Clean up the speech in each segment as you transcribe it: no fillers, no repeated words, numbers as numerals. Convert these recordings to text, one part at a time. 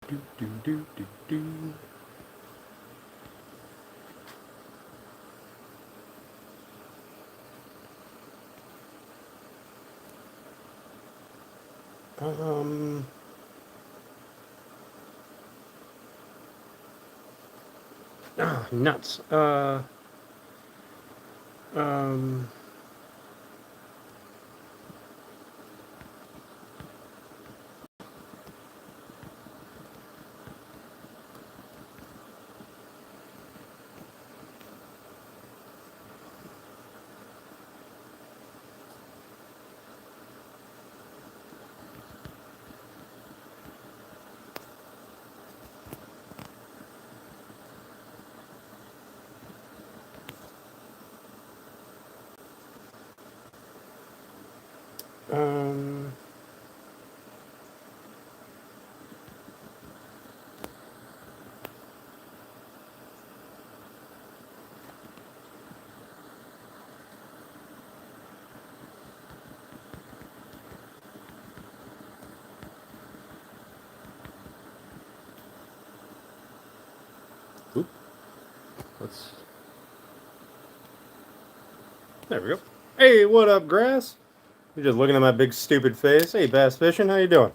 Do, do, do, do, do. Um, Nuts. Um, um, oop, let's, there we go. Hey, what up, grass? You're just looking at my big stupid face. Hey, bass fishing, how you doing?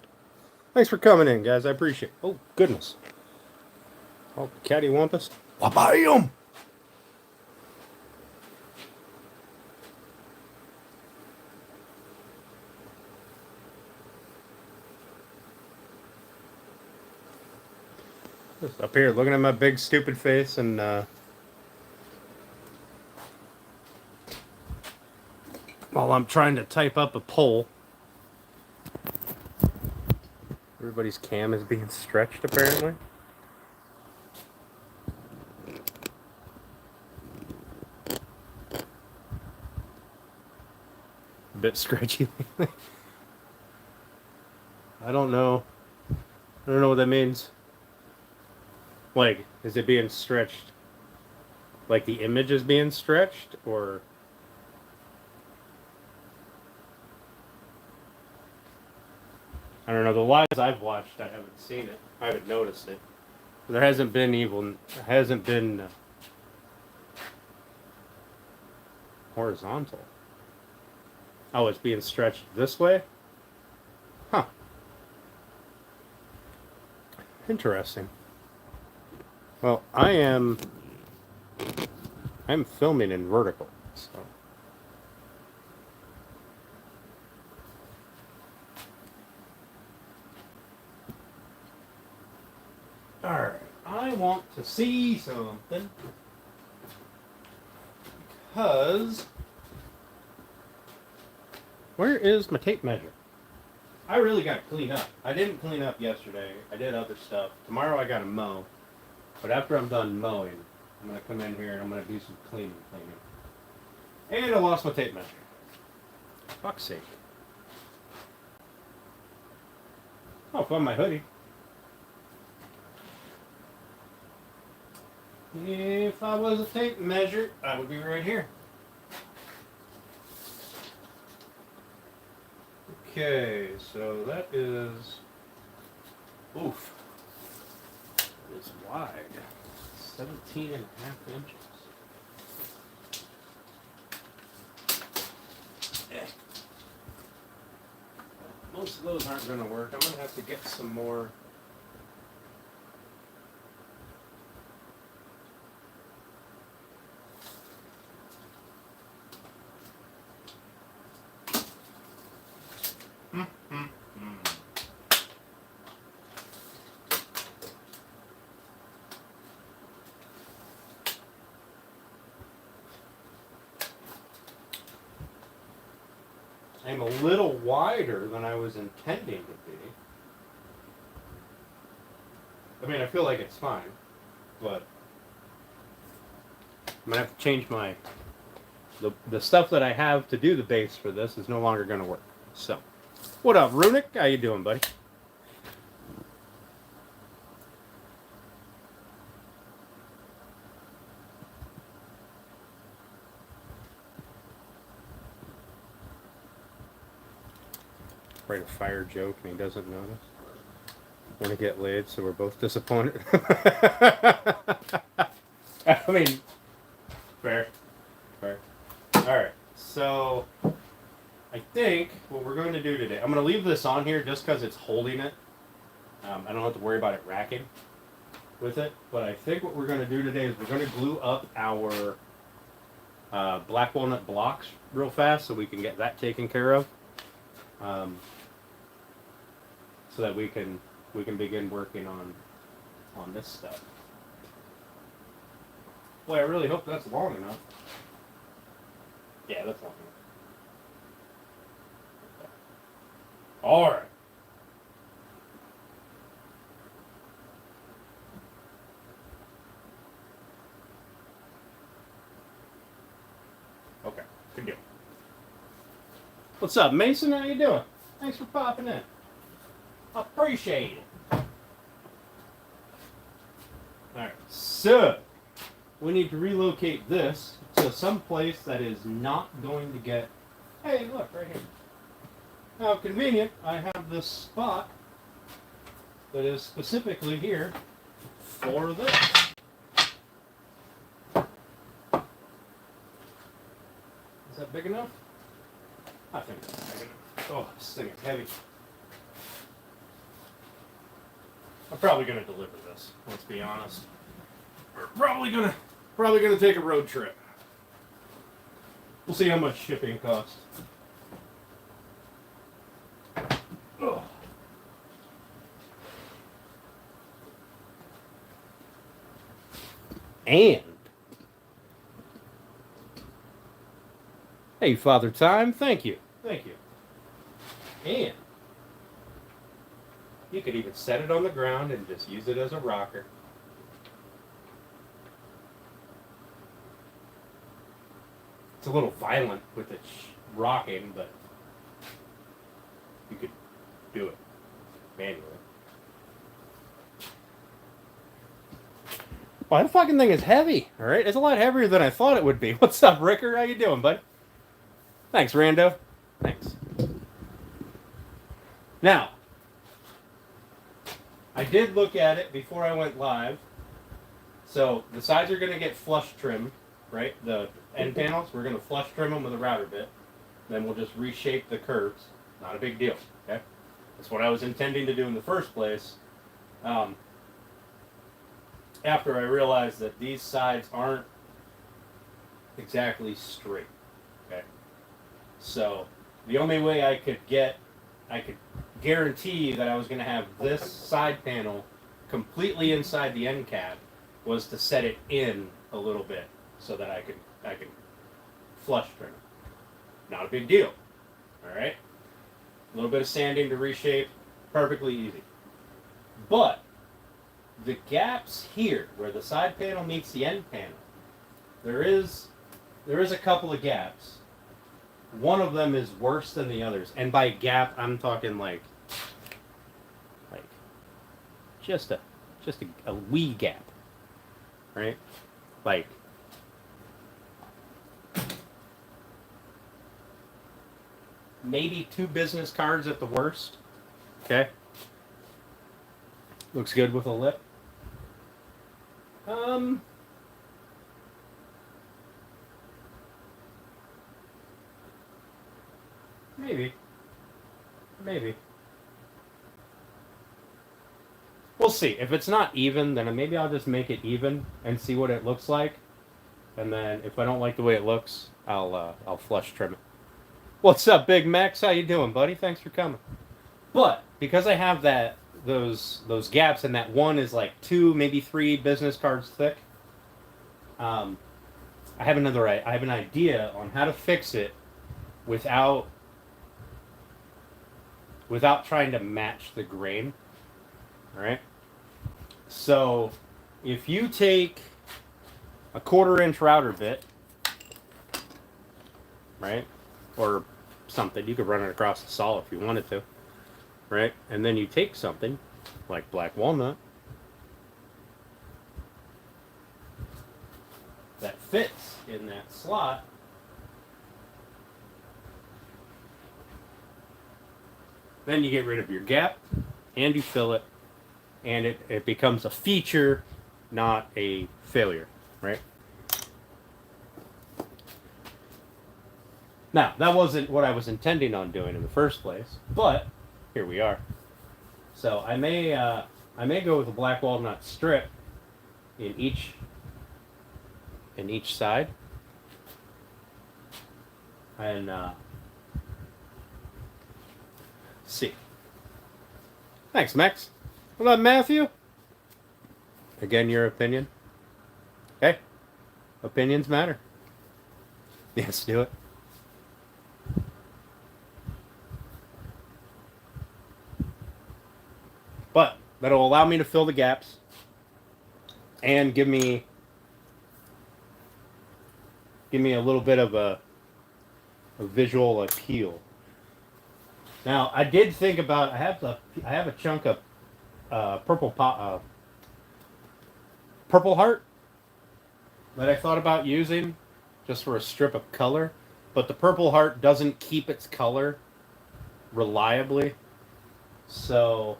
Thanks for coming in, guys. I appreciate it. Oh, goodness. Oh, cattywampus. Wabam! Just up here looking at my big stupid face and while I'm trying to type up a poll. Everybody's cam is being stretched apparently. A bit scratchy. I don't know. I don't know what that means. Like, is it being stretched? Like the image is being stretched, or I don't know. The lives I've watched, I haven't seen it. I haven't noticed it. There hasn't been even. Hasn't been horizontal. Oh, it's being stretched this way. Huh. Interesting. Well, I'm filming in vertical, so. Alright, I want to see something. Because where is my tape measure? I really got to clean up. I didn't clean up yesterday. I did other stuff. Tomorrow I got to mow. But after I'm done mowing, I'm going to come in here and I'm going to do some cleaning. And I lost my tape measure. Fuck's sake. Oh, found my hoodie. If I was a tape measure, I would be right here. Okay, so that is, oof, it's wide, 17 and a half inches. Most of those aren't going to work. I'm going to have to get some more. I'm a little wider than I was intending to be. I mean, I feel like it's fine, but I'm going to have to change my, the stuff that I have to do the base for this is no longer going to work. So, what up, Runic? How you doing, buddy? Write a fire joke and he doesn't notice. want to get laid, so we're both disappointed. I mean, fair. Fair. Alright, so I think what we're going to do today, I'm going to leave this on here just because it's holding it. I don't have to worry about it racking with it, but I think what we're going to do today is we're going to glue up our black walnut blocks real fast so we can get that taken care of, so that we can begin working on this stuff. Boy, I really hope that's long enough. Yeah, that's long enough. All right. Okay, good deal. What's up, Mason? How you doing? Thanks for popping in. Appreciate it. Alright, so we need to relocate this to some place that is not going to get... Hey, look, right here. How convenient. I have this spot that is specifically here for this. Is that big enough? I think that's big enough. Oh, this thing is heavy. I'm probably gonna deliver this. Let's be honest. We're probably gonna take a road trip. We'll see how much shipping costs. Ugh. And hey, Father Time, thank you. Thank you. And you could even set it on the ground and just use it as a rocker. It's a little violent with it rocking, but you could do it manually. Well, that fucking thing is heavy, alright? It's a lot heavier than I thought it would be. What's up, Ricker? How you doing, bud? Thanks, Rando. Thanks. Now, I did look at it before I went live. So, the sides are going to get flush trimmed, right? The end panels, we're going to flush trim them with a router bit. Then we'll just reshape the curves. Not a big deal, okay? That's what I was intending to do in the first place. After I realized that these sides aren't exactly straight, okay? So, the only way I could guarantee that I was going to have this side panel completely inside the end cap was to set it in a little bit so that I could flush trim it. Not a big deal. Alright? A little bit of sanding to reshape, perfectly easy. But the gaps here where the side panel meets the end panel, there is a couple of gaps. One of them is worse than the others. And by gap, I'm talking like just a wee gap. Right? Like maybe 2 business cards at the worst. Okay? Looks good with a lip. Maybe. We'll see. If it's not even, then maybe I'll just make it even and see what it looks like. And then if I don't like the way it looks, I'll flush trim it. What's up, Big Max? How you doing, buddy? Thanks for coming. But because I have those gaps and that one is like 2, maybe 3 business cards thick, I have an idea on how to fix it without trying to match the grain. Alright? So, if you take a 1/4 inch router bit, right? Or something, you could run it across the saw if you wanted to. Right? And then you take something like black walnut that fits in that slot. Then you get rid of your gap and you fill it and it becomes a feature, not a failure, right? Now, that wasn't what I was intending on doing in the first place, but here we are. So I may go with a black walnut strip in each side, and see. Thanks, Max. What up, Matthew? Again, your opinion. Okay, opinions matter. Yes, do it. But that'll allow me to fill the gaps and give me a little bit of a visual appeal. Now, I did think about I have a chunk of purple heart that I thought about using just for a strip of color, but the purple heart doesn't keep its color reliably, so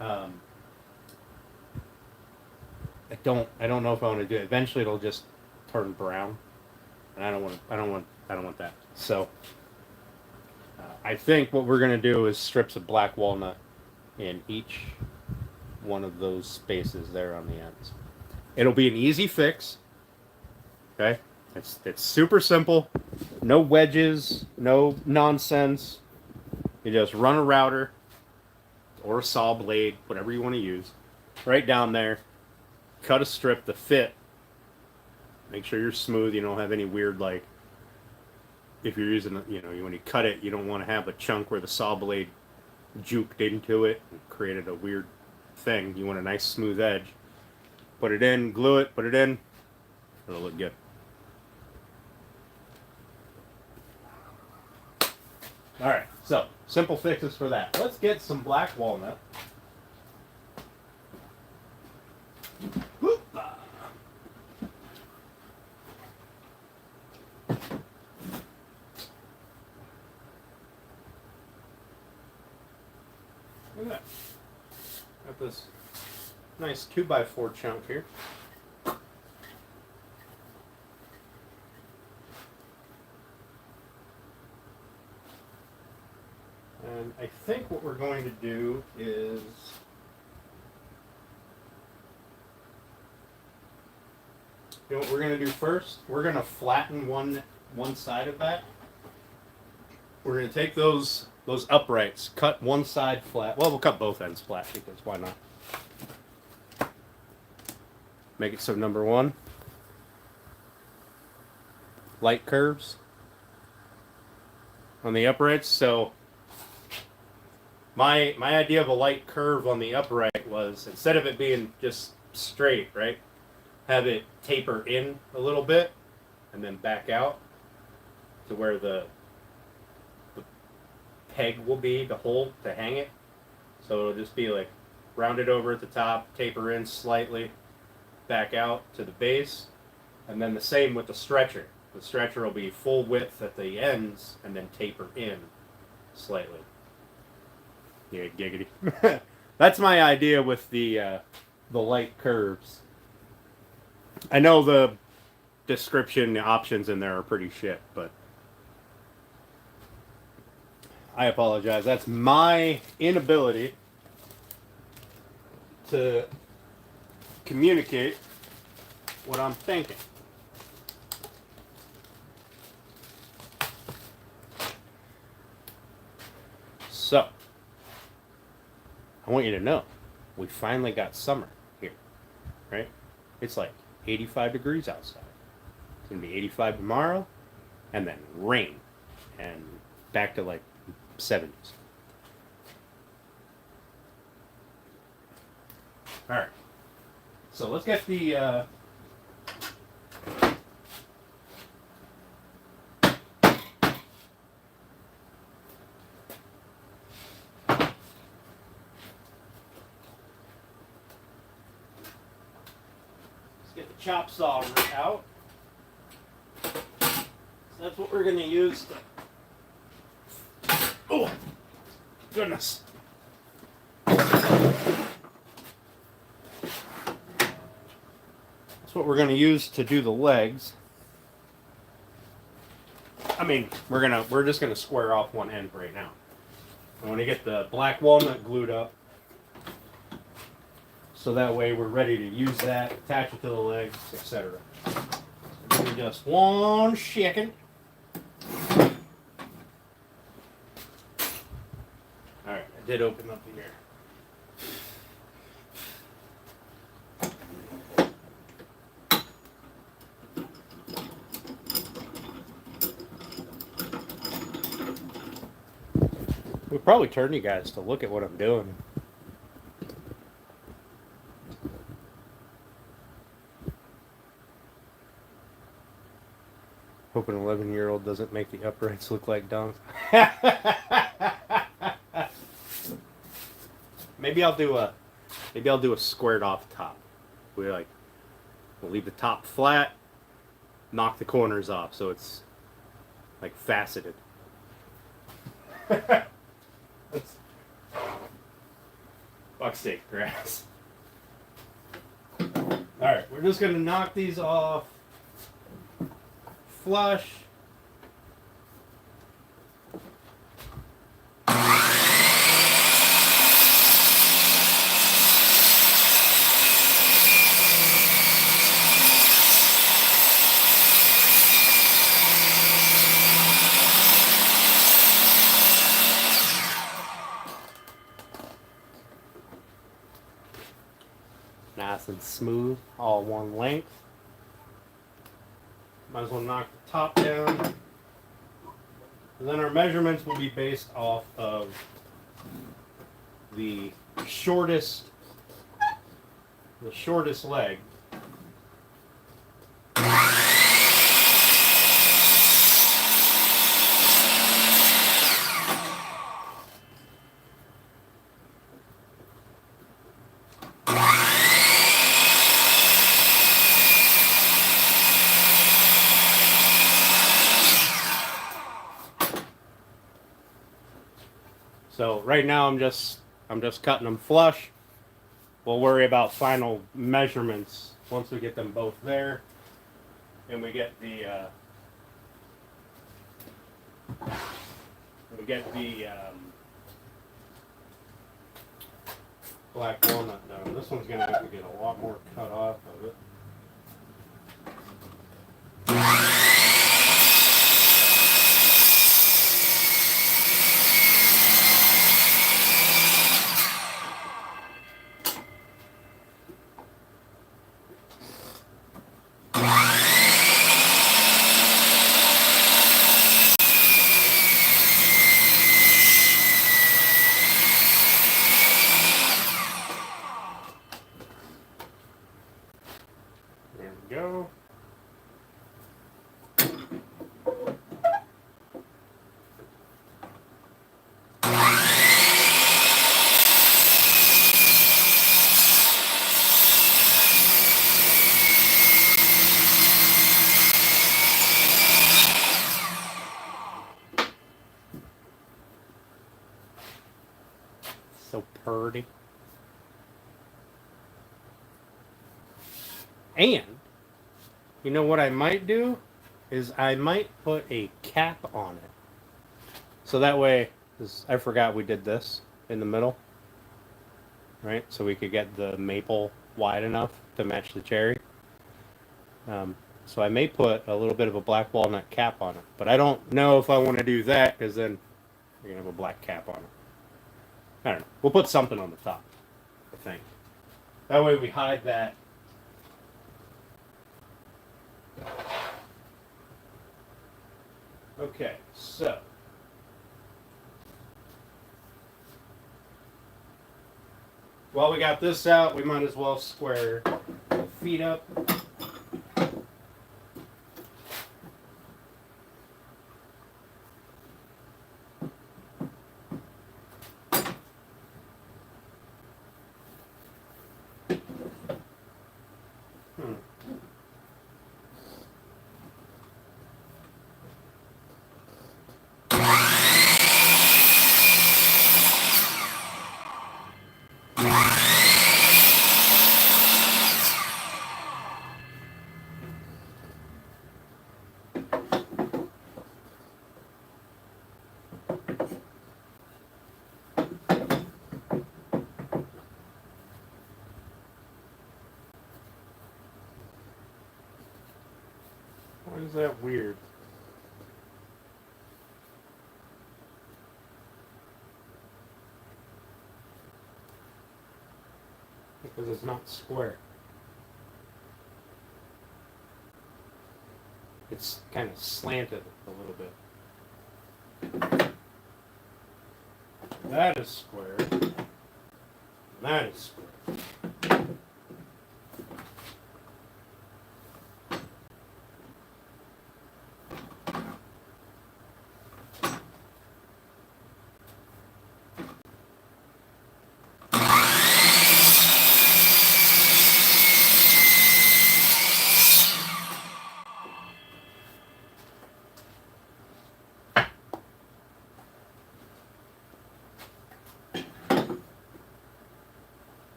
I don't know if I want to do it. Eventually, it'll just turn brown, and I don't want that. So I think what we're gonna do is strips of black walnut in each one of those spaces there on the ends. It'll be an easy fix. Okay, it's super simple. No wedges, no nonsense. You just run a router or a saw blade, whatever you want to use, right down there. Cut a strip to fit. Make sure you're smooth. You don't have any weird, like, if you're using, when you cut it, you don't want to have a chunk where the saw blade juked into it and created a weird thing. You want a nice smooth edge. Put it in, glue it, put it in. It'll look good. All right, so simple fixes for that. Let's get some black walnut. Look at that. Got this nice 2x4 chunk here. And I think what we're going to do is what we're going to do first. We're going to flatten one side of that. We're going to take those uprights, cut one side flat. Well, we'll cut both ends flat because why not? Make it so number one, light curves on the uprights. So my idea of a light curve on the upright was, instead of it being just straight, right, have it taper in a little bit and then back out to where the peg will be, the hole to hang it. So it'll just be like rounded over at the top, taper in slightly, back out to the base, and then the same with the stretcher. The stretcher will be full width at the ends and then taper in slightly. Yeah, giggity. That's my idea with the light curves. I know the description, the options in there are pretty shit, but I apologize. That's my inability to communicate what I'm thinking. So, I want you to know, we finally got summer here, right? It's like 85 degrees outside. It's going to be 85 tomorrow, and then rain, and back to like 70s. All right. So let's get the chop saw out. So that's what we're going to use to... Oh, goodness. That's what we're going to use to do the legs. I mean, we're just gonna square off one end right now. I want to get the black walnut glued up, so that way we're ready to use that, attach it to the legs, etc. So give me just 1 second. All right, I did open up the air. We'll probably turn you guys to look at what I'm doing. Hope an 11-year-old doesn't make the uprights look like donks. Maybe I'll do a squared off top. We'll leave the top flat, knock the corners off so it's like faceted. Bucksteak grass. Alright, we're just going to knock these off flush. Nice and smooth, all one length. Might as well knock the top down. And then our measurements will be based off of the shortest leg. So right now I'm just cutting them flush. We'll worry about final measurements once we get them both there, and we get the black walnut done. This one's gonna have to get a lot more cut off of it. Go. So purty. And you know what I might do is I might put a cap on it. So that way, I forgot we did this in the middle, right? So we could get the maple wide enough to match the cherry. So I may put a little bit of a black walnut cap on it, but I don't know if I want to do that because then you're gonna have a black cap on it. I don't know. We'll put something on the top, I think. That way we hide that. Okay, so while we got this out, we might as well square the feet up. is that weird? Because it's not square. It's kind of slanted a little bit. That is square. That is square.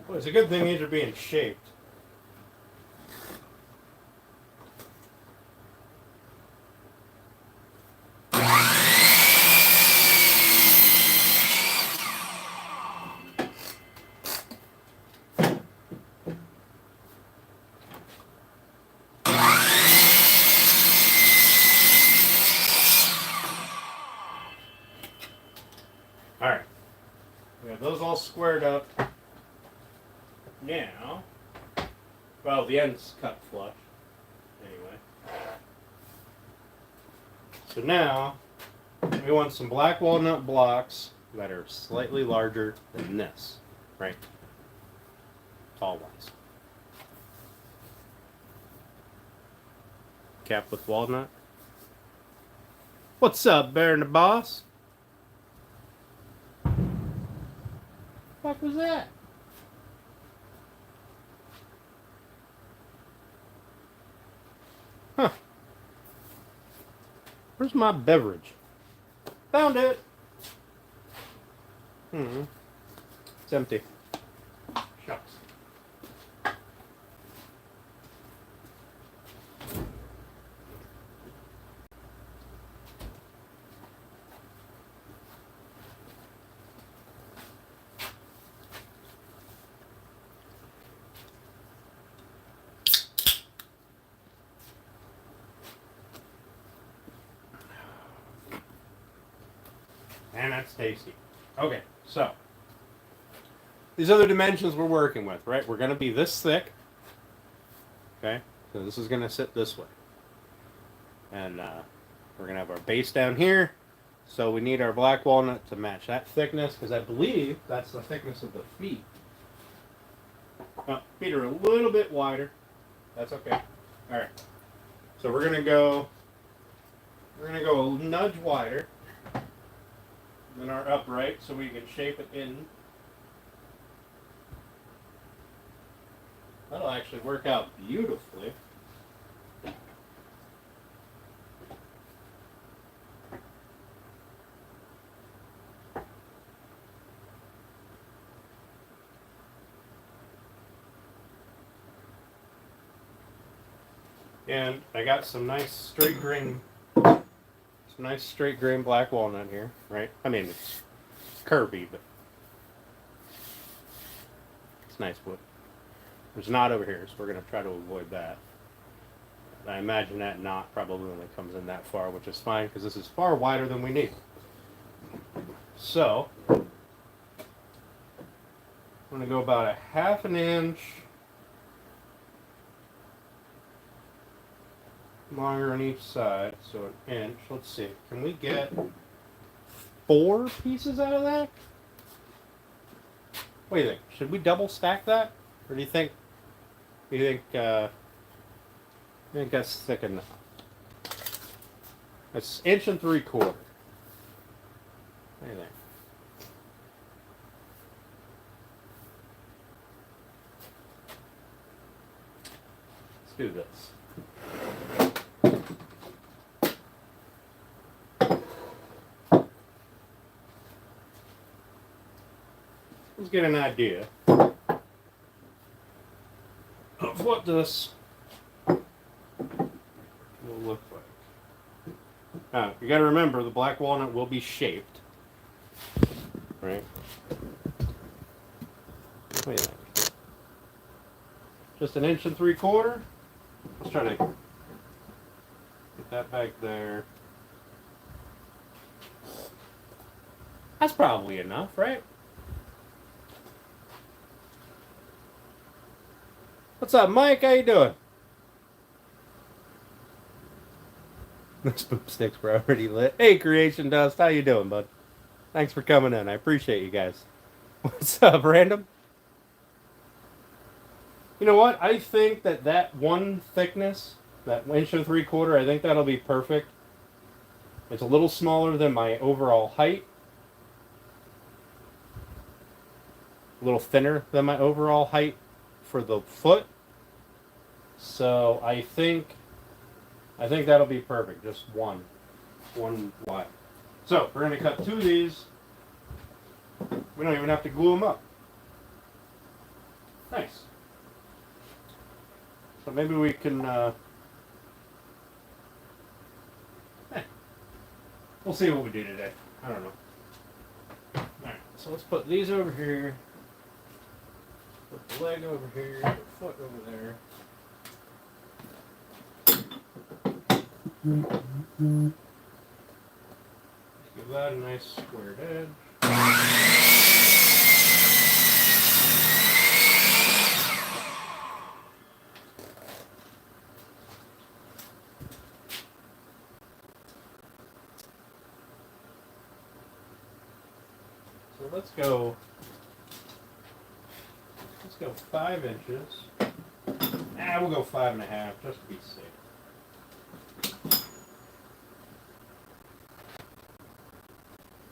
Well, it's a good thing these are being shaped. Alright. We have those all squared up. Now, well, the end's cut flush. Anyway. So now, we want some black walnut blocks that are slightly larger than this. Right? Tall-wise. Cap with walnut. What's up, Bear and the Boss? What was that? Huh. Where's my beverage? Found it. It's empty. Shucks. And that's tasty. Okay, so these other dimensions we're working with, right? We're going to be this thick. Okay, so this is going to sit this way. And we're going to have our base down here. So we need our black walnut to match that thickness, because I believe that's the thickness of the feet. Feet are a little bit wider. That's okay. All right. So we're going to go a nudge wider than our upright, so we can shape it in. That'll actually work out beautifully. And I got some nice straight grain black walnut here, right? I mean, it's curvy, but it's nice wood. There's knot over here, so we're going to try to avoid that. I imagine that knot probably only comes in that far, which is fine, because this is far wider than we need. So, I'm going to go about 1/2 inch longer on each side, so 1 inch. Let's see, can we get 4 pieces out of that? What do you think? Should we double stack that, or do you think that's thick enough? It's 1 3/4 inches. What do you think? Let's do this. Let's get an idea of what this will look like. Now, you got to remember the black walnut will be shaped, right? What do you think? Just 1 3/4 inches. Let's try to get that back there. That's probably enough, right? What's up, Mike? How you doing? The boomsticks were already lit. Hey, Creation Dust, how you doing, bud? Thanks for coming in. I appreciate you guys. What's up, Random? You know what? I think that one thickness, that 1 3/4 inches, I think that'll be perfect. It's a little smaller than my overall height. A little thinner than my overall height for the foot. So I think that'll be perfect. Just one wide. So we're going to cut 2 of these. We don't even have to glue them up. Nice. So maybe we can, we'll see what we do today. I don't know. Alright, so let's put these over here. Put the leg over here, the foot over there. Give that a nice squared edge. So let's go 5 inches. We'll go 5.5 just to be safe.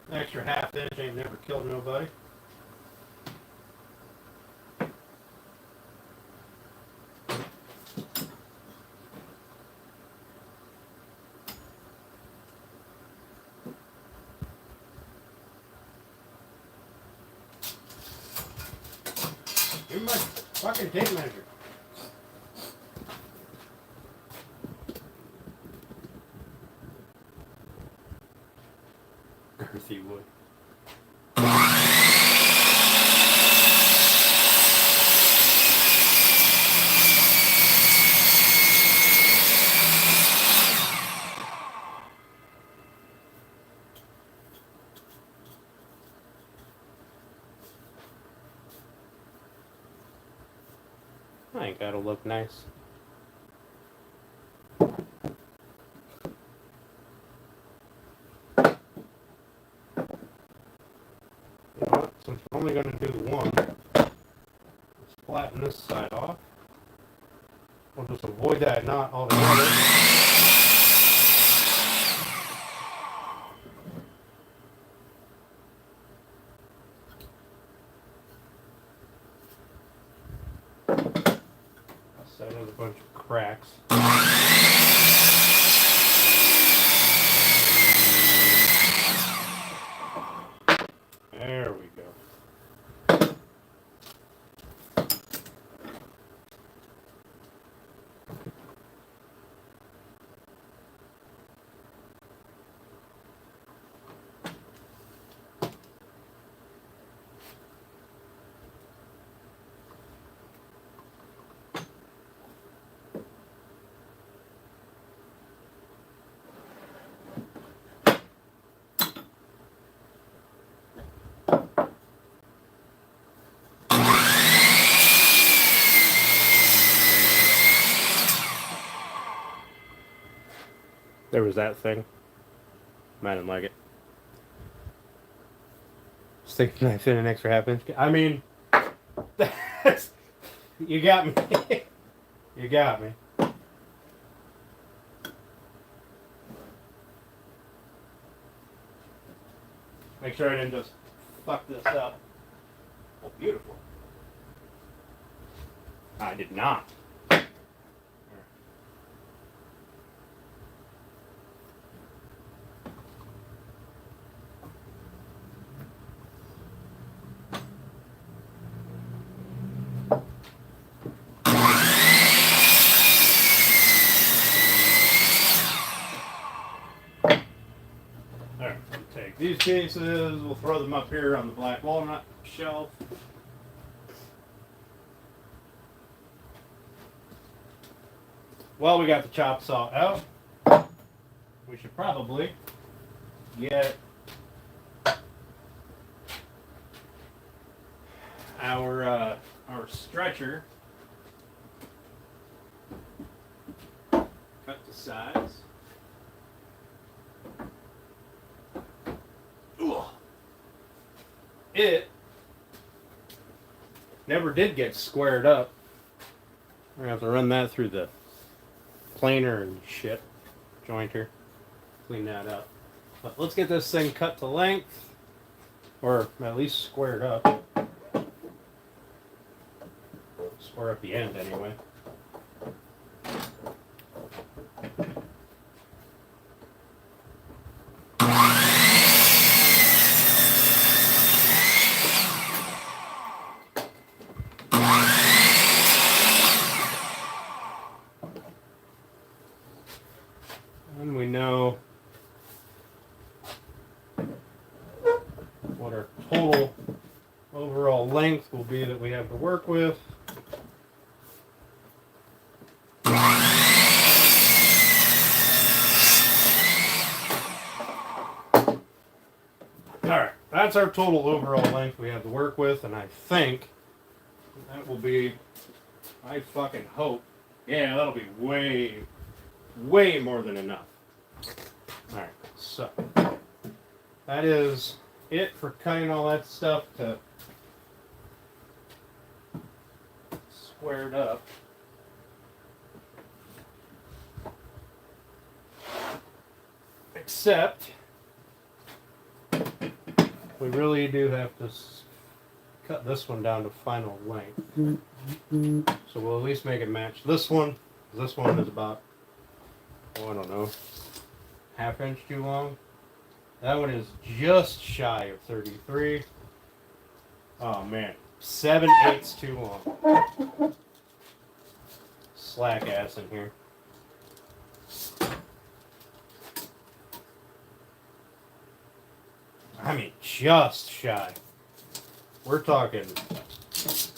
An extra 1/2 inch ain't never killed nobody. Give me my fucking tape measure. Girthy wood. I think that'll look nice. Since we're only going to do one, let's flatten this side off. We'll just avoid that knot altogether. So there's a bunch of cracks. There we go. There was that thing. I didn't like it. Stick knife in an extra 1/2 inch. I mean, that's, you got me. You got me. Make sure I didn't just fuck this up. Oh, beautiful. I did not. These pieces, we'll throw them up here on the black walnut shelf. while we got the chop saw out, we should probably get our stretcher cut to size. Ugh. It never did get squared up. We're gonna have to run that through the planer and shit, jointer, clean that up. But let's get this thing cut to length, or at least squared up. Square up the end anyway. And we know what our total overall length will be that we have to work with. Alright, that's our total overall length we have to work with, and I think that will be, I fucking hope, yeah, that'll be way more than enough. Alright, so that is it for cutting all that stuff to squared up. Except we really do have to cut this one down to final length. So we'll at least make it match this one. This one is about, oh, I don't know, ½ inch too long. That one is just shy of 33. Oh man, 7/8 too long. Slack ass in here. I mean, just shy. We're talking. It's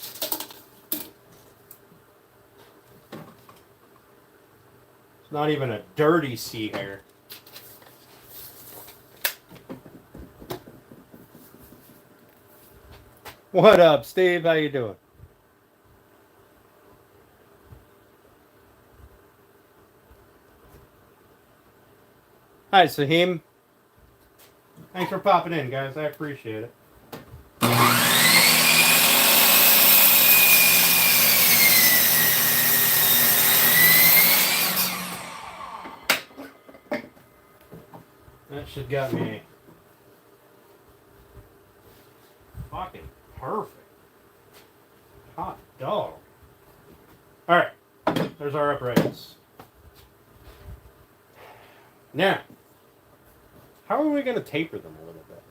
not even a dirty sea hair. What up, Steve? How you doing? Hi, Saheem. Thanks for popping in, guys. I appreciate it. That should got me fucking perfect. Hot dog. Alright. There's our uprights. Now, how are we going to taper them a little bit?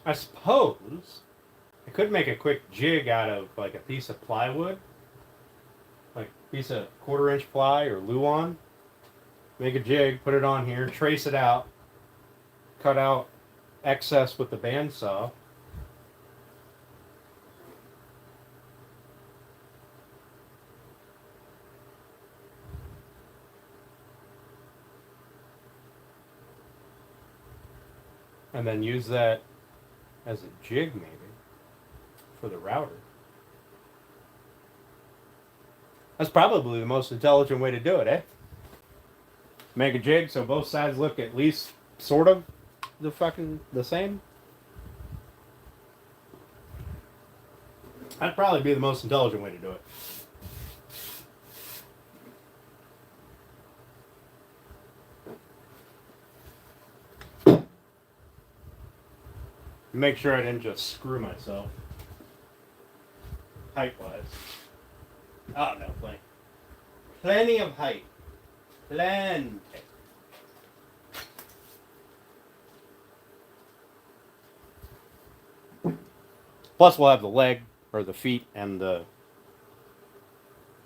I suppose I could make a quick jig out of like a piece of plywood. Like a piece of 1/4 inch ply or Luan. Make a jig, put it on here, trace it out, cut out excess with the bandsaw. And then use that as a jig maybe for the router. That's probably the most intelligent way to do it, eh? Make a jig so both sides look at least sort of the same. That'd probably be the most intelligent way to do it. Make sure I didn't just screw myself. Height-wise. Oh, no, plenty of height. Plenty. Plus we'll have the leg, or the feet, and the,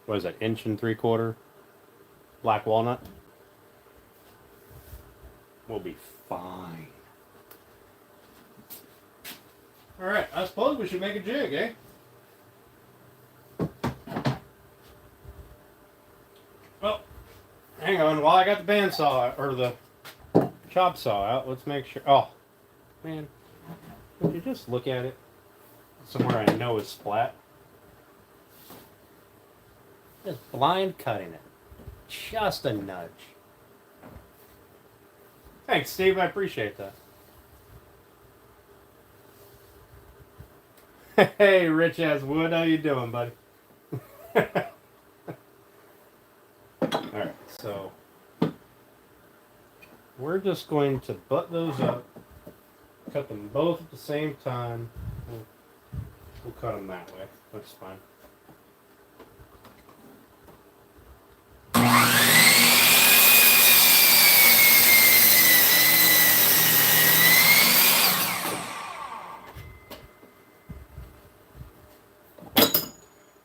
what is that, 1 3/4 black walnut. We'll be fine. Alright, I suppose we should make a jig, eh? Well, hang on, while I got the bandsaw, or the chop saw out, let's make sure. Oh, man. Would you just look at it? Somewhere I know is flat. Just blind cutting it. Just a nudge. Thanks, Steve. I appreciate that. Hey, Rich Ass Wood. How you doing, buddy? Alright, so we're just going to butt those up, cut them both at the same time. We'll cut them that way. That's fine.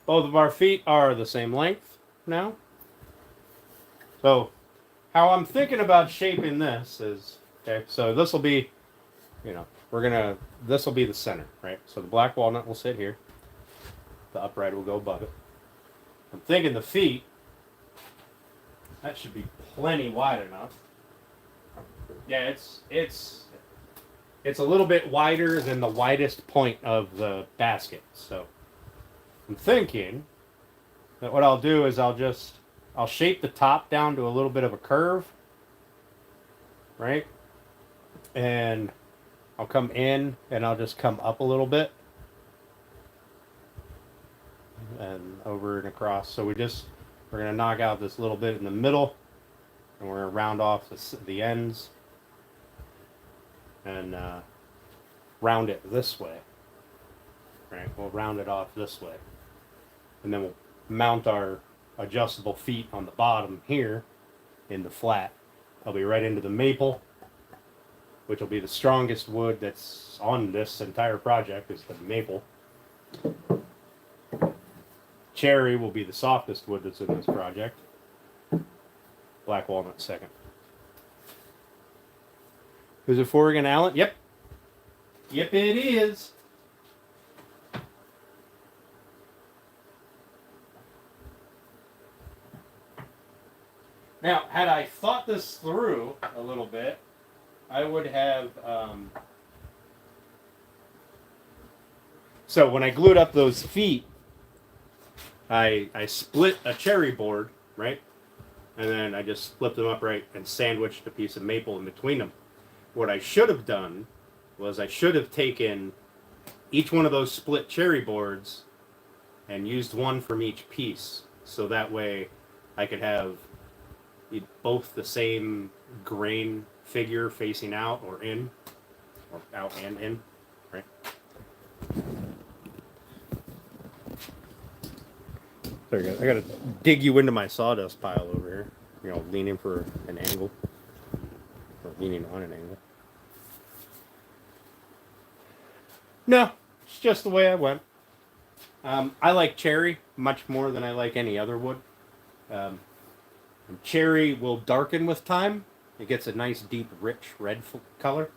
Both of our feet are the same length now. So how I'm thinking about shaping this is, okay, so this will be, this will be the center, right? So the black walnut will sit here. The upright will go above it. I'm thinking the feet, that should be plenty wide enough. Yeah, it's a little bit wider than the widest point of the basket. So I'm thinking that what I'll do is I'll shape the top down to a little bit of a curve, right? And I'll come in and I'll just come up a little bit and over and across. So we're going to knock out this little bit in the middle, and we're going to round off the ends and round it this way, right? We'll round it off this way, and then we'll mount our adjustable feet on the bottom here in the flat. I'll be right into the maple, which will be the strongest wood that's on this entire project, is the maple. Cherry will be the softest wood that's in this project. Black walnut second. Is it for again, Alan? Yep. Yep, it is. Now, had I thought this through a little bit, I would have, so when I glued up those feet, I split a cherry board, right? And then I just flipped them upright and sandwiched a piece of maple in between them. What I should have done was I should have taken each one of those split cherry boards and used one from each piece. So that way I could have both the same grain figure facing out or in, or out and in, right? There you go. I gotta dig you into my sawdust pile over here. Leaning for an angle, or leaning on an angle. No, it's just the way I went. I like cherry much more than I like any other wood. Cherry will darken with time. It gets a nice, deep, rich red color.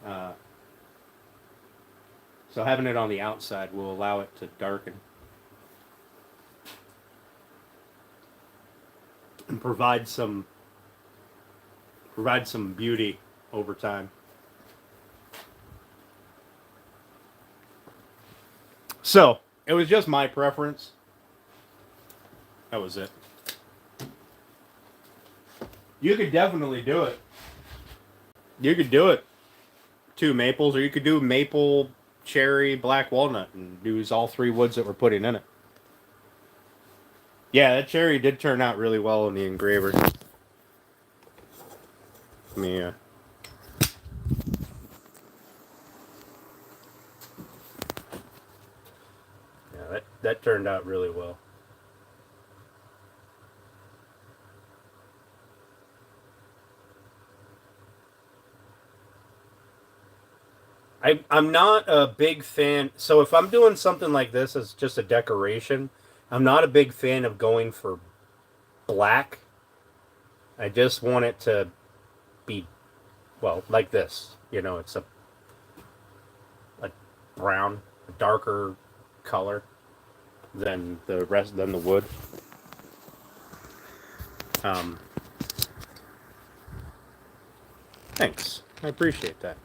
So having it on the outside will allow it to darken and provide some beauty over time. So it was just my preference. That was it. You could definitely do it. You could do it. 2 maples, or you could do maple, cherry, black walnut, and use all 3 woods that we're putting in it. Yeah, that cherry did turn out really well in the engraver. Yeah. Yeah, that turned out really well. I'm not a big fan. So if I'm doing something like this as just a decoration, I'm not a big fan of going for black. I just want it to be, well, like this. It's a brown, a darker color than the wood. Thanks. I appreciate that.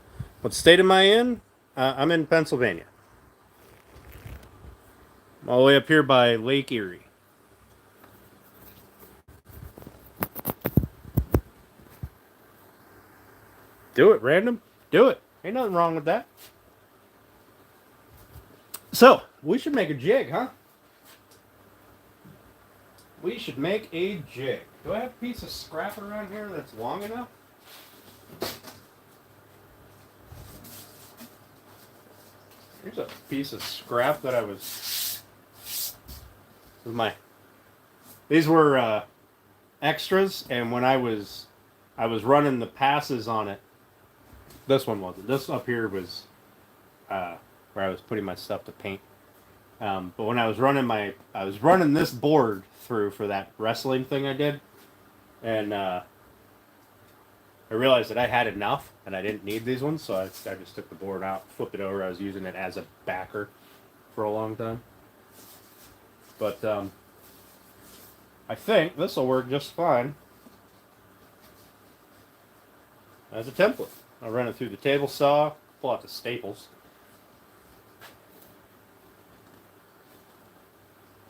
What state am I in? I'm in Pennsylvania. I'm all the way up here by Lake Erie. Do it, random. Do it. Ain't nothing wrong with that. So, we should make a jig, huh? We should make a jig. Do I have a piece of scrap around here that's long enough? Here's a piece of scrap that I was... These were extras, and when I was running the passes on it, this one wasn't. This up here was where I was putting my stuff to paint. But when I was running this board through for that wrestling thing I did, and I realized that I had enough and I didn't need these ones, so I just took the board out, flipped it over. I was using it as a backer for a long time. But I think this will work just fine as a template. I'll run it through the table saw, pull out the staples.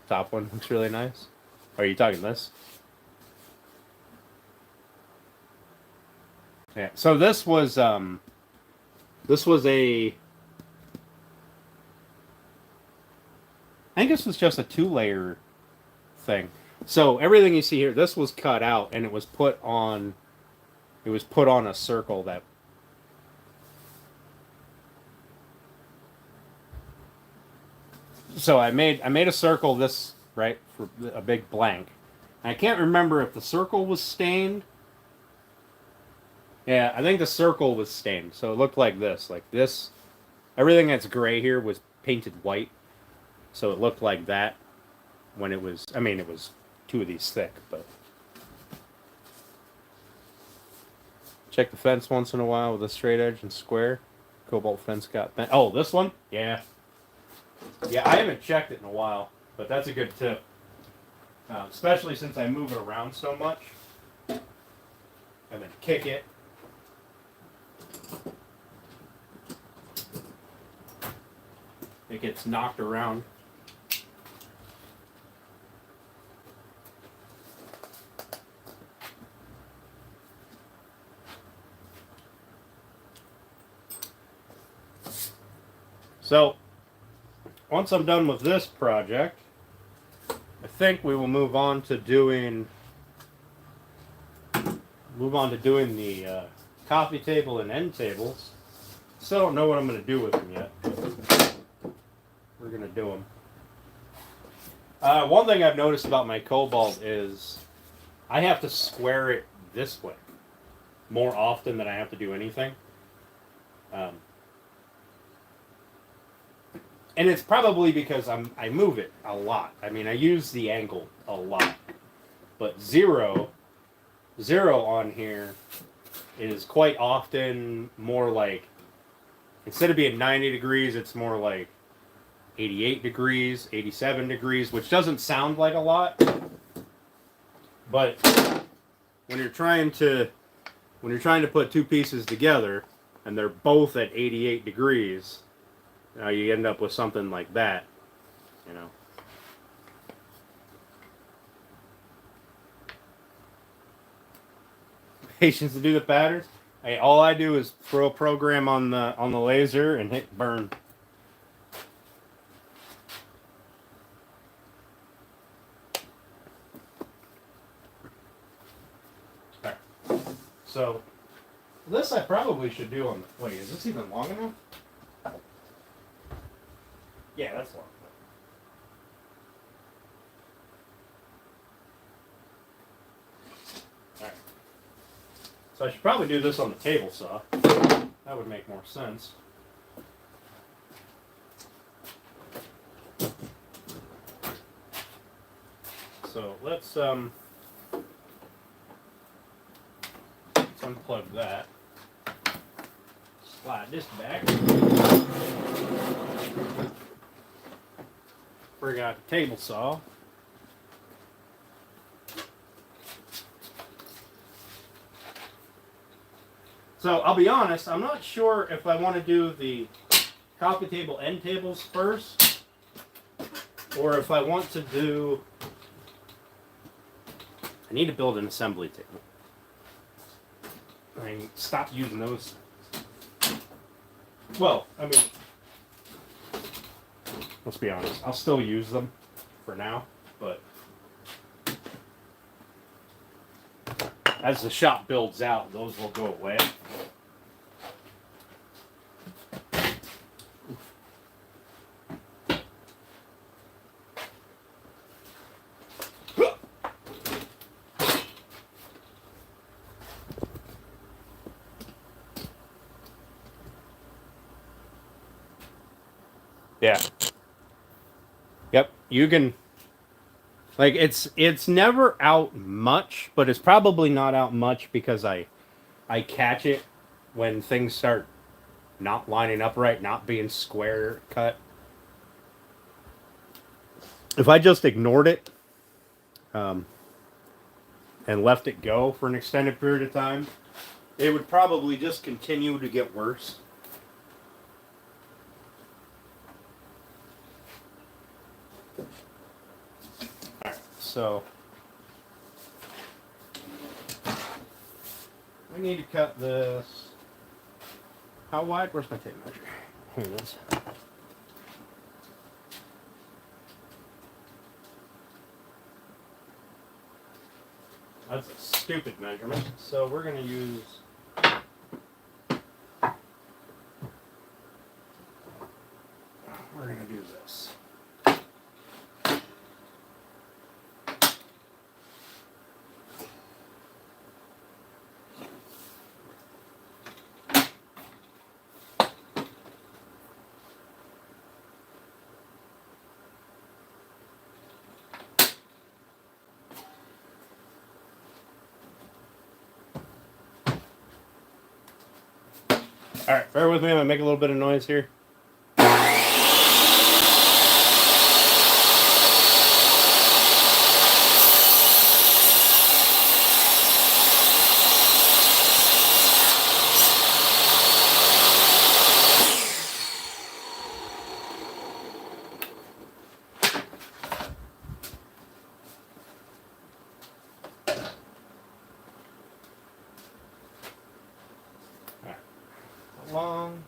Top one looks really nice. Are you talking this? Yeah. So this was a. I think this was just a 2-layer thing. So everything you see here, this was cut out and it was put on. It was put on a circle that. So I made a circle this right for a big blank. I can't remember if the circle was stained. Yeah, I think the circle was stained, so it looked like this. Like this, everything that's gray here was painted white, so it looked like that when it was. I mean, it was 2 of these thick, but check the fence once in a while with a straight edge and square. Cobalt fence got bent. Oh, this one? Yeah. Yeah, I haven't checked it in a while, but that's a good tip. Especially since I move it around so much. And then kick it. It gets knocked around. So, once I'm done with this project, I think we will move on to doing the coffee table and end tables. Still don't know what I'm going to do with them yet. We're going to do them. One thing I've noticed about my cobalt is I have to square it this way more often than I have to do anything. And it's probably because I move it a lot. I mean, I use the angle a lot. But zero on here is quite often more like, instead of being 90 degrees, it's more like 88 degrees, 87 degrees, which doesn't sound like a lot. But when you're trying to put 2 pieces together and they're both at 88 degrees, you end up with something like that, you know. Patience to do the patterns. Hey, all I do is throw a program on the laser and hit burn. All right. So this I probably should do on the. Wait, is this even long enough? Yeah, that's long. Alright. So I should probably do this on the table saw. That would make more sense. So let's unplug that. Slide this back. bring out the table saw. So I'll be honest, I'm not sure if I want to do the coffee table end tables first, or if I want to do... I need to build an assembly table. I mean, stop using those. Well, I mean, let's be honest, I'll still use them for now, but as the shop builds out, those will go away. Yeah. Yep, you can, like, it's never out much, but it's probably not out much because I catch it when things start not lining up right, not being square cut. If I just ignored it and left it go for an extended period of time, it would probably just continue to get worse. Alright, so we need to cut this. How wide? Where's my tape measure? Here it is. That's a stupid measurement. So we're going to use... We're going to do this. Alright, bear with me, I'm going to make a little bit of noise here. Long.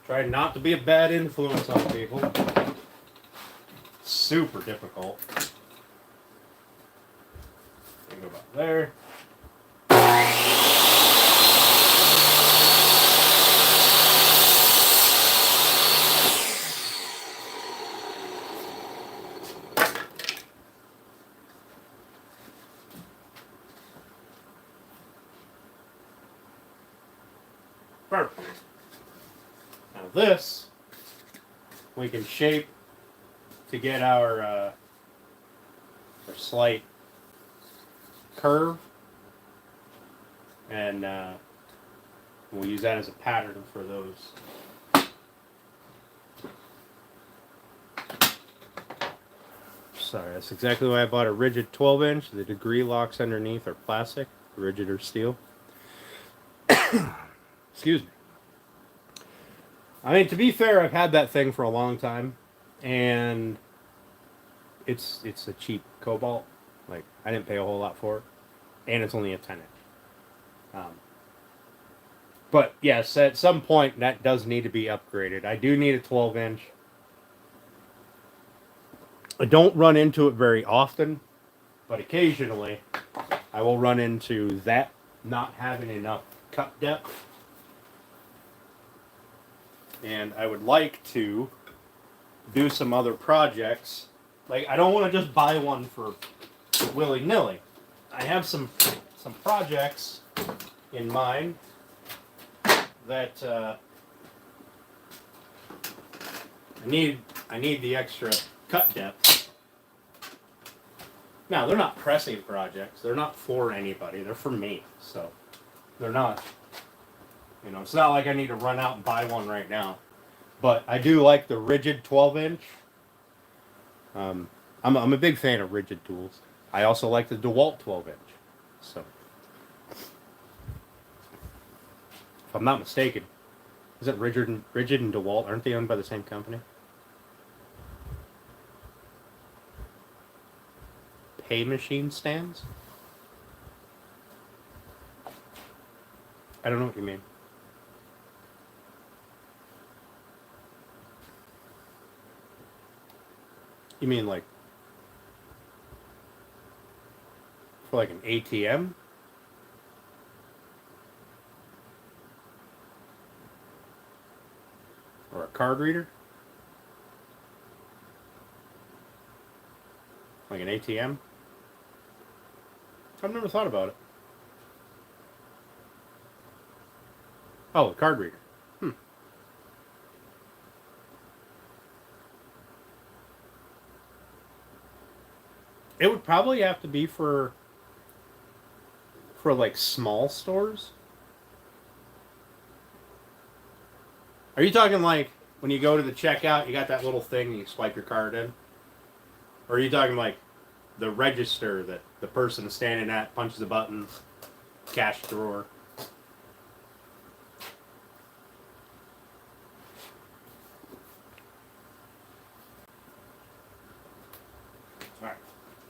Try not to be a bad influence on people. Super difficult. Go about there. Perfect. Now this we can shape to get our slight curve, and we'll use that as a pattern for those. Sorry, that's exactly why I bought a rigid 12-inch. The degree locks underneath are plastic, rigid or steel. Excuse me. I mean, to be fair, I've had that thing for a long time, and it's a cheap Cobalt. Like, I didn't pay a whole lot for it, and it's only a 10-inch. But yes, at some point that does need to be upgraded. I do need a 12-inch. I don't run into it very often, but occasionally I will run into that not having enough cut depth. And I would like to do some other projects. Like, I don't want to just buy one for willy-nilly. I have some projects in mind that I need the extra cut depth. Now, they're not pressing projects. They're not for anybody. They're for me. So, they're not, you know, it's not like I need to run out and buy one right now. But I do like the rigid 12-inch. I'm a big fan of rigid tools. I also like the DeWalt 12-inch. So, if I'm not mistaken, is it Rigid and DeWalt? Aren't they owned by the same company? Pay machine stands? I don't know what you mean. You mean like for like an ATM? Or a card reader? Like an ATM? I've never thought about it. Oh, a card reader. It would probably have to be for like small stores. Are you talking like when you go to the checkout, you got that little thing and you swipe your card in? Or are you talking like the register that the person is standing at, punches a button, cash drawer? Alright,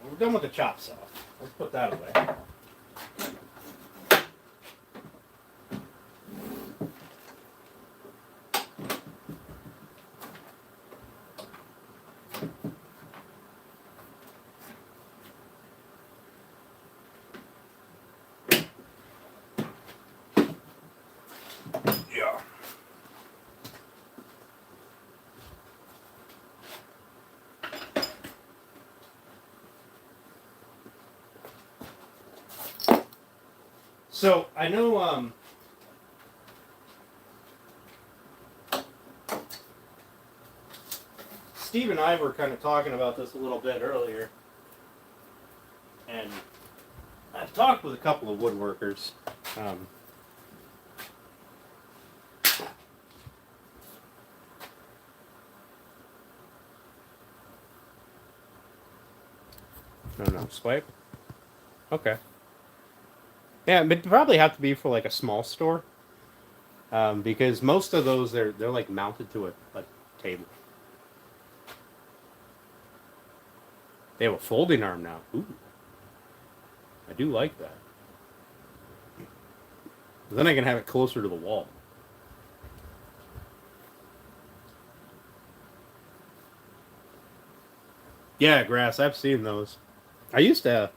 well, we're done with the chop saw. Let's put that away. Yeah. So I know Steve and I were kind of talking about this a little bit earlier, and I've talked with a couple of woodworkers. No, swipe. Okay. Yeah, but it'd probably have to be for like a small store, because most of those they're like mounted to a table. They have a folding arm now. Ooh, I do like that. Then I can have it closer to the wall. Yeah, grass. I've seen those. I used to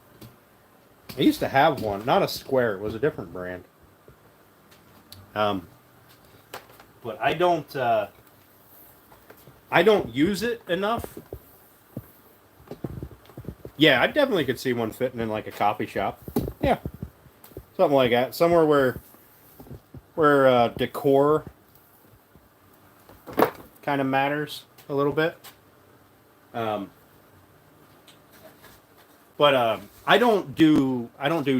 have one, not a square. It was a different brand. But I don't use it enough. Yeah, I definitely could see one fitting in like a coffee shop. Yeah, something like that. Somewhere where decor kind of matters a little bit. But I don't do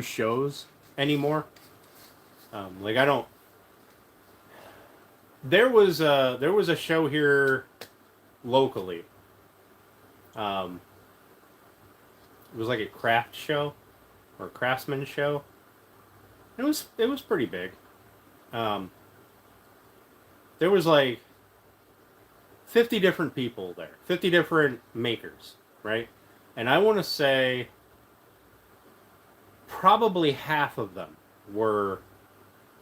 shows anymore. Like I don't. There was a show here locally. It was like a craft show or a craftsman show. It was pretty big. There was like 50 different people there, 50 different makers, right? And I want to say probably half of them were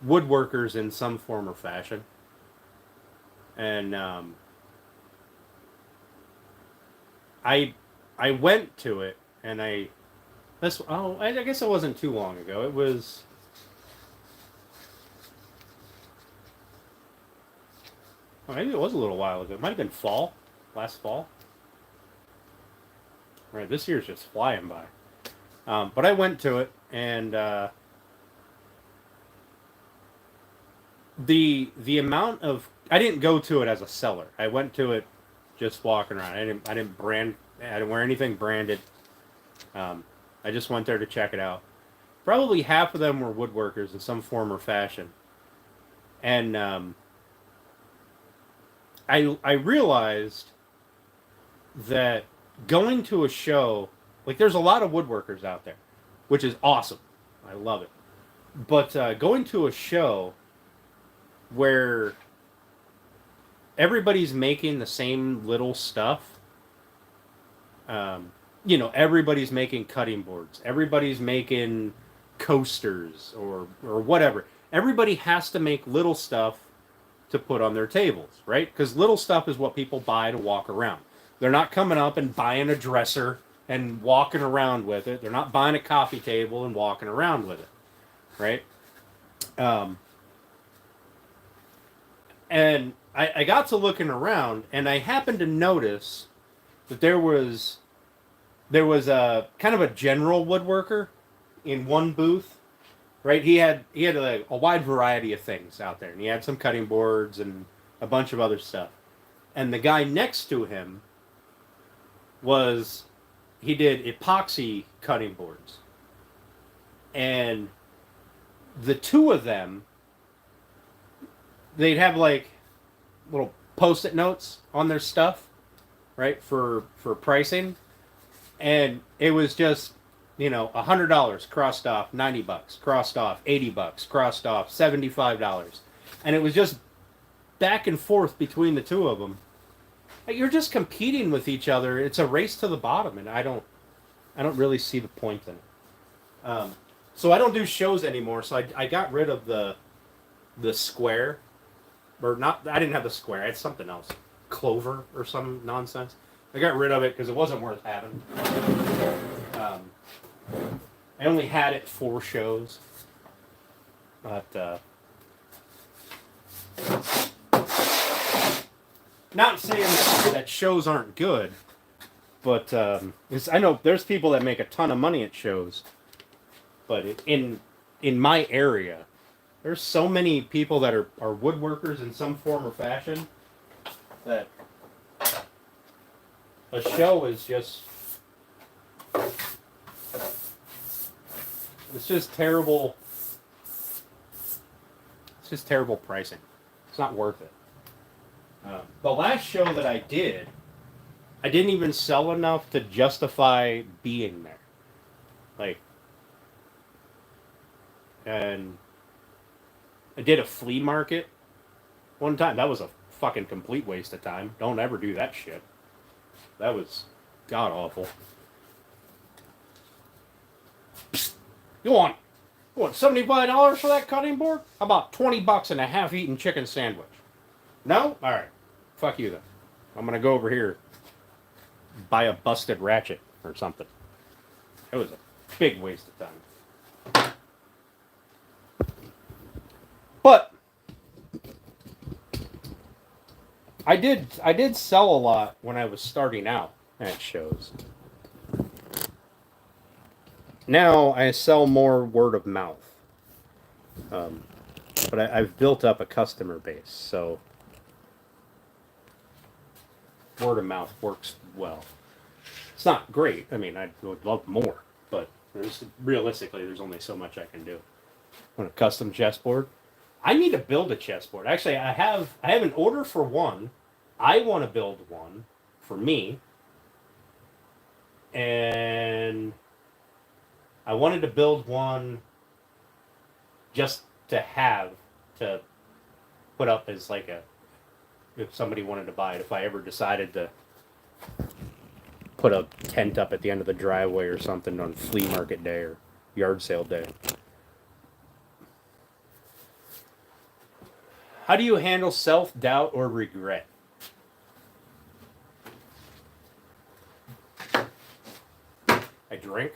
woodworkers in some form or fashion. And I went to it, and I guess it wasn't too long ago. It was. Well, maybe it was a little while ago. It might have been last fall. Right, this year's just flying by. But I went to it, and the amount of I didn't go to it as a seller. I went to it just walking around. I didn't wear anything branded. I just went there to check it out. Probably half of them were woodworkers in some form or fashion. And I realized that going to a show, like there's a lot of woodworkers out there, which is awesome. I love it. But going to a show where everybody's making the same little stuff, everybody's making cutting boards, everybody's making coasters or whatever. Everybody has to make little stuff to put on their tables, right? Because little stuff is what people buy to walk around. They're not coming up and buying a dresser and walking around with it. They're not buying a coffee table and walking around with it, right? And I got to looking around, and I happened to notice that there was a kind of a general woodworker in one booth, right? He had a wide variety of things out there, and he had some cutting boards and a bunch of other stuff. And the guy next to him he did epoxy cutting boards. And the two of them, they'd have like little post-it notes on their stuff, right, for pricing. And it was just, $100 crossed off, $90 crossed off, $80 crossed off, $75. And it was just back and forth between the two of them. You're just competing with each other. It's a race to the bottom, and I don't really see the point in it. So I don't do shows anymore. So I got rid of the square, or not. I didn't have the square. I had something else, clover or some nonsense. I got rid of it because it wasn't worth having. I only had it 4 shows, but not saying that shows aren't good, but I know there's people that make a ton of money at shows, but in my area, there's so many people that are woodworkers in some form or fashion that a show is just, it's just terrible. It's just terrible pricing. It's not worth it. The last show that I didn't even sell enough to justify being there. And I did a flea market one time. That was a fucking complete waste of time. Don't ever do that shit. That was god awful. You want $75 for that cutting board? How about $20 and a half-eaten chicken sandwich? No? All right. Fuck you then. I'm gonna go over here, buy a busted ratchet or something. It was a big waste of time. But I did sell a lot when I was starting out at shows. Now I sell more word of mouth. But I've built up a customer base, so word of mouth works well. It's not great. I mean, I would love more, but realistically, there's only so much I can do. On a custom chessboard, I need to build a chessboard. Actually, I have an order for one. I want to build one for me, and I wanted to build one just to have to put up as like if somebody wanted to buy it, if I ever decided to put a tent up at the end of the driveway or something on flea market day or yard sale day. How do you handle self-doubt or regret? I drink.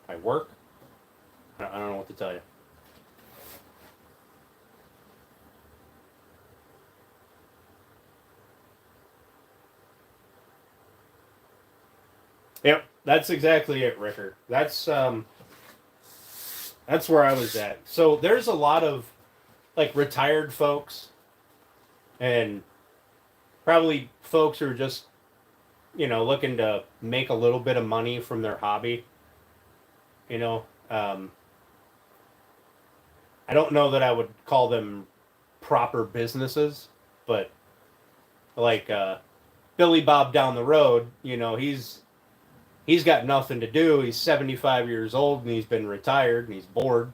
I work. I don't know what to tell you. Yep, that's exactly it, Ricker. That's where I was at. So there's a lot of like retired folks and probably folks who are just, looking to make a little bit of money from their hobby. You know, I don't know that I would call them proper businesses, but like Billy Bob down the road, he's got nothing to do. He's 75 years old and he's been retired and he's bored,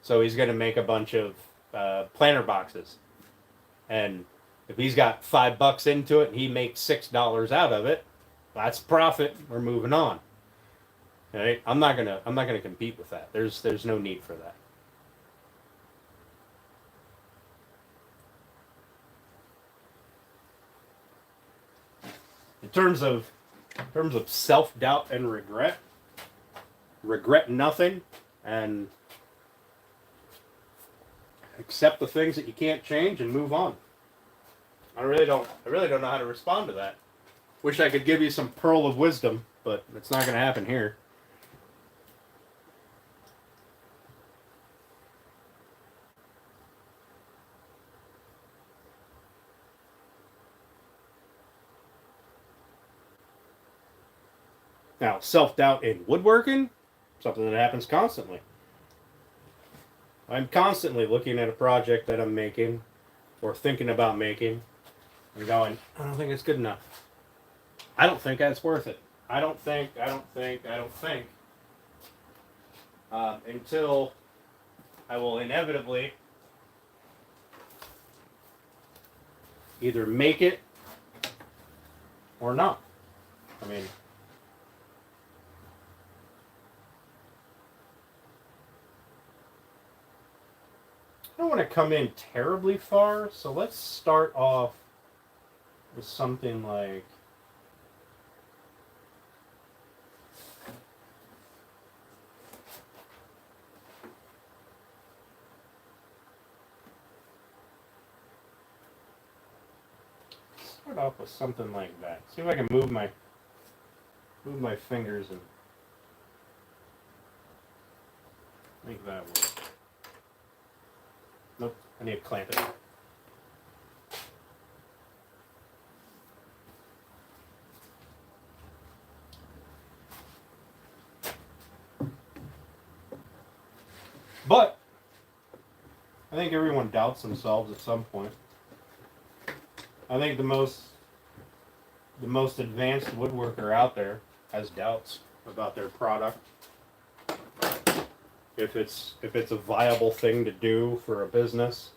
so he's going to make a bunch of planter boxes. And if he's got $5 into it and he makes $6 out of it, that's profit. We're moving on. Right? I'm not gonna compete with that. There's no need for that. In terms of self-doubt and regret nothing, and accept the things that you can't change and move on. I really don't know how to respond to that. Wish I could give you some pearl of wisdom, but it's not going to happen here. Now, self-doubt in woodworking, something that happens constantly. I'm constantly looking at a project that I'm making or thinking about making and going, I don't think it's good enough. I don't think that's worth it. I don't think. Until I will inevitably either make it or not. I mean, I don't want to come in terribly far, so let's start off with something like that. See if I can move my fingers and make that work. Nope, I need to clamp it. But I think everyone doubts themselves at some point. I think the most advanced woodworker out there has doubts about their product. If it's a viable thing to do for a business.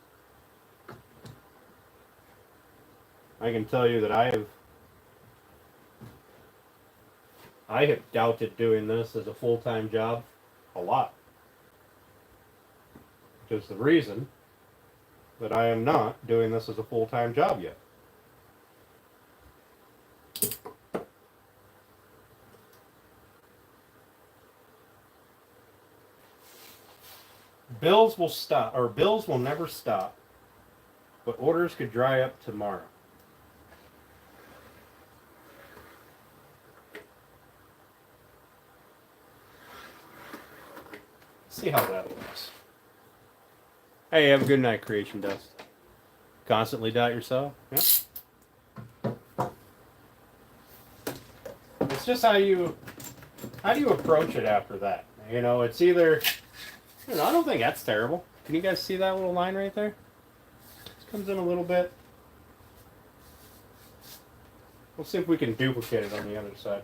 I can tell you that I have doubted doing this as a full-time job a lot. Which is the reason that I am not doing this as a full-time job yet. Bills will never stop, but orders could dry up tomorrow. See how that works. Hey, have a good night, Creation Dust. Constantly doubt yourself. Yep. It's just how do you approach it after that? It's either I don't think that's terrible. Can you guys see that little line right there? This comes in a little bit. We'll see if we can duplicate it on the other side.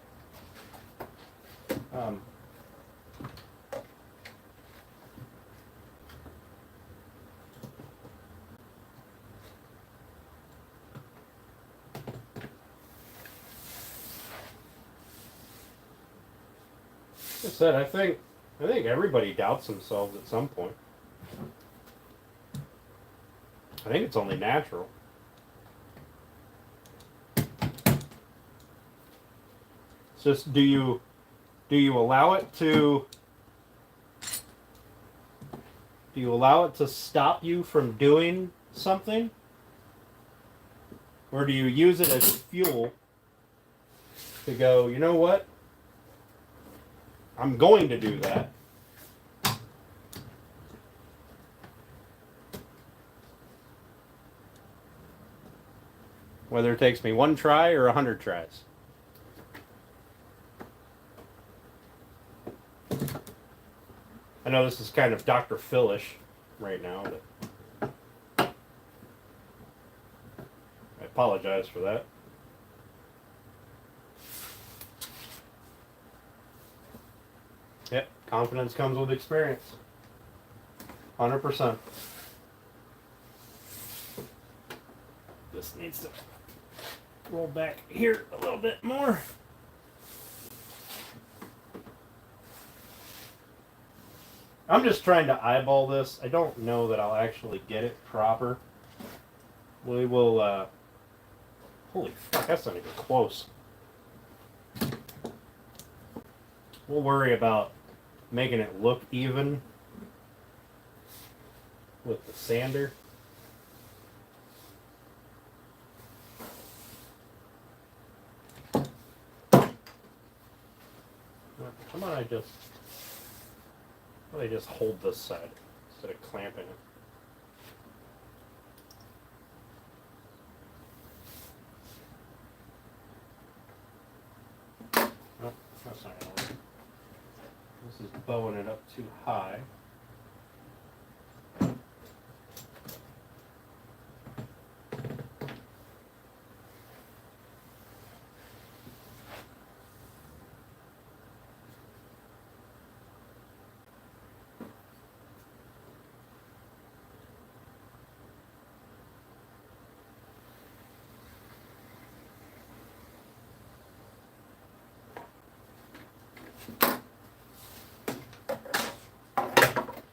Like I said, I think everybody doubts themselves at some point. I think it's only natural. It's just do you allow it to stop you from doing something? Or do you use it as fuel to go, you know what? I'm going to do that. whether it takes me 1 try or 100 tries. I know this is kind of Dr. Phil-ish right now, but I apologize for that. Yep, confidence comes with experience. 100%. This needs to roll back here a little bit more. I'm just trying to eyeball this. I don't know that I'll actually get it proper. We will, holy fuck, that's not even close. We'll worry about making it look even with the sander. Come on, I just hold this side instead of clamping it. Oh, that's not gonna work. This is bowing it up too high.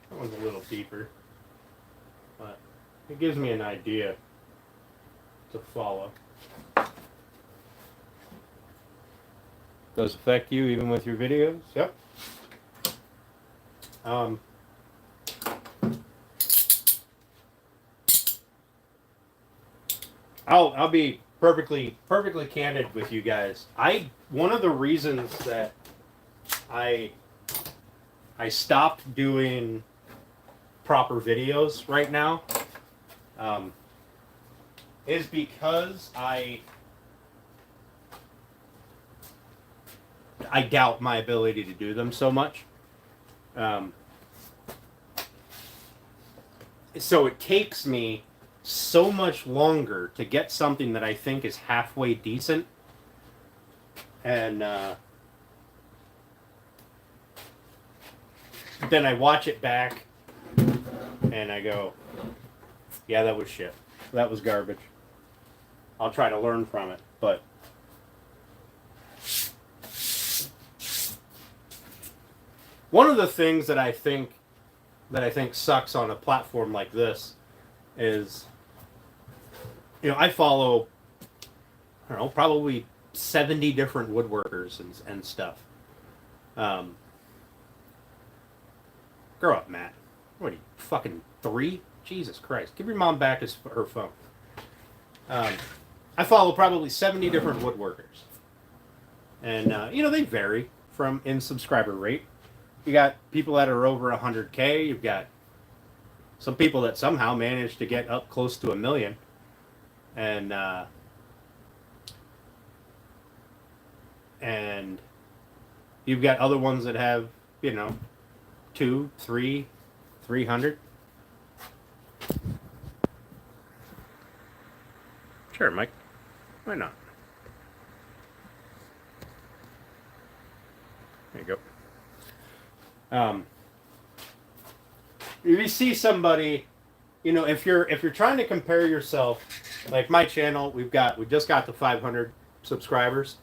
That one's a little deeper, but it gives me an idea to follow. Does affect you even with your videos? Yep. I'll be perfectly candid with you guys. One of the reasons that I stopped doing proper videos right now is because I doubt my ability to do them so much. So it takes me so much longer to get something that I think is halfway decent. And then I watch it back and I go, yeah, that was shit. That was garbage. I'll try to learn from it, but one of the things that I think sucks on a platform like this is, you know, I follow, I don't know, probably 70 different woodworkers and stuff. Grow up, Matt. What are you, fucking 3? Jesus Christ. Give your mom back her phone. I follow probably 70 different woodworkers. And, you know, they vary in subscriber rate. You got people that are over 100K. You've got some people that somehow managed to get up close to 1 million. And you've got other ones that have, you know, 2, 3, 300. Sure, Mike. Why not? There you go. If you see somebody, you know, if you're trying to compare yourself, like my channel, we just got to 500 subscribers.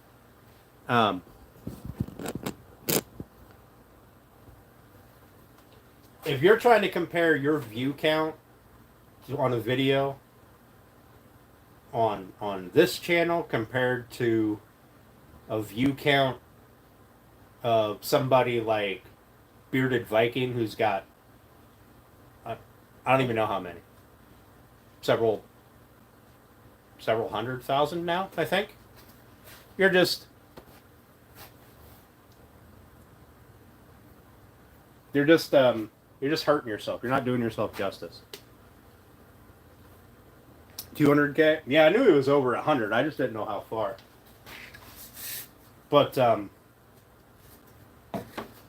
If you're trying to compare your view count on a video on this channel compared to a view count of somebody like Bearded Viking, who's got, I don't even know how many, several 100,000 now, I think. You're just hurting yourself. You're not doing yourself justice. 200K? Yeah, I knew it was over 100. I just didn't know how far. But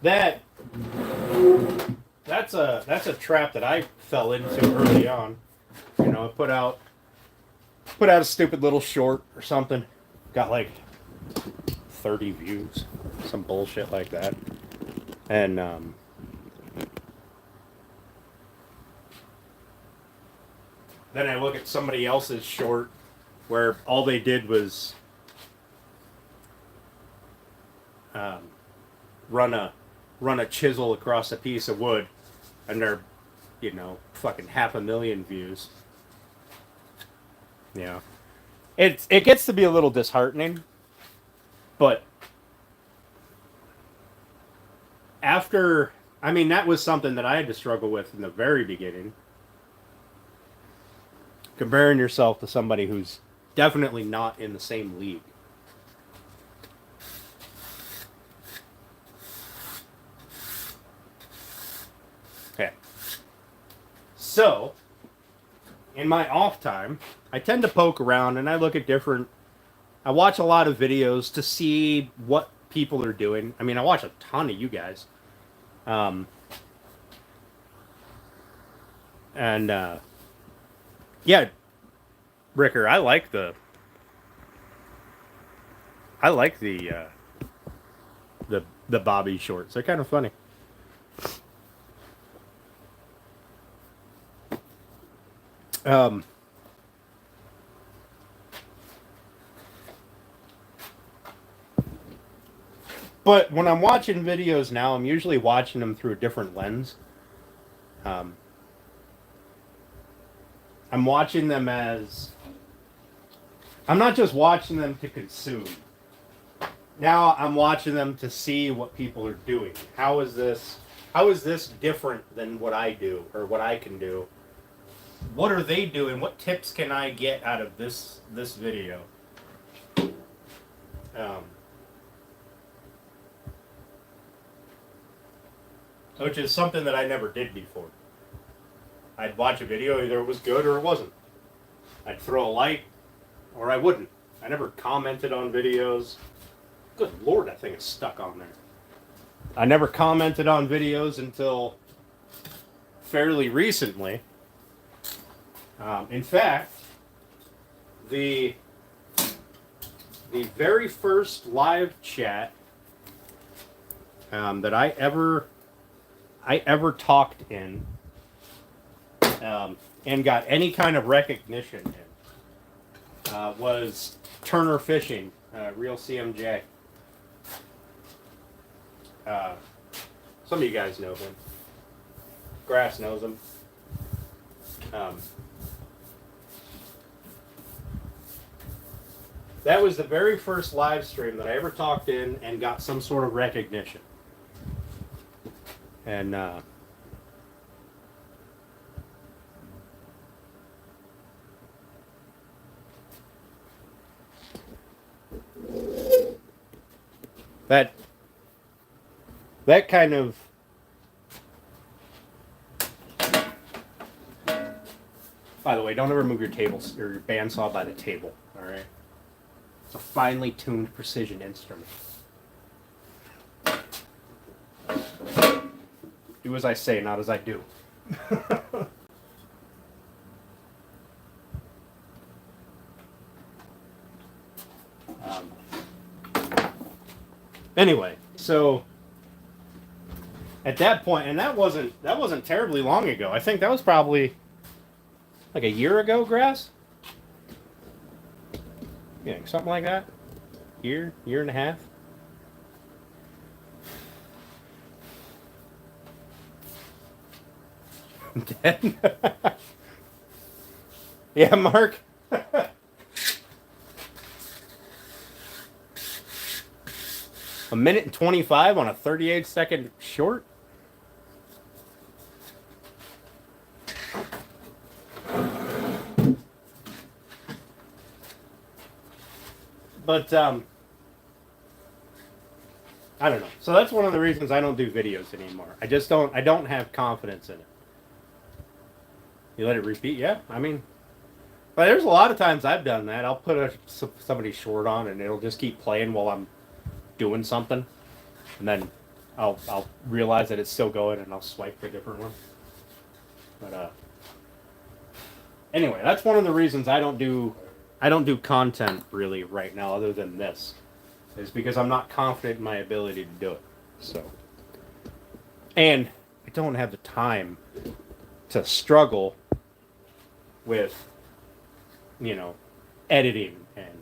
that's a trap that I fell into early on. You know, I put out a stupid little short or something. Got like 30 views, some bullshit like that. And then I look at somebody else's short where all they did was run a chisel across a piece of wood, and they're, you know, fucking 500,000 views. Yeah, it gets to be a little disheartening, but after, I mean, that was something that I had to struggle with in the very beginning. Comparing yourself to somebody who's definitely not in the same league. Okay. So, in my off time, I tend to poke around and I look at I watch a lot of videos to see what people are doing. I mean, I watch a ton of you guys. Yeah, Ricker, I like the Bobby shorts. They're kind of funny. But when I'm watching videos now, I'm usually watching them through a different lens. I'm watching them as... I'm not just watching them to consume. Now I'm watching them to see what people are doing. How is this different than what I do or what I can do? What are they doing? What tips can I get out of this video? Which is something that I never did before. I'd watch a video, either it was good or it wasn't. I'd throw a like, or I wouldn't. I never commented on videos. Good Lord, that thing is stuck on there. I never commented on videos until fairly recently. In fact, the very first live chat that I ever talked in and got any kind of recognition in was Turner Fishing, Real CMJ. Some of you guys know him. Grass knows him. That was the very first live stream that I ever talked in and got some sort of recognition. And that kind of by the way, don't ever move your tables or your bandsaw by the table, all right? It's a finely tuned precision instrument. Do as I say, not as I do. Anyway, so at that point, and that wasn't terribly long ago. I think that was probably like a year ago, Grass? Yeah, something like that. Year and a half. Dead. Yeah, Mark. A minute and 25 on a 38-second short? But, I don't know. So that's one of the reasons I don't do videos anymore. I don't have confidence in it. You let it repeat? Yeah, I mean, But there's a lot of times I've done that. I'll put somebody's short on, and it'll just keep playing while I'm doing something, and then I'll realize that it's still going, and I'll swipe to a different one. But anyway, that's one of the reasons I don't do content really right now, other than this, is because I'm not confident in my ability to do it. So, and I don't have the time to struggle with, editing and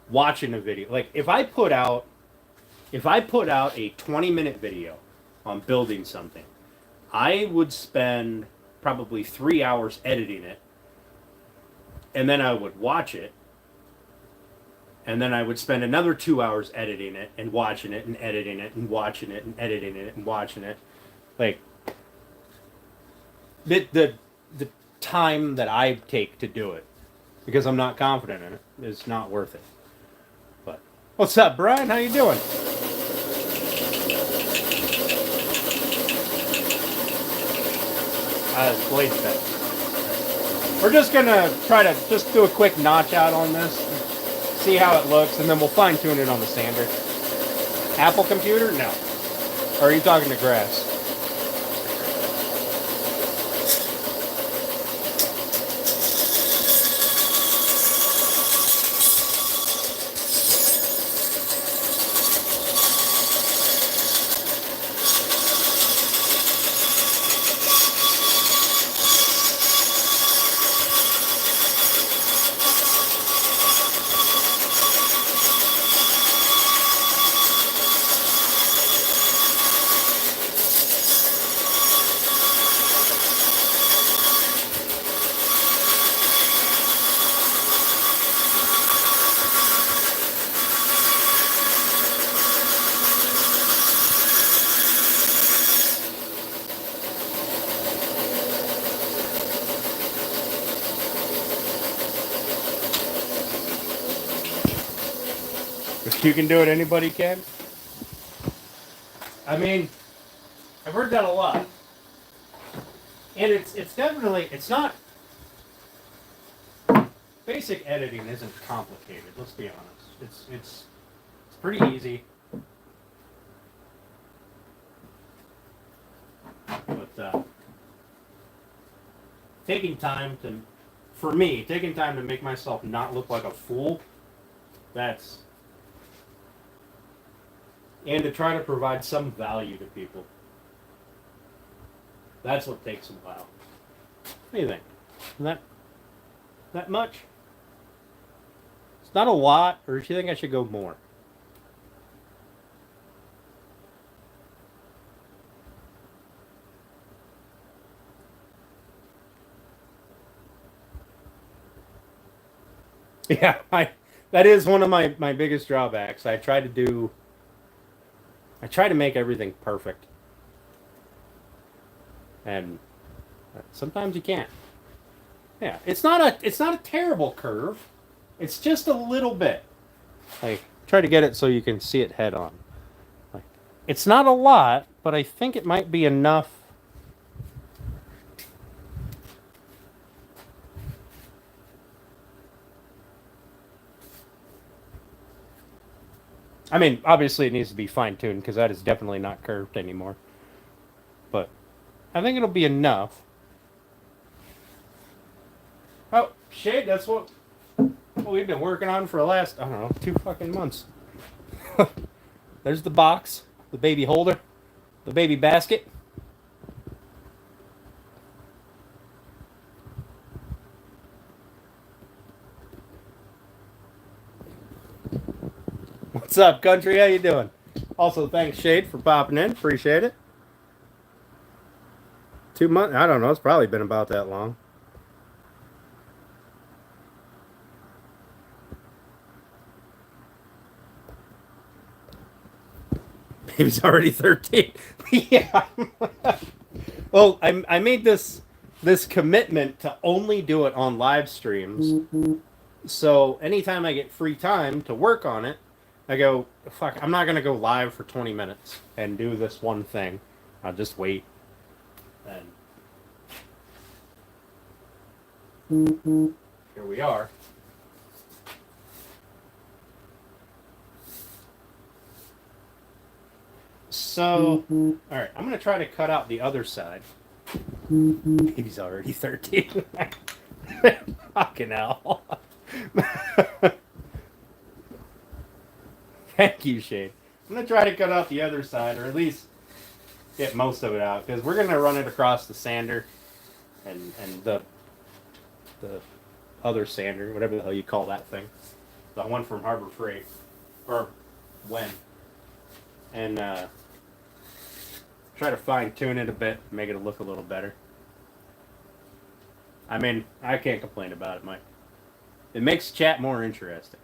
watching a video. Like if I put out a 20-minute video on building something, I would spend probably 3 hours editing it, and then I would watch it, and then I would spend another 2 hours editing it and watching it and editing it and watching it and editing it and watching it. Like the time that I take to do it, because I'm not confident in it, is not worth it. But what's up, Brian? How you doing? Blade set. We're just gonna try to just do a quick notch out on this, see how it looks, and then we'll fine tune it on the sander. Apple computer? No. Or are you talking to grass? If you can do it, anybody can. I mean, I've heard that a lot. And it's definitely, it's not, basic editing isn't complicated, let's be honest. It's pretty easy. But taking time to make myself not look like a fool, and to try to provide some value to people. That's what takes a while. What do you think? Isn't that much? It's not a lot, or do you think I should go more? Yeah, that is one of my biggest drawbacks. I try to make everything perfect. And sometimes you can't. Yeah, it's not a terrible curve. It's just a little bit. Like, try to get it so you can see it head on. Like, it's not a lot, but I think it might be enough. I mean, obviously it needs to be fine-tuned because that is definitely not curved anymore. But I think it'll be enough. Oh, shade, that's what we've been working on for the last, I don't know, 2 fucking months. There's the box, the baby holder, the baby basket. What's up, country? How you doing? Also, thanks, Shade, for popping in. Appreciate it. 2 months? I don't know. It's probably been about that long. Baby's already 13. Yeah. Well, I made this commitment to only do it on live streams. Mm-hmm. So anytime I get free time to work on it, I go, fuck, I'm not going to go live for 20 minutes and do this one thing. I'll just wait. And here we are. So, all right, I'm going to try to cut out the other side. He's already 13. Fucking hell. Thank you, Shane. I'm going to try to cut out the other side, or at least get most of it out, because we're going to run it across the sander and the other sander, whatever the hell you call that thing. The one from Harbor Freight. Or when. And try to fine tune it a bit, make it look a little better. I mean, I can't complain about it, Mike. It makes chat more interesting.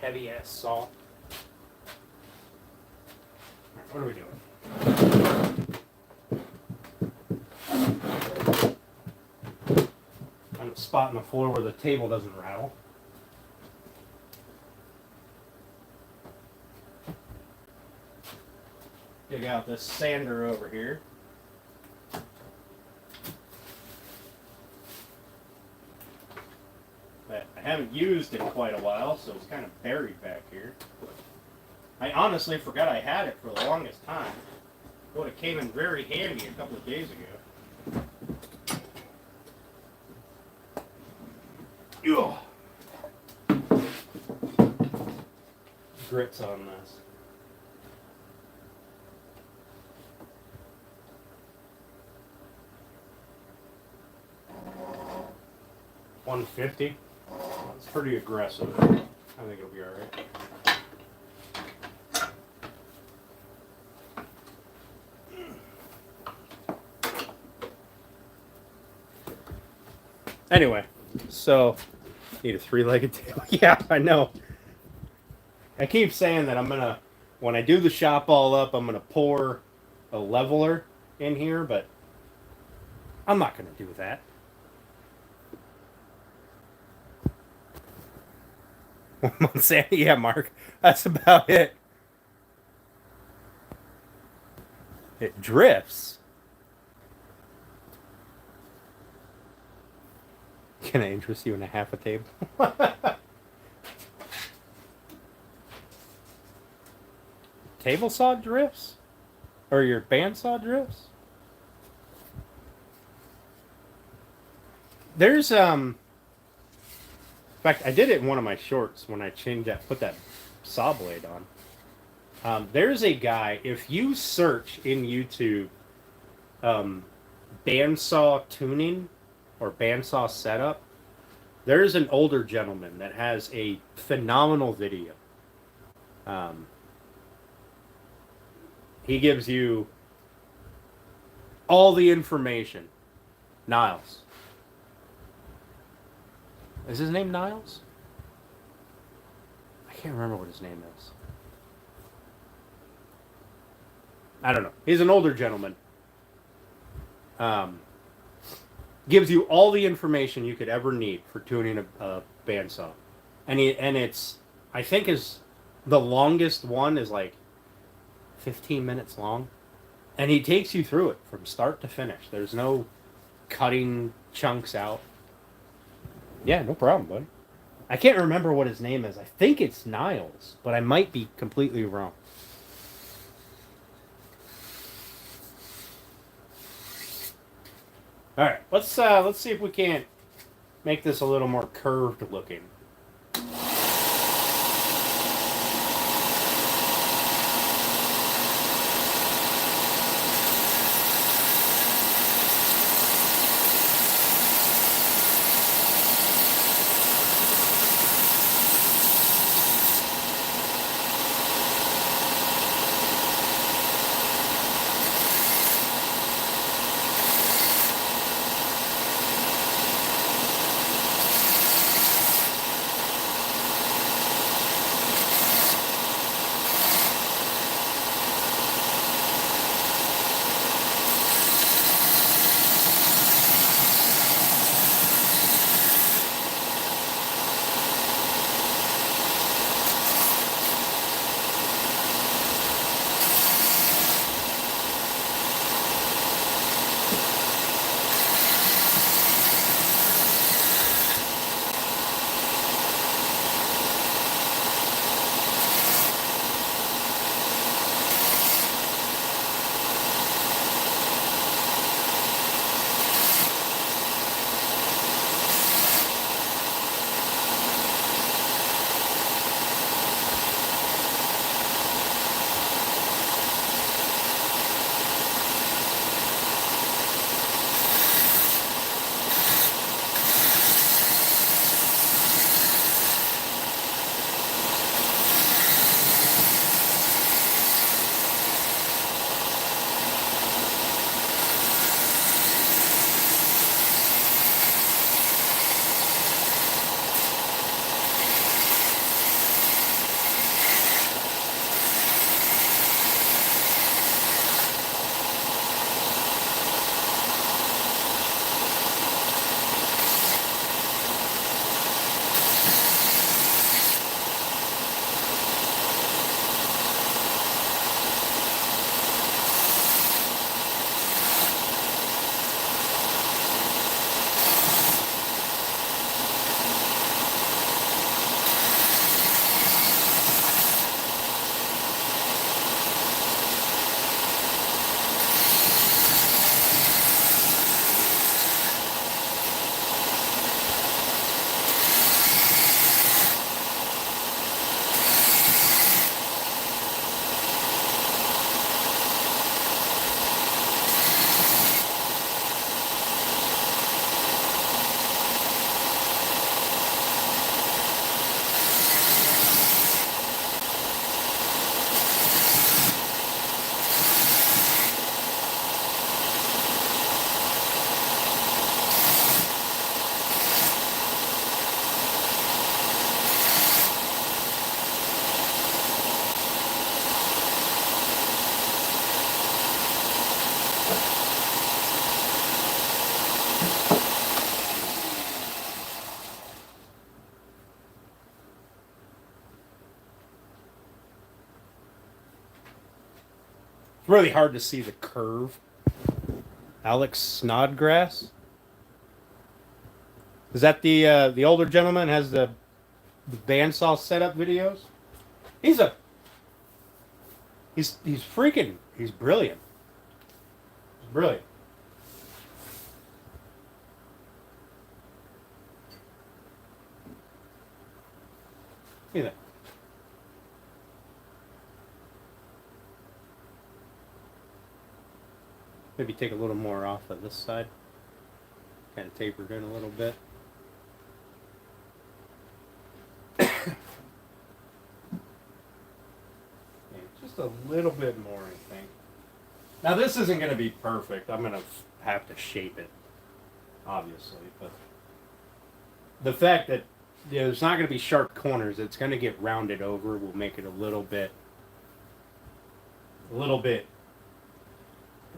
Heavy ass saw. Right, what are we doing? Find a spot on the floor where the table doesn't rattle. Dig out this sander over here. That I haven't used in quite a while, so it's kind of buried back here. I honestly forgot I had it for the longest time. Would have came in very handy a couple of days ago. Ugh. Grits on this. $150. It's pretty aggressive. I think it'll be all right. Anyway, so need a three-legged table. Yeah, I know. I keep saying that I'm gonna, when I do the shop all up, I'm gonna pour a leveler in here, but I'm not gonna do that. Yeah, Mark, that's about it. It drifts. Can I interest you in a half a table? Table saw drifts? Or your bandsaw drifts? There's in fact, I did it in one of my shorts when I put that saw blade on. There's a guy, if you search in YouTube bandsaw tuning or bandsaw setup, there's an older gentleman that has a phenomenal video. He gives you all the information. Niles. Is his name Niles? I can't remember what his name is. I don't know. He's an older gentleman. Gives you all the information you could ever need for tuning a bandsaw. And it's, I think the longest one is like 15 minutes long. And he takes you through it from start to finish. There's no cutting chunks out. Yeah, no problem, buddy. I can't remember what his name is. I think it's Niles, but I might be completely wrong. All right, let's see if we can't make this a little more curved looking. really hard to see the curve. Alex Snodgrass. Is that the older gentleman has the bandsaw setup videos? He's freaking, he's brilliant. He's brilliant. Look at that. Maybe take a little more off of this side. Kind of tapered in a little bit. Just a little bit more, I think. Now this isn't going to be perfect. I'm going to have to shape it, obviously. But the fact that there's not going to be sharp corners, it's going to get rounded over, will make it a little bit.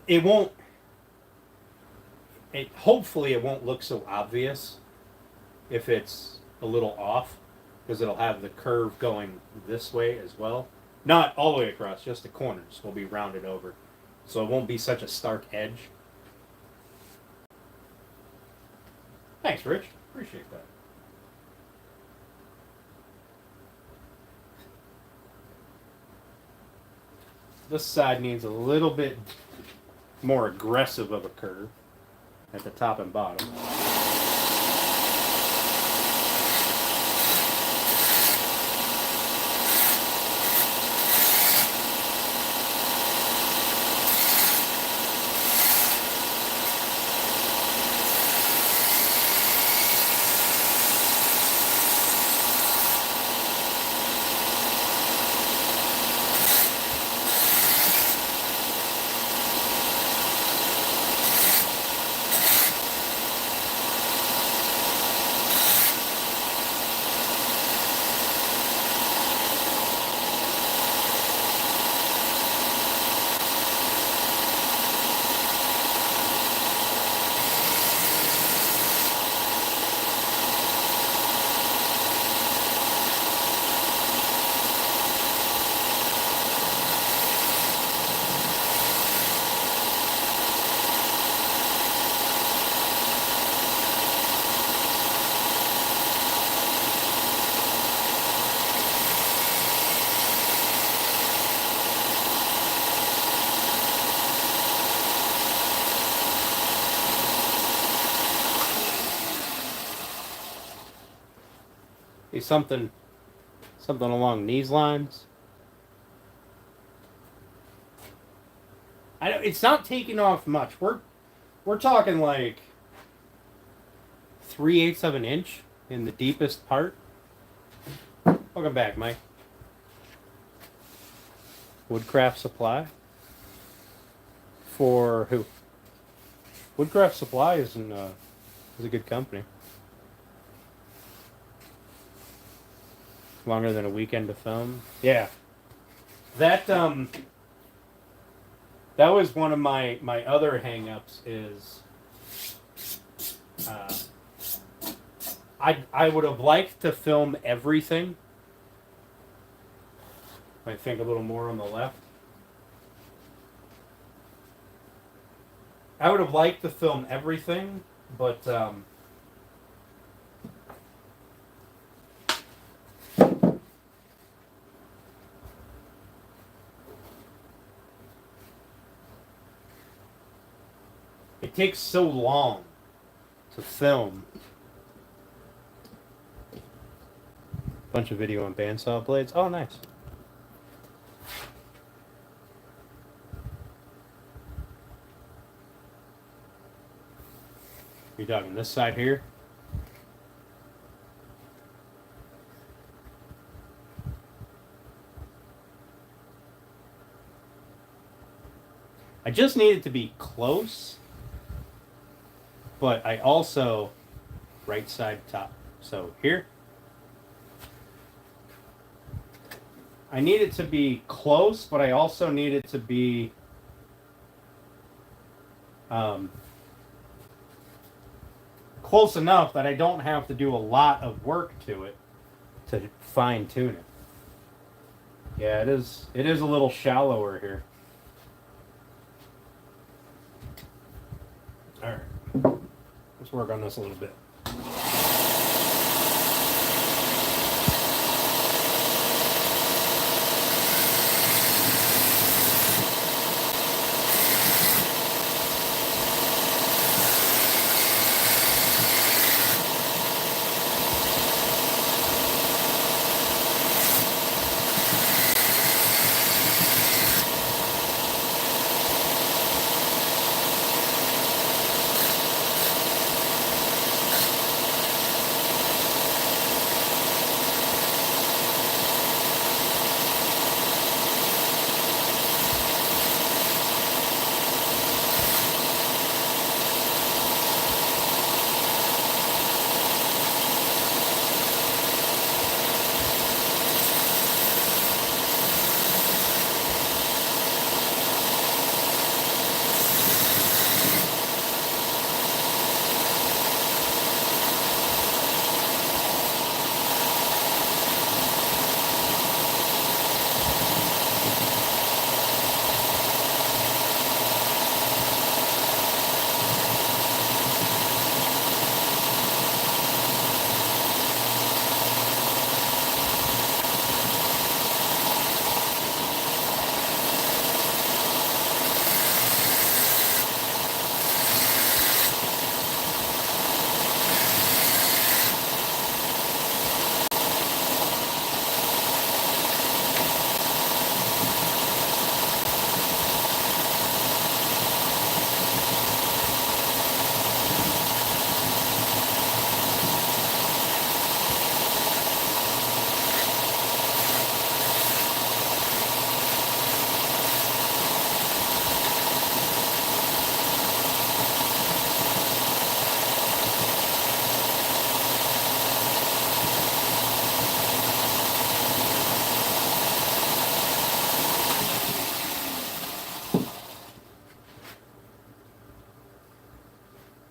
It won't. Hopefully, it won't look so obvious if it's a little off, because it'll have the curve going this way as well. Not all the way across, just the corners will be rounded over. So it won't be such a stark edge. Thanks, Rich. Appreciate that. This side needs a little bit more aggressive of a curve at the top and bottom. Something along these lines. It's not taking off much. We're talking like 3/8 of an inch in the deepest part. Welcome back, Mike. Woodcraft Supply. For who? Woodcraft Supply is a good company. Longer than a weekend to film. Yeah. That was one of my other hang-ups is I would have liked to film everything. I think a little more on the left. I would have liked to film everything, but it takes so long to film. Bunch of video on bandsaw blades. Oh, nice. You're talking this side here? I just need it to be close, but I also right side top. So here, I need it to be close, but I also need it to be close enough that I don't have to do a lot of work to it to fine tune it. Yeah, it is a little shallower here. Let's work on this a little bit.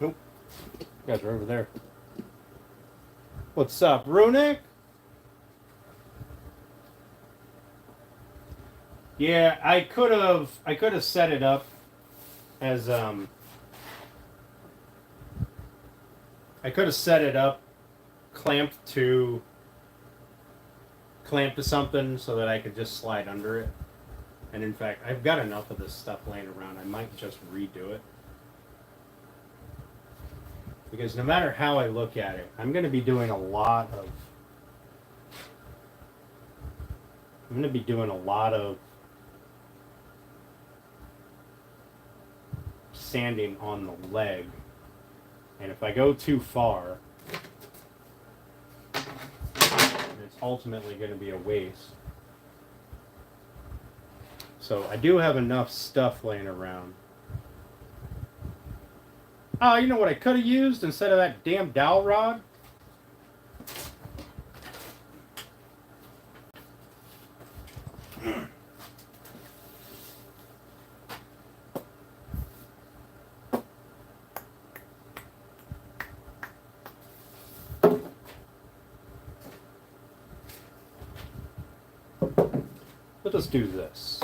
Nope. You guys are over there. What's up, Runic? Yeah, I could have set it up as I could have set it up clamped to something so that I could just slide under it. And in fact, I've got enough of this stuff laying around. I might just redo it. Because no matter how I look at it, I'm going to be doing a lot of sanding on the leg. And if I go too far, it's ultimately going to be a waste. So I do have enough stuff laying around. Oh, you know what I could have used instead of that damn dowel rod? Let us do this.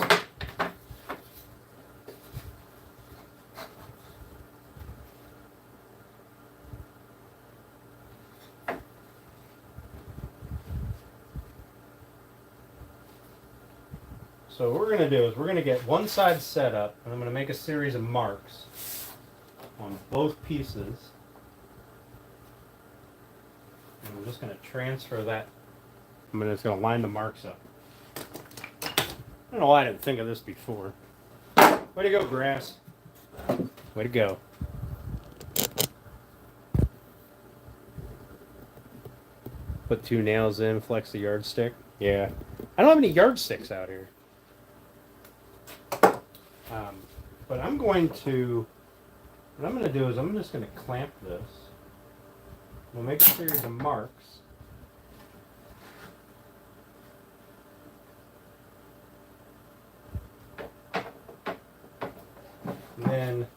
So what we're going to do is we're going to get one side set up, and I'm going to make a series of marks on both pieces. And I'm just going to transfer that. I'm just going to line the marks up. I don't know why I didn't think of this before. Way to go, grass. Way to go. Put 2 nails in, flex the yardstick. Yeah. I don't have any yardsticks out here. But I'm going to, what I'm going to do is I'm just going to clamp this. We'll make a series of marks. And then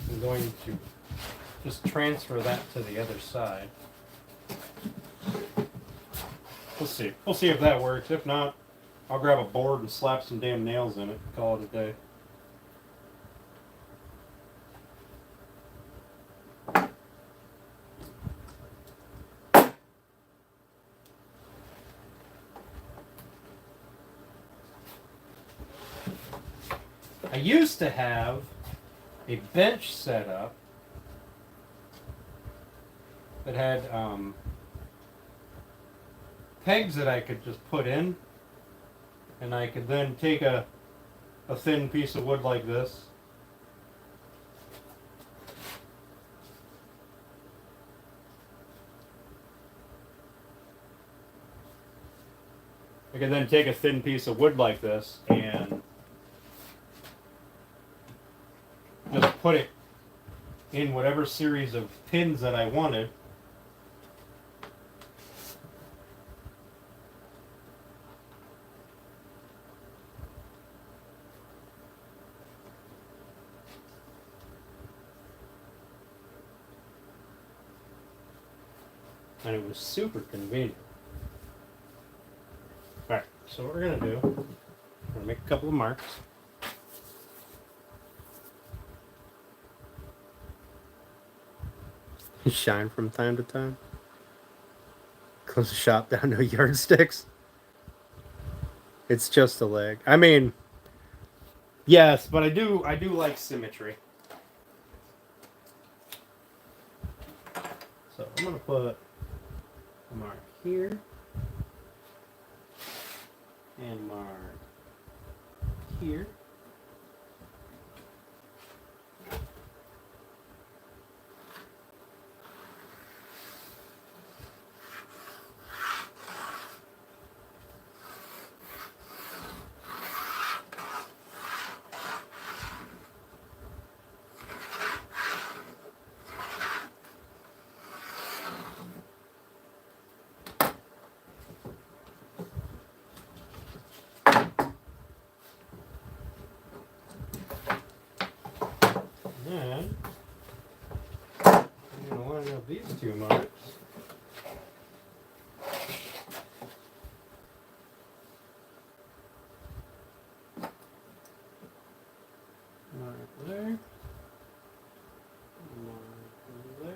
I'm going to just transfer that to the other side. We'll see. We'll see if that works. If not, I'll grab a board and slap some damn nails in it and call it a day. I used to have a bench set up that had pegs that I could just put in, and I could then take a thin piece of wood like this, I could then take a thin piece of wood like this and just put it in whatever series of pins that I wanted. And it was super convenient. Alright, so what we're going to do, we're going to make a couple of marks. Shine from time to time. Close the shop down to yardsticks. It's just a leg. I mean, yes, but I do like symmetry. So I'm gonna put a mark here and mark here. And I'm going to line up these two marks. Mark there. Mark there.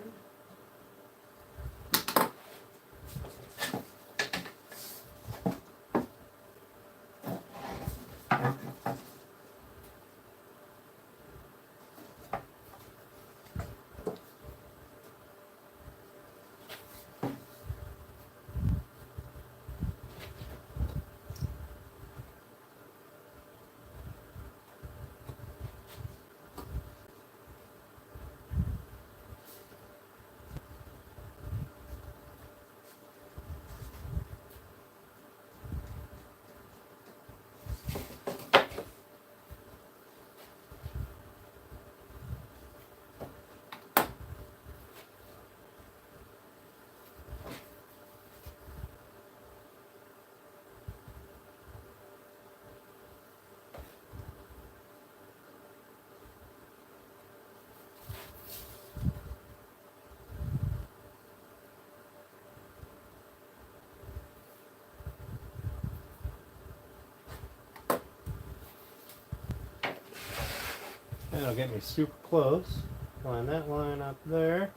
That'll get me super close. Line that line up there.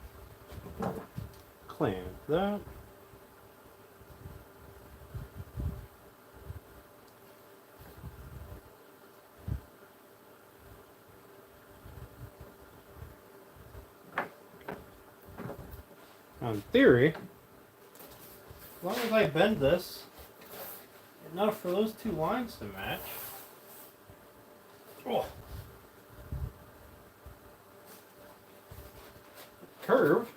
Clamp that. Now in theory, as long as I bend this enough for those two lines to match. Oh. Curve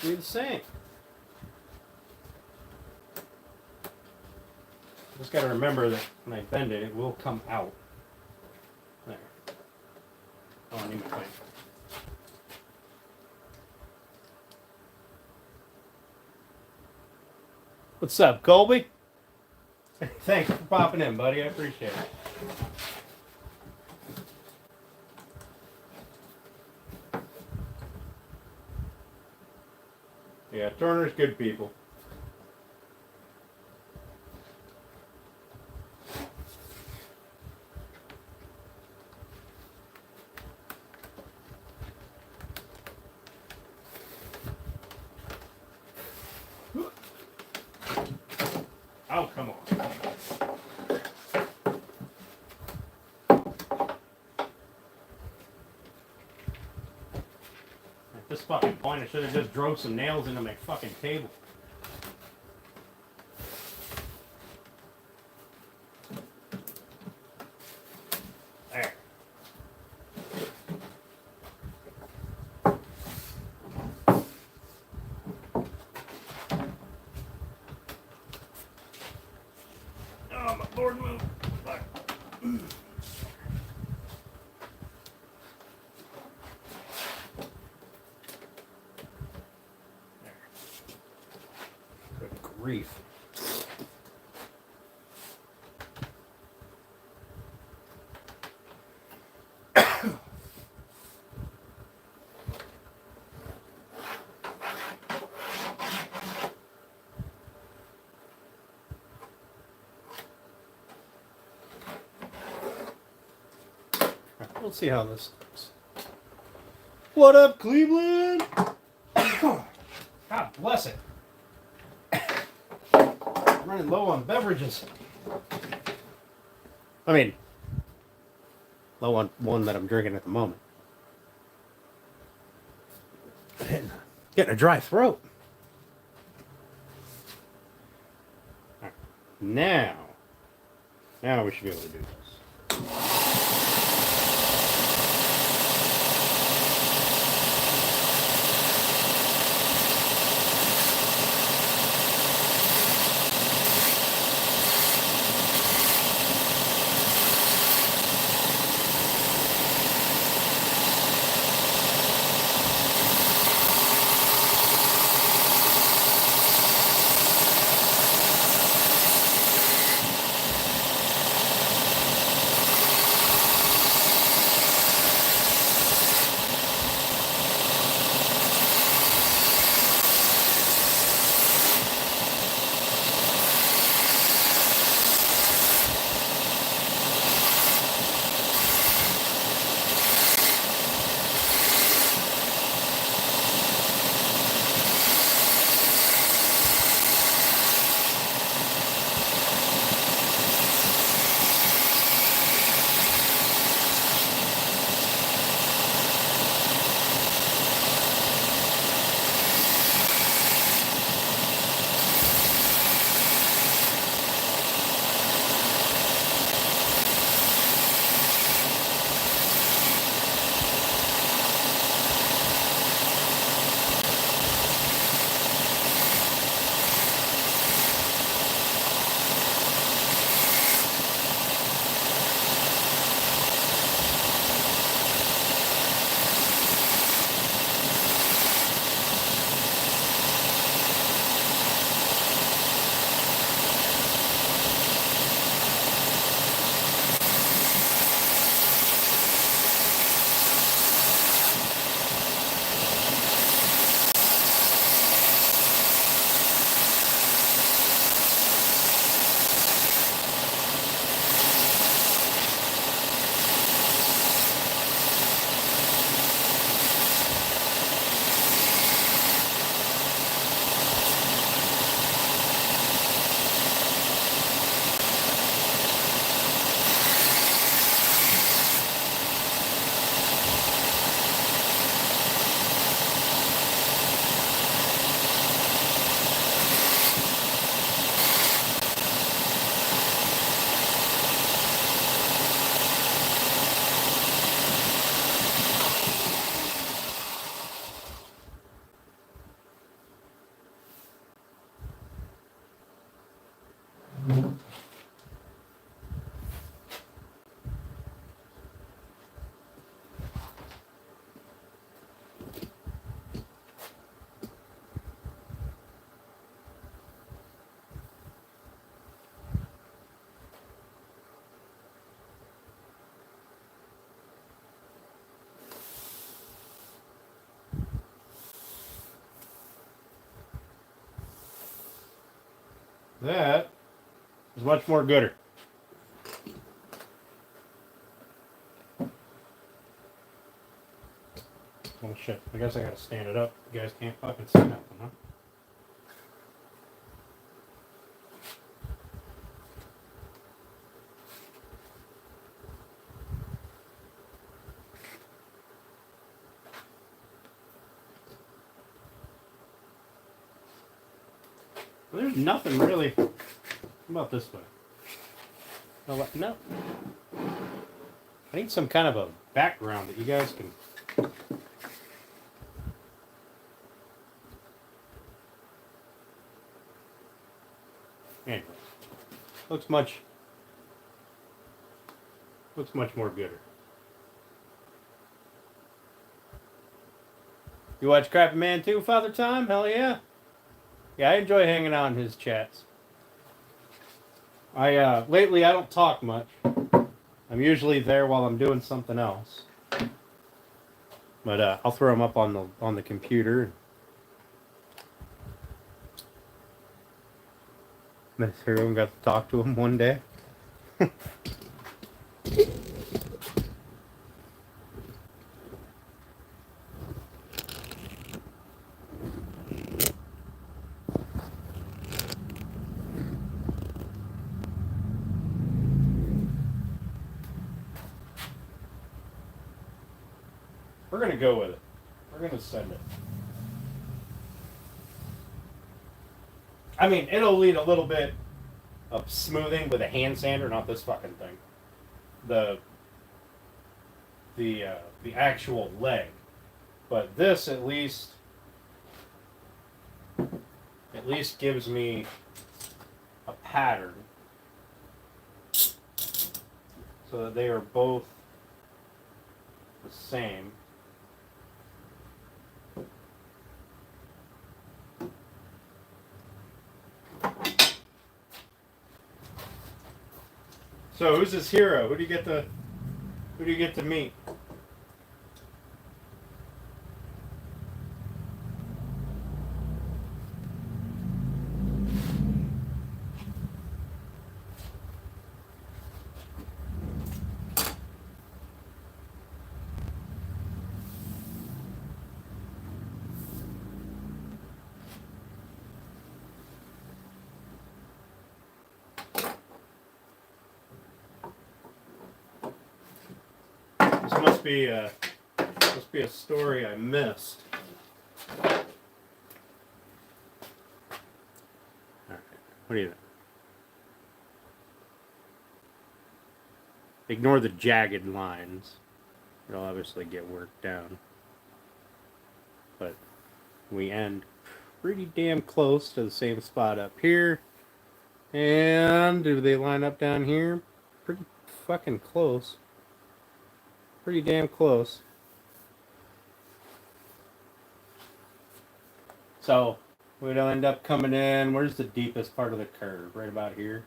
be the same. Just got to remember that when I bend it, it will come out. There. Oh, I need my plane. What's up, Colby? Thanks for popping in, buddy. I appreciate it. Yeah, Turner's good people. Oh, come on. this fucking point, I should have just drove some nails into my fucking table. There. Oh, my board moved. Fuck. Good grief. We'll see how this goes. What up, Cleveland? God bless it. I'm running low on beverages. I mean, low on one that I'm drinking at the moment. Getting a dry throat. Right. Now we should be able to do this. That is much more gooder. Oh shit, I guess I gotta stand it up. You guys can't fucking see nothing, huh? There's nothing really. How about this way? No. I need some kind of a background that you guys can. Anyway, looks much more gooder. You watch Crappy Man 2, Father Time? Hell yeah. Yeah, I enjoy hanging out in his chats. Lately I don't talk much. I'm usually there while I'm doing something else. But I'll throw them up on the computer. Miss Hero got to talk to him one day. We're going to go with it. We're going to send it. I mean, it'll need a little bit of smoothing with a hand sander, not this fucking thing. The actual leg. But this at least gives me a pattern so that they are both the same. So who's this hero? Who do you get to meet? This must be a story I missed. Alright, what do you think? Ignore the jagged lines. It'll obviously get worked down. But we end pretty damn close to the same spot up here. And do they line up down here? Pretty fucking close. Pretty damn close. So we'll end up coming in. Where's the deepest part of the curve? Right about here.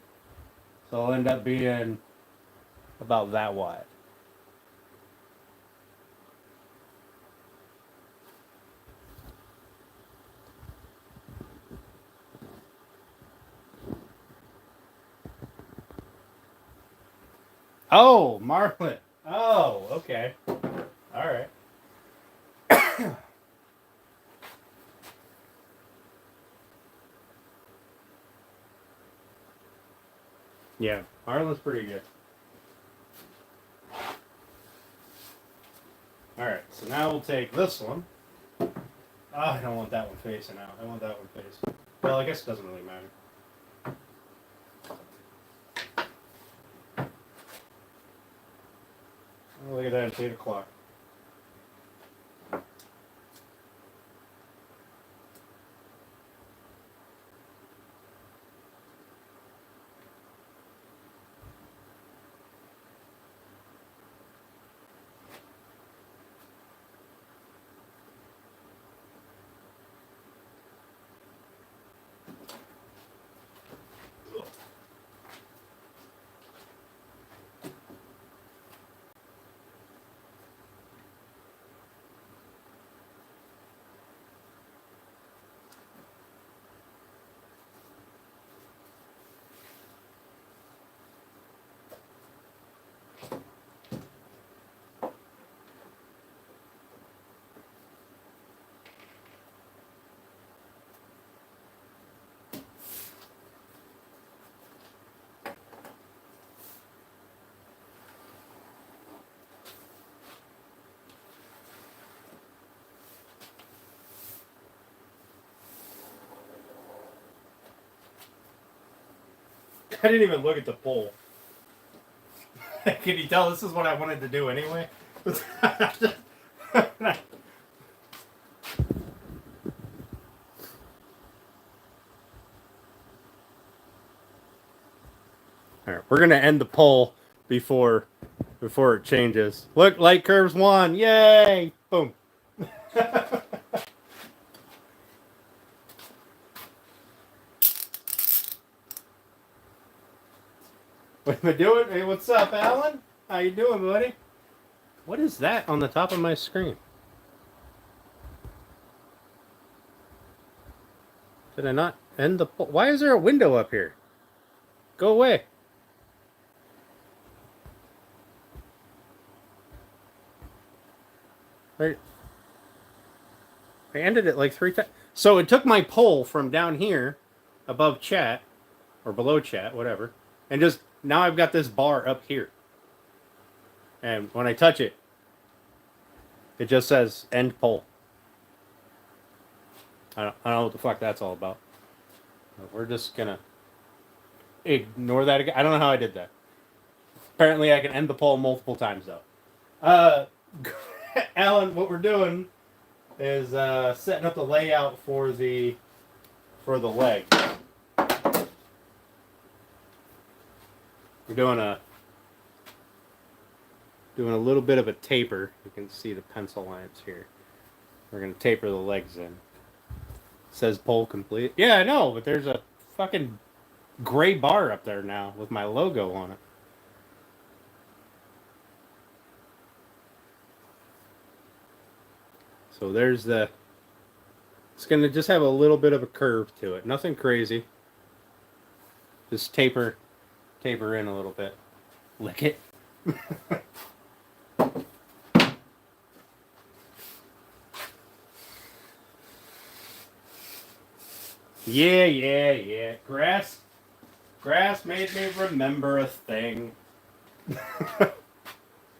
So it'll end up being about that wide. Oh, Marlin. Oh, okay. All right. Yeah, Marlin's pretty good. All right, so now we'll take this one. Oh, I don't want that one facing out. I want that one facing. Well, I guess it doesn't really matter. Oh, look at that, it's 8 o'clock. I didn't even look at the pole. Can you tell this is what I wanted to do anyway? Alright, we're gonna end the poll before it changes. Look, light curves won. Yay! Boom. What am I doing? Hey, what's up, Alan? How you doing, buddy? What is that on the top of my screen? Did I not end the poll? Why is there a window up here? Go away. I ended it like 3 times. So it took my poll from down here, above chat, or below chat, whatever, and just, now I've got this bar up here. And when I touch it, it just says end poll. I don't know what the fuck that's all about. We're just gonna ignore that again. I don't know how I did that. Apparently I can end the poll multiple times though. Alan, what we're doing is setting up the layout for the leg. We're doing a little bit of a taper. You can see the pencil lines here. We're gonna taper the legs in. It says poll complete. Yeah, I know, but there's a fucking gray bar up there now with my logo on it. So there's the... It's going to just have a little bit of a curve to it. Nothing crazy. Just taper in a little bit. Lick it. Yeah. Grass made me remember a thing.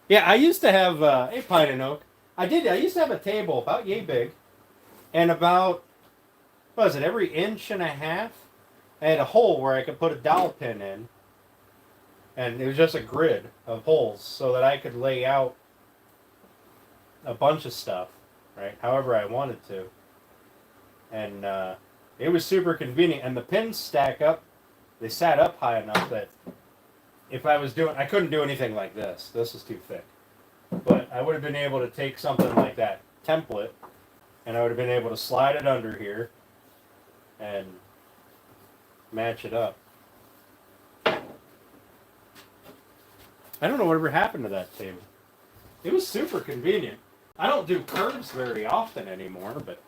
Yeah, I used to have a pine and oak. I used to have a table about yay big, and about, what was it, every inch and a half, I had a hole where I could put a dowel pin in, and it was just a grid of holes so that I could lay out a bunch of stuff, right, however I wanted to. And it was super convenient, and the pins stack up, they sat up high enough that if I was doing, I couldn't do anything like this. This is too thick. But I would have been able to take something like that template, and I would have been able to slide it under here and match it up. I don't know whatever happened to that table. It was super convenient. I don't do curves very often anymore, but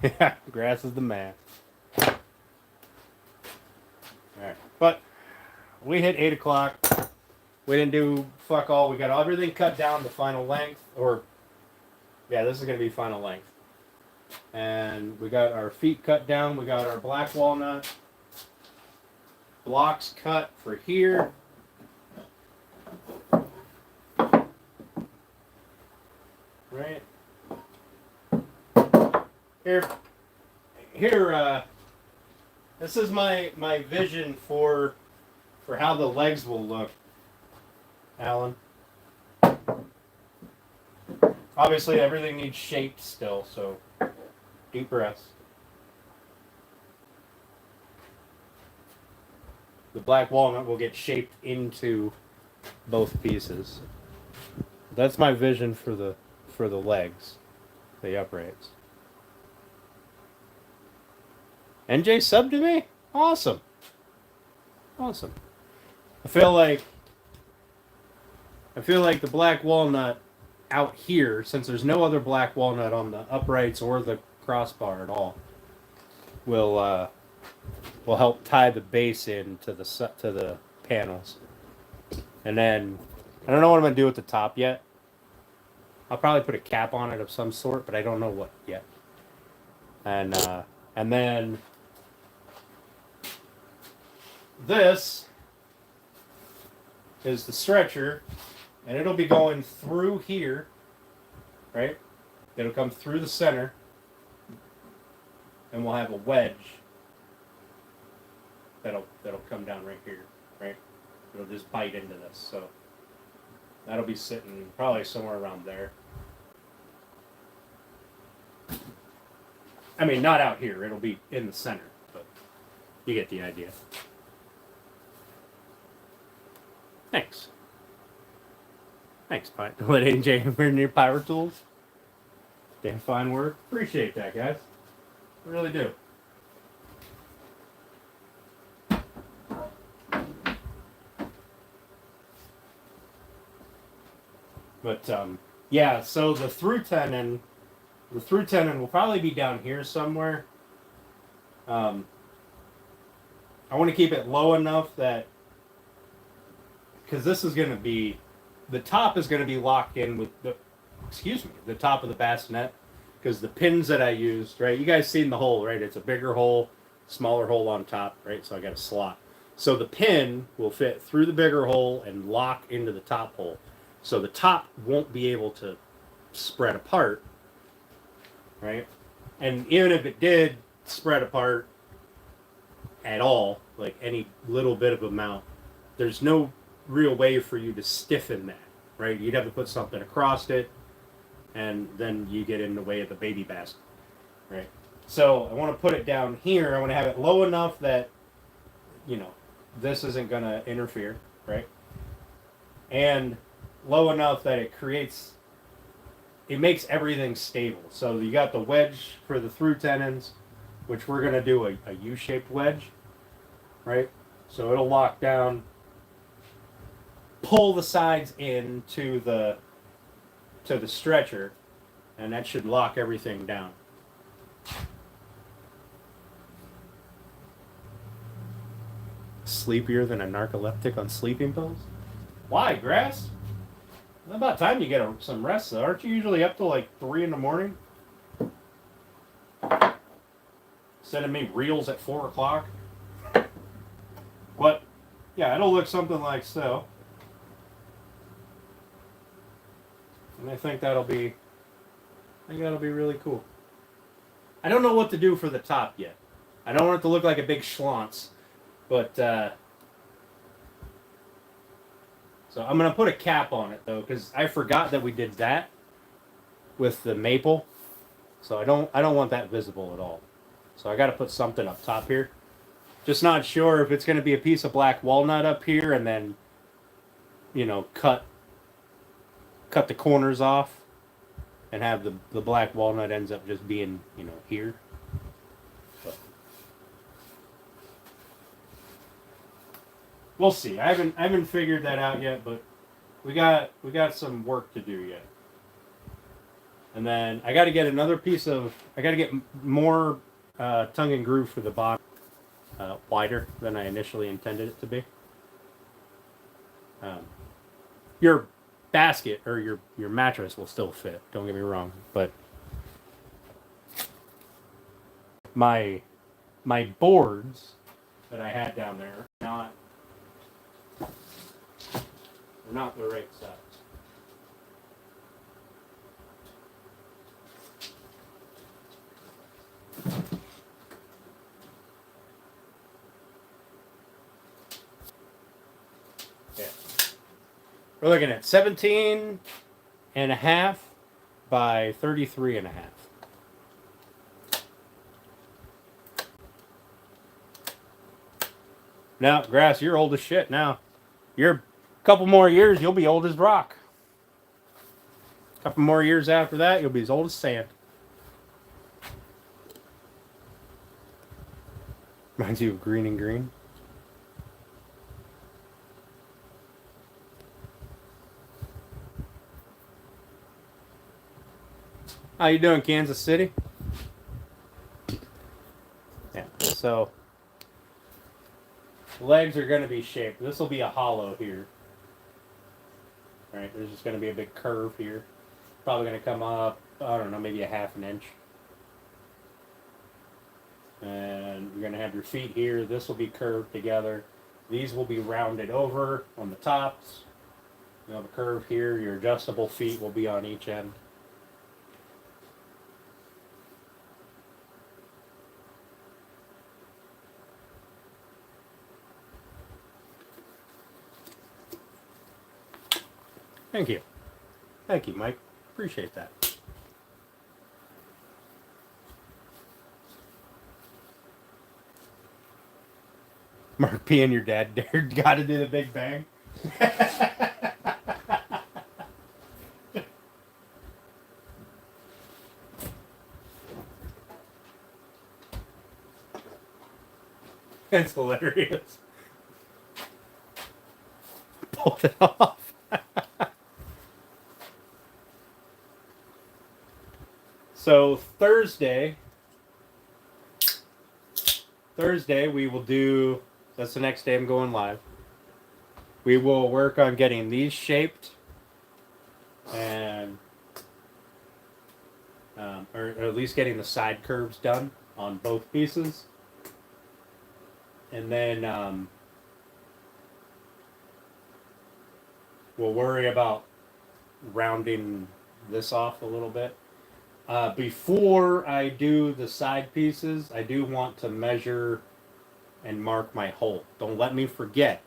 yeah, grass is the man. Alright, but we hit 8 o'clock. We didn't do fuck all. We got everything cut down to final length, or yeah, this is going to be final length. And we got our feet cut down. We got our black walnut blocks cut for here. Right. Here, this is my vision for how the legs will look, Alan. Obviously, everything needs shaped still, so deep breaths. The black walnut will get shaped into both pieces. That's my vision for the legs, the uprights. NJ subbed to me? Awesome. Awesome. I feel like the black walnut out here, since there's no other black walnut on the uprights or the crossbar at all, will help tie the base in to the panels. And then I don't know what I'm gonna do at the top yet. I'll probably put a cap on it of some sort, but I don't know what yet. And then this is the stretcher, and it'll be going through here, right? It'll come through the center, and we'll have a wedge that'll come down right here, right? It'll just bite into this, so that'll be sitting probably somewhere around there. I mean, not out here. It'll be in the center, but you get the idea. Thanks. Thanks, Lady and Jay. We're near Power Tools. Damn fine work. Appreciate that, guys. I really do. But yeah, so the through tenon will probably be down here somewhere. I want to keep it low enough that, because this is going to be, the top is going to be locked in with the top of the bassinet, because the pins that I used, right? You guys seen the hole, right? It's a bigger hole, smaller hole on top, right? So I got a slot. So the pin will fit through the bigger hole and lock into the top hole. So the top won't be able to spread apart, right? And even if it did spread apart at all, like any little bit of amount, there's no real way for you to stiffen that, right? You'd have to put something across it, and then you get in the way of the baby basket, right? So I want to put it down here. I want to have it low enough that, you know, this isn't going to interfere, right? And low enough that it makes everything stable. So you got the wedge for the through tenons, which we're going to do a U-shaped wedge, right? So it'll lock down, pull the sides in to the stretcher, and that should lock everything down. Sleepier than a narcoleptic on sleeping pills? Why, Grass? It's about time you get some rest, though. Aren't you usually up till like 3 in the morning? Sending me reels at 4 o'clock? But, yeah, it'll look something like so. And I think that'll be really cool. I don't know what to do for the top yet. I don't want it to look like a big schlonz, but so I'm gonna put a cap on it though, because I forgot that we did that with the maple. So I don't want that visible at all. So I got to put something up top here. Just not sure if it's gonna be a piece of black walnut up here and then, you know, cut the corners off and have the black walnut ends up just being, you know, here. But we'll see. I haven't figured that out yet, but we got some work to do yet. And then I got to get more tongue and groove for the bottom, wider than I initially intended it to be. Your basket or your mattress will still fit, don't get me wrong, but my boards that I had down there are not the right size. Yeah. We're looking at 17 and a half by 33 and a half. Now, Grass, you're old as shit now. You're a couple more years, you'll be old as rock. A couple more years after that, you'll be as old as sand. Reminds you of Green and Green. How you doing, Kansas City? Yeah, so legs are going to be shaped. This will be a hollow here. All right, there's just going to be a big curve here. Probably going to come up, I don't know, maybe a half an inch. And you're going to have your feet here. This will be curved together. These will be rounded over on the tops. You know, the curve here. Your adjustable feet will be on each end. Thank you. Thank you, Mike. Appreciate that. Mark P and your dad dared gotta do the Big Bang. It's hilarious. Pulled it off. So Thursday we will do, that's the next day I'm going live. We will work on getting these shaped and or at least getting the side curves done on both pieces. And then we'll worry about rounding this off a little bit. Before I do the side pieces, I do want to measure and mark my hole. Don't let me forget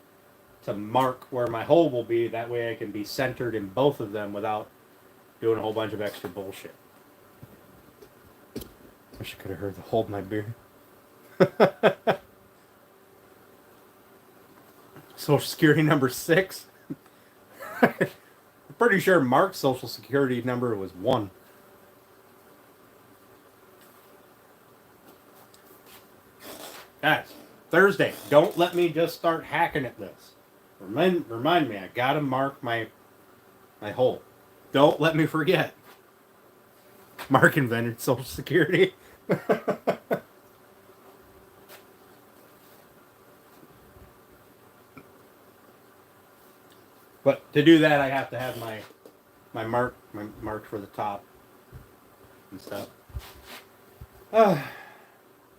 to mark where my hole will be. That way I can be centered in both of them without doing a whole bunch of extra bullshit. Wish I could have heard the hold my beer. Social Security number 6. I'm pretty sure Mark's Social Security number was 1. Guys, Thursday, don't let me just start hacking at this. Remind me, I gotta mark my hole. Don't let me forget. Mark invented Social Security. But to do that, I have to have my mark for the top and stuff. I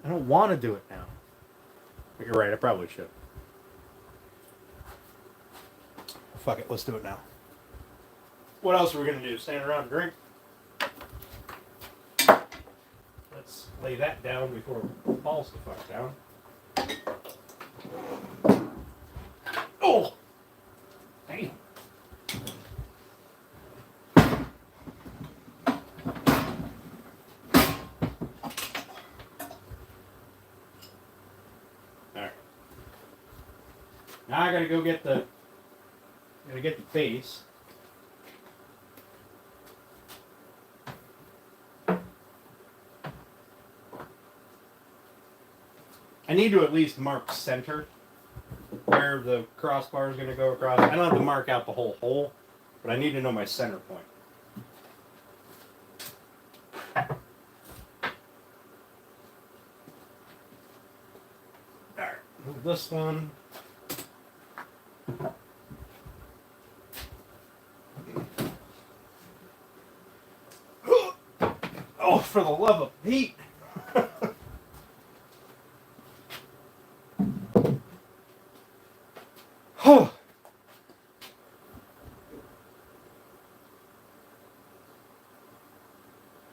don't want to do it now. But you're right, I probably should. Fuck it, let's do it now. What else are we gonna do? Stand around and drink? Let's lay that down before it falls the fuck down. Oh! Damn. Alright. Now I gotta go get the base. I need to at least mark center where the crossbar is going to go across. I don't have to mark out the whole hole, but I need to know my center point. Alright, move this one. Oh, for the love of Pete!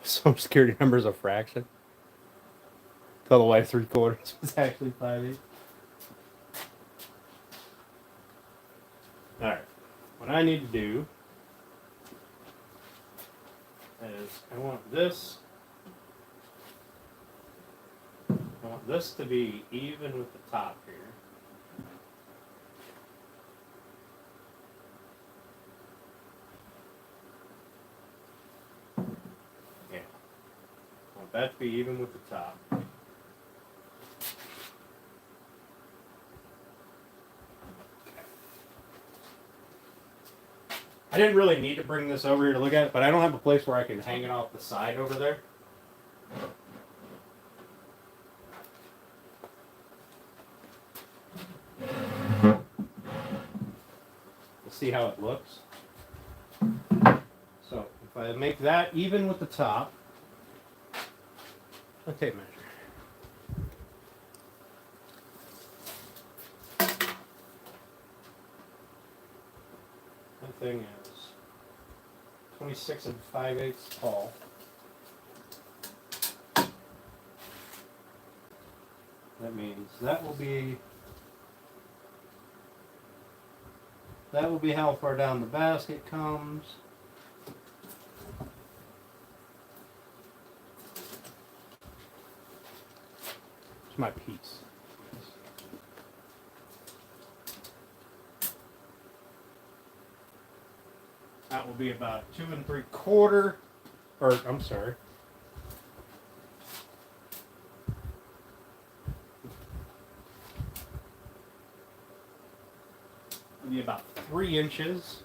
Social Security number is a fraction. Tell the wife 3/4 was actually 5/8. Alright. What I need to do is I want this to be even with the top here. Yeah. I want that to be even with the top. I didn't really need to bring this over here to look at it, but I don't have a place where I can hang it off the side over there. We'll see how it looks. So if I make that even with the top, a tape measure. That thing is 26 5/8 tall. That means that will be that will be how far down the basket comes. It's my piece. That will be about 2 3/4, or I'm sorry. It'll be about 3 inches.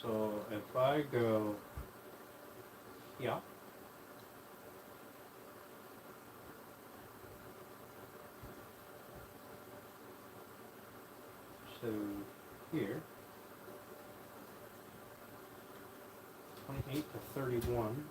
So if I go, yeah. So here, 28 to 31.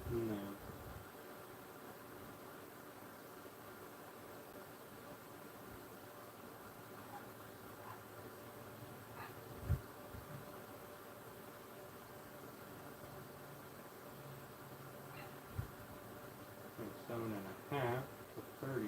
And then 7.5 to 30.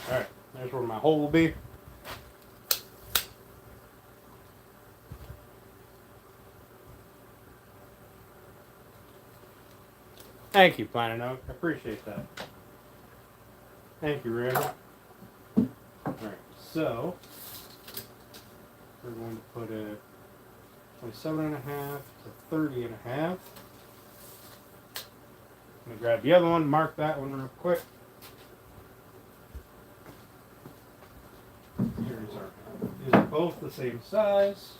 Alright, there's where my hole will be. Thank you, Planet Oak. I appreciate that. Thank you, Randy. Alright, so we're going to put it 27.5 to 30.5. I'm going to grab the other one, mark that one real quick. These are both the same size.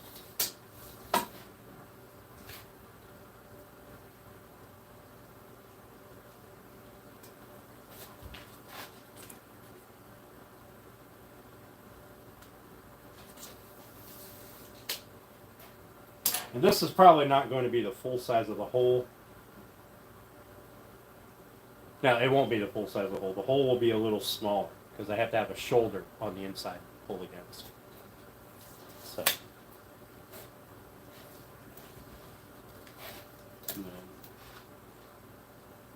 And this is probably not going to be the full size of the hole. Now, it won't be the full size of the hole. The hole will be a little smaller because I have to have a shoulder on the inside to pull against. So, and then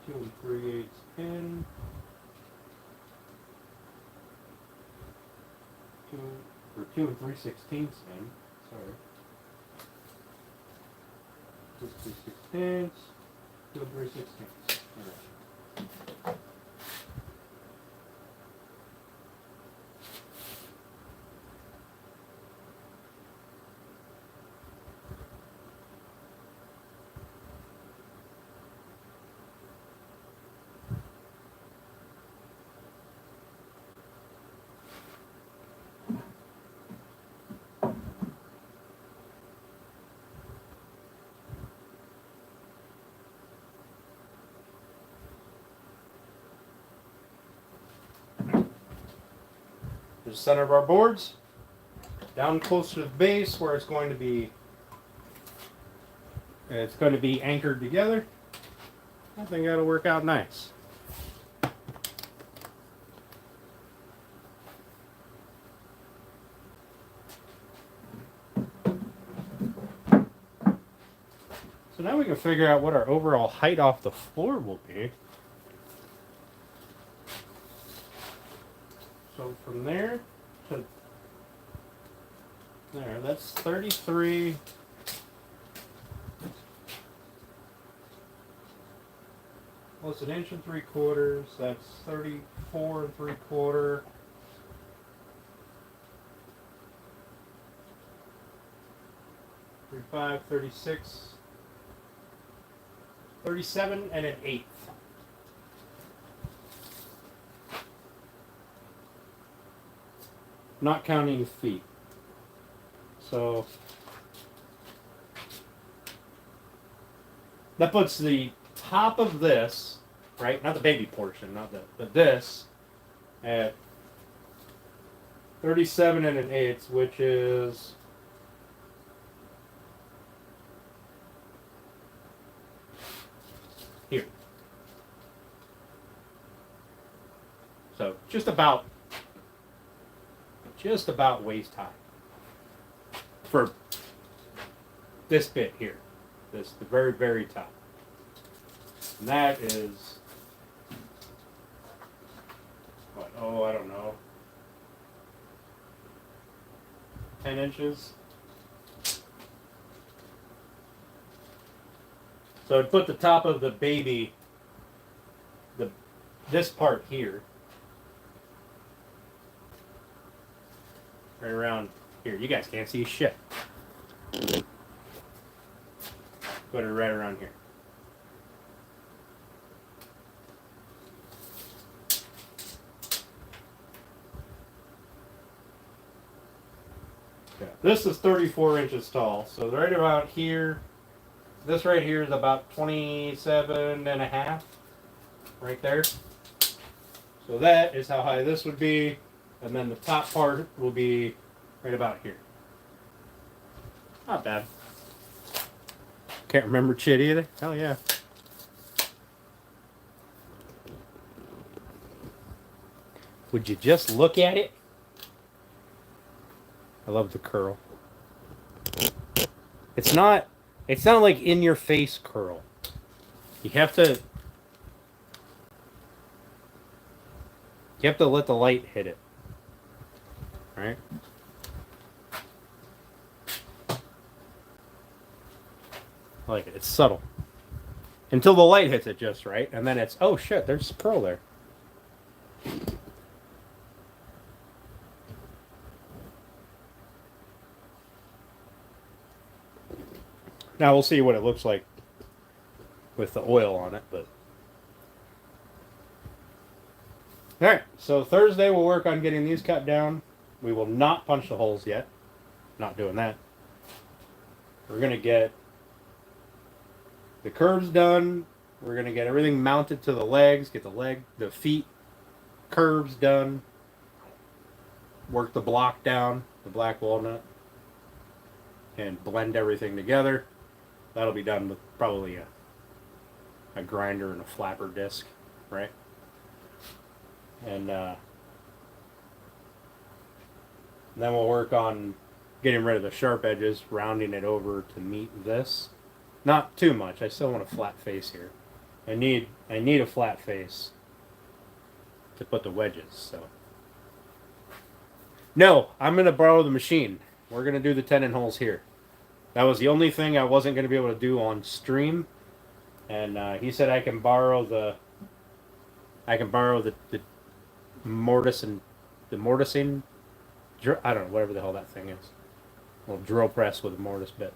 2 3/8 in, 2 3/16 in. Sorry. 2 3/16, 2 3/16. All right. The center of our boards, down close to the base where it's going to be anchored together. I think that'll work out nice. So now we can figure out what our overall height off the floor will be. So from there to there, that's 33. Well, it's 1 3/4. That's 34 3/4. 35, 36, 37 and 1/8. Not counting feet. So that puts the top of this, right? Not the baby portion, not the, but this at 37 and 1/8, which is here. So just about waist high for this bit here, the very, very top. And that is what? Oh, I don't know, 10 inches. So I'd put the top of the baby, this part here, right around here. You guys can't see shit. Put it right around here. Okay. This is 34 inches tall, so right about here. This right here is about 27 and a half, right there. So that is how high this would be, and then the top part will be right about here. Not bad. Can't remember shit either. Hell yeah. Would you just look at it? I love the curl. It's not like in your face curl. You have to let the light hit it. Right? I like it. It's subtle. Until the light hits it just right, and then it's, oh shit, there's curl there. Now we'll see what it looks like with the oil on it, but all right. So Thursday we'll work on getting these cut down. We will not punch the holes yet. Not doing that. We're gonna get the curves done. We're gonna get everything mounted to the legs. Get the feet curves done. Work the block down, the black walnut, and blend everything together. That'll be done with probably a grinder and a flapper disc, right? And then we'll work on getting rid of the sharp edges, rounding it over to meet this. Not too much. I still want a flat face here. I need a flat face to put the wedges. So no, I'm gonna borrow the machine. We're gonna do the tenon holes here. That was the only thing I wasn't going to be able to do on stream, and he said I can borrow the mortise and the mortising. I don't know, whatever the hell that thing is. A little drill press with a mortise bit.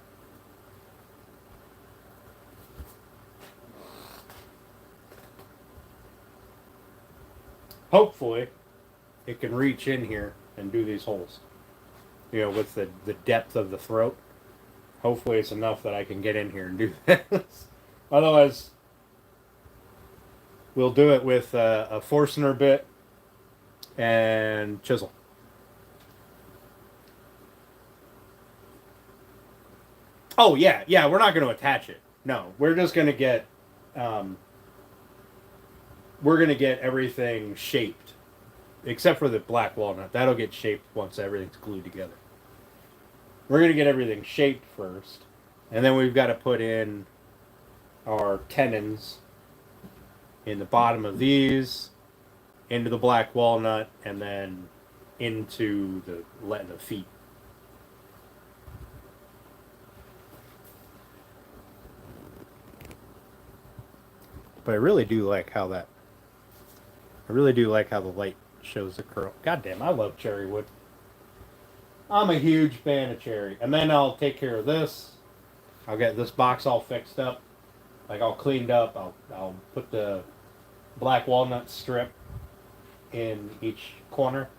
Hopefully, it can reach in here and do these holes. You know, with the depth of the throat. Hopefully it's enough that I can get in here and do this. Otherwise, we'll do it with a Forstner bit and chisel. Oh, yeah, we're not going to attach it. No, we're just going to get, everything shaped. Except for the black walnut. That'll get shaped once everything's glued together. We're going to get everything shaped first, and then we've got to put in are tenons in the bottom of these, into the black walnut, and then into the feet. But I really do like how the light shows the curl. God damn, I love cherry wood. I'm a huge fan of cherry. And then I'll take care of this. I'll get this box all fixed up, like all cleaned up. I'll put the black walnut strip in each corner,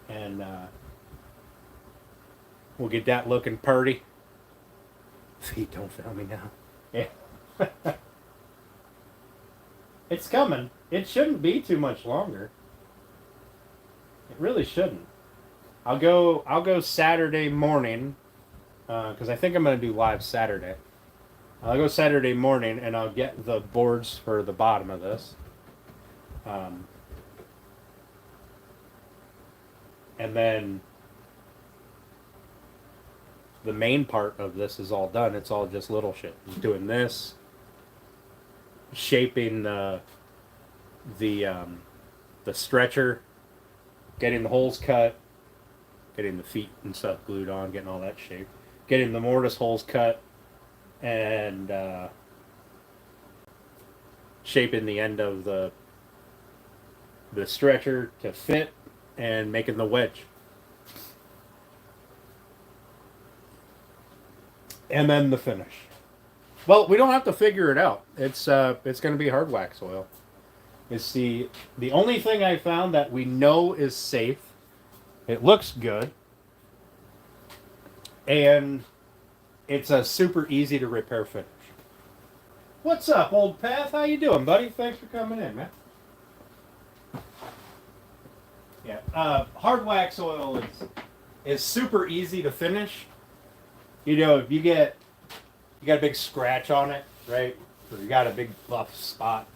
and we'll get that looking purty. Feet don't fail me now. Yeah. It's coming. It shouldn't be too much longer. It really shouldn't. I'll go Saturday morning, because I think I'm going to do live Saturday. I'll go Saturday morning and I'll get the boards for the bottom of this. And then the main part of this is all done. It's all just little shit. I'm doing this, shaping the stretcher, getting the holes cut, getting the feet and stuff glued on, getting all that shaped, getting the mortise holes cut, and shaping the end of the stretcher to fit, and making the wedge. And then the finish. Well, we don't have to figure it out. It's going to be hard wax oil. It's the only thing I found that we know is safe. It looks good. And it's a super easy to repair finish. What's up, old Path? How you doing, buddy? Thanks for coming in, man. Yeah, hard wax oil is super easy to finish. You know, if you got a big scratch on it, right? Or you got a big buff spot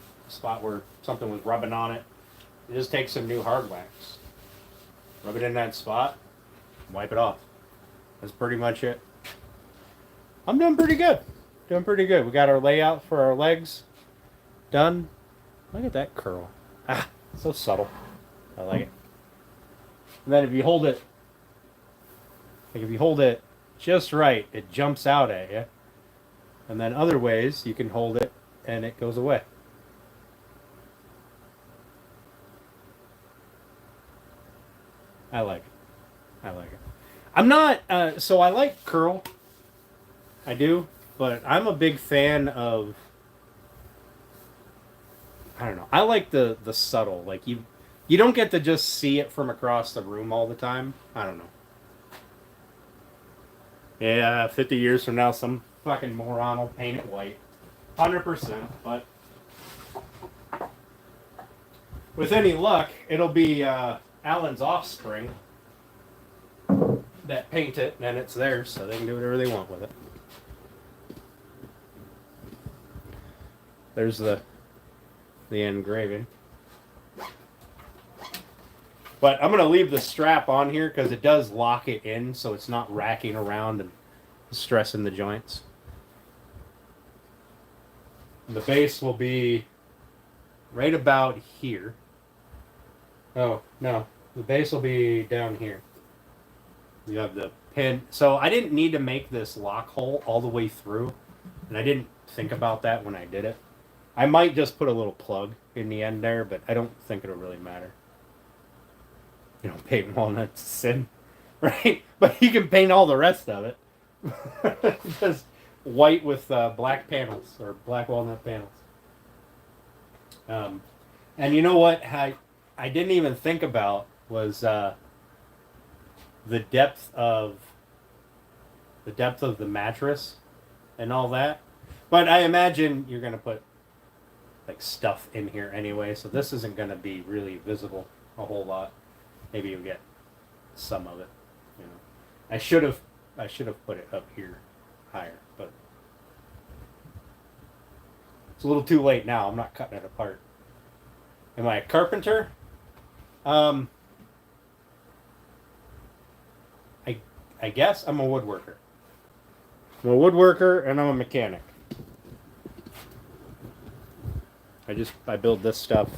where something was rubbing on it, you just take some new hard wax, rub it in that spot, wipe it off. That's pretty much it. I'm doing pretty good. We got our layout for our legs done. Look at that curl. Ah, so subtle. I like it. And then if you hold it just right, it jumps out at you. And then other ways, you can hold it and it goes away. I like it. I'm not, so I like curl. I do, but I'm a big fan of, I don't know, I like the subtle, like you don't get to just see it from across the room all the time. I don't know. Yeah, 50 years from now, some fucking moron will paint it white. 100%, but with any luck, it'll be Alan's offspring that paint it, and it's theirs, so they can do whatever they want with it. There's the engraving. But I'm going to leave the strap on here because it does lock it in, so it's not racking around and stressing the joints. The base will be right about here. Oh, no. The base will be down here. You have the pin. So I didn't need to make this lock hole all the way through, and I didn't think about that when I did it. I might just put a little plug in the end there, but I don't think it'll really matter. You know, paint walnuts sin, right? But you can paint all the rest of it. Just white with black panels, or black walnut panels. And you know what I didn't even think about was the depth of the mattress and all that. But I imagine you're gonna put like stuff in here anyway, so this isn't gonna be really visible a whole lot. Maybe you'll get some of it, you know. I should have put it up here higher, but it's a little too late now. I'm not cutting it apart. Am I a carpenter? I guess I'm a woodworker. I'm a woodworker and I'm a mechanic. I build this stuff.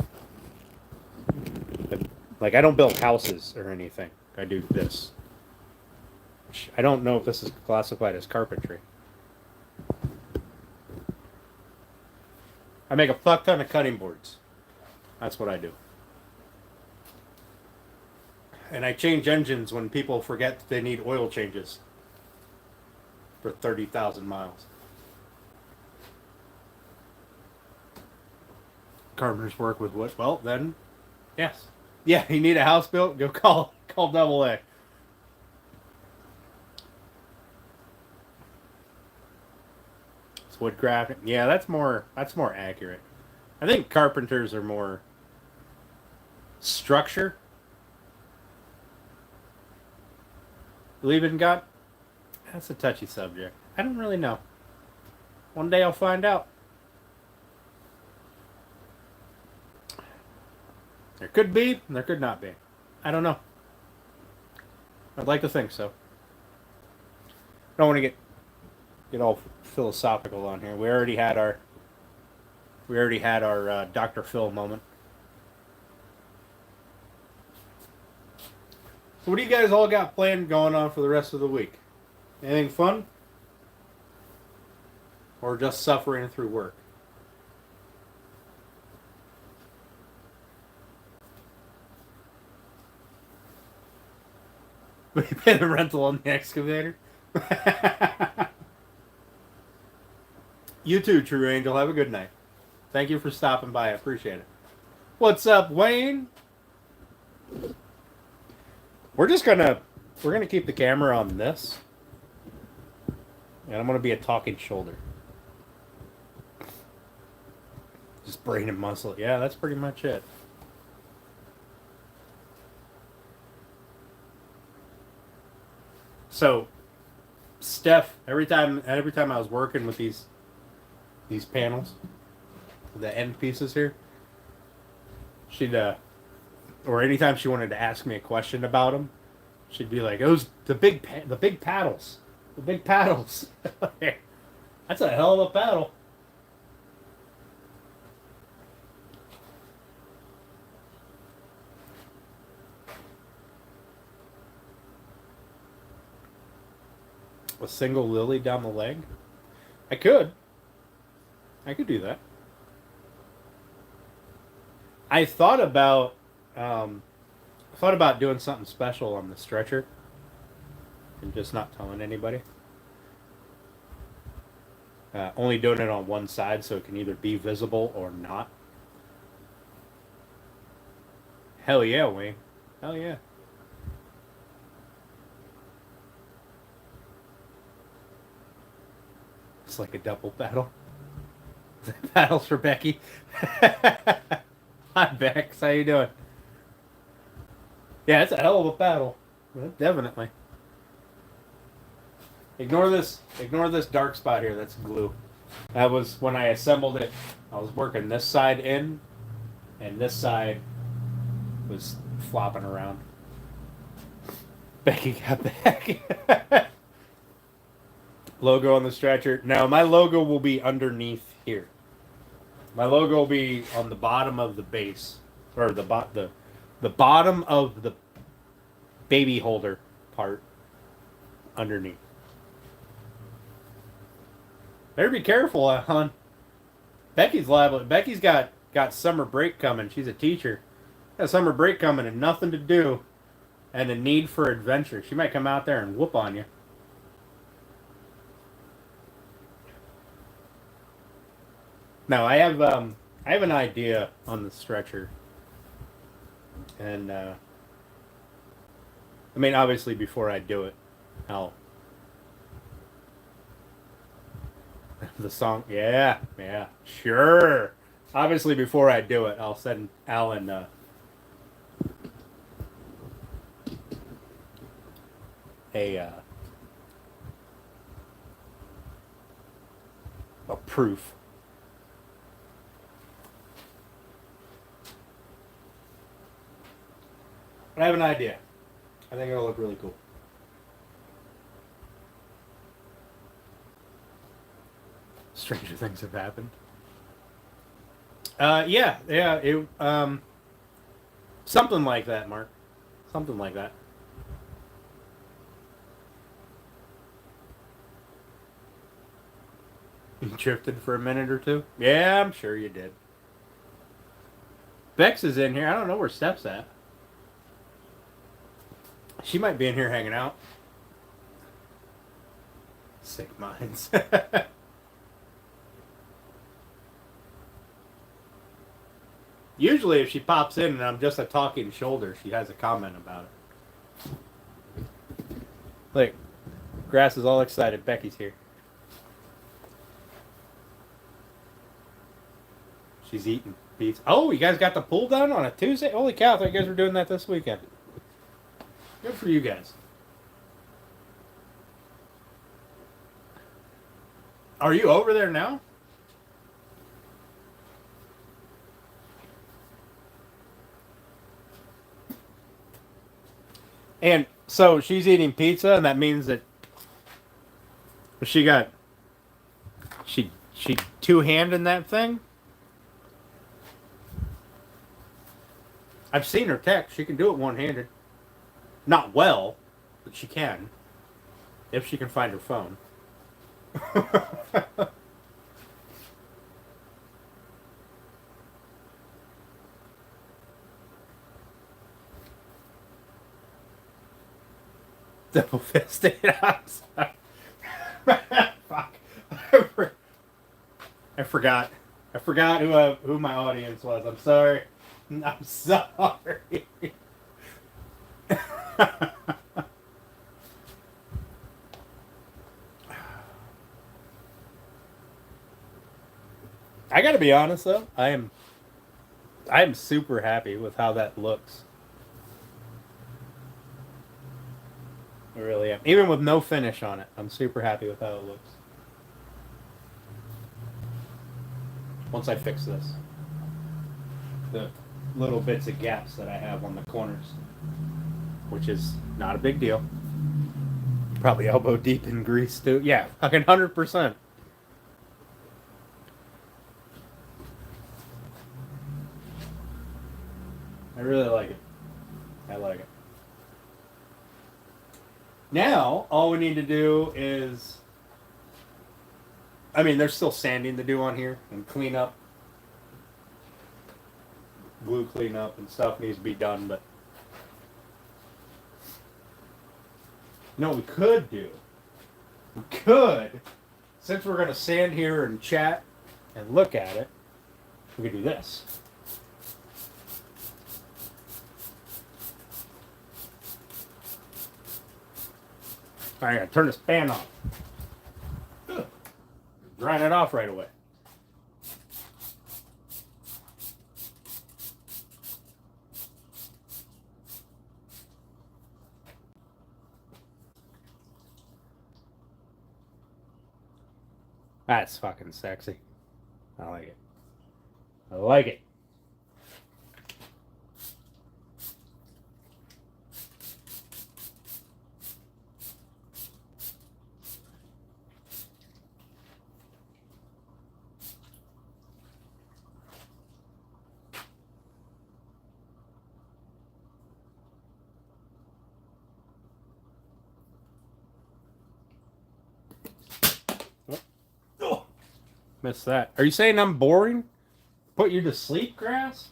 Like, I don't build houses or anything. I do this. I don't know if this is classified as carpentry. I make a fuck ton of cutting boards. That's what I do. And I change engines when people forget they need oil changes for 30,000 miles. Carpenters work with wood. Well, then, yes. Yeah, you need a house built? Go call Double A. It's wood crafting. Yeah, that's more accurate. I think carpenters are more structure. Believe in God? That's a touchy subject. I don't really know. One day I'll find out. There could be, and there could not be. I don't know. I'd like to think so. I don't want to get all philosophical on here. We already had our Dr. Phil moment. So what do you guys all got planned going on for the rest of the week? Anything fun? Or just suffering through work? We pay the rental on the excavator. You too, True Angel. Have a good night. Thank you for stopping by. I appreciate it. What's up, Wayne? We're gonna keep the camera on this, and I'm gonna be a talking shoulder. Just brain and muscle. Yeah, that's pretty much it. So, Steph, every time I was working with these panels, the end pieces here, she'd or anytime she wanted to ask me a question about them, she'd be like, "It was the big paddles, the big paddles." That's a hell of a paddle. A single lily down the leg? I could do that. I thought about doing something special on the stretcher and just not telling anybody. Only doing it on one side so it can either be visible or not. Hell yeah, Wayne. Hell yeah. It's like a double paddle. Paddles for Becky. Hi, Bex. How you doing? Yeah, it's a hell of a paddle. Definitely. Ignore this dark spot here. That's glue. That was when I assembled it. I was working this side in, and this side was flopping around. Becky got back. Logo on the stretcher. Now my logo will be underneath here. My logo will be on the bottom of the base, or the bottom of the baby holder part underneath. Better be careful, hon. Becky's liable. Becky's got summer break coming. She's a teacher. Got summer break coming and nothing to do, and a need for adventure. She might come out there and whoop on you. No, I have an idea on the stretcher, and I mean, obviously, before I do it, I'll the song, yeah, sure. Obviously, before I do it, I'll send Alan a proof. I have an idea. I think it'll look really cool. Stranger things have happened. Yeah. It something like that, Mark. Something like that. You drifted for a minute or two. Yeah, I'm sure you did. Bex is in here. I don't know where Steph's at. She might be in here hanging out. Sick minds. Usually, if she pops in and I'm just a talking shoulder, she has a comment about it. Look, Grass is all excited. Becky's here. She's eating pizza. Oh, you guys got the pool done on a Tuesday? Holy cow, I thought you guys were doing that this weekend. Good for you guys. Are you over there now? And so she's eating pizza, and that means that she two-handing that thing. I've seen her text. She can do it one-handed. Not well, but she can. If she can find her phone. Double fisted. Fuck. I forgot. I forgot who my audience was. I'm sorry. I'm sorry. I gotta be honest though, I am super happy with how that looks. I really am. Even with no finish on it, I'm super happy with how it looks. Once I fix this. The little bits of gaps that I have on the corners. Which is not a big deal. Probably elbow deep in grease too. Yeah, fucking 100%. I really like it. I like it. Now, all we need to do is... I mean, there's still sanding to do on here and clean up. Glue cleanup and stuff needs to be done, but... You know what we could do? We could, since we're going to stand here and chat and look at it, we could do this. Alright, I gotta turn this fan off. Grind it off right away. That's fucking sexy. I like it. I like it. Missed that. Are you saying I'm boring? Put you to sleep, Grass?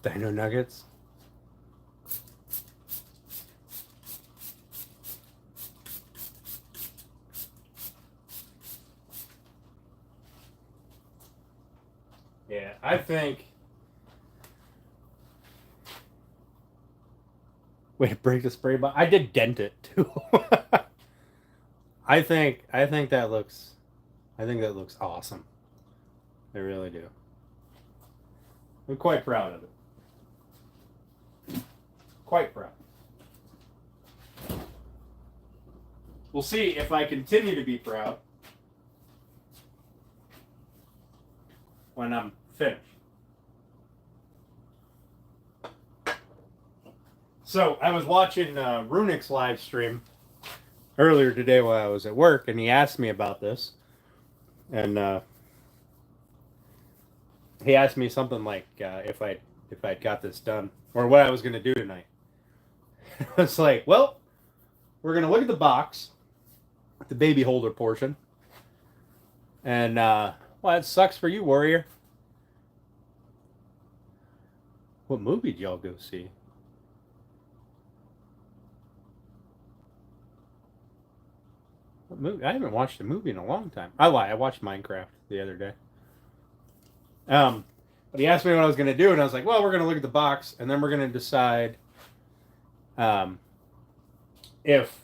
Dino Nuggets? Yeah, I think... Way to break the spray bottle. I did dent it too. I think that looks awesome. I really do. I'm quite proud of it. Quite proud. We'll see if I continue to be proud when I'm finished. So I was watching Runik's live stream earlier today while I was at work, and he asked me about this, and he asked me something like if I got this done or what I was going to do tonight. I was like, well, we're going to look at the box, the baby holder portion, and well, it sucks for you, Warrior. What movie did y'all go see? What movie? I haven't watched a movie in a long time. I lie. I watched Minecraft the other day. But he asked me what I was going to do, and I was like, well, we're going to look at the box, and then we're going to decide if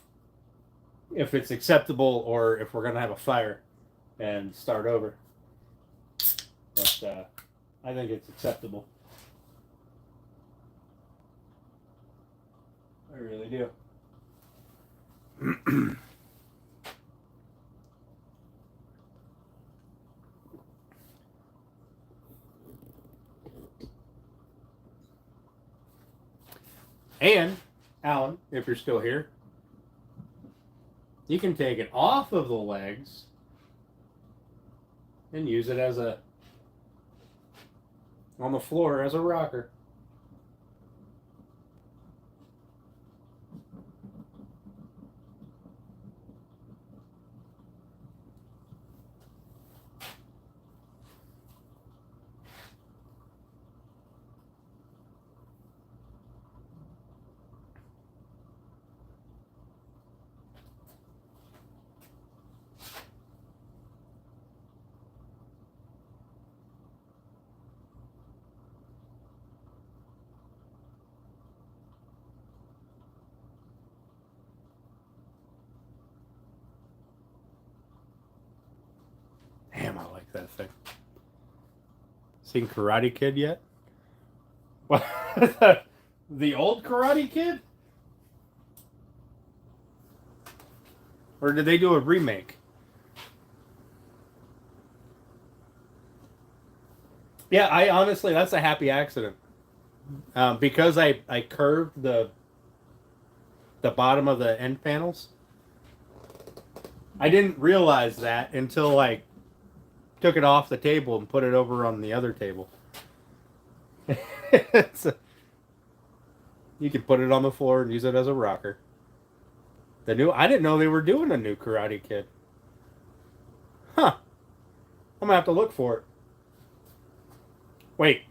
it's acceptable or if we're going to have a fire and start over. But I think it's acceptable. I really do. And, Alan, if you're still here, you can take it off of the legs and use it as on the floor as a rocker. Damn, I like that thing. Seen Karate Kid yet? What? The old Karate Kid? Or did they do a remake? Yeah, I honestly, that's a happy accident. Because I curved the bottom of the end panels. I didn't realize that until I took it off the table and put it over on the other table. You can put it on the floor and use it as a rocker. I didn't know they were doing a new Karate Kid. Huh. I'm gonna have to look for it. Wait.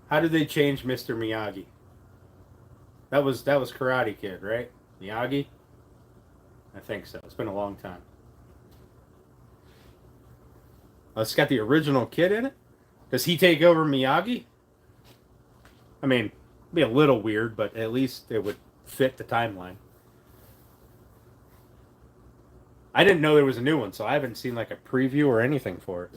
How did they change Mr. Miyagi? That was Karate Kid, right? Miyagi? I think so. It's been a long time. Oh, it's got the original kid in it? Does he take over Miyagi? I mean, it'd be a little weird, but at least it would fit the timeline. I didn't know there was a new one, so I haven't seen like a preview or anything for it.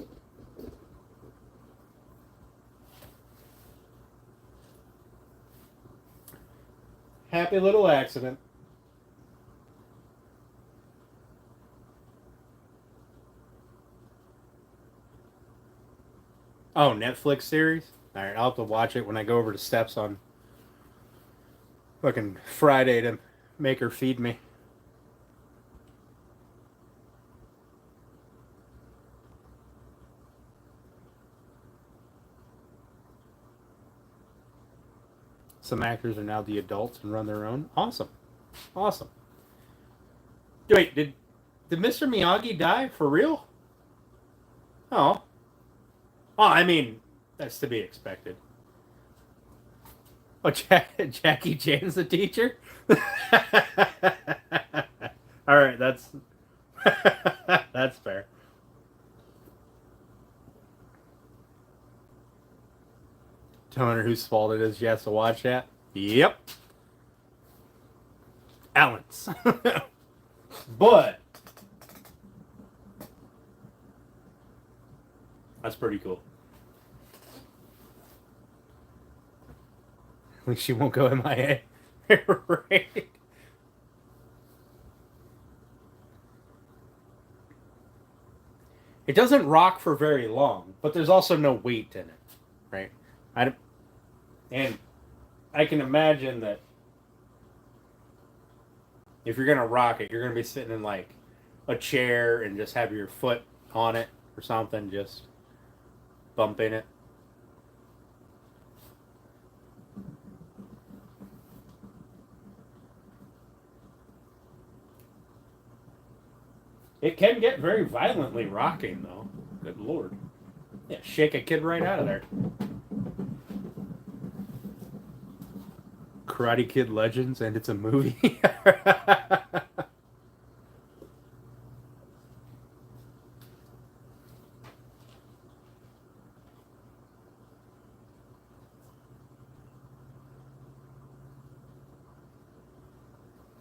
Happy little accident. Oh, Netflix series? Alright, I'll have to watch it when I go over to Steps on fucking Friday to make her feed me. Some actors are now the adults and run their own. Awesome. Awesome. Wait, did Mr. Miyagi die for real? Oh. Oh, I mean, that's to be expected. Oh, Jackie Chan's the teacher? All right, that's that's fair. Telling her whose fault it is she has to watch that? Yep. Alan's. But that's pretty cool. At least she won't go MIA. Right. It doesn't rock for very long, but there's also no weight in it, right? And I can imagine that if you're gonna rock it, you're gonna be sitting in like a chair and just have your foot on it or something, just bumping it. It can get very violently rocking, though. Good lord. Yeah, shake a kid right out of there. Karate Kid Legends, and it's a movie.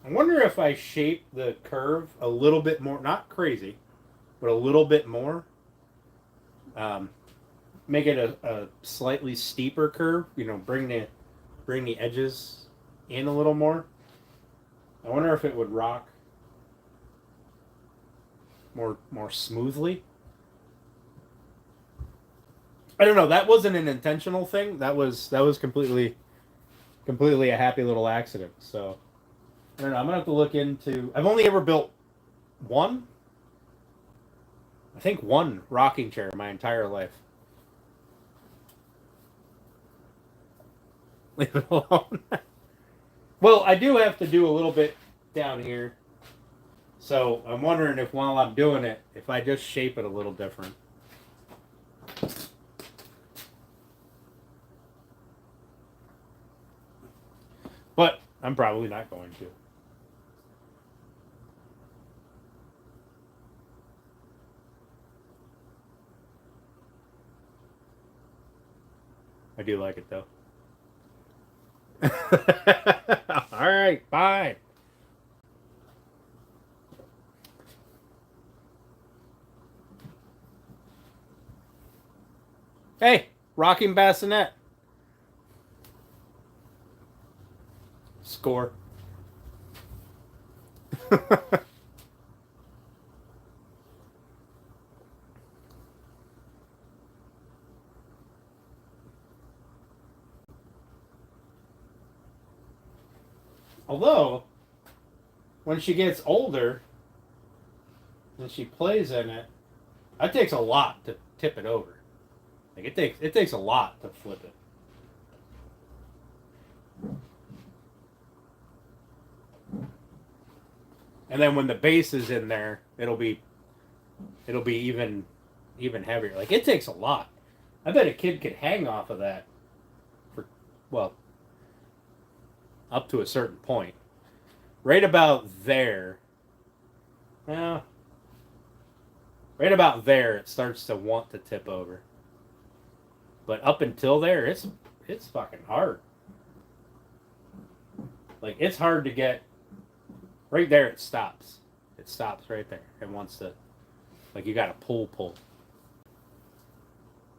I wonder if I shape the curve a little bit more, not crazy, but a little bit more. Um, Make it a slightly steeper curve. You know, bring the edges in a little more. I wonder if it would rock more smoothly. I don't know. That wasn't an intentional thing. That was completely a happy little accident. So I don't know. I'm gonna have to look into. I've only ever built one. I think one rocking chair in my entire life. Leave it alone. Well, I do have to do a little bit down here. So I'm wondering if while I'm doing it, if I just shape it a little different. But I'm probably not going to. I do like it though. All right, bye. Hey, rocking bassinet. Score. Although, when she gets older and she plays in it, it takes a lot to tip it over. Like it takes a lot to flip it. And then when the base is in there, it'll be even heavier. Like it takes a lot. I bet a kid could hang off of that for well, up to a certain point. Right about there. Yeah. Right about there it starts to want to tip over. But up until there, it's fucking hard. Like it's hard to get right there it stops. It stops right there. It wants to like you gotta pull.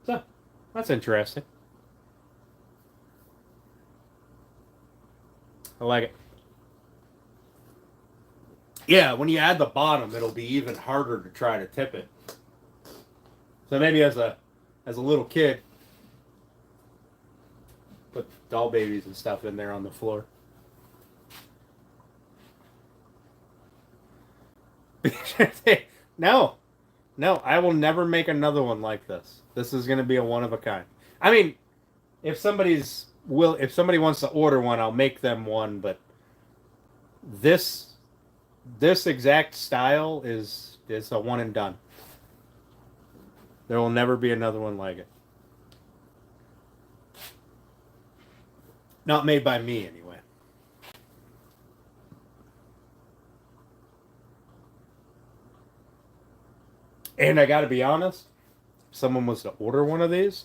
So that's interesting. I like it. Yeah, when you add the bottom, it'll be even harder to try to tip it. So maybe as a little kid, put doll babies and stuff in there on the floor. No, I will never make another one like this. This is going to be a one of a kind. I mean, if somebody wants to order one, I'll make them one. But this exact style is a one and done. There will never be another one like it. Not made by me, anyway. And I got to be honest, if someone was to order one of these,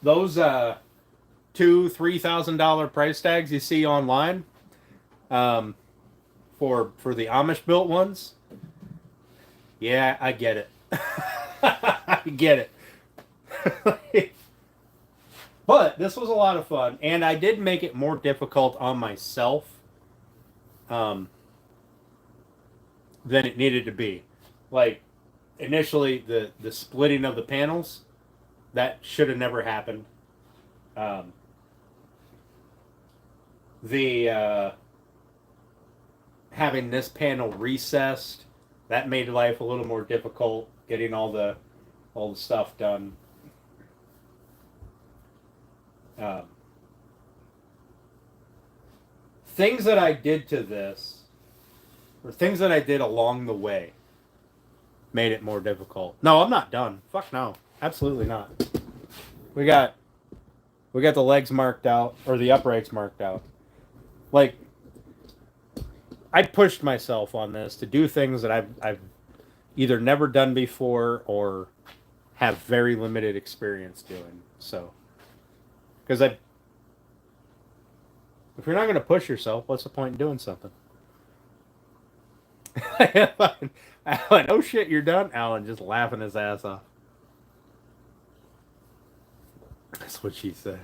those $2,000-$3,000 price tags you see online, for the Amish built ones, yeah, I get it. I get it. But this was a lot of fun, and I did make it more difficult on myself than it needed to be. Like, initially, the splitting of the panels, that should have never happened. Um, the having this panel recessed, that made life a little more difficult. Getting all the stuff done. Um, things that I did to this, or things that I did along the way, made it more difficult. No, I'm not done. Fuck no, absolutely not. We got the legs marked out, or the uprights marked out. Like, I pushed myself on this to do things that I've either never done before or have very limited experience doing. So, because if you're not going to push yourself, what's the point in doing something? Alan, oh shit, you're done? Alan just laughing his ass off. That's what she said.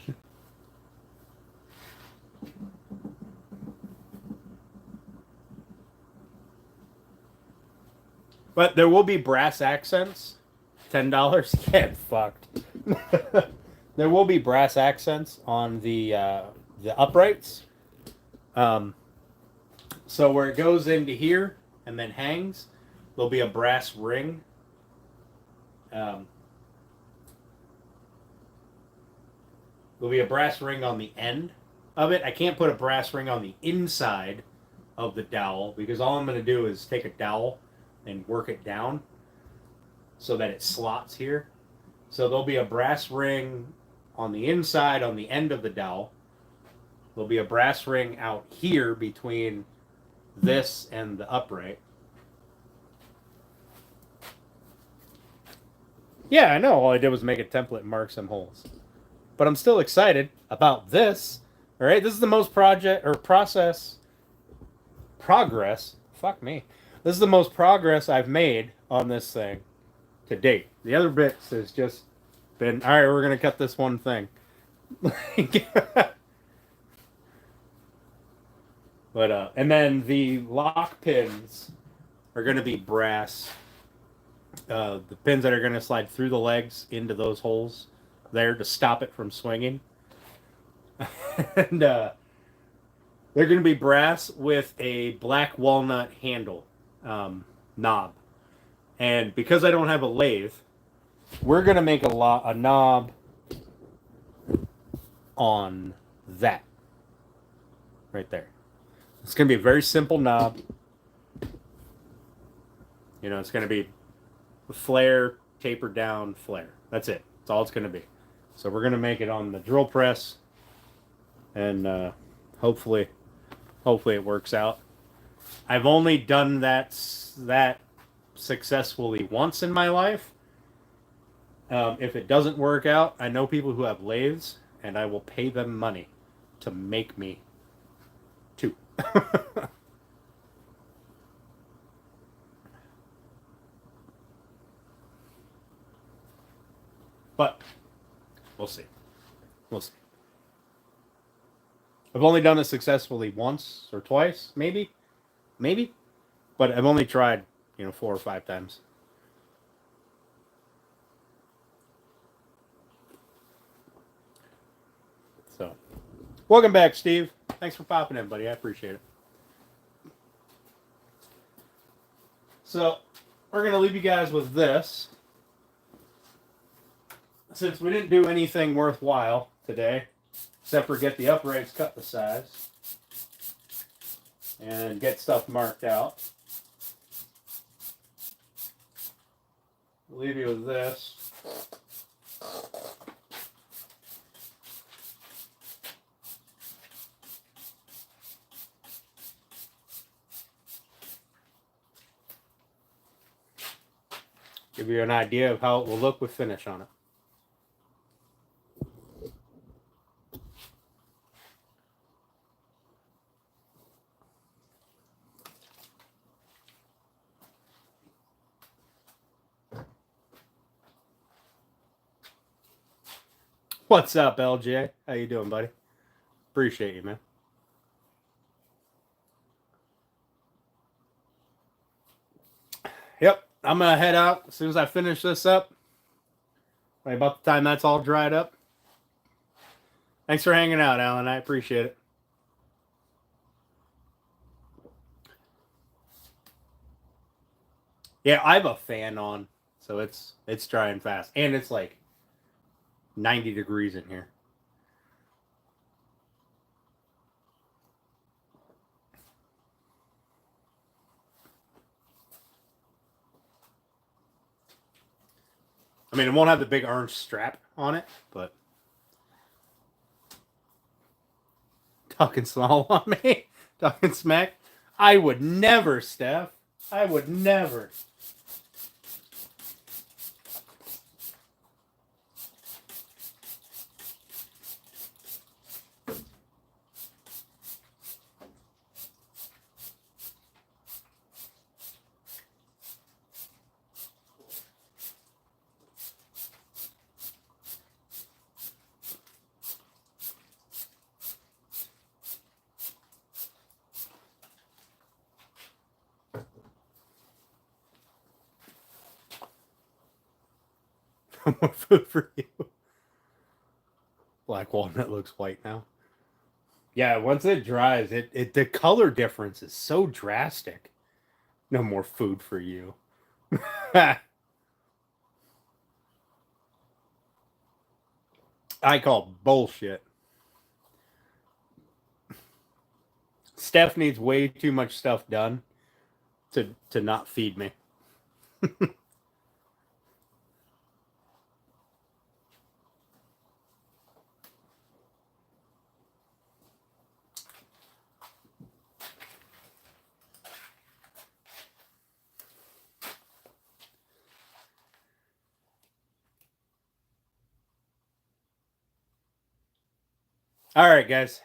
But there will be brass accents. $10. Get fucked. There will be brass accents on the uprights. So where it goes into here and then hangs, there'll be a brass ring. There'll be a brass ring on the end of it. I can't put a brass ring on the inside of the dowel because all I'm going to do is take a dowel and work it down so that it slots here. So there'll be a brass ring on the inside on the end of the dowel. There'll be a brass ring out here between this and the upright. Yeah, I know. All I did was make a template and mark some holes. But I'm still excited about this. All right, this is the most progress. Fuck me. This is the most progress I've made on this thing to date. The other bits has just been, all right, we're going to cut this one thing. But and then the lock pins are going to be brass. The pins that are going to slide through the legs into those holes there to stop it from swinging. And they're going to be brass with a black walnut handle knob. And because I don't have a lathe, we're going to make a knob on that right there. It's going to be a very simple knob. You know, it's going to be flare, tapered down, flare. That's it. That's all it's going to be. So we're going to make it on the drill press, and hopefully it works out. I've only done that successfully once in my life. If it doesn't work out, I know people who have lathes, and I will pay them money to make me two. But we'll see. We'll see. I've only done it successfully once or twice, maybe. But I've only tried, 4 or 5 times. So, welcome back, Steve. Thanks for popping in, buddy. I appreciate it. So, we're going to leave you guys with this. Since we didn't do anything worthwhile today, except for get the uprights cut the size and get stuff marked out, I'll leave you with this. Give you an idea of how it will look with finish on it. What's up, LJ? How you doing, buddy? Appreciate you, man. Yep, I'm gonna head out as soon as I finish this up. Right about the time that's all dried up. Thanks for hanging out, Alan. I appreciate it. Yeah, I have a fan on, so it's drying fast, and it's like 90 degrees in here. I mean, it won't have the big orange strap on it, but talking small on me, talking smack. I would never, Steph. I would never. No more food for you. Black walnut looks white now. Yeah, once it dries, it the color difference is so drastic. No more food for you. I call bullshit. Steph needs way too much stuff done to not feed me. All right, guys.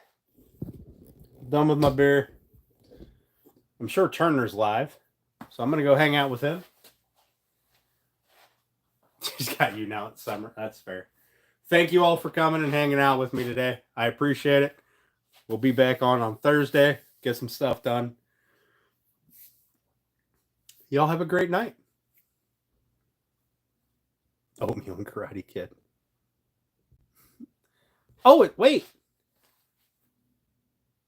Done with my beer. I'm sure Turner's live, so I'm gonna go hang out with him. She's got you now. It's summer. That's fair. Thank you all for coming and hanging out with me today. I appreciate it. We'll be back on Thursday. Get some stuff done. Y'all have a great night. Oatmeal and Karate Kid. Oh, wait.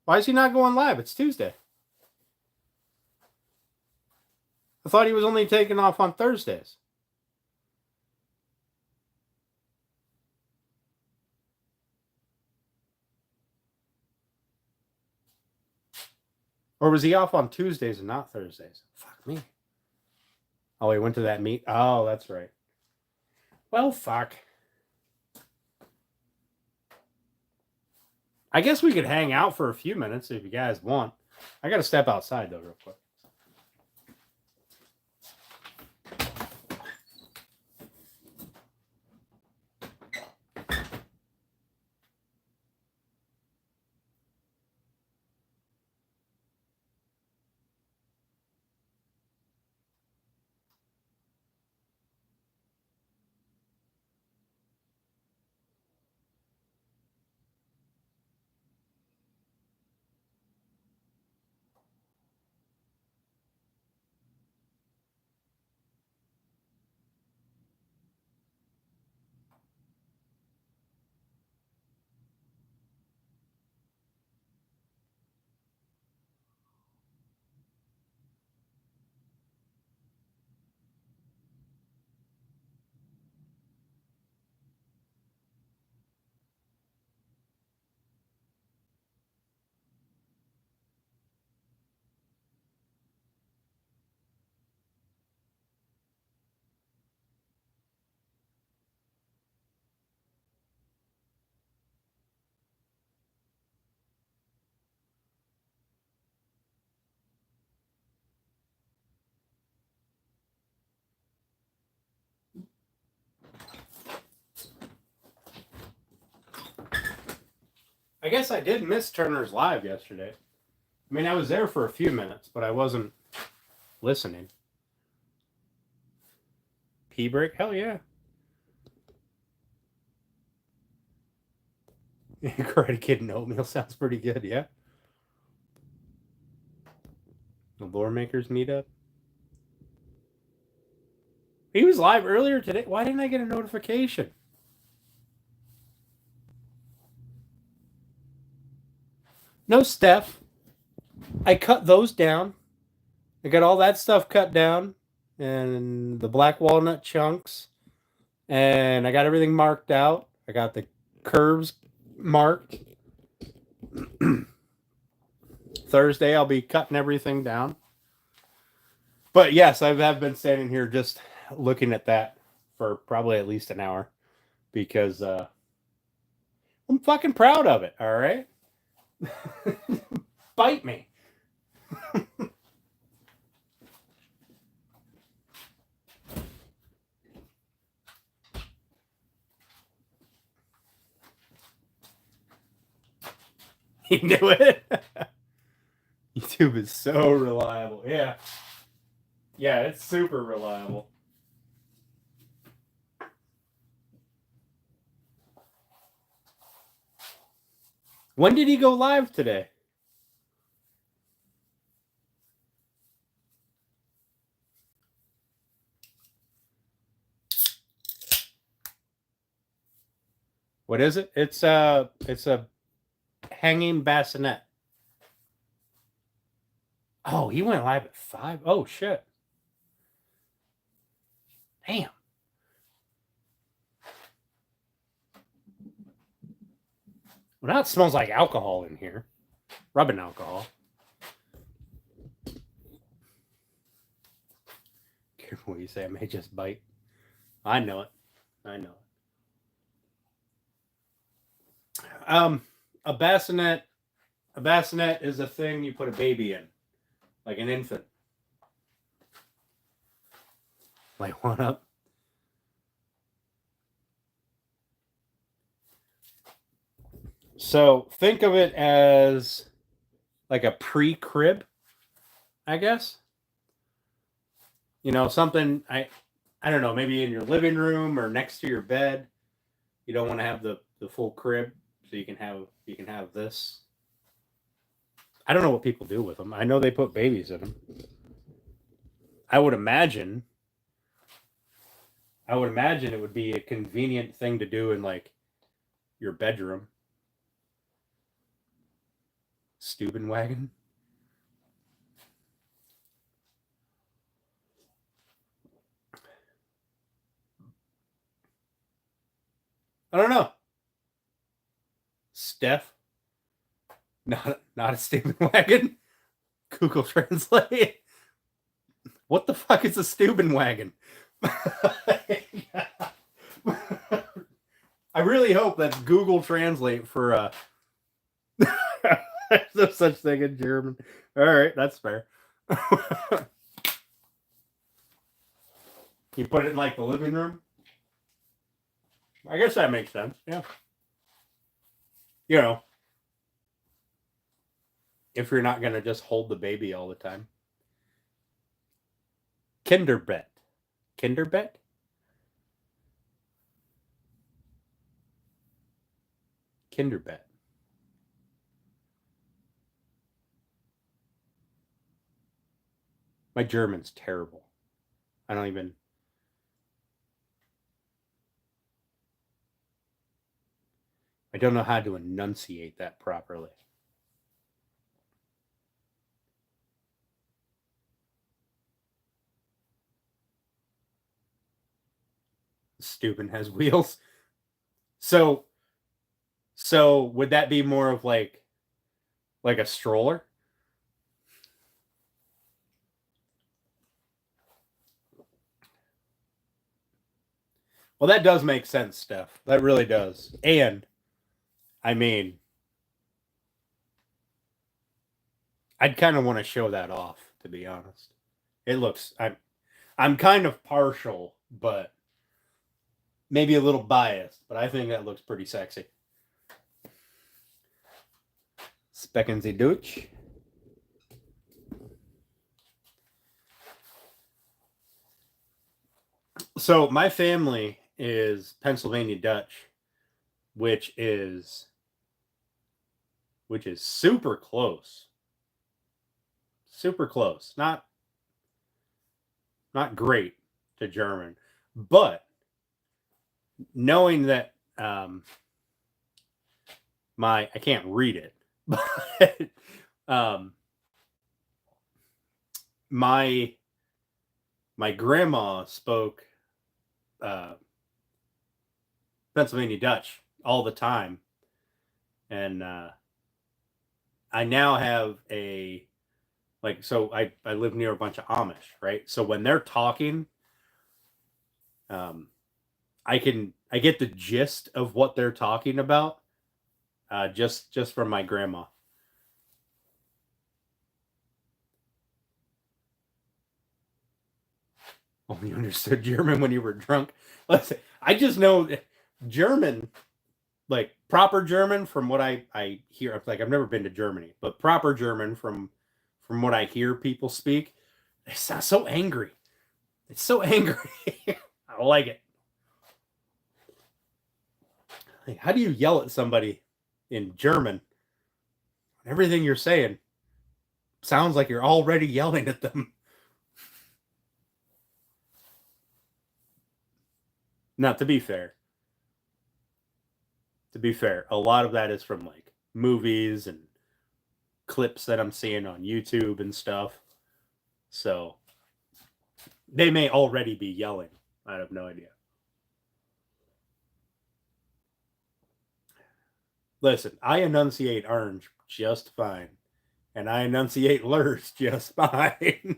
Why is he not going live? It's Tuesday. I thought he was only taking off on Thursdays. Or was he off on Tuesdays and not Thursdays? Fuck me. Oh, he went to that meet. Oh, that's right. Well, fuck. I guess we could hang out for a few minutes if you guys want. I got to step outside, though, real quick. I guess I did miss Turner's live yesterday. I mean, I was there for a few minutes, but I wasn't listening. Pee break? Hell yeah. Karate Kid and oatmeal sounds pretty good, yeah. The lore makers meetup. He was live earlier today. Why didn't I get a notification? No, Steph. I cut those down. I got all that stuff cut down, and the black walnut chunks, and I got everything marked out. I got the curves marked. Thursday, I'll be cutting everything down. But yes, I have been standing here just looking at that for probably at least an hour because I'm fucking proud of it. All right, bite me. You knew it. YouTube is so reliable. Yeah, yeah, it's super reliable. When did he go live today? What is it? It's a hanging bassinet. Oh, he went live at 5. Oh shit. Damn. Well, now it smells like alcohol in here. Rubbing alcohol. Careful what you say. I may just bite. I know it. I know it. A bassinet. A bassinet is a thing you put a baby in, like an infant. Like one up. So think of it as like a pre-crib, I guess. You know, something I don't know, maybe in your living room or next to your bed. You don't want to have the full crib, so you can have this. I don't know what people do with them. I know they put babies in them. I would imagine it would be a convenient thing to do in like your bedroom. Stubenwagen. I don't know. Steph. Not a Stubenwagen. Google Translate. What the fuck is a Stubenwagen? I really hope that's Google Translate for there's no such thing in German. All right, that's fair. You put it in like the living room? I guess that makes sense. Yeah. You know, if you're not going to just hold the baby all the time. Kinderbett. Kinderbett? Kinderbett. My German's terrible. I don't know how to enunciate that properly. Steuben has wheels. So would that be more of like a stroller? Well, that does make sense, Steph. That really does. And I mean, I'd kind of want to show that off, to be honest. It looks I'm kind of partial, but maybe a little biased, but I think that looks pretty sexy. Specken Sie Deutsch? So my family is Pennsylvania Dutch, which is super close. Super close. Not great to German, but knowing that I can't read it, But um, my grandma spoke uh, Pennsylvania Dutch all the time, and I now have a like so I live near a bunch of Amish, right? So when they're talking, um, I get the gist of what they're talking about, just from my grandma. Only understood German when you were drunk. Listen, I just know German, like proper German, from what I hear. Like I've never been to Germany, but proper German from what I hear people speak, it sounds so angry. It's so angry. I don't like it. Like, how do you yell at somebody in German? Everything you're saying sounds like you're already yelling at them. Now, to be fair, a lot of that is from like movies and clips that I'm seeing on YouTube and stuff. So they may already be yelling. I have no idea. Listen, I enunciate orange just fine, and I enunciate lurs just fine.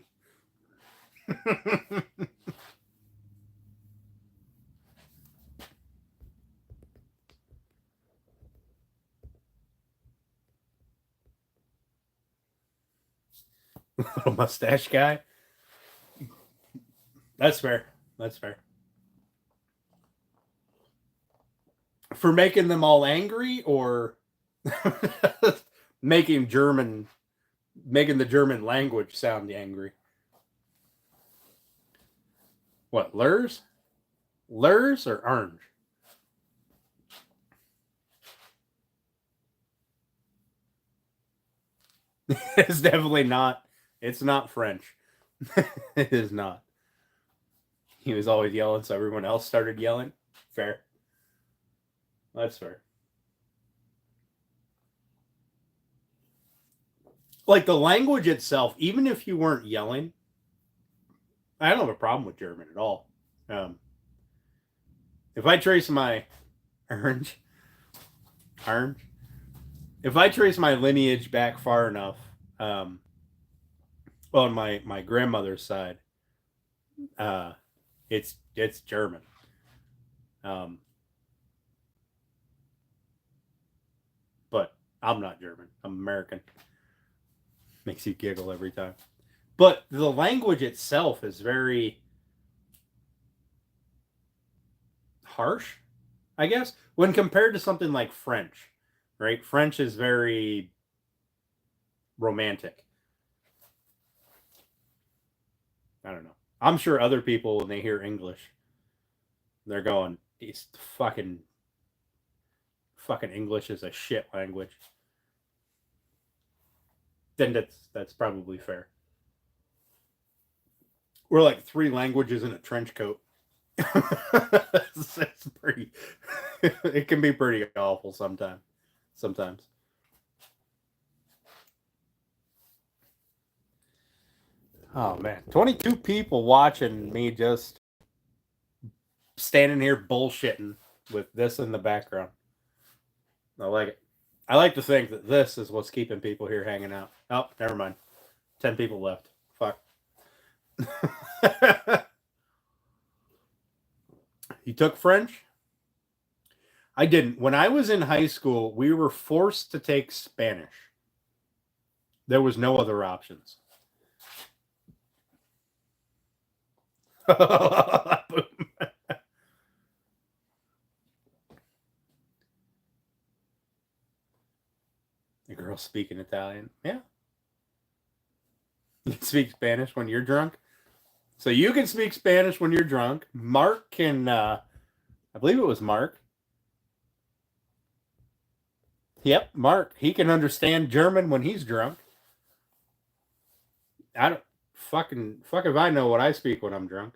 Little mustache guy. That's fair. That's fair. For making them all angry, or making German, making the German language sound angry. What, lurs? Lurs or orange? It's definitely not. It's not French. It is not. He was always yelling, so everyone else started yelling. Fair. That's fair. Like the language itself, even if you weren't yelling, I don't have a problem with German at all. Um, if I trace my orange, orange, if I trace my lineage back far enough, um, well, on my grandmother's side, uh, it's German. Um, but I'm not German. I'm American. Makes you giggle every time. But the language itself is very harsh, I guess, when compared to something like French, right? French is very romantic. I don't know. I'm sure other people, when they hear English, they're going, "It's fucking English is a shit language." Then that's probably fair. We're like three languages in a trench coat. It's pretty. It can be pretty awful sometimes. Sometimes. Oh man, 22 people watching me just standing here bullshitting with this in the background. I like it. I like to think that this is what's keeping people here hanging out. Oh, never mind. 10 people left. Fuck. You took French? I didn't. When I was in high school, we were forced to take Spanish. There was no other options. The girl speaking Italian. Yeah. You can speak Spanish when you're drunk. So you can speak Spanish when you're drunk. Mark can, I believe it was Mark. Yep, Mark. He can understand German when he's drunk. I don't fuck if I know what I speak when I'm drunk.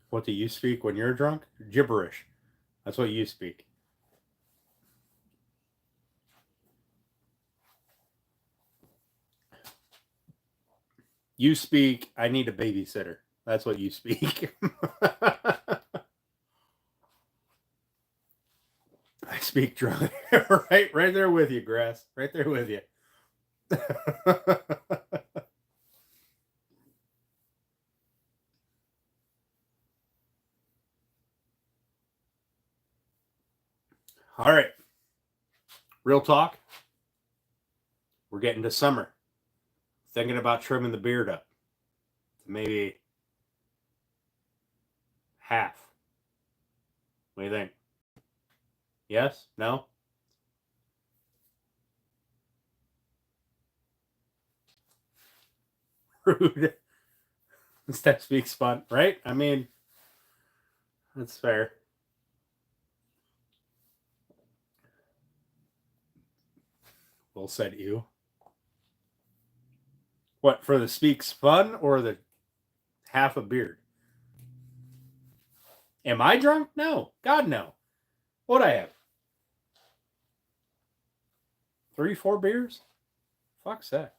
What do you speak when you're drunk? Gibberish. That's what you speak. You speak, I need a babysitter. That's what you speak. I speak drunk. right there with you, Grass. Right there with you. All right. Real talk. We're getting to summer. Thinking about trimming the beard up. Maybe half. What do you think? Yes? No? Rude. That speaks fun, right? I mean, that's fair. Well said, you. What, for the speaks fun or the half a beard? Am I drunk? No. God, no. What'd I have? 3, 4 beers? Fuck's that.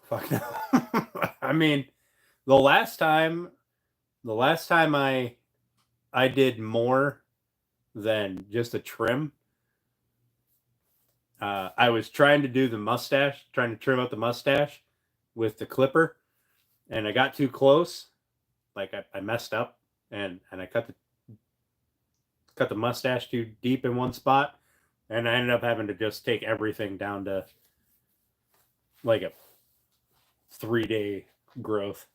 Fuck no. I mean, the last time I did more than just a trim, I was trying to do the mustache, trying to trim out the mustache with the clipper, and I got too close. Like I messed up, and I cut the mustache too deep in one spot, and I ended up having to just take everything down to like a 3-day growth.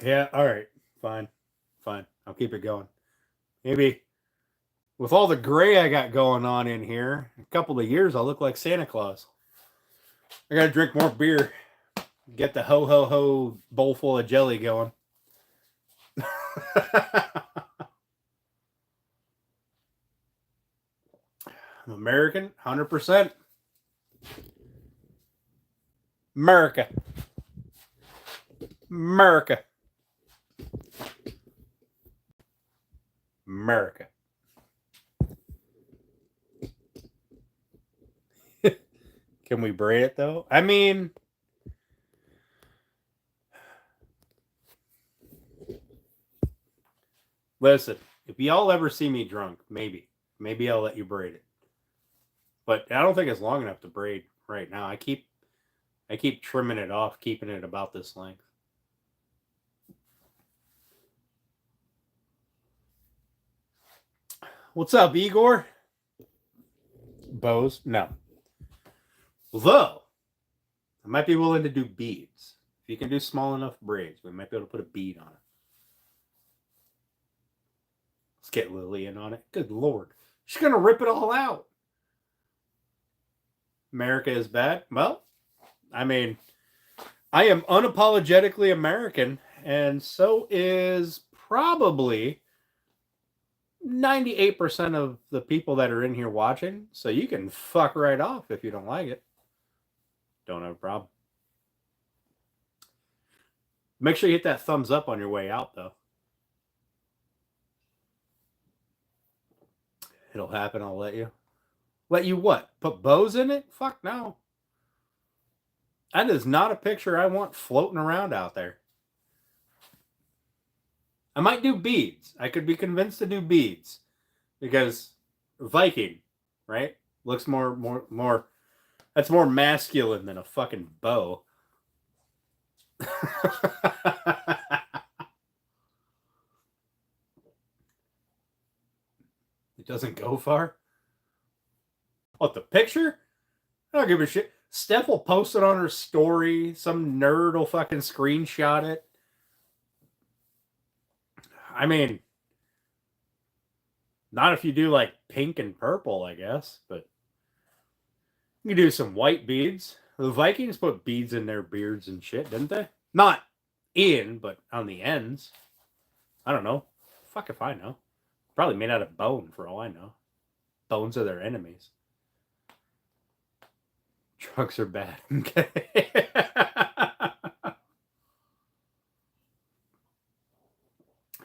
Yeah, all right. Fine. I'll keep it going. Maybe with all the gray I got going on in here, a couple of years I'll look like Santa Claus. I gotta drink more beer. Get the ho ho ho bowl full of jelly going. I'm American, 100%. America. America. America. Can we braid it though? I mean, listen, if y'all ever see me drunk, maybe I'll let you braid it. But I don't think it's long enough to braid right now. I keep trimming it off, keeping it about this length. What's up, Igor? Bows? No. Although, I might be willing to do beads. If you can do small enough braids, we might be able to put a bead on it. Let's get Lillian on it. Good Lord. She's going to rip it all out. America is bad? Well, I mean, I am unapologetically American, and so is probably 98% of the people that are in here watching. So you can fuck right off if you don't like it. Don't have a problem. Make sure you hit that thumbs up on your way out, though. It'll happen. I'll let you. Let you what? Put bows in it? Fuck no. That is not a picture I want floating around out there. I might do beads. I could be convinced to do beads. Because Viking, right? Looks more that's more masculine than a fucking bow. It doesn't go far. What, the picture? I don't give a shit. Steph will post it on her story. Some nerd will fucking screenshot it. I mean, not if you do like pink and purple, I guess, but you can do some white beads. The Vikings put beads in their beards and shit, didn't they? Not in, but on the ends. I don't know. Fuck if I know. Probably made out of bone for all I know. Bones are their enemies. Trucks are bad. Okay.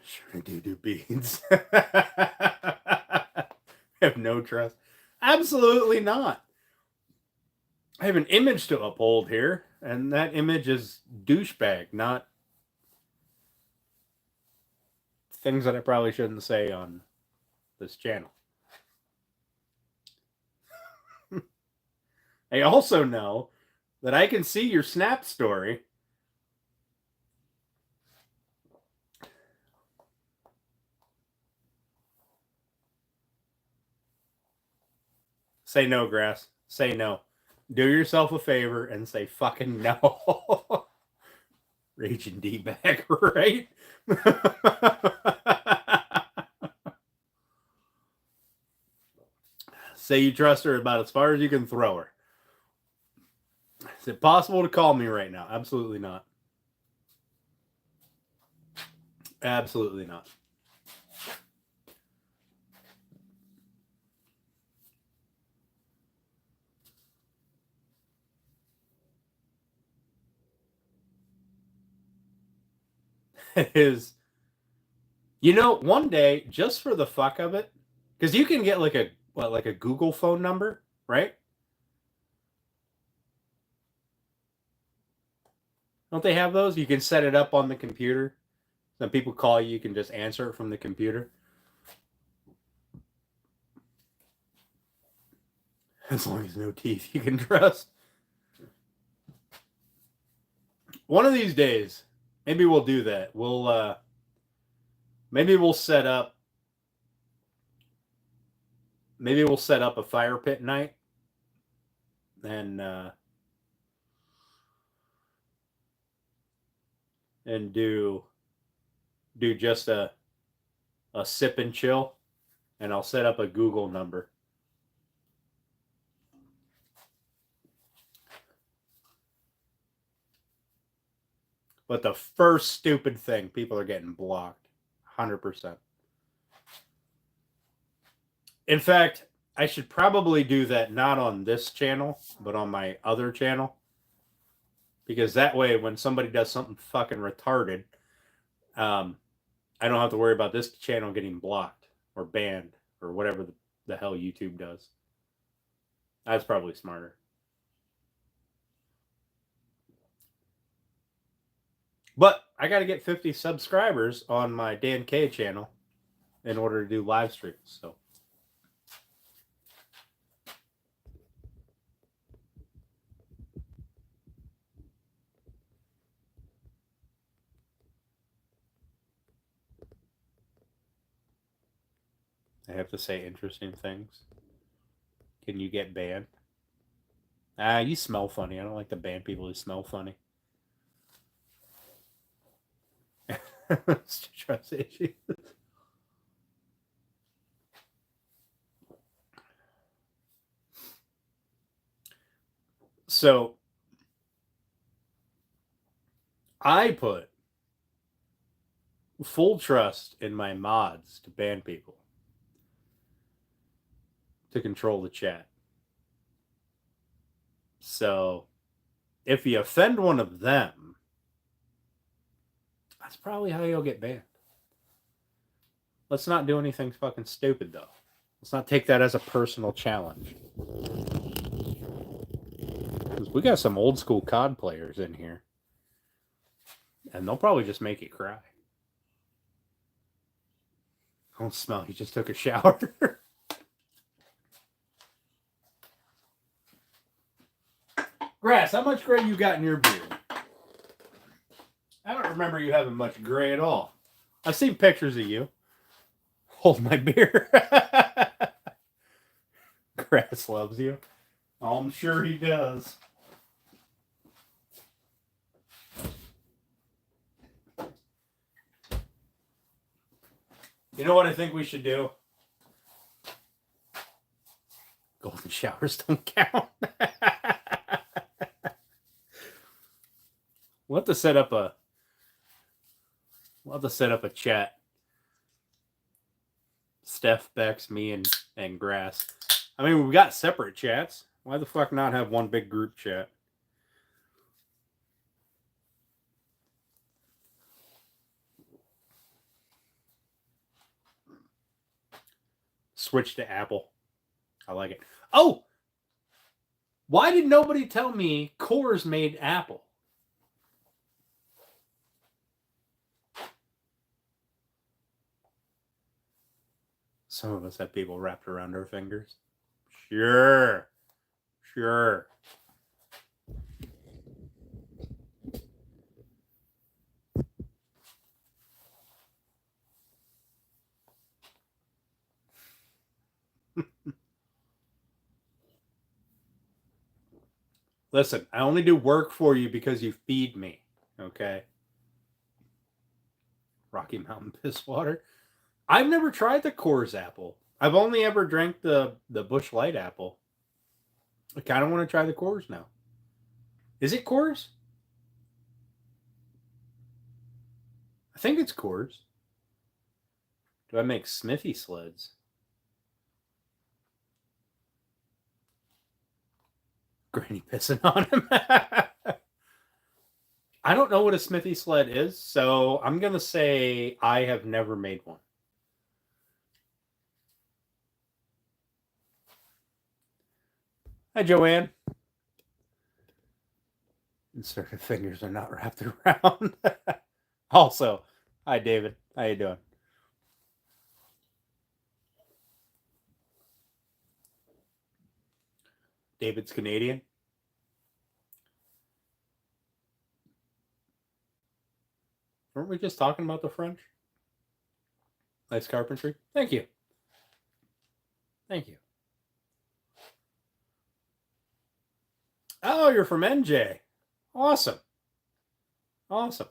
Sure do beans. Have no trust. Absolutely not. I have an image to uphold here, and that image is douchebag, not things that I probably shouldn't say on this channel. I also know that I can see your Snap story. Say no, Grass. Say no. Do yourself a favor and say fucking no. Raging D-bag, right? Say you trust her about as far as you can throw her. Is it possible to call me right now? Absolutely not. Absolutely not. It is. You know, one day, just for the fuck of it, because you can get like a Google phone number, right? Don't they have those? You can set it up on the computer. When people call you, you can just answer it from the computer. As long as no teeth you can trust. One of these days, maybe we'll do that. Maybe we'll set up a fire pit night and do just a sip and chill, and I'll set up a Google number. But the first stupid thing, people are getting blocked. 100%. In fact, I should probably do that not on this channel, but on my other channel. Because that way, when somebody does something fucking retarded, I don't have to worry about this channel getting blocked or banned or whatever the hell YouTube does. That's probably smarter. But I got to get 50 subscribers on my Dan K channel in order to do live streams. So I have to say interesting things. Can you get banned? You smell funny. I don't like to ban people who smell funny. Trust issues. So I put full trust in my mods to ban people, to control the chat. So if you offend one of them, that's probably how you'll get banned. Let's not do anything fucking stupid, though. Let's not take that as a personal challenge. Because we got some old school COD players in here. And they'll probably just make you cry. Don't smell. He just took a shower. Grass, how much gray you got in your beard? I don't remember you having much gray at all. I've seen pictures of you. Hold my beer. Grass loves you. Oh, I'm sure he does. You know what I think we should do? Golden showers don't count. We'll have to set up a chat. Steph, Bex, me, and Grass. I mean, we've got separate chats. Why the fuck not have one big group chat? Switch to Apple. I like it. Oh! Why did nobody tell me Coors made Apple? Some of us have people wrapped around our fingers. Sure. Listen, I only do work for you because you feed me, okay? Rocky Mountain piss water. I've never tried the Coors apple. I've only ever drank the Busch Light apple. I kind of want to try the Coors now. Is it Coors? I think it's Coors. Do I make Smithy sleds? Granny pissing on him. I don't know what a Smithy sled is, so I'm going to say I have never made one. Hi, Joanne. Inserted fingers are not wrapped around. Also, hi, David. How you doing? David's Canadian. Weren't we just talking about the French? Nice carpentry. Thank you. Thank you. Oh, you're from NJ. Awesome. Awesome.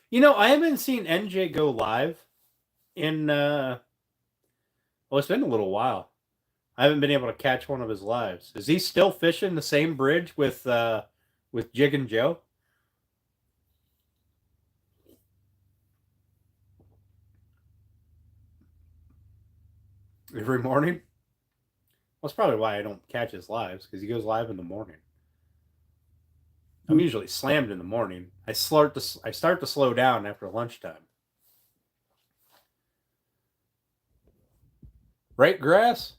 You know, I haven't seen NJ go live in, well, it's been a little while. I haven't been able to catch one of his lives. Is he still fishing the same bridge with Jig and Joe? Every morning? Well, that's probably why I don't catch his lives, because he goes live in the morning. I'm usually slammed in the morning. I start to slow down after lunchtime. Right, Grass?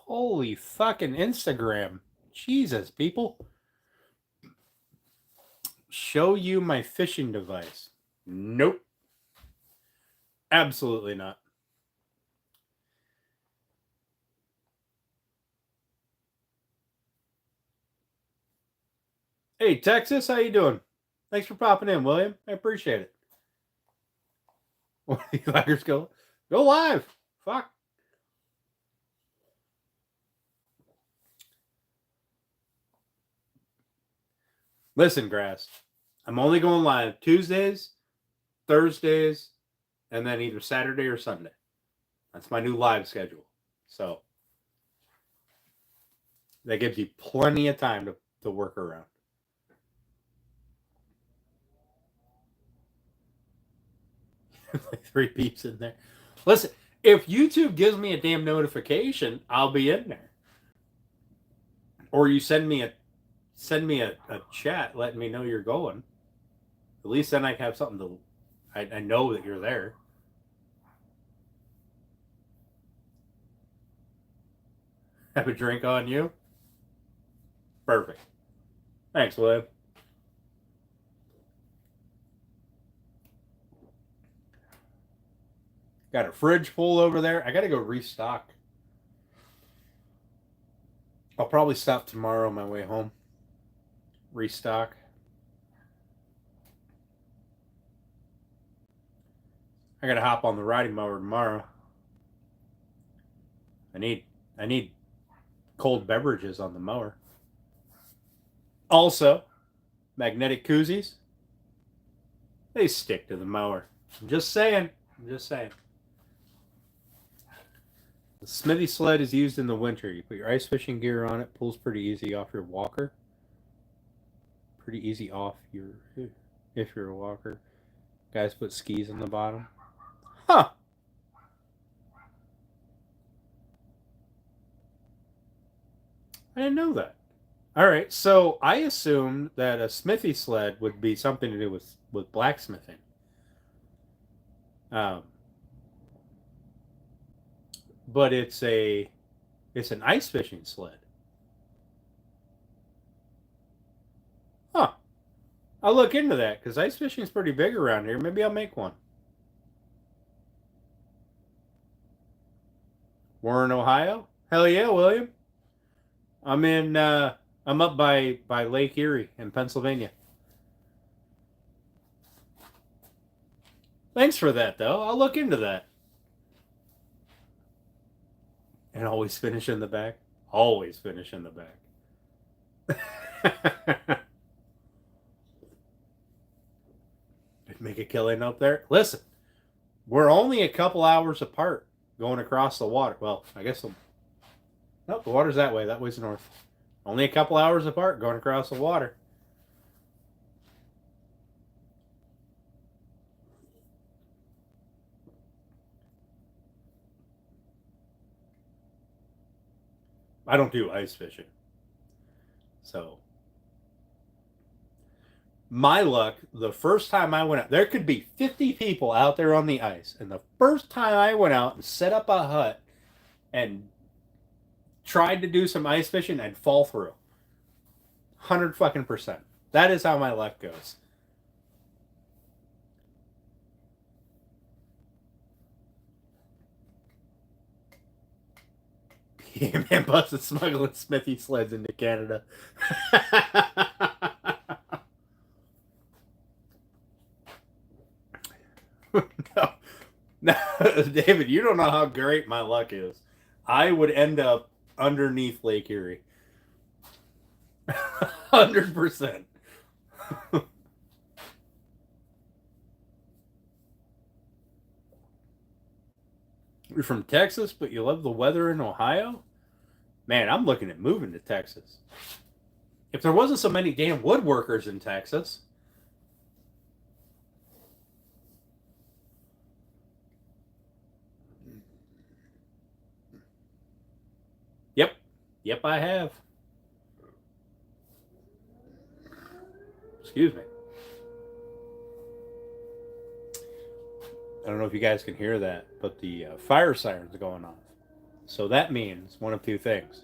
Holy fucking Instagram. Jesus, people. Show you my fishing device. Nope. Absolutely not. Hey, Texas, how you doing? Thanks for popping in, William. I appreciate it. What do you fuckers go live? Fuck. Listen, Grass. I'm only going live Tuesdays, Thursdays, and then either Saturday or Sunday. That's my new live schedule. So that gives you plenty of time to work around. Like 3 beeps in there. Listen, if YouTube gives me a damn notification, I'll be in there. Or you send me a chat letting me know you're going. At least then I have something to. I know that you're there. Have a drink on you. Perfect. Thanks, William. Got a fridge full over there. I got to go restock. I'll probably stop tomorrow on my way home. Restock. I got to hop on the riding mower tomorrow. I need cold beverages on the mower. Also, magnetic koozies. They stick to the mower. I'm just saying. The smithy sled is used in the winter. You put your ice fishing gear on it, pulls pretty easy off your walker. Pretty easy off your, if you're a walker. Guys put skis on the bottom. Huh. I didn't know that. All right, so I assumed that a smithy sled would be something to do with blacksmithing. Um, but it's an ice fishing sled. Huh. I'll look into that because ice fishing is pretty big around here. Maybe I'll make one. Warren, Ohio? Hell yeah, William. I'm up by Lake Erie in Pennsylvania. Thanks for that though. I'll look into that. And always finish in the back. Always finish in the back. Make a killing up there. Listen, we're only a couple hours apart going across the water. Well, I guess nope, the water's that way. That way's north. Only a couple hours apart going across the water. I don't do ice fishing. So, my luck, the first time I went out, there could be 50 people out there on the ice. And the first time I went out and set up a hut and tried to do some ice fishing, I'd fall through. 100 fucking %. That is how my luck goes. Yeah, man, busted smuggling smithy sleds into Canada. No. No, David, you don't know how great my luck is. I would end up underneath Lake Erie. 100%. You're from Texas, but you love the weather in Ohio? Man, I'm looking at moving to Texas. If there wasn't so many damn woodworkers in Texas. Yep. Yep, I have. Excuse me. I don't know if you guys can hear that, but the fire sirens are going off. So that means one of two things.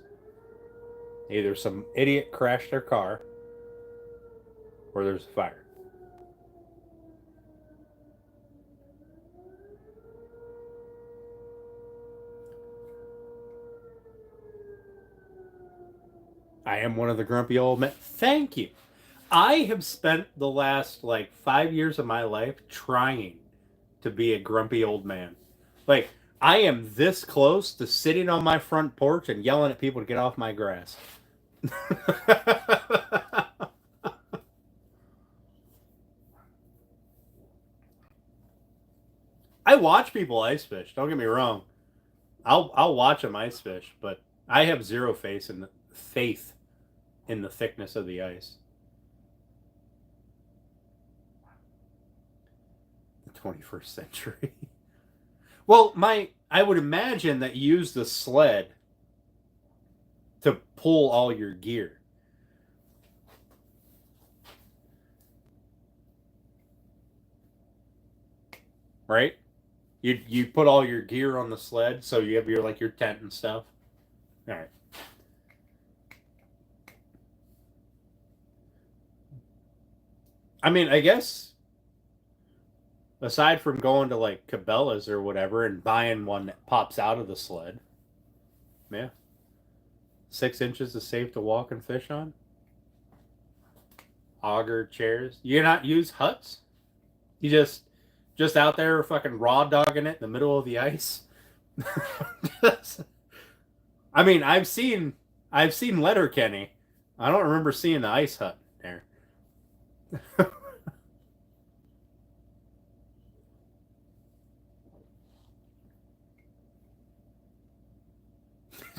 Either some idiot crashed their car, or there's a fire. I am one of the grumpy old men. Thank you. I have spent the last 5 years of my life trying to be a grumpy old man. I am this close to sitting on my front porch and yelling at people to get off my grass. I watch people ice fish. Don't get me wrong. I'll watch them ice fish, but I have zero faith in the thickness of the ice. The 21st century. Well, I would imagine that you use the sled to pull all your gear. Right? You put all your gear on the sled, so you have your tent and stuff. All right. I mean, I guess aside from going to Cabela's or whatever and buying one that pops out of the sled, yeah, 6 inches is safe to walk and fish on. Auger chairs. You not use huts? You just out there fucking raw dogging it in the middle of the ice. I mean, I've seen Letterkenny. I don't remember seeing the ice hut there.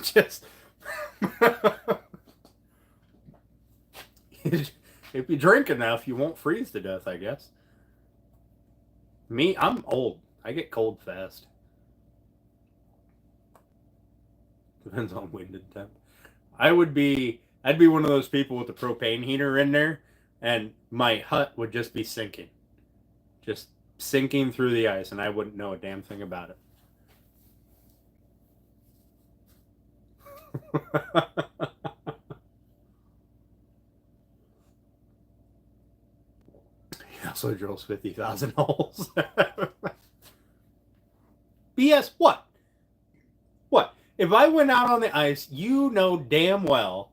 Just if you drink enough, you won't freeze to death, I guess. Me, I'm old. I get cold fast. Depends on wind and temp. I'd be one of those people with the propane heater in there, and my hut would just be sinking. Just sinking through the ice, and I wouldn't know a damn thing about it. He also drills 50,000 holes. BS what? What? If I went out on the ice, you know damn well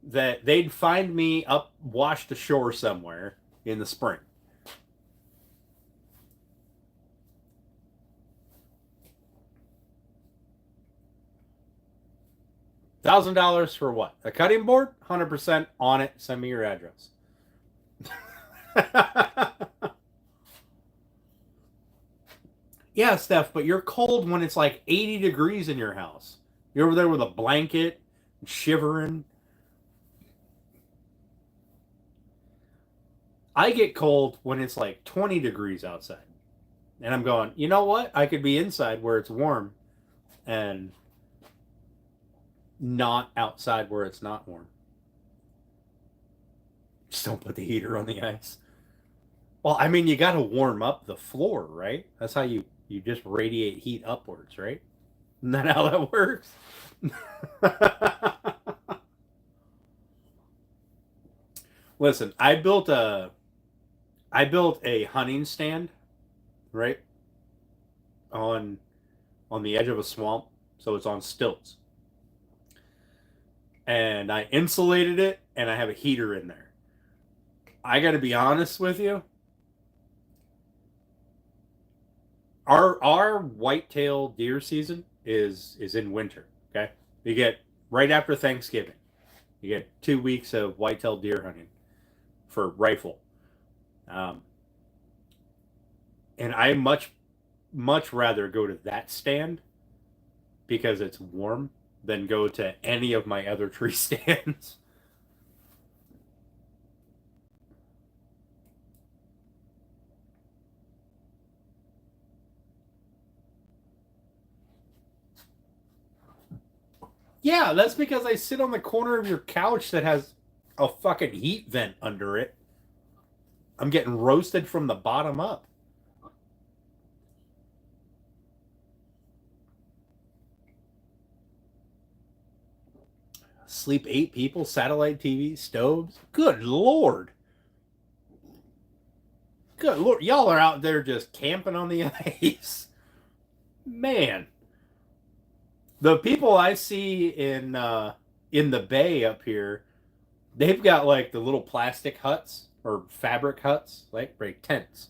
that they'd find me up washed ashore somewhere in the spring. $1,000 for what? A cutting board? 100% on it. Send me your address. Yeah, Steph, but you're cold when it's like 80 degrees in your house. You're over there with a blanket, shivering. I get cold when it's like 20 degrees outside. And I'm going, you know what? I could be inside where it's warm and not outside where it's not warm. Just don't put the heater on the ice. Well, I mean, you got to warm up the floor, right? That's how you just radiate heat upwards, right? Isn't that how that works? Listen, I built a hunting stand, right? On the edge of a swamp, so it's on stilts. And I insulated it, and I have a heater in there. I got to be honest with you. Our whitetail deer season is in winter. Okay, you get right after Thanksgiving. You get 2 weeks of whitetail deer hunting for rifle, and I much rather go to that stand because it's warm than go to any of my other tree stands. Yeah, that's because I sit on the corner of your couch that has a fucking heat vent under it. I'm getting roasted from the bottom up. Sleep 8 people, satellite TV, stoves. Good Lord. Good Lord. Y'all are out there just camping on the ice. Man. The people I see in the bay up here, they've got like the little plastic huts or fabric huts, like tents.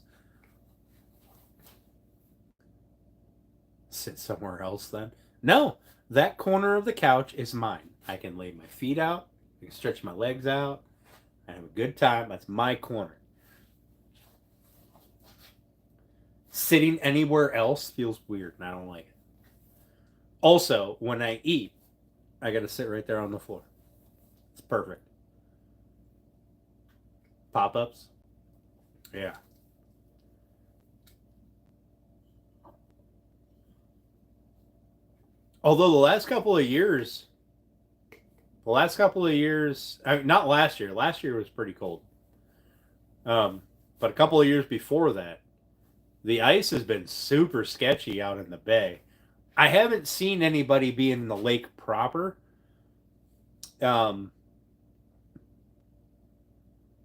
Sit somewhere else then. No, that corner of the couch is mine. I can lay my feet out, I can stretch my legs out, I have a good time. That's my corner. Sitting anywhere else feels weird and I don't like it. Also, when I eat, I got to sit right there on the floor. It's perfect. Pop-ups? Yeah. Although the last couple of years, I mean, not last year. Last year was pretty cold. But a couple of years before that, the ice has been super sketchy out in the bay. I haven't seen anybody be in the lake proper. But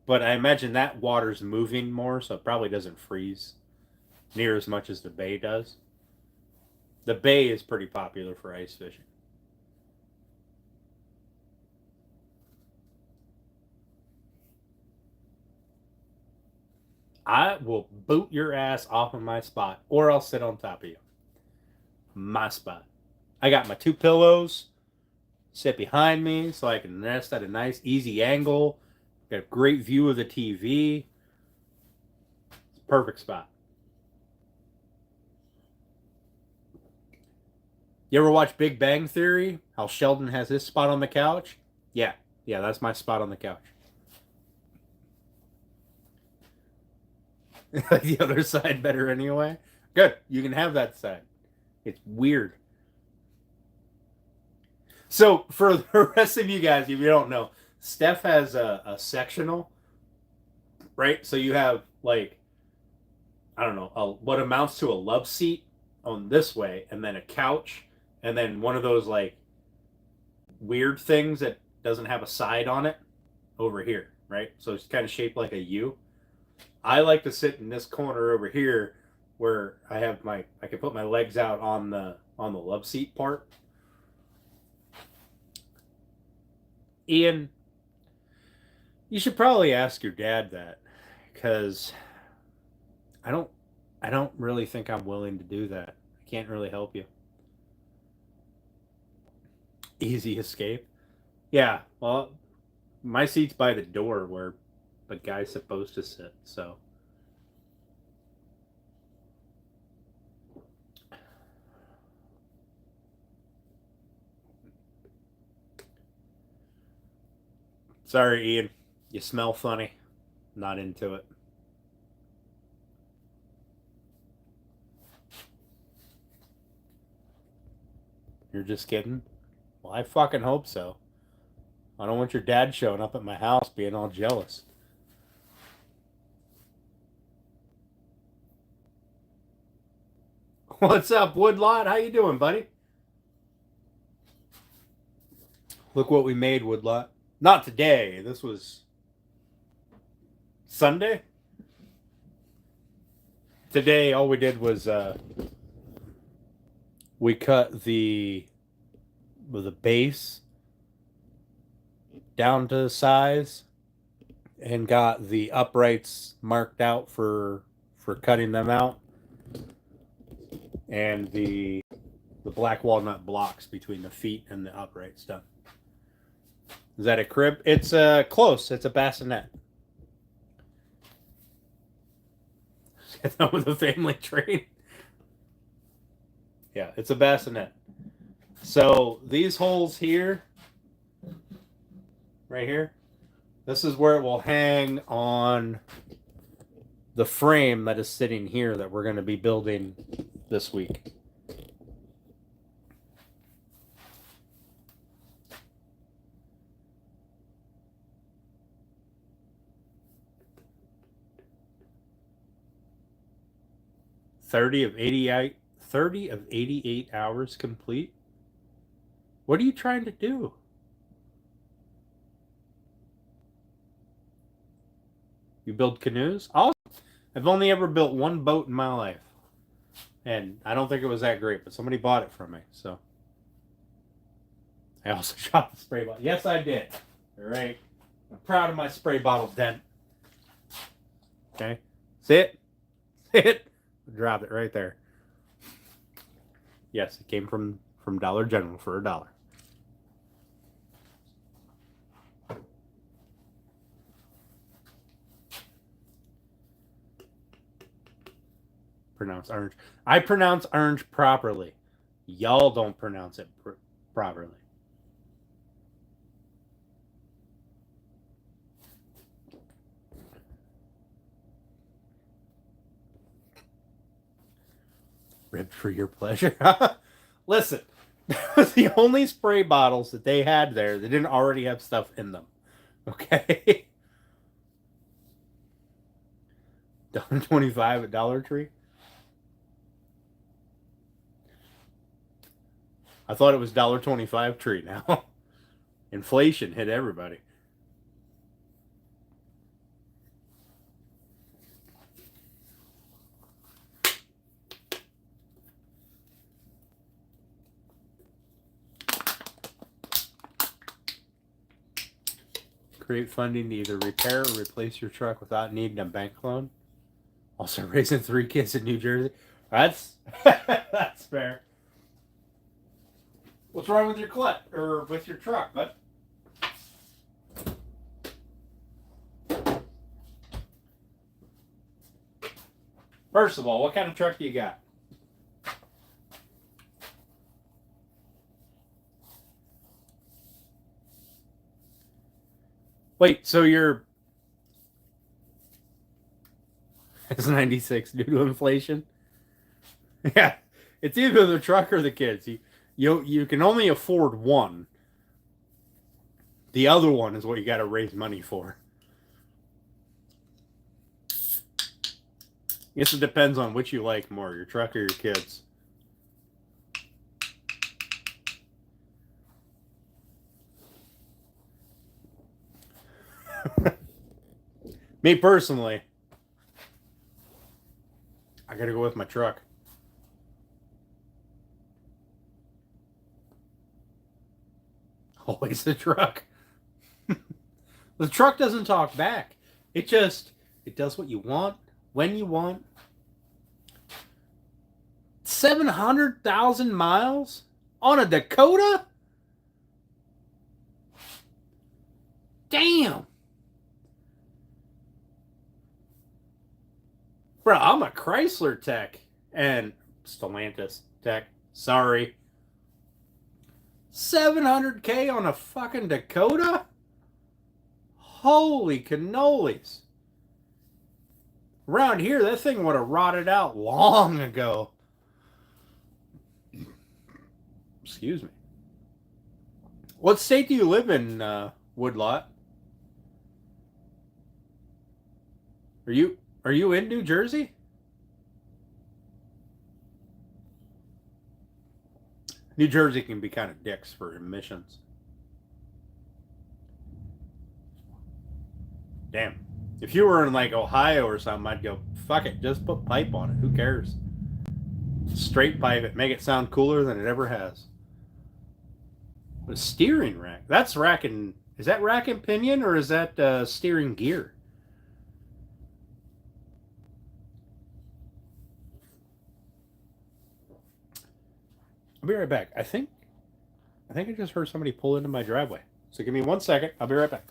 I imagine that water's moving more, so it probably doesn't freeze near as much as the bay does. The bay is pretty popular for ice fishing. I will boot your ass off of my spot, or I'll sit on top of you. My spot. I got my 2 pillows, sit behind me so I can rest at a nice, easy angle. Got a great view of the TV. It's a perfect spot. You ever watch Big Bang Theory? How Sheldon has his spot on the couch? Yeah. Yeah, that's my spot on the couch. The other side better anyway. Good. You can have that side. It's weird. So for the rest of you guys, if you don't know, Steph has a sectional, right? So you have like, I don't know, what amounts to a love seat on this way, and then a couch, and then one of those like weird things that doesn't have a side on it over here, right? So it's kind of shaped like a U. I like to sit in this corner over here where I can put my legs out on the love seat part. Ian, you should probably ask your dad that, because I don't really think I'm willing to do that. I can't really help you. Easy escape. Yeah, well, my seat's by the door where the guy's supposed to sit, so. Sorry, Ian. You smell funny. Not into it. You're just kidding? Well, I fucking hope so. I don't want your dad showing up at my house being all jealous. What's up, Woodlot? How you doing, buddy? Look what we made, Woodlot. Not today. This was Sunday. Today, all we did was we cut the base down to size and got the uprights marked out for cutting them out, and the black walnut blocks between the feet and the uprights done. Is that a crib? It's close. It's a bassinet. Get that with a family train. Yeah, it's a bassinet. So these holes here, right here, this is where it will hang on the frame that is sitting here that we're going to be building this week. Thirty of 88 hours complete. What are you trying to do? You build canoes? Awesome. I've only ever built one boat in my life, and I don't think it was that great, but somebody bought it from me, so. I also shot the spray bottle. Yes, I did. All right. I'm proud of my spray bottle dent. Okay. See it? See it? Drop it right there. Yes, it came from Dollar General for $1. Pronounce orange. I pronounce orange properly. Y'all don't pronounce it properly. Ribbed for your pleasure. Listen, that was the only spray bottles that they had there that didn't already have stuff in them. Okay? $1.25 at Dollar Tree. I thought it was $1.25 tree now. Inflation hit everybody. Create funding to either repair or replace your truck without needing a bank loan. Also raising 3 kids in New Jersey. That's that's fair. What's wrong with your or with your truck, bud? First of all, what kind of truck do you got? Wait, so you're it's 96 due to inflation? Yeah, it's either the truck or the kids. You can only afford one. The other one is what you got to raise money for. I guess it depends on which you like more, your truck or your kids. Me personally, I gotta go with my truck. Always the truck. The truck doesn't talk back. It does what you want, when you want. 700,000 miles on a Dakota? Damn. Bro, I'm a Chrysler tech and Stellantis tech. Sorry. 700K on a fucking Dakota? Holy cannolis. Around here, that thing would have rotted out long ago. Excuse me. What state do you live in, Woodlot? Are you in New Jersey? New Jersey can be kind of dicks for emissions. Damn. If you were in like Ohio or something, I'd go, fuck it, just put pipe on it. Who cares? Straight pipe it, make it sound cooler than it ever has. But a steering rack. That's rack and is that rack and pinion or is that steering gear? I'll be right back. I think I just heard somebody pull into my driveway. So give me 1 second. I'll be right back.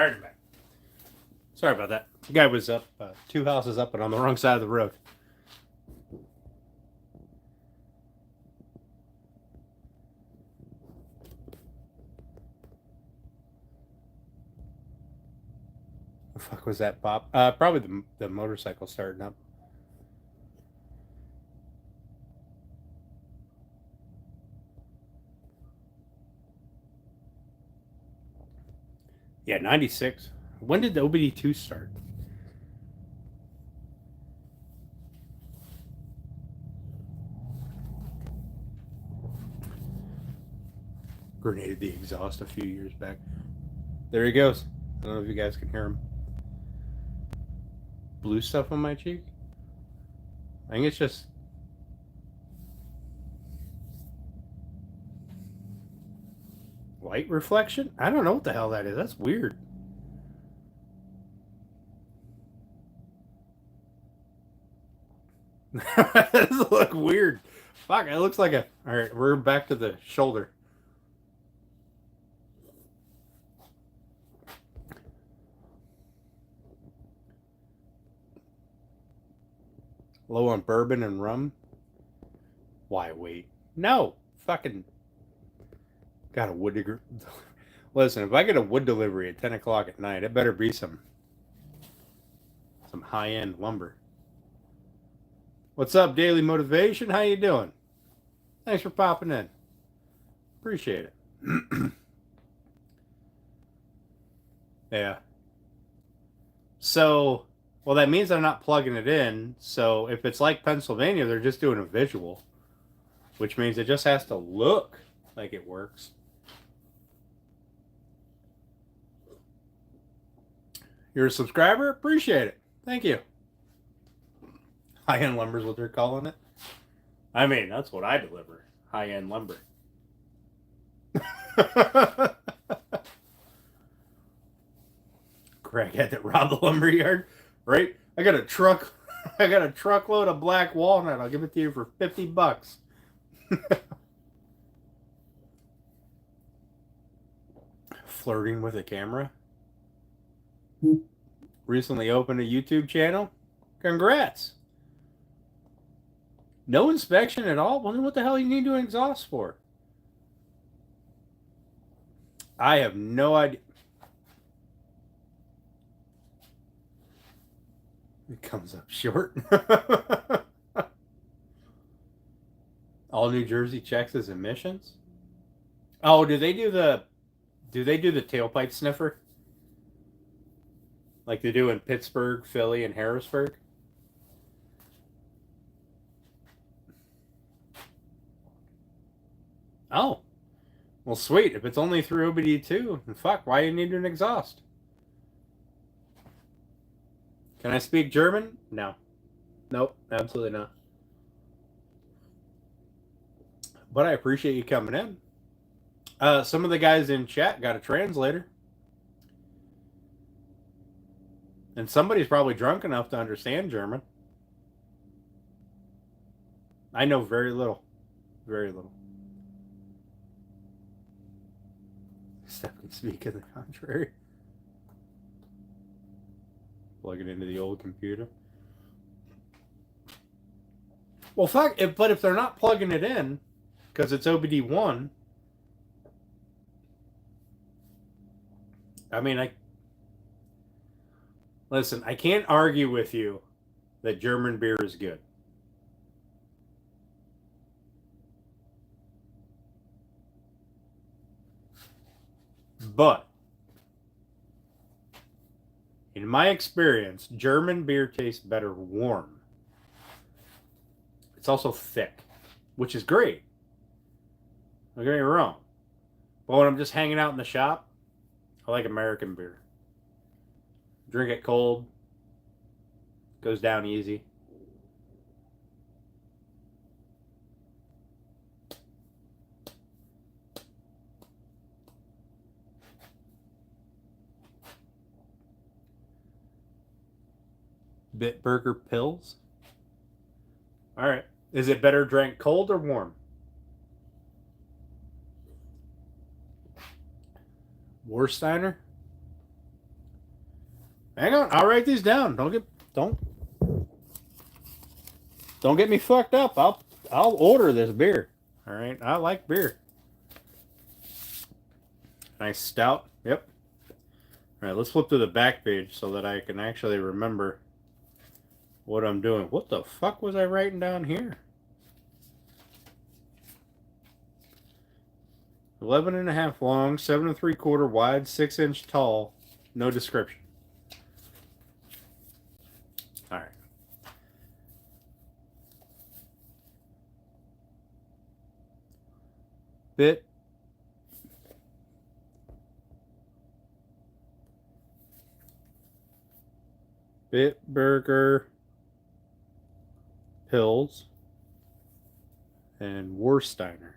All right, I'm back. Sorry about that. The guy was up 2 houses up and on the wrong side of the road. The fuck was that, Pop? Probably the motorcycle starting up. Yeah, 96. When did the OBD2 start? Grenaded the exhaust a few years back. There he goes. I don't know if you guys can hear him. Blue stuff on my cheek? I think it's just... light reflection? I don't know what the hell that is. That's weird. This look weird. Fuck, it looks like a... Alright, we're back to the shoulder. Low on bourbon and rum? Why wait? No! Fucking... Got a wood delivery. Listen, if I get a wood delivery at 10 o'clock at night, it better be some high-end lumber. What's up, Daily Motivation? How you doing? Thanks for popping in. Appreciate it. Yeah. So, well, that means I'm not plugging it in. So if it's like Pennsylvania, they're just doing a visual, which means it just has to look like it works. You're a subscriber? Appreciate it. Thank you. High-end lumber is what they're calling it. I mean, that's what I deliver. High-end lumber. Crackhead that robbed the lumber yard, right? I got a truckload of black walnut. I'll give it to you for $50. Flirting with a camera. Recently opened a YouTube channel. Congrats. No inspection at all? Well, then what the hell you need to exhaust for? I have no idea. It comes up short. All New Jersey checks as emissions? Oh, do they do the tailpipe sniffer? Like they do in Pittsburgh, Philly, and Harrisburg? Oh. Well, sweet. If it's only through OBD2, fuck, why you need an exhaust? Can I speak German? No. Nope, absolutely not. But I appreciate you coming in. Some of the guys in chat got a translator. And somebody's probably drunk enough to understand German. I know very little. Very little. Except can speak in the contrary. Plug it into the old computer. Well, fuck. But if they're not plugging it in, because it's OBD1, I mean, listen, I can't argue with you that German beer is good. But in my experience, German beer tastes better warm. It's also thick, which is great. Don't get me wrong. But when I'm just hanging out in the shop, I like American beer. Drink it cold. Goes down easy. Bitburger pills. All right. Is it better drank cold or warm? Warsteiner? Hang on, I'll write these down. Don't get me fucked up. I'll order this beer. All right, I like beer. Nice stout. Yep. All right, let's flip to the back page so that I can actually remember what I'm doing. What the fuck was I writing down here? 11.5 long, 7 3/4 wide, 6-inch tall. No description. All right. Bitburger Pills and Warsteiner.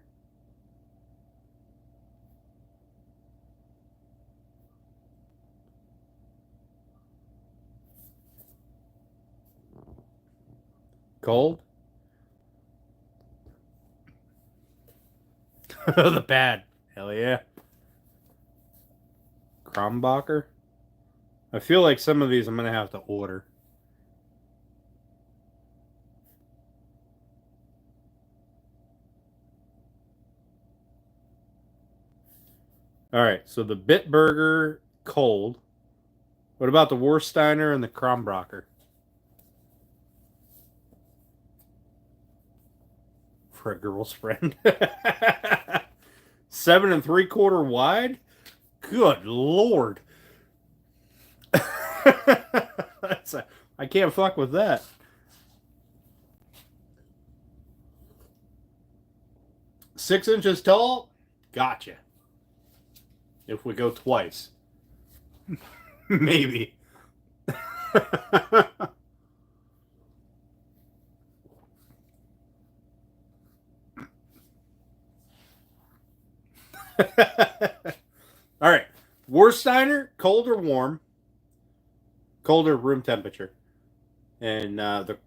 Cold? The bad. Hell yeah. Krombacher? I feel like some of these I'm going to have to order. All right, so the Bitburger cold. What about the Warsteiner and the Krombacher? For a girl's friend. 7 3/4 wide? Good Lord. I can't fuck with that. Six inches tall? Gotcha. If we go twice. Maybe. All right. Warsteiner, cold or warm? Cold or room temperature? And the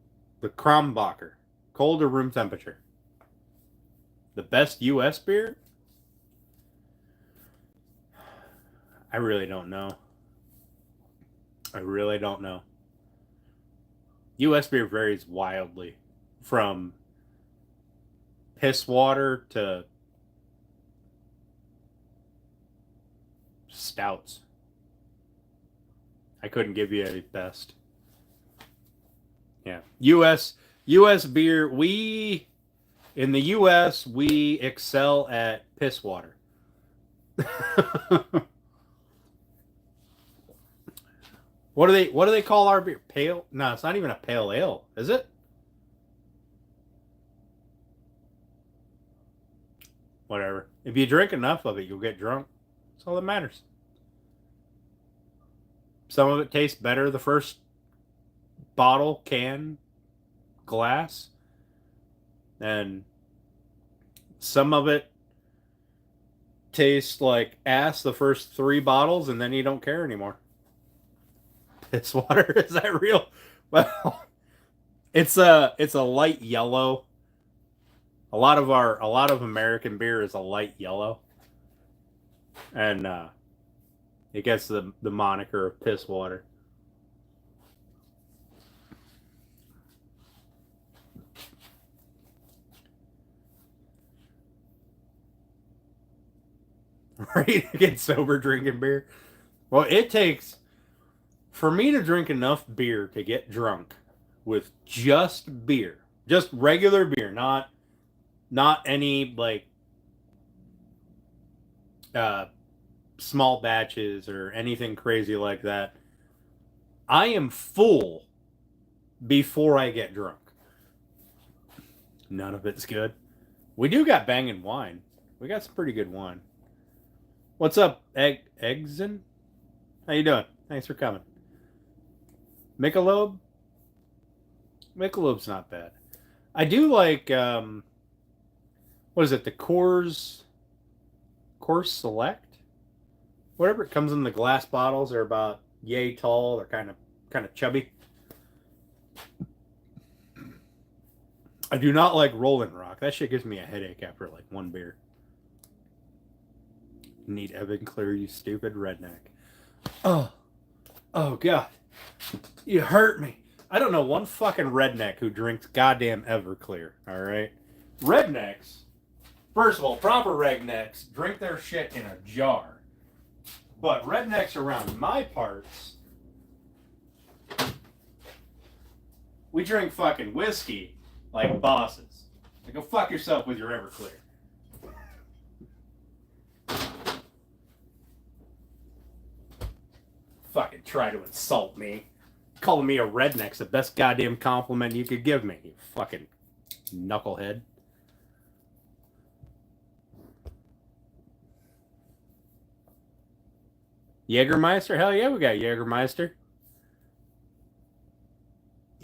Krombacher, cold or room temperature? The best U.S. beer? I really don't know. U.S. beer varies wildly from piss water to stouts. I couldn't give you a best. Yeah. U.S. beer, in the U.S., we excel at piss water. What do they call our beer? Pale? No, it's not even a pale ale, is it? Whatever. If you drink enough of it, you'll get drunk. That's all that matters. Some of it tastes better the first bottle, can, glass. And some of it tastes like ass the first 3 bottles, and then you don't care anymore. Piss water, is that real? Well, it's a light yellow. A lot of American beer is a light yellow, and it gets the moniker of piss water. Right? Get sober drinking beer. Well, it takes, for me to drink enough beer to get drunk with just beer, just regular beer, not any like small batches or anything crazy like that. I am full before I get drunk. None of it's good. We do got banging wine. We got some pretty good wine. What's up, Eggson? How you doing? Thanks for coming. Michelob? Michelob's not bad. I do like, what is it, the Coors Select? Whatever, it comes in the glass bottles. They're about yay tall. They're kind of chubby. I do not like Rolling Rock. That shit gives me a headache after like one beer. Need Evan Clear, you stupid redneck. Oh God. You hurt me. I don't know one fucking redneck who drinks goddamn Everclear, alright? Rednecks, first of all, proper rednecks drink their shit in a jar. But rednecks around my parts, we drink fucking whiskey like bosses. Like, go fuck yourself with your Everclear. Fucking try to insult me. Calling me a redneck's the best goddamn compliment you could give me, you fucking knucklehead. Jägermeister? Hell yeah, we got Jägermeister.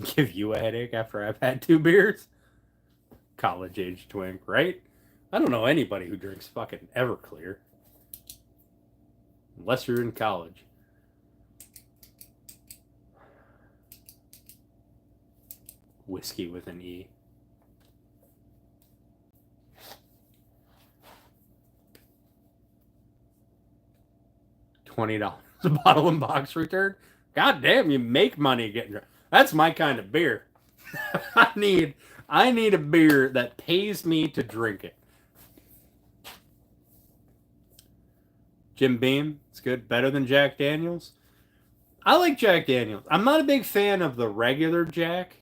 Give you a headache after I've had 2 beers? College age twink, right? I don't know anybody who drinks fucking Everclear. Unless you're in college. Whiskey with an E. $20 a bottle and box return? God damn, you make money getting drunk. That's my kind of beer. I need a beer that pays me to drink it. Jim Beam, it's good. Better than Jack Daniels. I like Jack Daniels. I'm not a big fan of the regular Jack.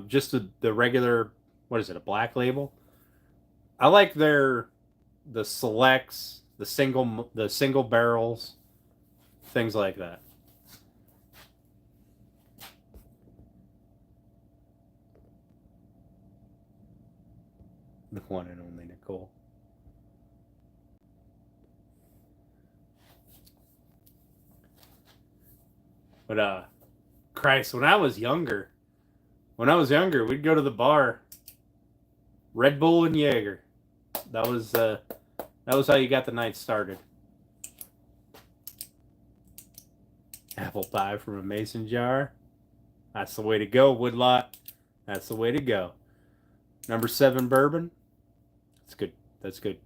Just the regular, what is it, a black label? I like the selects, the single barrels, things like that. The one and only Nicole. But Christ, when I was younger, we'd go to the bar. Red Bull and Jaeger. That was how you got the night started. Apple pie from a mason jar. That's the way to go, Woodlot. That's the way to go. Number 7 bourbon. That's good. That's good.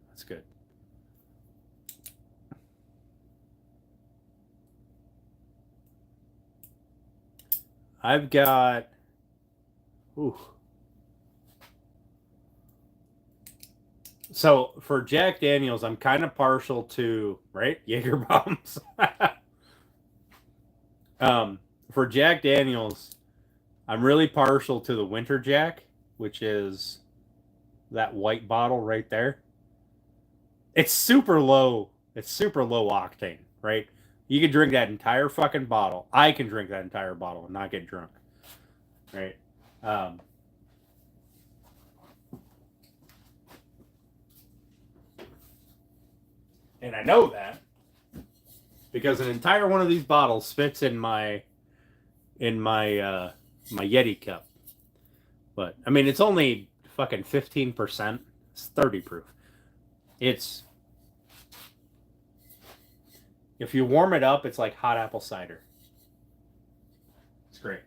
That's good. I've got... Ooh. So, for Jack Daniels, I'm kind of partial to, right? Jaeger bombs. For Jack Daniels, I'm really partial to the Winter Jack, which is that white bottle right there. It's super low. It's super low octane, right? You can drink that entire fucking bottle. I can drink that entire bottle and not get drunk, right? And I know that because an entire one of these bottles fits in my my Yeti cup. But I mean, it's only fucking 15%. It's 30 proof. It's, if you warm it up, it's like hot apple cider. It's great.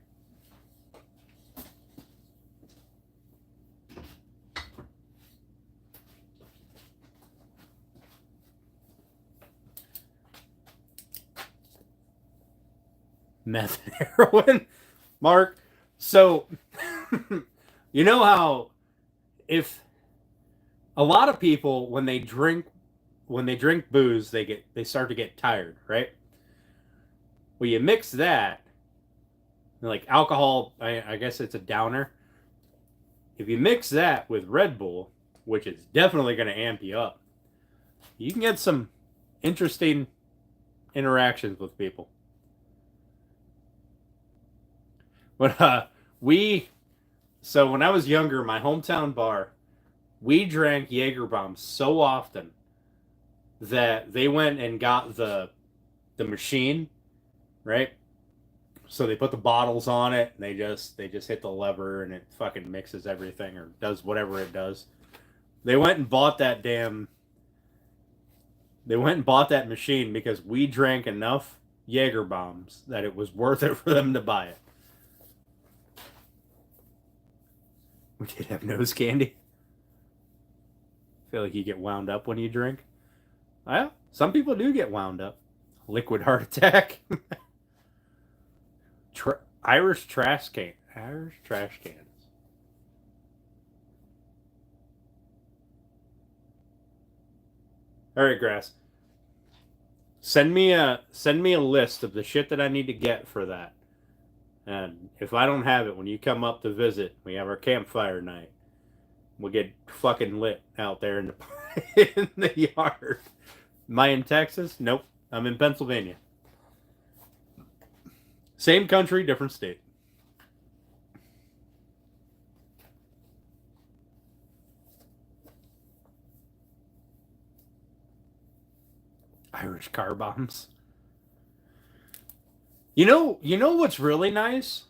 Meth and heroin, Mark. So, you know how if a lot of people when they drink booze, they start to get tired, right? Well, you mix that, like alcohol, I guess it's a downer. If you mix that with Red Bull, which is definitely going to amp you up, you can get some interesting interactions with people. But so when I was younger, my hometown bar, we drank Jaeger bombs so often that they went and got the machine, right? So they put the bottles on it, and they just hit the lever, and it fucking mixes everything or does whatever it does. They went and bought that machine because we drank enough Jaeger bombs that it was worth it for them to buy it. We did have nose candy. I feel like you get wound up when you drink. Well, some people do get wound up. Liquid heart attack. Irish trash can. Irish trash cans. All right, Grass. Send me a list of the shit that I need to get for that. And if I don't have it when you come up to visit, we have our campfire night. We'll get fucking lit out there in the in the yard. Am I in Texas? Nope. I'm in Pennsylvania. Same country, different state. Irish car bombs. You know what's really nice?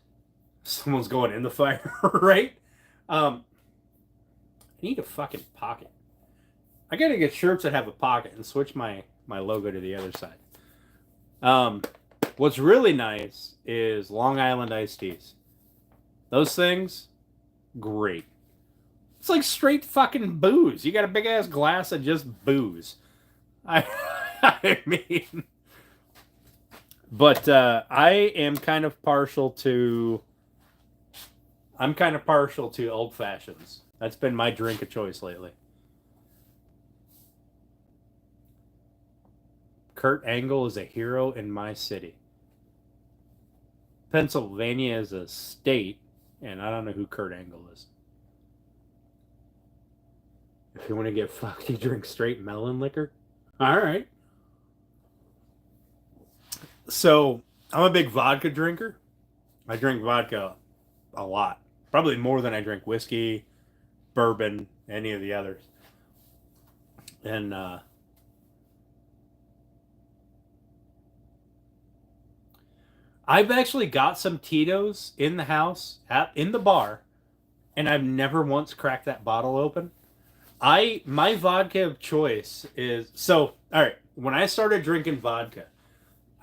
Someone's going in the fire, right? I need a fucking pocket. I gotta get shirts that have a pocket and switch my logo to the other side. What's really nice is Long Island iced teas. Those things, great. It's like straight fucking booze. You got a big ass glass of just booze. I mean, but I am kind of partial to. I'm kind of partial to old fashions. That's been my drink of choice lately. Kurt Angle is a hero in my city. Pennsylvania is a state, and I don't know who Kurt Angle is. If you want to get fucked, you drink straight melon liquor. All right. So I'm a big vodka drinker. I drink vodka a lot, probably more than I drink whiskey, bourbon, any of the others. And I've actually got some Tito's in the house, in the bar, and I've never once cracked that bottle open. My vodka of choice is so. All right, when I started drinking vodka,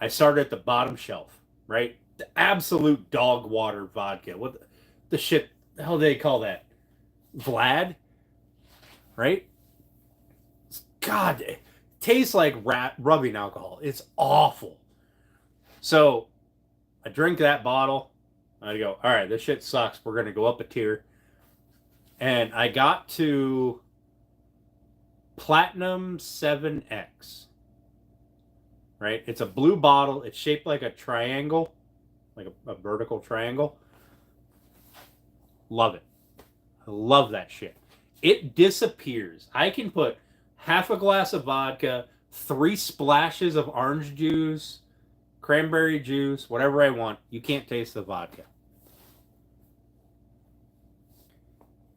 I started at the bottom shelf, right? The absolute dog water vodka. What the shit the hell do they call that? Vlad, right? God, it tastes like rubbing alcohol. It's awful. So I drink that bottle. I go, all right, this shit sucks. We're gonna go up a tier. And I got to Platinum 7X. Right? It's a blue bottle. It's shaped like a triangle, like a vertical triangle. Love it. I love that shit. It disappears. I can put half a glass of vodka, 3 splashes of orange juice, cranberry juice, whatever I want. You can't taste the vodka.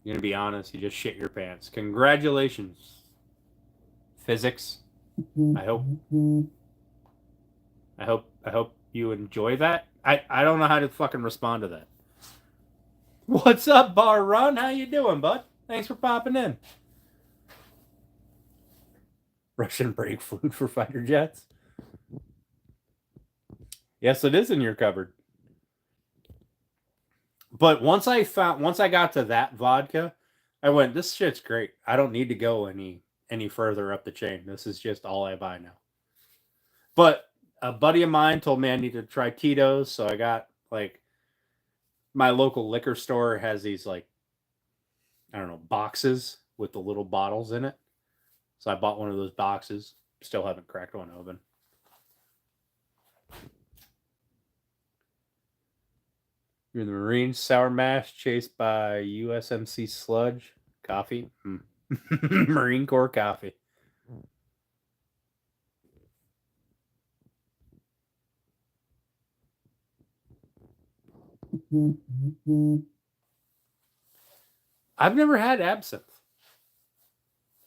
You're gonna be honest, you just shit your pants. Congratulations, physics. I hope you enjoy that. I don't know how to fucking respond to that. What's up, Bar Run? How you doing, bud? Thanks for popping in. Russian brake fluid for fighter jets. Yes, it is in your cupboard. But once I got to that vodka, I went, this shit's great. I don't need to go any further up the chain. This is just all I buy now. But a buddy of mine told me I need to try Tito's, so I got like my local liquor store has these like I don't know, boxes with the little bottles in it. So I bought one of those boxes. Still haven't cracked one open. You're in the Marines, sour mash, chased by USMC sludge, coffee, Marine Corps coffee. I've never had absinthe.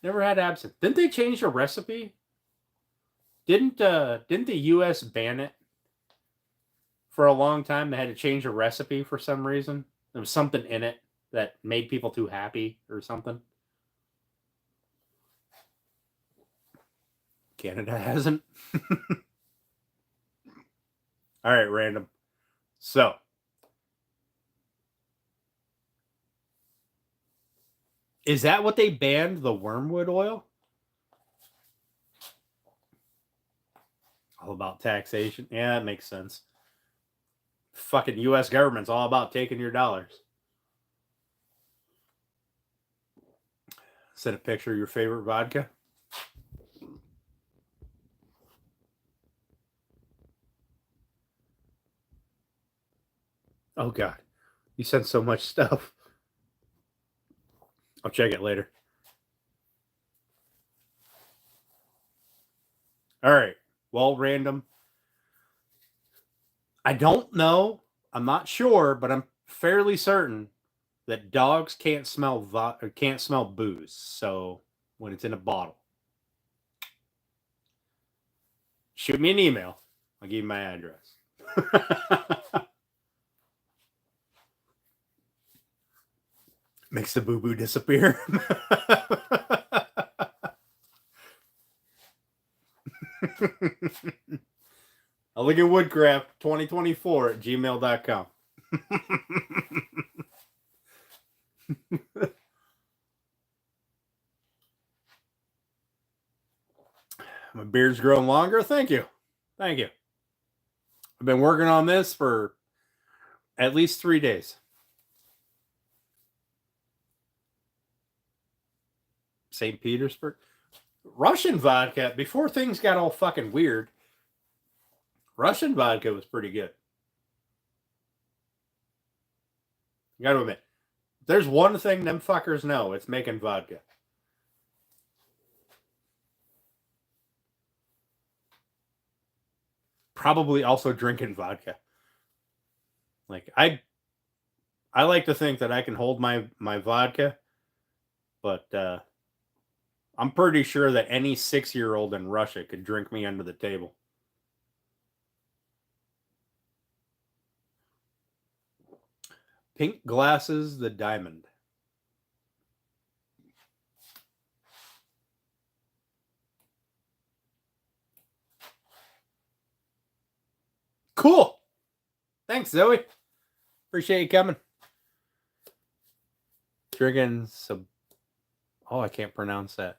Never had absinthe. Didn't they change the recipe? Didn't the U.S. ban it for a long time? They had to change the recipe for some reason. There was something in it that made people too happy or something. Canada hasn't. All right, random. So, is that what they banned, the wormwood oil? All about taxation. Yeah, that makes sense. fucking U.S. government's all about taking your dollars. Send a picture of your favorite vodka. Oh, God. You sent so much stuff. I'll check it later. All right. Well, random. I don't know. I'm not sure, but I'm fairly certain that dogs can't smell booze. So when it's in a bottle, shoot me an email. I'll give you my address. Makes the boo-boo disappear. Elegant Woodcraft 2024 at gmail.com. My beard's growing longer. Thank you. Thank you. I've been working on this for at least 3 days. St. Petersburg. Russian vodka, before things got all fucking weird, Russian vodka was pretty good. You gotta admit, there's one thing them fuckers know, it's making vodka. Probably also drinking vodka. Like, I like to think that I can hold my vodka, but I'm pretty sure that any 6-year-old in Russia could drink me under the table. Pink Glasses, the Diamond. Cool. Thanks, Zoe. Appreciate you coming. Drinking some... Oh, I can't pronounce that.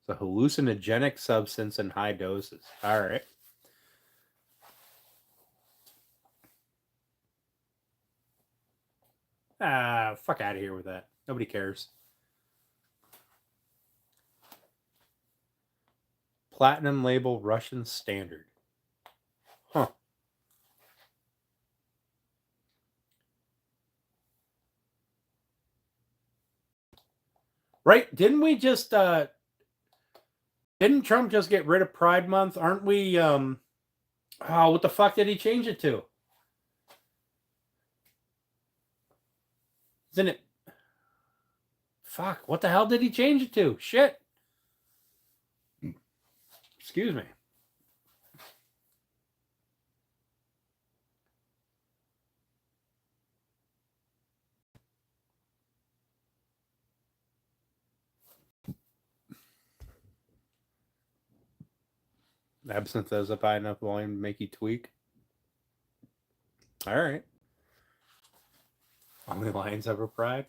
It's a hallucinogenic substance in high doses. All right. Fuck out of here with that. Nobody cares. Platinum label Russian standard. Huh. Right? Didn't we just didn't Trump just get rid of Pride Month? Aren't we what the fuck did he change it to? Isn't it? Fuck, what the hell did he change it to? Shit. Excuse me. Absinthe has a high enough volume to make you tweak. All right. Only lions have a pride.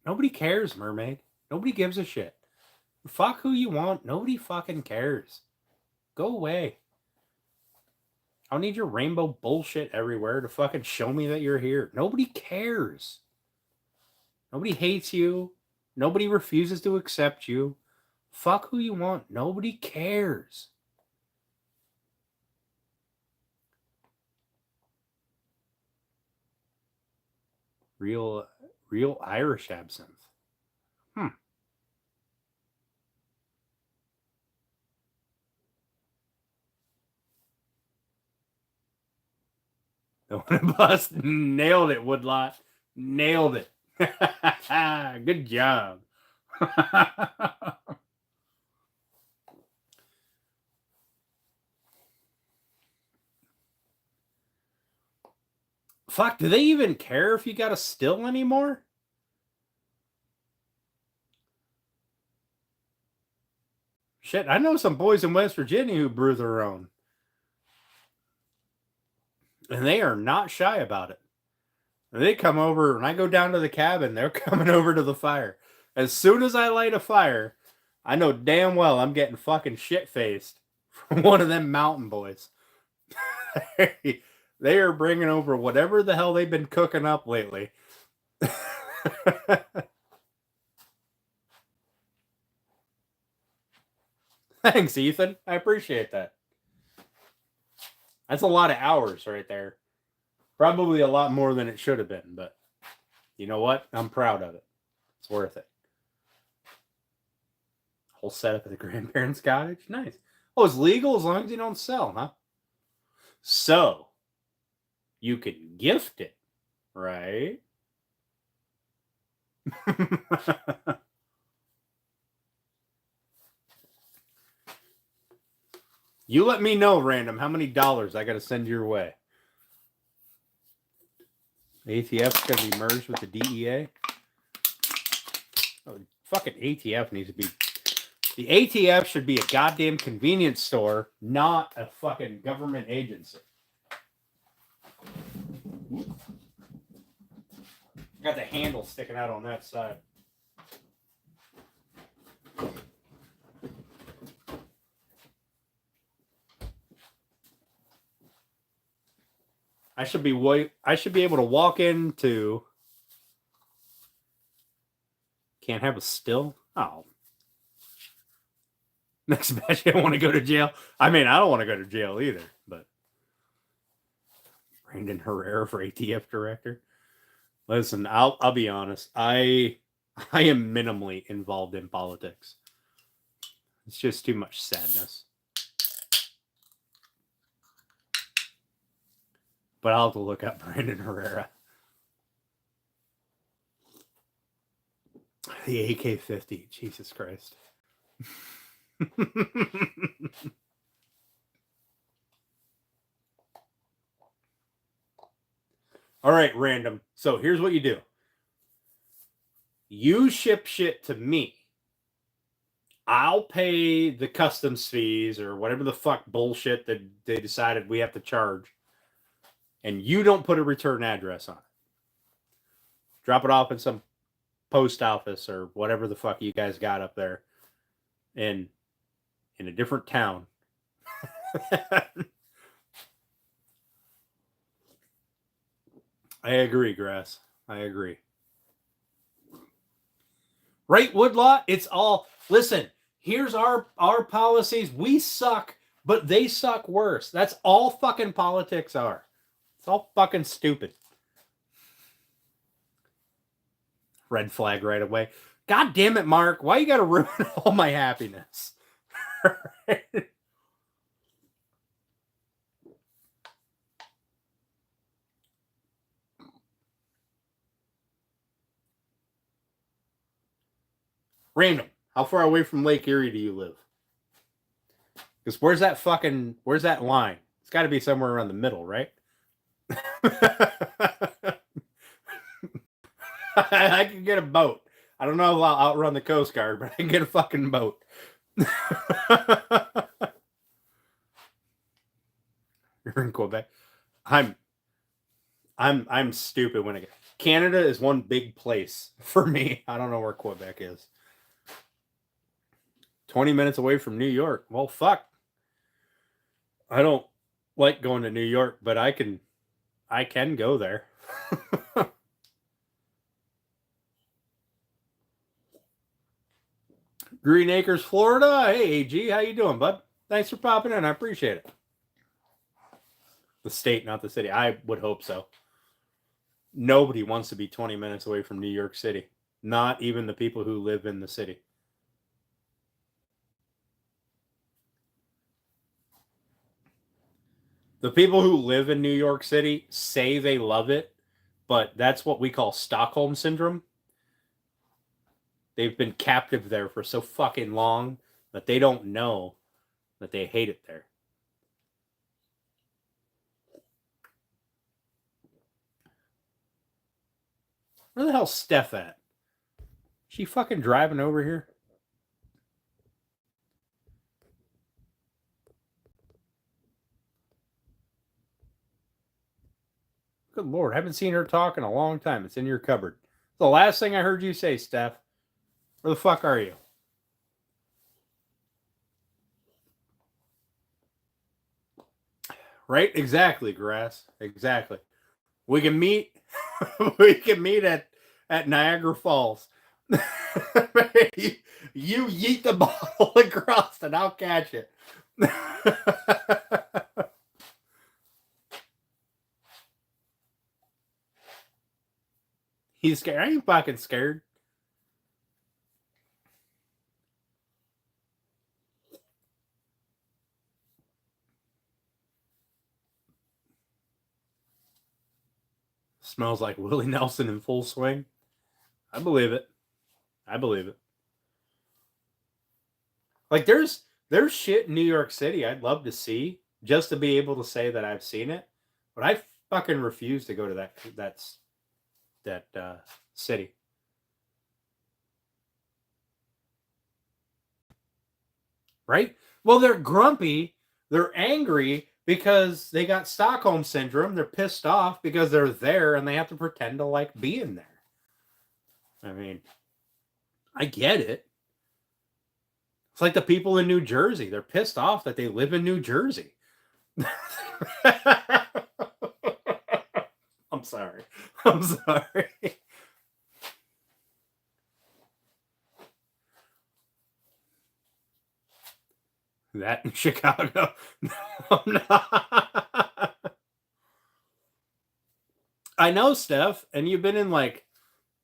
Nobody cares, mermaid. Nobody gives a shit. Fuck who you want. Nobody fucking cares. Go away. I don't need your rainbow bullshit everywhere to fucking show me that you're here. Nobody cares. Nobody hates you. Nobody refuses to accept you. Fuck who you want. Nobody cares. Real Irish absinthe. The one bus nailed it, Woodlot. Nailed it. Good job. Fuck, do they even care if you got a still anymore? Shit, I know some boys in West Virginia who brew their own. And they are not shy about it. And they come over, when I go down to the cabin, they're coming over to the fire. As soon as I light a fire, I know damn well I'm getting fucking shit-faced from one of them mountain boys. They are bringing over whatever the hell they've been cooking up lately. Thanks, Ethan. I appreciate that. That's a lot of hours right there. Probably a lot more than it should have been, but you know what? I'm proud of it. It's worth it. Whole setup of the grandparents' cottage. Nice. Oh, it's legal as long as you don't sell, huh? So, you can gift it, right? You let me know, random, how many dollars I got to send your way. The ATF's going to be merged with the DEA. Oh, fucking ATF needs to be... The ATF should be a goddamn convenience store, not a fucking government agency. Got the handle sticking out on that side. I should be able to walk into... Can't have a still? Oh. Next match, I don't want to go to jail. I mean, I don't want to go to jail either, but... Brandon Herrera for ATF director. Listen, I'll be honest. I am minimally involved in politics. It's just too much sadness. But I'll have to look up Brandon Herrera. The AK-50. Jesus Christ. All right, random. So here's what you do. You ship shit to me. I'll pay the customs fees or whatever the fuck bullshit that they decided we have to charge. And you don't put a return address on it. Drop it off in some post office or whatever the fuck you guys got up there in a different town. I agree, Grass. I agree. Right, Woodlot? It's all... Listen, here's our policies. We suck, but they suck worse. That's all fucking politics are. It's all fucking stupid. Red flag right away. God damn it, Mark. Why you gotta ruin all my happiness? Random. How far away from Lake Erie do you live? Because where's that line? It's got to be somewhere around the middle, right? I can get a boat. I don't know if I'll outrun the Coast Guard, but I can get a fucking boat. You're in Quebec. I'm stupid when I get... Canada is one big place for me. I don't know where Quebec is. 20 minutes away from New York. Well, fuck. I don't like going to New York, but I can go there. Green Acres, Florida. Hey, AG, how you doing, bud? Thanks for popping in. I appreciate it. The state, not the city. I would hope so. Nobody wants to be 20 minutes away from New York City. Not even the people who live in the city. The people who live in New York City say they love it, but that's what we call Stockholm Syndrome. They've been captive there for so fucking long that they don't know that they hate it there. Where the hell's Steph at? She fucking driving over here? Good Lord, I haven't seen her talk in a long time. It's in your cupboard. The last thing I heard you say, Steph. Where the fuck are you? Right? Exactly, Grass. Exactly. We can meet. We can meet at Niagara Falls. You yeet the bottle across, and I'll catch it. He's scared. I ain't fucking scared. Smells like Willie Nelson in full swing. I believe it. I believe it. Like there's shit in New York City I'd love to see just to be able to say that I've seen it, but I fucking refuse to go to that city. Right? Well, they're grumpy, they're angry because they got Stockholm syndrome. They're pissed off because they're there and they have to pretend to like being there. I mean, I get it. It's like the people in New Jersey. They're pissed off that they live in New Jersey. I'm sorry. I'm sorry. That in Chicago. No, I'm not. I know, Steph, and you've been in like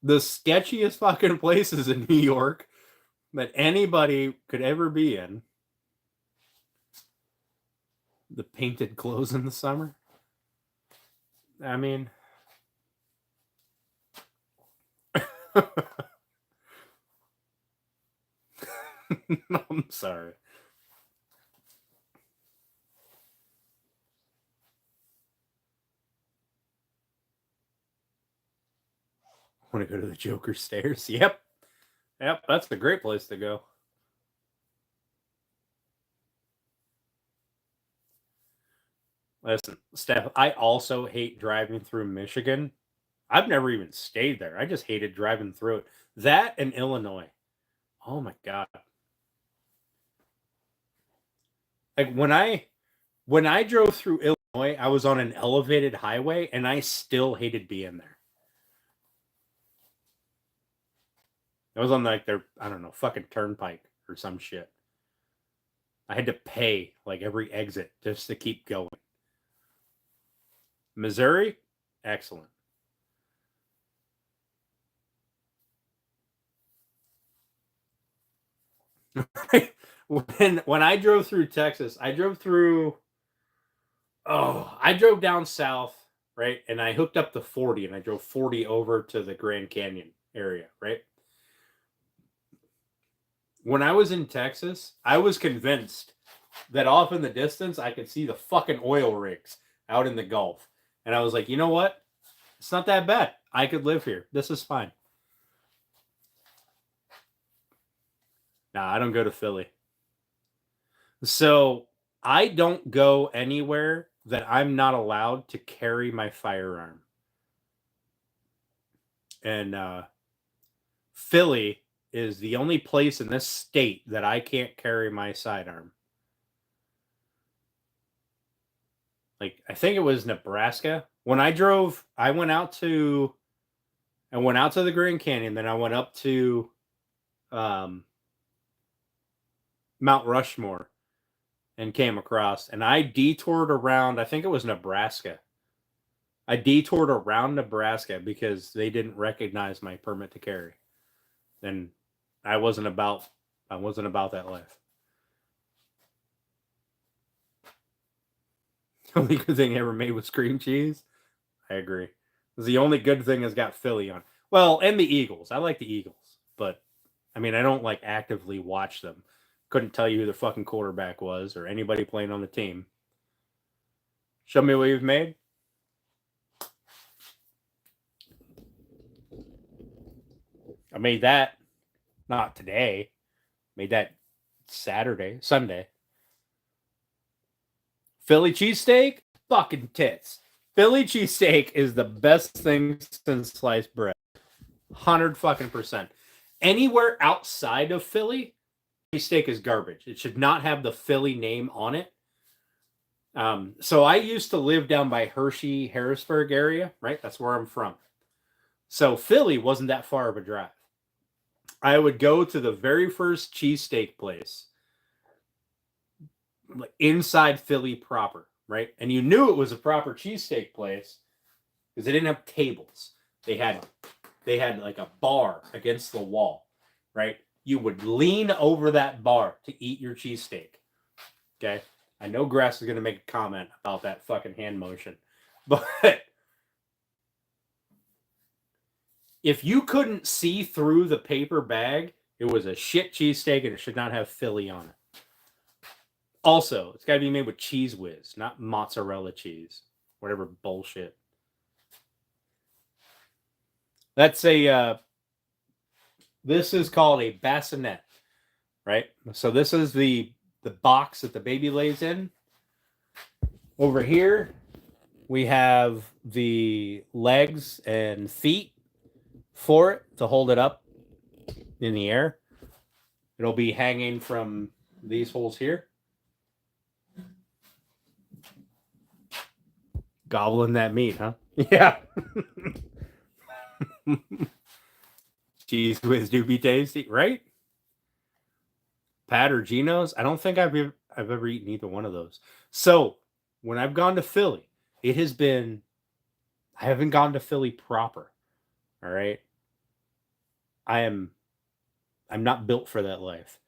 the sketchiest fucking places in New York that anybody could ever be in. The painted clothes in the summer. I mean, I'm sorry. I want to go to the Joker stairs. Yep. Yep, that's a great place to go. Listen, Steph, I also hate driving through Michigan. I've never even stayed there. I just hated driving through it. That and Illinois. Oh my god. Like when I drove through Illinois, I was on an elevated highway and I still hated being there. I was on like their, I don't know, fucking turnpike or some shit. I had to pay like every exit just to keep going. Missouri, excellent. when I drove through Texas, I drove down south, right? And I hooked up the 40 and I drove 40 over to the Grand Canyon area, right? When I was in Texas, I was convinced that off in the distance I could see the fucking oil rigs out in the Gulf. And I was like, you know what? It's not that bad. I could live here. This is fine. Nah, I don't go to Philly. So I don't go anywhere that I'm not allowed to carry my firearm. And Philly is the only place in this state that I can't carry my sidearm. Like I think it was Nebraska. When I drove, I went out to the Grand Canyon, then I went up to Mount Rushmore and came across, and I detoured around, I think it was Nebraska. I detoured around Nebraska because they didn't recognize my permit to carry. And I wasn't about that life. The only good thing I ever made was cream cheese. I agree. It was the only good thing that's got Philly on. Well, and the Eagles. I like the Eagles, but I mean, I don't like actively watch them. Couldn't tell you who the fucking quarterback was or anybody playing on the team. Show me what you've made. I made that not today. Made that Sunday. Philly cheesesteak, fucking tits. Philly cheesesteak is the best thing since sliced bread. 100% Anywhere outside of Philly, cheesesteak is garbage. It should not have the Philly name on it. So I used to live down by Hershey, Harrisburg area, right? That's where I'm from. So Philly wasn't that far of a drive. I would go to the very first cheesesteak place inside Philly proper, right? And you knew it was a proper cheesesteak place because they didn't have tables. They had like a bar against the wall, right? You would lean over that bar to eat your cheesesteak. Okay? I know Grass is going to make a comment about that fucking hand motion. But if you couldn't see through the paper bag, it was a shit cheesesteak and it should not have Philly on it. Also, it's got to be made with Cheese Whiz, not mozzarella cheese. Whatever bullshit. That's this is called a bassinet, right? So this is the box that the baby lays in. Over here, we have the legs and feet for it to hold it up in the air. It'll be hanging from these holes here. Gobbling that meat, huh? Yeah. Cheese Whiz do be tasty, right? Pat or Geno's. I don't think I've ever eaten either one of those. So when I've gone to Philly, it has been. I haven't gone to Philly proper. All right. I'm not built for that life.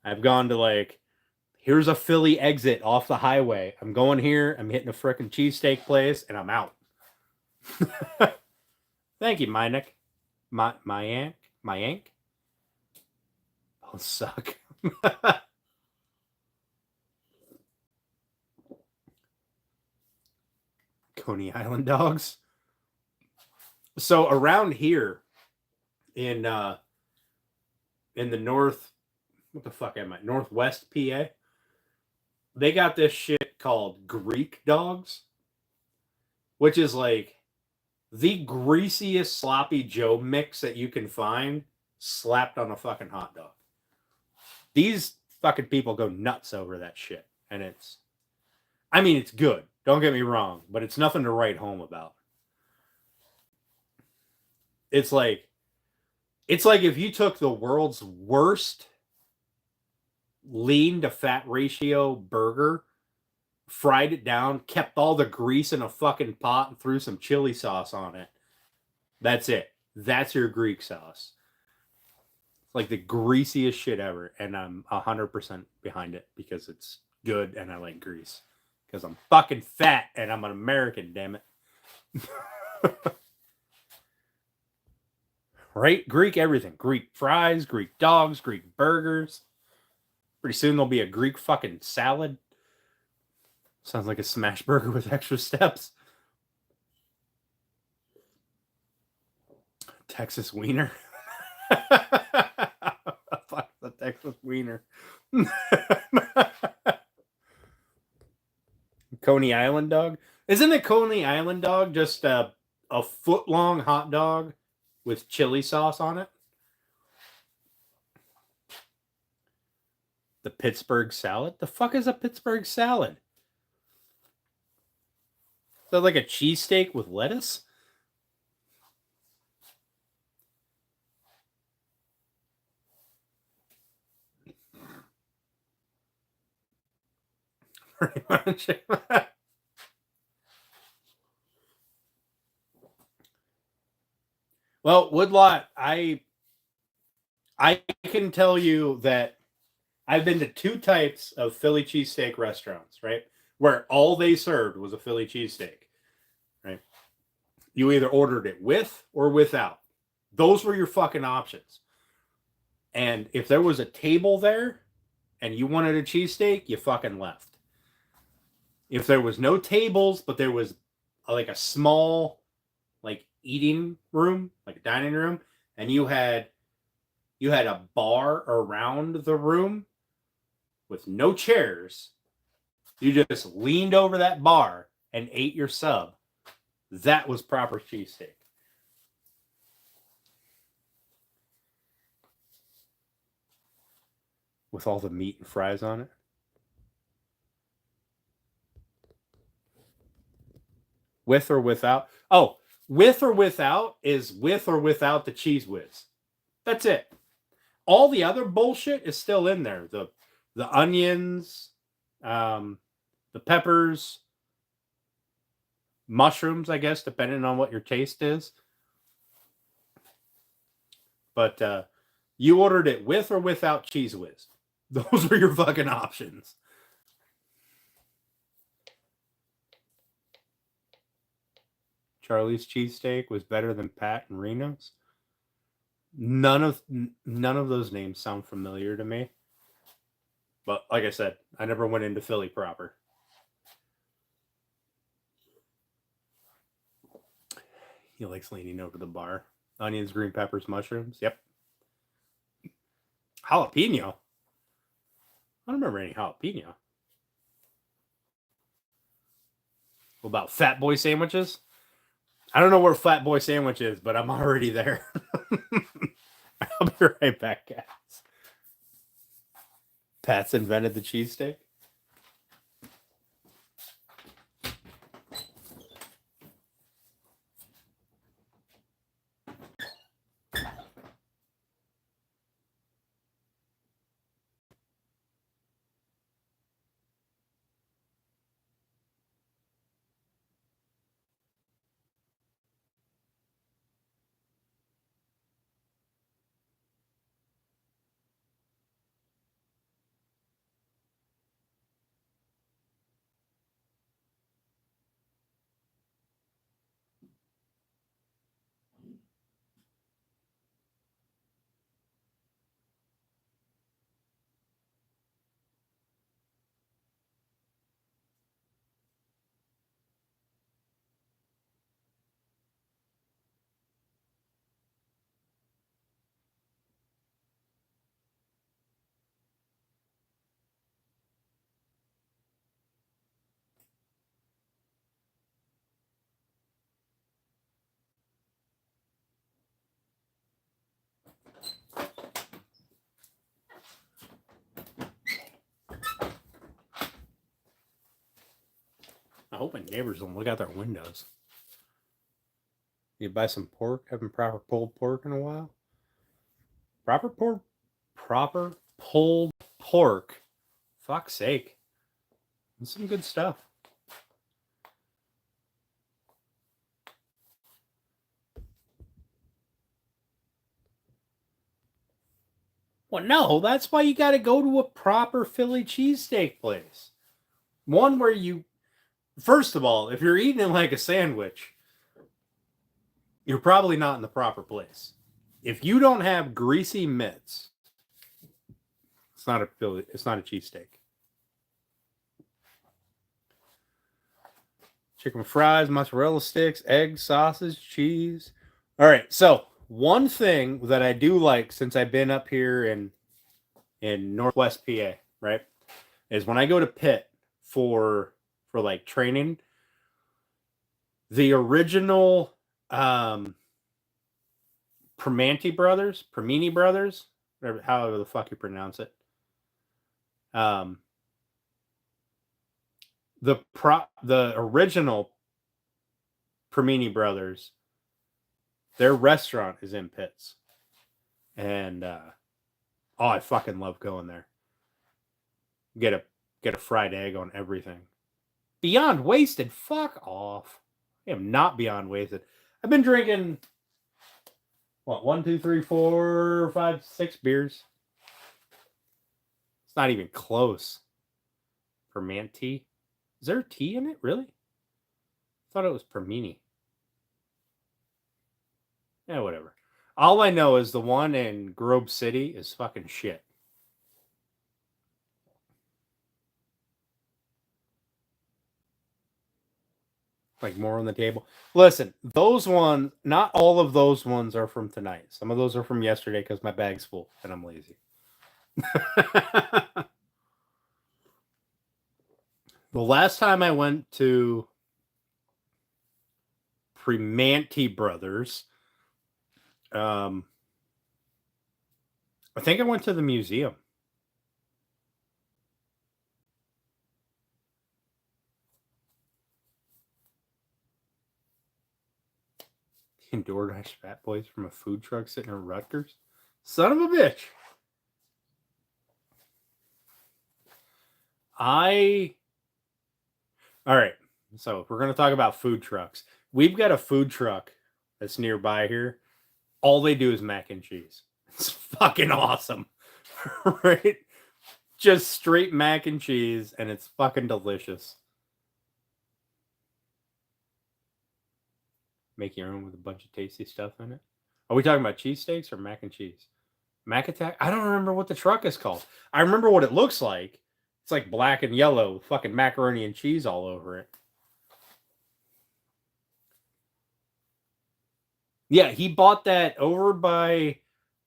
I've gone to like, here's a Philly exit off the highway. I'm going here. I'm hitting a frickin' cheesesteak place, and I'm out. Thank you, Myanek. Mayank. I'll suck. Coney Island dogs. So around here in the north, what the fuck am I? Northwest PA. They got this shit called Greek dogs, which is like the greasiest sloppy Joe mix that you can find slapped on a fucking hot dog. These fucking people go nuts over that shit. And it's good. Don't get me wrong, but it's nothing to write home about. It's like if you took the world's worst lean to fat ratio burger, fried it down, kept all the grease in a fucking pot, and threw some chili sauce on it. That's it. That's your Greek sauce. It's like the greasiest shit ever, and I'm 100% behind it because it's good and I like grease. Because I'm fucking fat and I'm an American, damn it. Right? Greek everything. Greek fries, Greek dogs, Greek burgers. Pretty soon there'll be a Greek fucking salad. Sounds like a smash burger with extra steps. Texas wiener. Fuck the Texas wiener. Coney Island dog. Isn't a Coney Island dog just a foot-long hot dog with chili sauce on it? The Pittsburgh salad? The fuck is a Pittsburgh salad? Is that like a cheesesteak with lettuce? Pretty much. Well, Woodlot, I can tell you that I've been to two types of Philly cheesesteak restaurants, right? Where all they served was a Philly cheesesteak, right? You either ordered it with or without. Those were your fucking options. And if there was a table there and you wanted a cheesesteak, you fucking left. If there was no tables, but there was like a small like eating room, like a dining room, and you had a bar around the room with no chairs, you just leaned over that bar and ate your sub. That was proper cheesesteak. With all the meat and fries on it. With or without. Oh, with or without is with or without the cheese whiz. That's it. All the other bullshit is still in there. The onions, the peppers, mushrooms, I guess, depending on what your taste is. But you ordered it with or without cheese whiz. Those were your fucking options. Charlie's cheesesteak was better than Pat and Reno's. None of those names sound familiar to me. But like I said, I never went into Philly proper. He likes leaning over the bar. Onions, green peppers, mushrooms. Yep. Jalapeno. I don't remember any jalapeno. What about Fat Boy sandwiches? I don't know where Fat Boy sandwich is, but I'm already there. I'll be right back, guys. Pat's invented the cheesesteak. I hope my neighbors don't look out their windows. You buy some pork? Haven't proper pulled pork in a while. Proper pulled pork. Fuck's sake. That's some good stuff. Well, no, that's why you got to go to a proper Philly cheesesteak place. One where you, first of all, if you're eating it like a sandwich, you're probably not in the proper place. If you don't have greasy mitts, it's not a cheesesteak. Chicken fries, mozzarella sticks, eggs, sausage, cheese. All right, so one thing that I do like since I've been up here in Northwest PA, right, is when I go to Pitt for like training, the original Primanti Primini brothers, whatever, however the fuck you pronounce it. The original Primini brothers, their restaurant is in Pitts, and I fucking love going there. Get a fried egg on everything. Beyond wasted, fuck off. I am not beyond wasted. I've been drinking 1, 2, 3, 4, 5, 6 beers. It's not even close. Primanti. Is there tea in it? Really? I thought it was Primini. Yeah, whatever. All I know is the one in Grove City is fucking shit. Like more on the table. Listen, those ones, not all of those ones are from tonight. Some of those are from yesterday because my bag's full and I'm lazy. The last time I went to Primanti Brothers. I think I went to the museum. DoorDash fat boys from a food truck sitting in Rutgers. Son of a bitch. All right. So we're going to talk about food trucks. We've got a food truck that's nearby here. All they do is mac and cheese. It's fucking awesome. Right? Just straight mac and cheese, and it's fucking delicious. Make your own with a bunch of tasty stuff in it. Are we talking about cheesesteaks or mac and cheese? Mac Attack? I don't remember what the truck is called. I remember what it looks like. It's like black and yellow with fucking macaroni and cheese all over it. Yeah, he bought that over by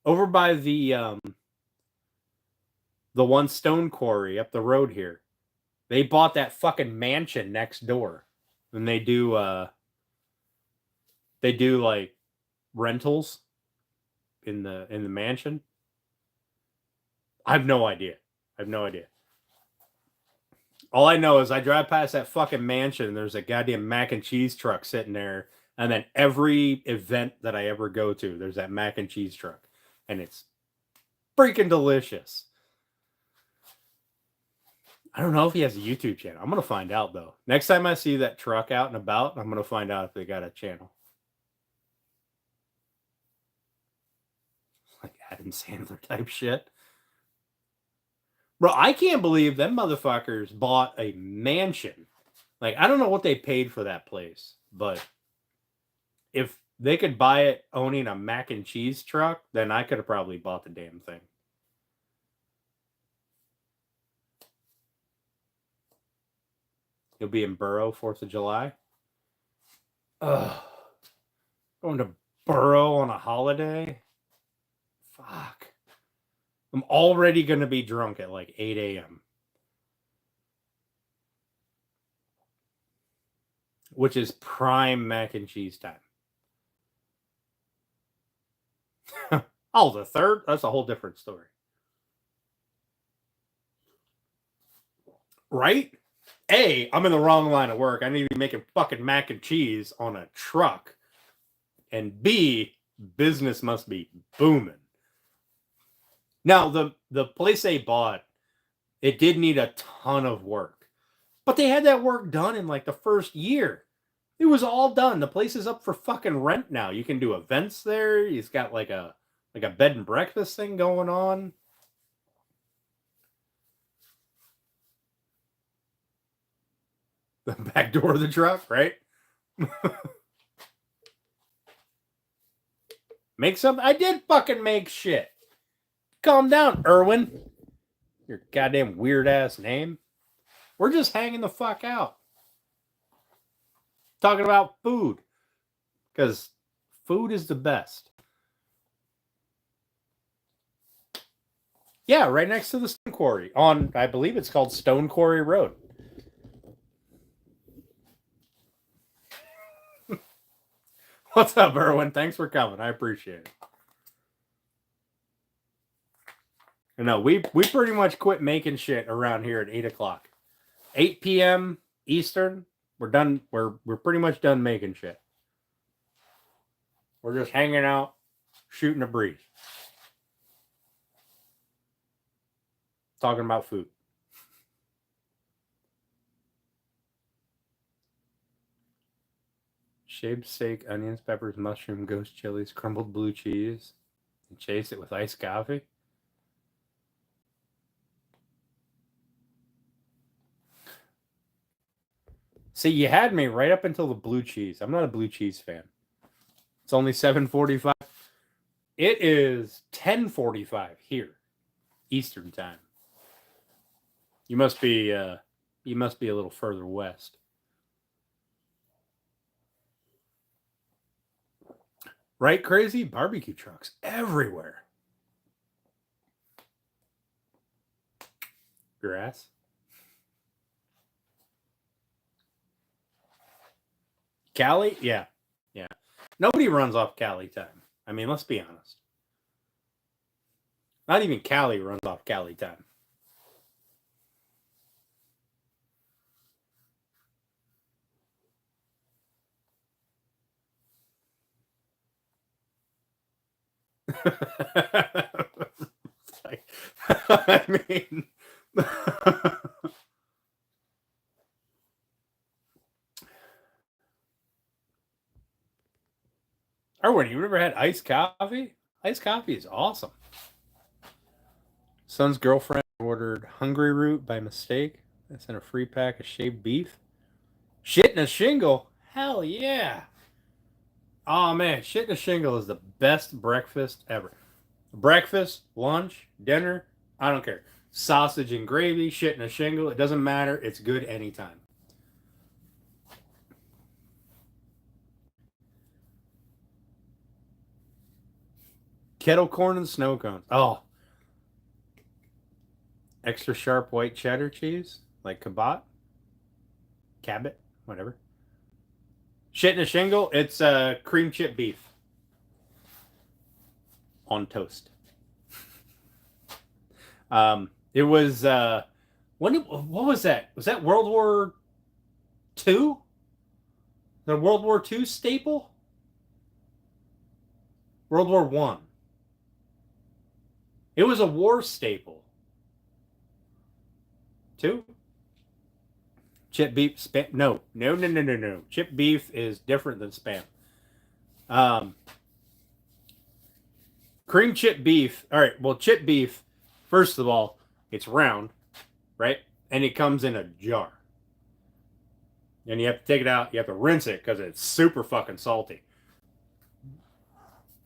the one stone quarry up the road here. They bought that fucking mansion next door. And they do like rentals in the mansion. I have no idea. All I know is I drive past that fucking mansion and there's a goddamn mac and cheese truck sitting there. And then every event that I ever go to, there's that mac and cheese truck. And it's freaking delicious. I don't know if he has a YouTube channel. I'm going to find out, though. Next time I see that truck out and about, I'm going to find out if they got a channel. Like Adam Sandler type shit. Bro, I can't believe them motherfuckers bought a mansion. Like, I don't know what they paid for that place, but if they could buy it owning a mac and cheese truck, then I could have probably bought the damn thing. You'll be in Burrow 4th of July. Ugh. Going to Burrow on a holiday? Fuck. I'm already going to be drunk at like 8 a.m. Which is prime mac and cheese time. Oh, the third? That's a whole different story. Right? A, I'm in the wrong line of work. I need to be making fucking mac and cheese on a truck. And B, business must be booming. Now, the place they bought, it did need a ton of work. But they had that work done in like the first year. It was all done. The place is up for fucking rent now. You can do events there. He's got like a bed and breakfast thing going on. The back door of the truck, right? Make something. I did fucking make shit. Calm down, Erwin. Your goddamn weird ass name. We're just hanging the fuck out. Talking about food. Because food is the best. Yeah, right next to the Stone Quarry. On, I believe it's called Stone Quarry Road. What's up, Erwin? Thanks for coming. I appreciate it. No, we pretty much quit making shit around here at 8 o'clock. 8 p.m. Eastern, we're done. We're pretty much done making shit. We're just hanging out, shooting a breeze. Talking about food. Shaved steak, onions, peppers, mushroom, ghost chilies, crumbled blue cheese, and chase it with iced coffee. See, you had me right up until the blue cheese. I'm not a blue cheese fan. It's only 7:45. It is 10:45 here, Eastern time. You must be a little further west. Right, crazy? Barbecue trucks everywhere. Grass. Cali? Yeah. Nobody runs off Cali time. I mean, let's be honest. Not even Cali runs off Cali time. I mean, Erwin, you ever had iced coffee? Iced coffee is awesome. Son's girlfriend ordered Hungry Root by mistake. That's in a free pack of shaved beef. Shit in a shingle? Hell yeah. Oh man, shit in a shingle is the best breakfast ever. Breakfast, lunch, dinner, I don't care. Sausage and gravy, shit in a shingle, it doesn't matter. It's good anytime. Kettle corn and snow cones. Oh, extra sharp white cheddar cheese, like Cabot, whatever. Shit in a shingle, it's cream chip beef on toast. It was what was that? Was that World War II? The World War II staple? World War One. It was a war staple. Two? Chip beef spam. No. Chip beef is different than spam. Um, cream chip beef. All right. Well, chip beef. First of all, it's round, right? And it comes in a jar. And you have to take it out. You have to rinse it because it's super fucking salty.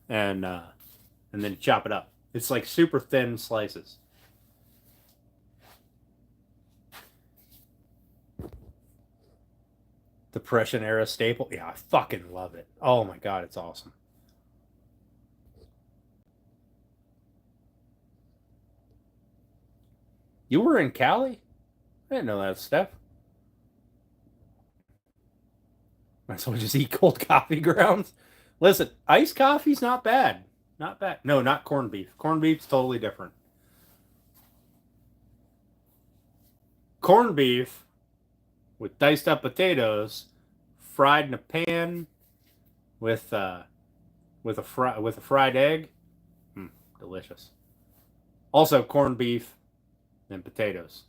And then you chop it up. It's like super thin slices. Depression era staple. Yeah, I fucking love it. Oh my god, it's awesome. You were in Cali? I didn't know that, Steph. Might as well just eat cold coffee grounds. Listen, iced coffee's not bad. Not bad. No, not corned beef. Corned beef's totally different. Corned beef with diced up potatoes, fried in a pan with with a fried egg. Delicious. Also corned beef and potatoes.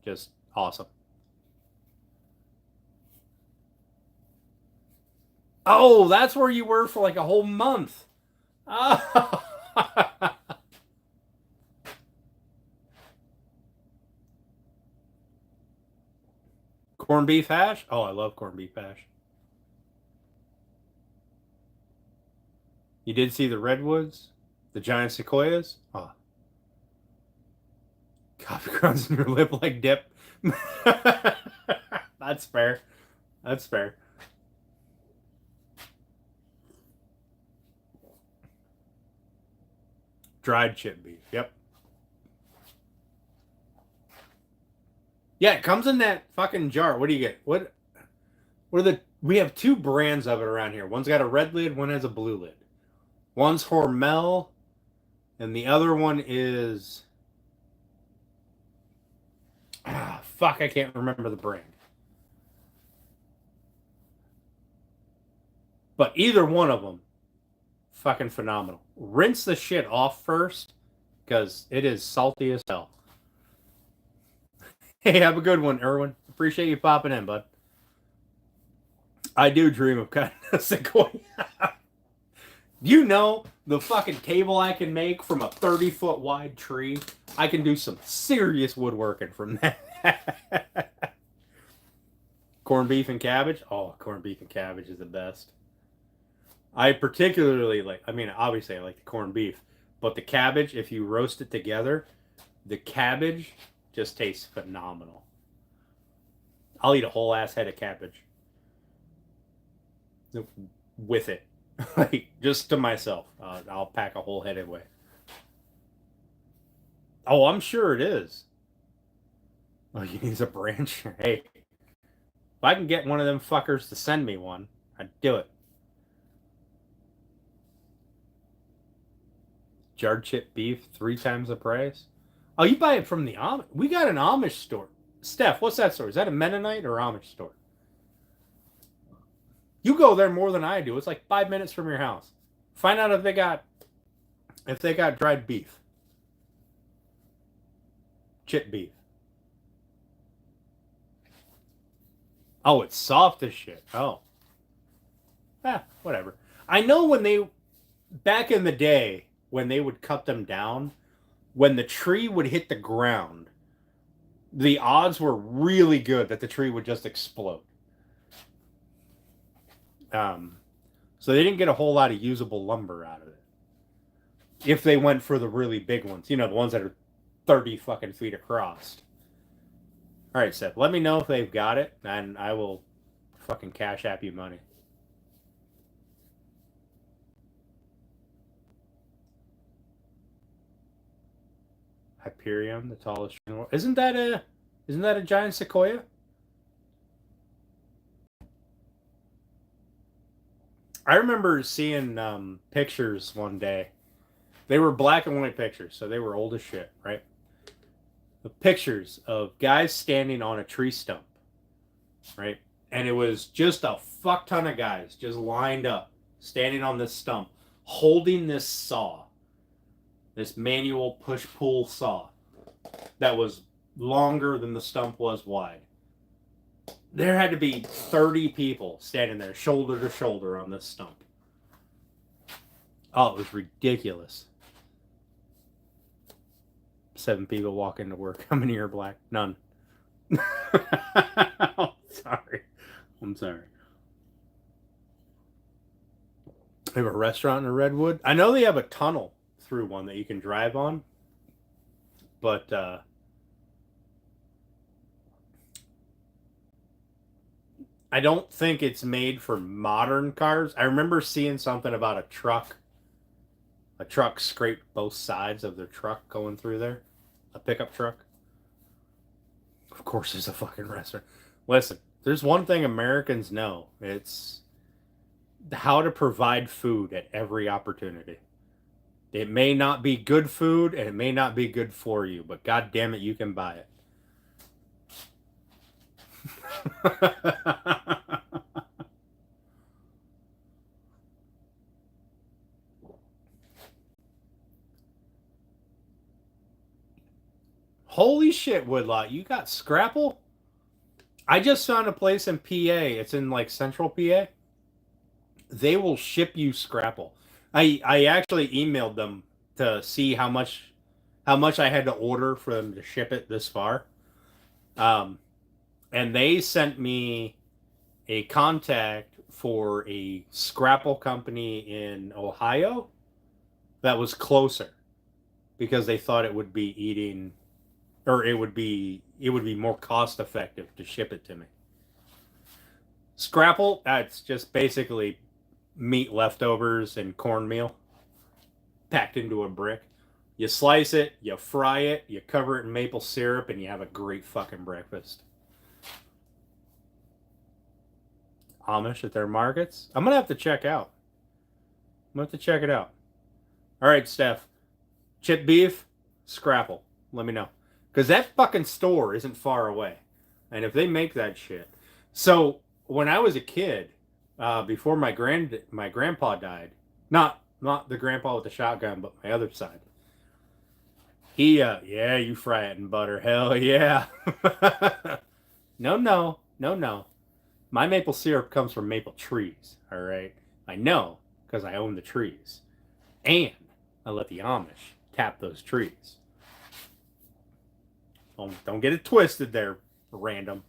Just awesome. Oh, that's where you were for like a whole month. Oh. Corned beef hash? Oh, I love corned beef hash. You did see the redwoods? The giant sequoias? Oh, coffee grounds in your lip like dip. That's fair. That's fair. Dried chip beef. Yep. Yeah, it comes in that fucking jar. What do you get? What are the we have two brands of it around here. One's got a red lid, one has a blue lid. One's Hormel, and the other one is fuck, I can't remember the brand. But either one of them, fucking phenomenal. Rinse the shit off first, because it is salty as hell. Hey, have a good one, Erwin. Appreciate you popping in, bud. I do dream of cutting a sequoia. You know the fucking table I can make from a 30-foot wide tree? I can do some serious woodworking from that. Corned beef and cabbage? Oh, corned beef and cabbage is the best. I particularly like, I mean, obviously I like the corned beef, but the cabbage, if you roast it together, the cabbage just tastes phenomenal. I'll eat a whole ass head of cabbage with it. Like, just to myself. I'll pack a whole head away. Oh, I'm sure it is. Oh, you need a branch? Hey, if I can get one of them fuckers to send me one, I'd do it. Jarred chip beef, 3 times the price. Oh, you buy it from the Amish. We got an Amish store. Steph, what's that store? Is that a Mennonite or Amish store? You go there more than I do. It's like 5 minutes from your house. Find out if they got dried beef. Chip beef. Oh, it's soft as shit. Oh. Whatever. I know back in the day, when they would cut them down, when the tree would hit the ground, the odds were really good that the tree would just explode. So they didn't get a whole lot of usable lumber out of it. If they went for the really big ones, the ones that are 30 fucking feet across. All right, Seth, let me know if they've got it, and I will fucking Cash App you money. Hyperion, the tallest tree in the world. Isn't that a giant sequoia? I remember seeing pictures one day. They were black and white pictures, so they were old as shit, right? The pictures of guys standing on a tree stump, right? And it was just a fuck ton of guys just lined up, standing on this stump, holding this saw, this manual push-pull saw that was longer than the stump was wide. There had to be 30 people standing there, shoulder to shoulder on this stump. Oh, it was ridiculous. 7 people walk into work. How many are black? None. Oh, sorry. I'm sorry. They have a restaurant in Redwood. I know they have a tunnel through one that you can drive on. But I don't think it's made for modern cars. I remember seeing something about a truck. A truck scraped both sides of their truck going through there. A pickup truck. Of course there's a fucking restaurant. Listen, there's one thing Americans know. It's how to provide food at every opportunity. It may not be good food, and it may not be good for you, but god damn it, you can buy it. Holy shit, Woodlot, you got Scrapple? I just found a place in PA. It's in like central PA. They will ship you Scrapple. I actually emailed them to see how much I had to order for them to ship it this far. And they sent me a contact for a Scrapple company in Ohio that was closer because they thought it would be it would be more cost effective to ship it to me. Scrapple, that's just basically meat leftovers and cornmeal packed into a brick. You slice it, you fry it, you cover it in maple syrup, and you have a great fucking breakfast. Amish at their markets? I'm going to have to check out. I'm going to have to check it out. All right, Steph. Chip beef, Scrapple. Let me know. Because that fucking store isn't far away. And if they make that shit. So, when I was a kid, before my grandpa died, not the grandpa with the shotgun, but my other side. He, yeah, you fry it in butter. Hell yeah. No. My maple syrup comes from maple trees, all right? I know, because I own the trees. And I let the Amish tap those trees. Don't get it twisted there, random.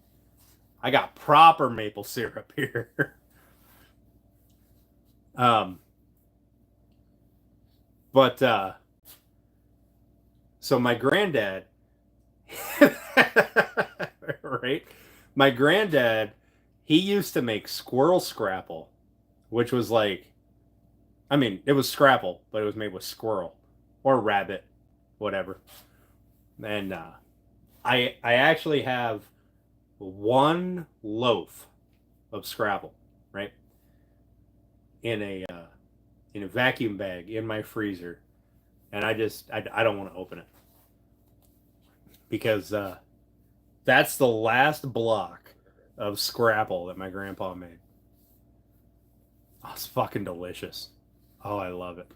I got proper maple syrup here. So my granddad, right? My granddad, he used to make squirrel scrapple, which was like, I mean, it was scrapple, but it was made with squirrel or rabbit, whatever. And I actually have one loaf of scrapple, right, in a vacuum bag in my freezer, and I don't want to open it because that's the last block of scrapple that my grandpa made. Oh, it's fucking delicious. Oh, I love it.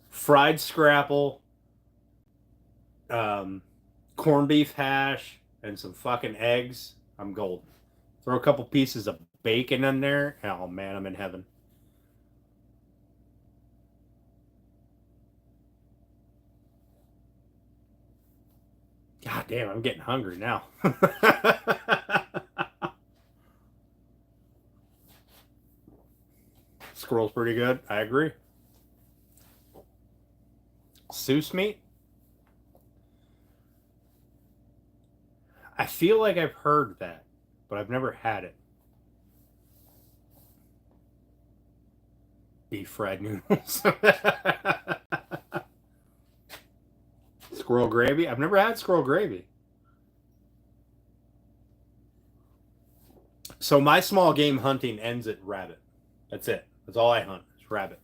Fried scrapple, corned beef hash, and some fucking eggs. I'm golden. Throw a couple pieces of bacon in there. Oh man, I'm in heaven. God damn, I'm getting hungry now. Squirrel's pretty good. I agree. Seuss meat? I feel like I've heard that, but I've never had it. Beef fried noodles. Squirrel gravy? I've never had squirrel gravy. So my small game hunting ends at rabbit. That's it. That's all I hunt. It's rabbit.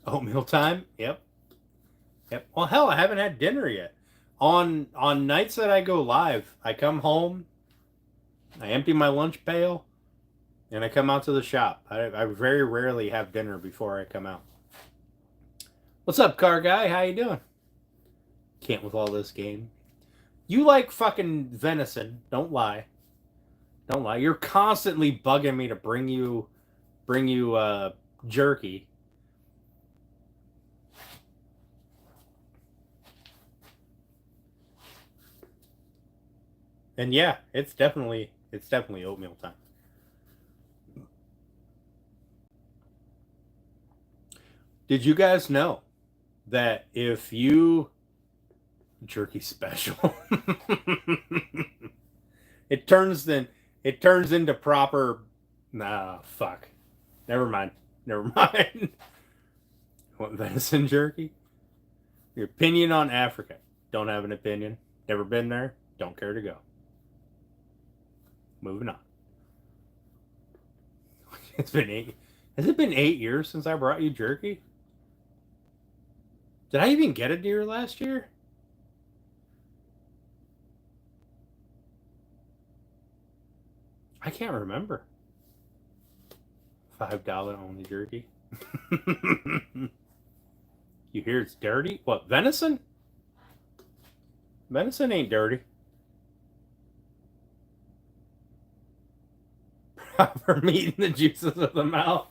Oatmeal time? Yep. Yep. Well, hell, I haven't had dinner yet. On nights that I go live, I come home, I empty my lunch pail, and I come out to the shop. I very rarely have dinner before I come out. What's up, car guy? How you doing? Can't with all this game. You like fucking venison. Don't lie. Don't lie. You're constantly bugging me to bring you jerky. And yeah, it's definitely oatmeal time. Did you guys know that if you jerky special it turns into proper fuck. Never mind. What, venison jerky? Your opinion on Africa. Don't have an opinion. Never been there. Don't care to go. Moving on. Has it been 8 years since I brought you jerky? Did I even get a deer last year? I can't remember. $5 only jerky. You hear it's dirty? What, venison? Venison ain't dirty. Proper meat in the juices of the mouth.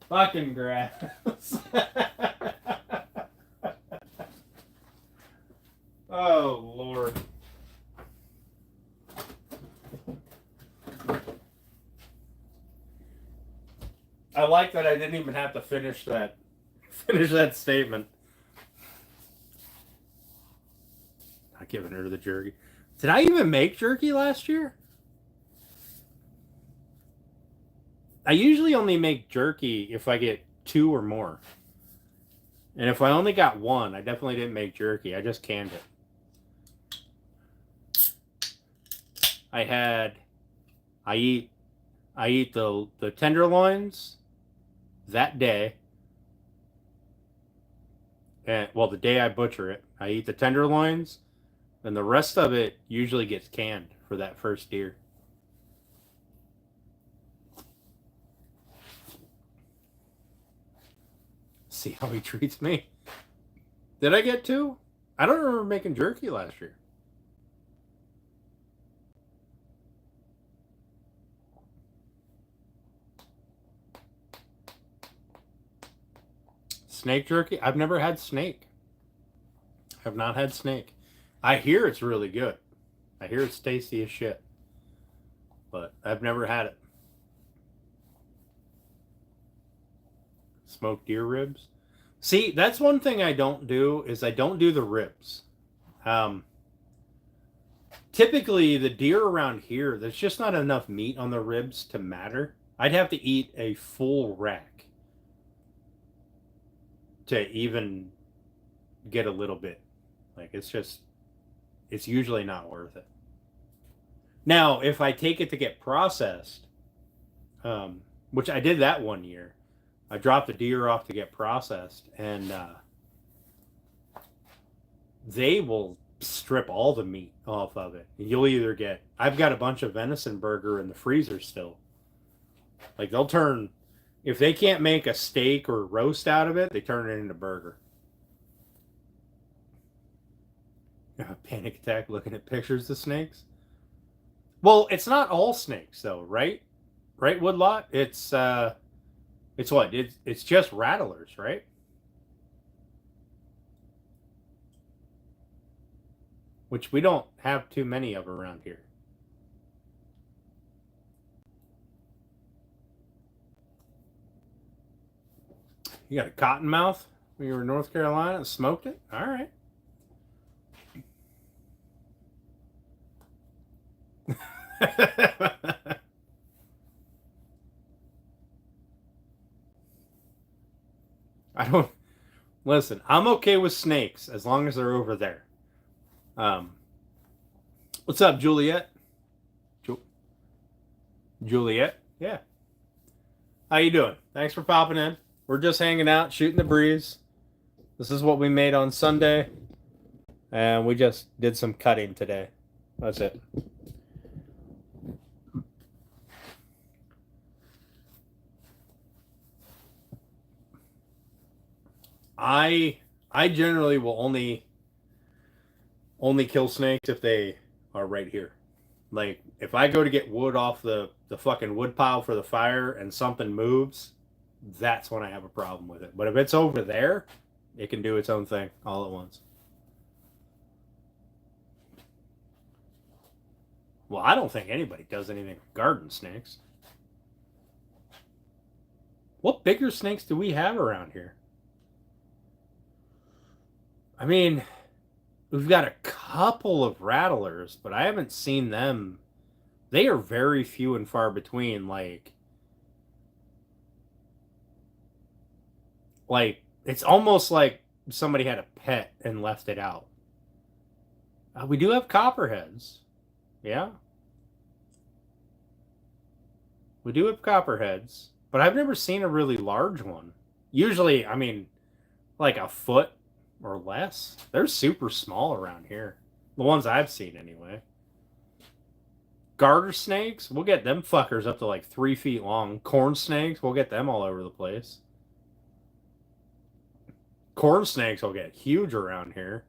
Fucking grass. Oh, Lord. I like that I didn't even have to finish that statement. Not giving her the jerky. Did I even make jerky last year? I usually only make jerky if I get 2 or more. And if I only got 1, I definitely didn't make jerky. I just canned it. I eat the tenderloins that day. And well, the day I butcher it, I eat the tenderloins, and the rest of it usually gets canned for that first deer. See how he treats me. Did I get 2? I don't remember making jerky last year. Snake jerky? I've never had snake. I've not had snake. I hear it's really good. I hear it's tasty as shit. But I've never had it. Smoked deer ribs? See, that's one thing I don't do, is I don't do the ribs. Typically, the deer around here, there's just not enough meat on the ribs to matter. I'd have to eat a full rack to even get a little bit. Like, it's usually not worth it. Now, if I take it to get processed, which I did that one year, I dropped a deer off to get processed, and they will strip all the meat off of it. You'll either get, I've got a bunch of venison burger in the freezer still. Like they'll turn, if they can't make a steak or roast out of it, they turn it into burger. Panic attack looking at pictures of snakes. Well, it's not all snakes though, right? Right, Woodlot? It's what? It's just rattlers, right? Which we don't have too many of around here. You got a cottonmouth when you were in North Carolina and smoked it? All right. I don't listen. I'm okay with snakes as long as they're over there. Um, what's up, Juliet? Juliet, yeah. How you doing? Thanks for popping in. We're just hanging out, shooting the breeze. This is what we made on Sunday, and we just did some cutting today. That's it. I generally will only kill snakes if they are right here. Like if I go to get wood off the fucking wood pile for the fire and something moves, that's when I have a problem with it. But if it's over there, it can do its own thing all at once. Well, I don't think anybody does anything with garden snakes. What bigger snakes do we have around here? I mean, we've got a couple of rattlers, but I haven't seen them. They are very few and far between. Like it's almost like somebody had a pet and left it out. We do have copperheads. Yeah. We do have copperheads, but I've never seen a really large one. Usually, I mean, like a foot or less. They're super small around here. The ones I've seen, anyway. Garter snakes, we'll get them fuckers up to like 3 feet long. Corn snakes, we'll get them all over the place. Corn snakes will get huge around here.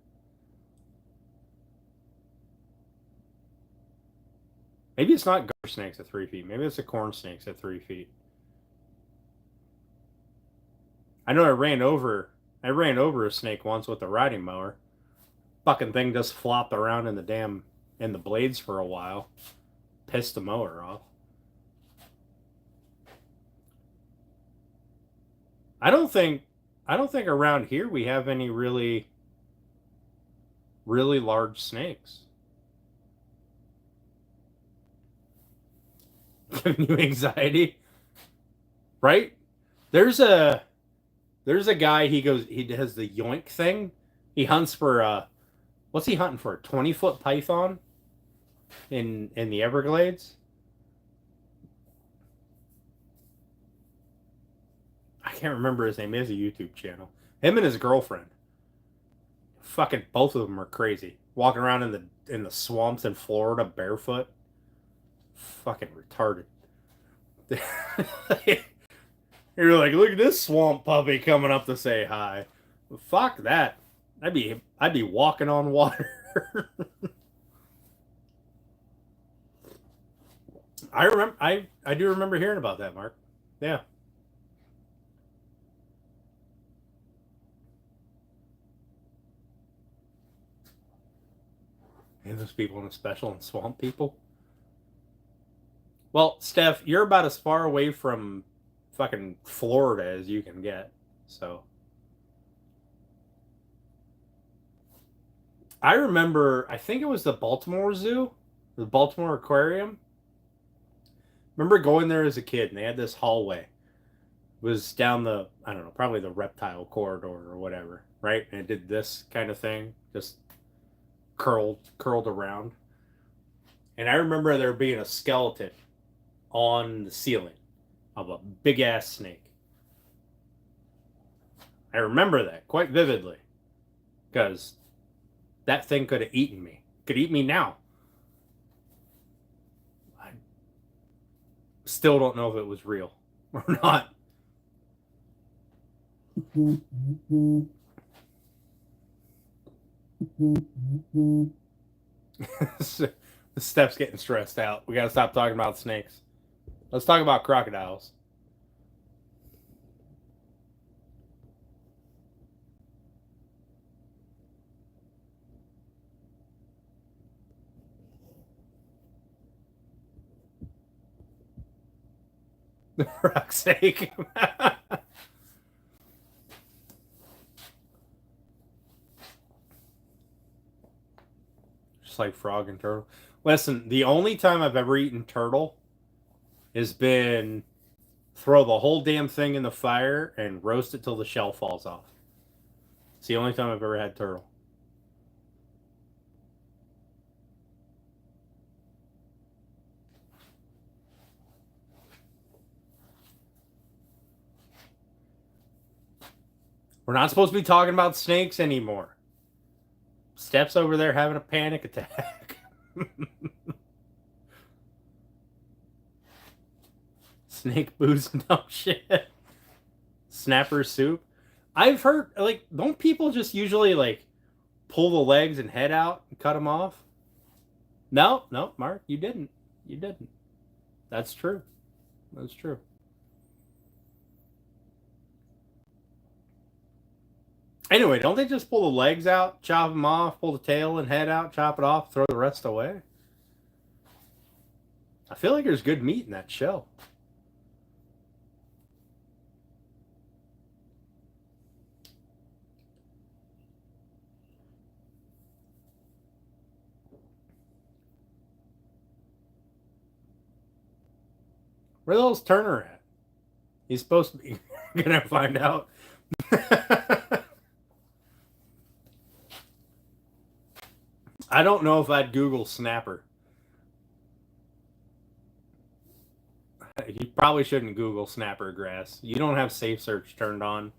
Maybe it's not garter snakes at 3 feet. Maybe it's the corn snakes at 3 feet. I know I ran over a snake once with a riding mower. Fucking thing just flopped around in the blades for a while. Pissed the mower off. I don't think around here we have any really large snakes. Giving you anxiety, right? There's a guy, he does the yoink thing. He hunts for what's he hunting for? 20-foot python in the Everglades. I can't remember his name. He has a YouTube channel. Him and his girlfriend. Fucking both of them are crazy. Walking around in the swamps in Florida barefoot. Fucking retarded. You're like, look at this swamp puppy coming up to say hi. Fuck that. I'd be walking on water. I do remember hearing about that, Mark. Yeah. And those people in a special and swamp people. Well, Steph, you're about as far away from fucking Florida as you can get. So I remember, I think it was the Baltimore Zoo, the Baltimore Aquarium. Remember going there as a kid, and they had this hallway. It was down the, I don't know, probably the reptile corridor or whatever, right? And it did this kind of thing, just curled around. And I remember there being a skeleton on the ceiling of a big ass snake. I remember that quite vividly because that thing could have eaten me. Could eat me now. I still don't know if it was real or not. The Steph's getting stressed out. We gotta stop talking about snakes. Let's talk about crocodiles. For fuck's sake. Just like frog and turtle. Listen, the only time I've ever eaten turtle has been throw the whole damn thing in the fire and roast it till the shell falls off. It's the only time I've ever had turtle. We're not supposed to be talking about snakes anymore. Steph's over there having a panic attack. Snake booze, no shit. Snapper soup. I've heard, like, don't people just usually, like, pull the legs and head out and cut them off? No, Mark, you didn't. You didn't. That's true. That's true. Anyway, don't they just pull the legs out, chop them off, pull the tail and head out, chop it off, throw the rest away? I feel like there's good meat in that shell. Where the hell's Turner at? He's supposed to be gonna find out. I don't know if I'd Google snapper. You probably shouldn't Google snapper grass. You don't have safe search turned on.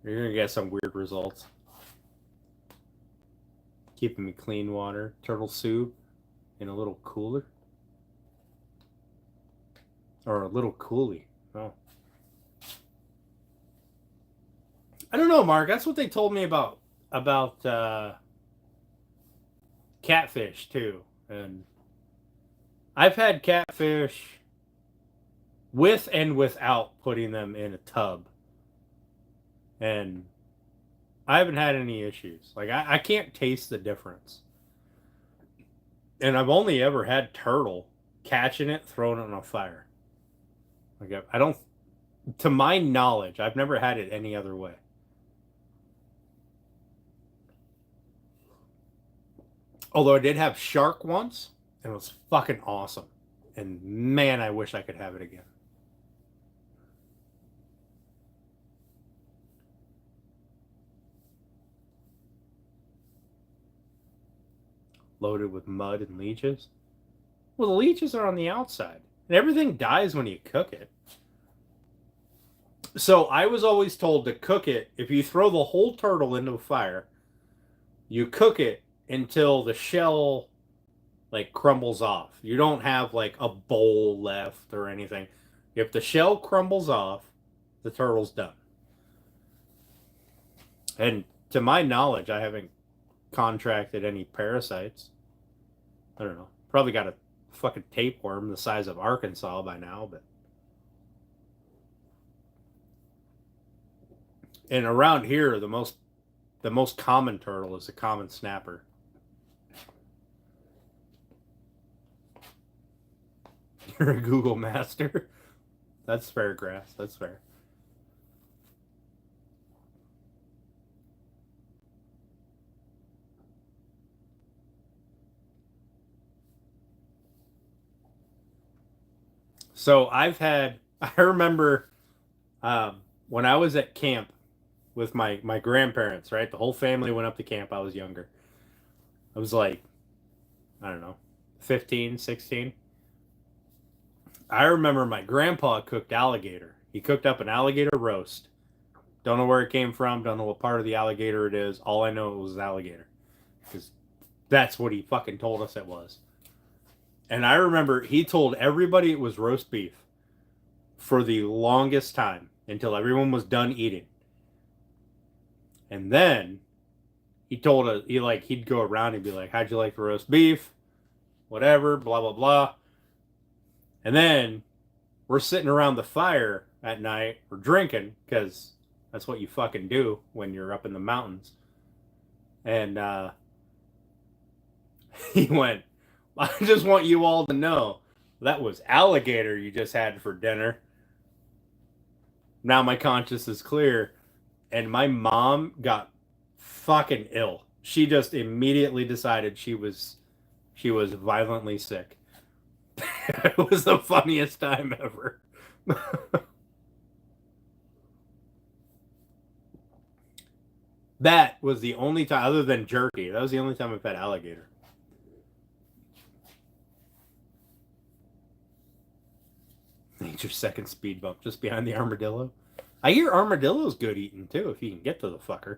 You're gonna get some weird results. Keeping me clean water, turtle soup, in a little cooler. Or a little coolie. Oh. I don't know, Mark. That's what they told me about catfish too. And I've had catfish with and without putting them in a tub. And I haven't had any issues. Like I can't taste the difference. And I've only ever had turtle, catching it, throwing it on a fire. Like I don't, to my knowledge, I've never had it any other way. Although I did have shark once, and it was fucking awesome. And man, I wish I could have it again. Loaded with mud and leeches. Well, the leeches are on the outside. And everything dies when you cook it. So I was always told to cook it, if you throw the whole turtle into a fire, you cook it until the shell like crumbles off. You don't have like a bowl left or anything. If the shell crumbles off, the turtle's done. And to my knowledge, I haven't contracted any parasites. I don't know. Probably got a fucking tapeworm the size of Arkansas by now, but and around here the most common turtle is a common snapper. You're a Google master. That's fair, Grass. That's fair. So I remember when I was at camp with my grandparents, right? The whole family went up to camp. I was younger. I was like, I don't know, 15, 16. I remember my grandpa cooked alligator. He cooked up an alligator roast. Don't know where it came from. Don't know what part of the alligator it is. All I know it was alligator. Because that's what he fucking told us it was. And I remember he told everybody it was roast beef for the longest time until everyone was done eating. And then he told us, he'd go around and be like, how'd you like the roast beef? Whatever, blah, blah, blah. And then we're sitting around the fire at night. We're drinking because that's what you fucking do when you're up in the mountains. And he went, I just want you all to know that was alligator you just had for dinner. Now my conscience is clear. And my mom got fucking ill. She just immediately decided she was violently sick. It was the funniest time ever. That was the only time, other than jerky, that was the only time I've had alligator. Nature's second speed bump just behind the armadillo. I hear armadillo's good eating too, if you can get to the fucker.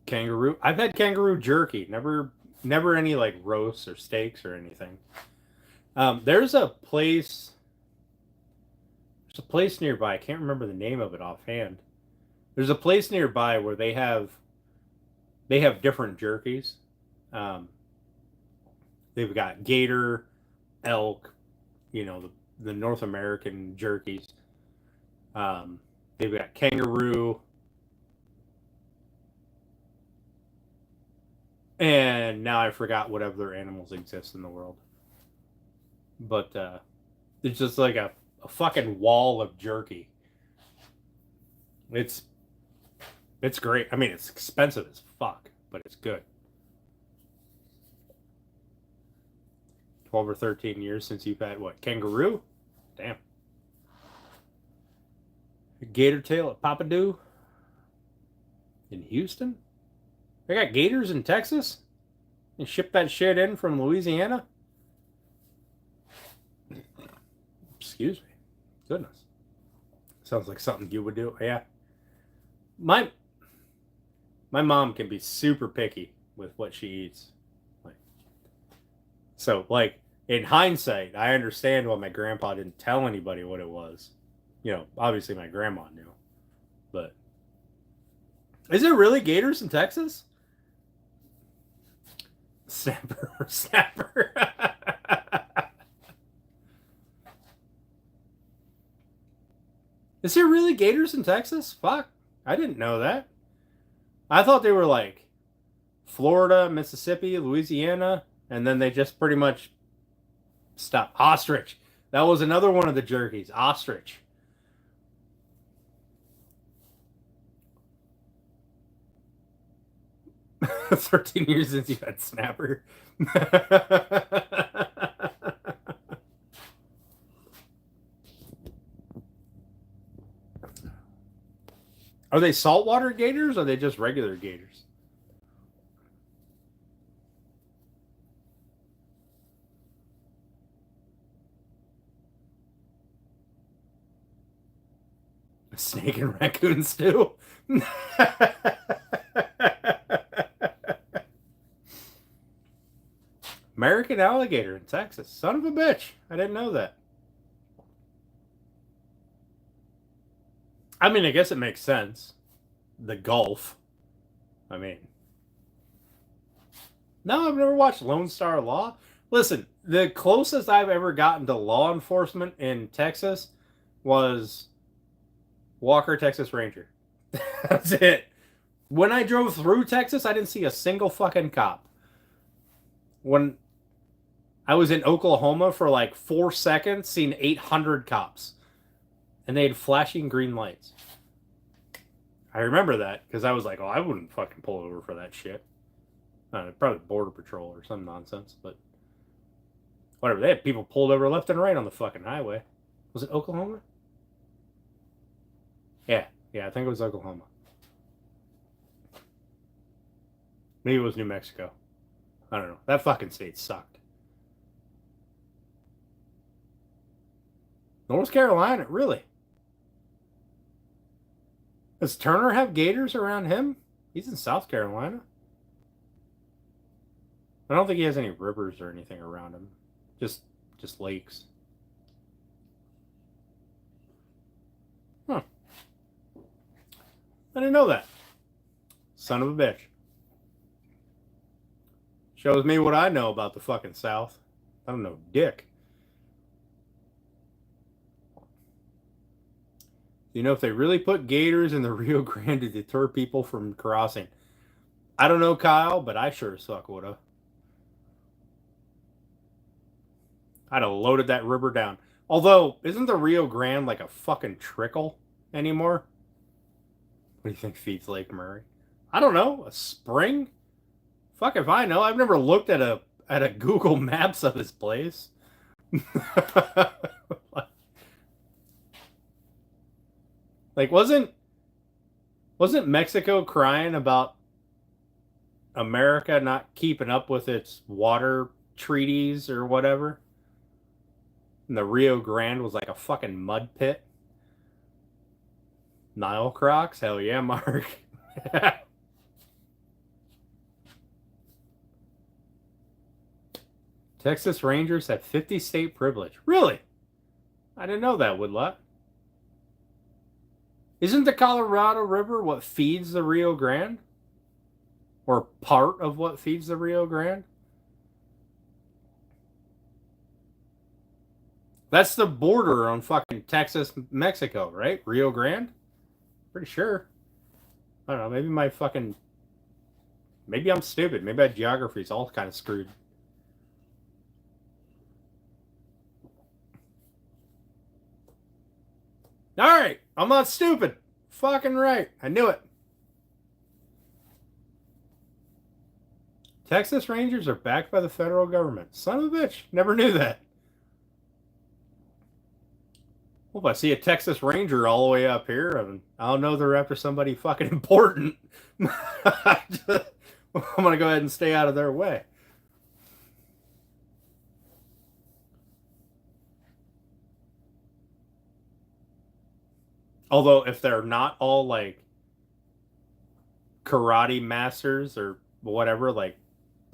Kangaroo. I've had kangaroo jerky. Never any like roasts or steaks or anything. There's a place nearby. I can't remember the name of it offhand. There's a place nearby where they have different jerkies. They've got gator, elk, the North American jerkies. They've got kangaroo, and now I forgot what other animals exist in the world. But it's just like a fucking wall of jerky. It's great. I mean, it's expensive as fuck, but it's good. 12 or 13 years since you've had what? Kangaroo? Damn. Gator tail at Papadoo in Houston? They got gators in Texas? And ship that shit in from Louisiana? Excuse me. Goodness. Sounds like something you would do. Yeah. My mom can be super picky with what she eats. So, in hindsight, I understand why my grandpa didn't tell anybody what it was. Obviously my grandma knew. But is there really gators in Texas? Snapper. Is there really gators in Texas? Fuck. I didn't know that. I thought they were like Florida, Mississippi, Louisiana, and then they just pretty much stopped. Ostrich. That was another one of the jerkies. Ostrich. It's 13 years since you had snapper. Are they saltwater gators or are they just regular gators? Snake and raccoon stew? American alligator in Texas. Son of a bitch. I didn't know that. I mean, I guess it makes sense. The Gulf. I mean. No, I've never watched Lone Star Law. Listen, the closest I've ever gotten to law enforcement in Texas was Walker, Texas Ranger. That's it. When I drove through Texas, I didn't see a single fucking cop. When I was in Oklahoma for like 4 seconds, seen 800 cops. And they had flashing green lights. I remember that because I was like, oh, I wouldn't fucking pull over for that shit. Probably Border Patrol or some nonsense, but whatever. They had people pulled over left and right on the fucking highway. Was it Oklahoma? Yeah, I think it was Oklahoma. Maybe it was New Mexico. I don't know. That fucking state sucked. North Carolina, really? Does Turner have gators around him? He's in South Carolina. I don't think he has any rivers or anything around him. Just lakes. Huh. I didn't know that. Son of a bitch. Shows me what I know about the fucking South. I don't know dick. You know, if they really put gators in the Rio Grande to deter people from crossing. I don't know, Kyle, but I sure as fuck would have. I'd have loaded that river down. Although, isn't the Rio Grande like a fucking trickle anymore? What do you think feeds Lake Murray? I don't know. A spring? Fuck if I know. I've never looked at a Google Maps of his place. Like wasn't Mexico crying about America not keeping up with its water treaties or whatever? And the Rio Grande was like a fucking mud pit. Nile Crocs? Hell yeah, Mark. Texas Rangers have 50 state privilege. Really? I didn't know that, Woodlot. Isn't the Colorado River what feeds the Rio Grande? Or part of what feeds the Rio Grande? That's the border on fucking Texas, Mexico, right? Rio Grande? Pretty sure. I don't know. Maybe I'm stupid. Maybe my geography's all kind of screwed. All right. I'm not stupid. Fucking right. I knew it. Texas Rangers are backed by the federal government. Son of a bitch. Never knew that. Well, if I see a Texas Ranger all the way up here, I'll know they're after somebody fucking important. I'm going to go ahead and stay out of their way. Although, if they're not all like karate masters or whatever, like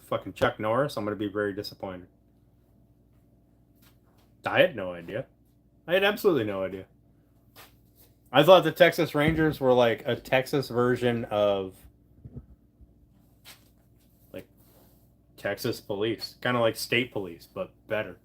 fucking Chuck Norris, I'm going to be very disappointed. I had no idea. I had absolutely no idea. I thought the Texas Rangers were like a Texas version of like Texas police, kind of like state police, but better.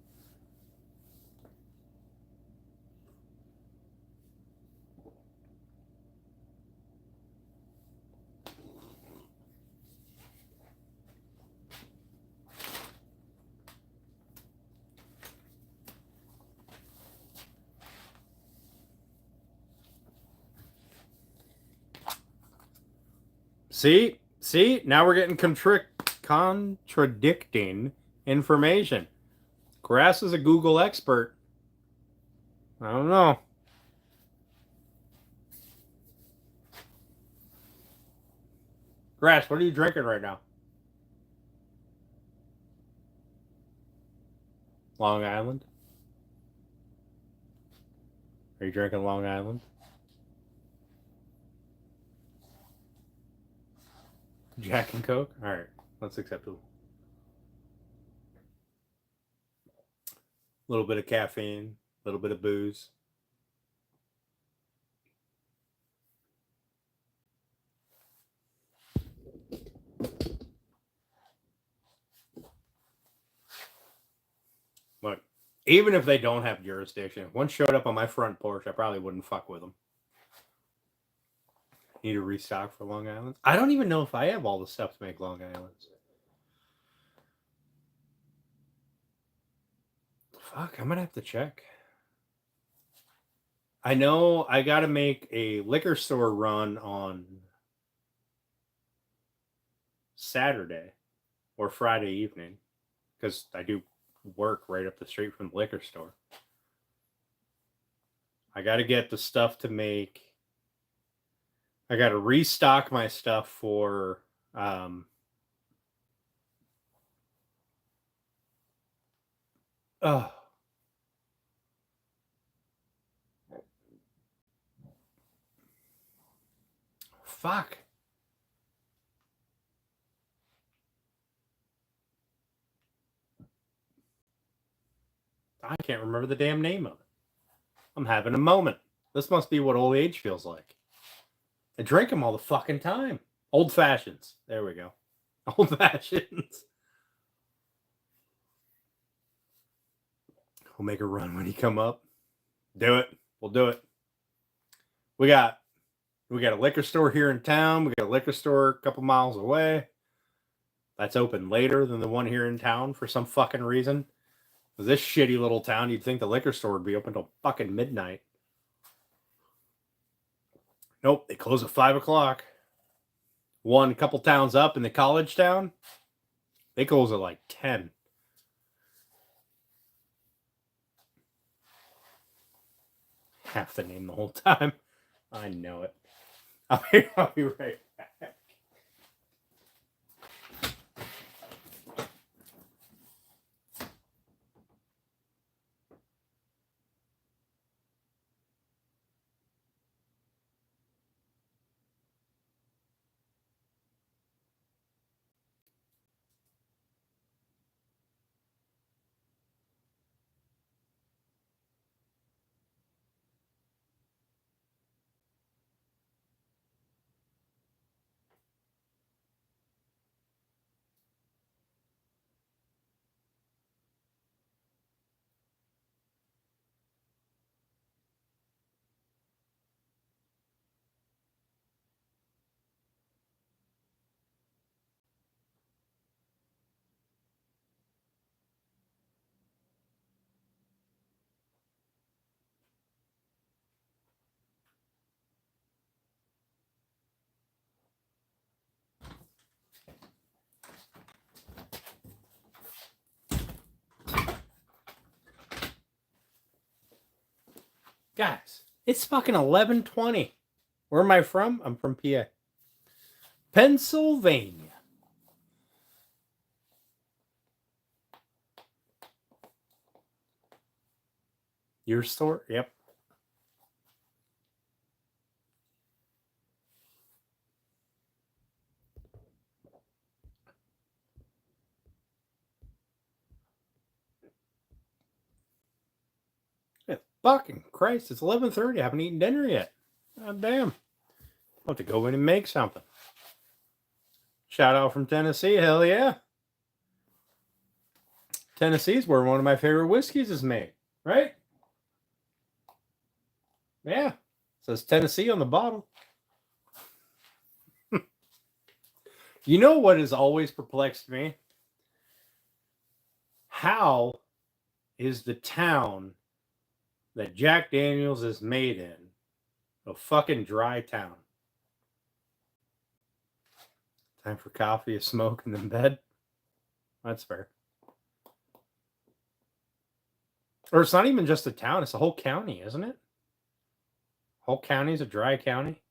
See, now we're getting contradicting information. Grass is a Google expert. I don't know. Grass, what are you drinking right now? Long Island? Are you drinking Long Island? Jack and Coke? Alright, that's acceptable. A little bit of caffeine, a little bit of booze. Look, even if they don't have jurisdiction, if one showed up on my front porch, I probably wouldn't fuck with them. Need a restock for Long Island? I don't even know if I have all the stuff to make Long Islands. Fuck, I'm gonna have to check. I know I gotta make a liquor store run on Saturday or Friday evening because I do work right up the street from the liquor store. I gotta get the stuff to make. I gotta restock my stuff for Fuck. I can't remember the damn name of it. I'm having a moment. This must be what old age feels like. I drink them all the fucking time. Old fashions. There we go. Old fashions. We'll make a run when you come up. Do it. We'll do it. We got a liquor store here in town. We got a liquor store a couple miles away. That's open later than the one here in town for some fucking reason. This shitty little town, you'd think the liquor store would be open till fucking midnight. Nope, they close at 5 o'clock. One couple towns up in the college town, they close at like 10. Half the name the whole time. I know it. I'll be right back. Guys, it's fucking 11:20. Where am I from? I'm from PA. Pennsylvania. Your store? Yep. Yeah, fucking Christ, it's 11:30. I haven't eaten dinner yet. God damn. I'll have to go in and make something. Shout out from Tennessee. Hell yeah. Tennessee's where one of my favorite whiskeys is made, right? Yeah. It says Tennessee on the bottle. You know what has always perplexed me? How is the town that Jack Daniels is made in a fucking dry town? Time for coffee, a smoke, and then bed. That's fair. Or it's not even just a town, it's a whole county, isn't it? Whole county's a dry county.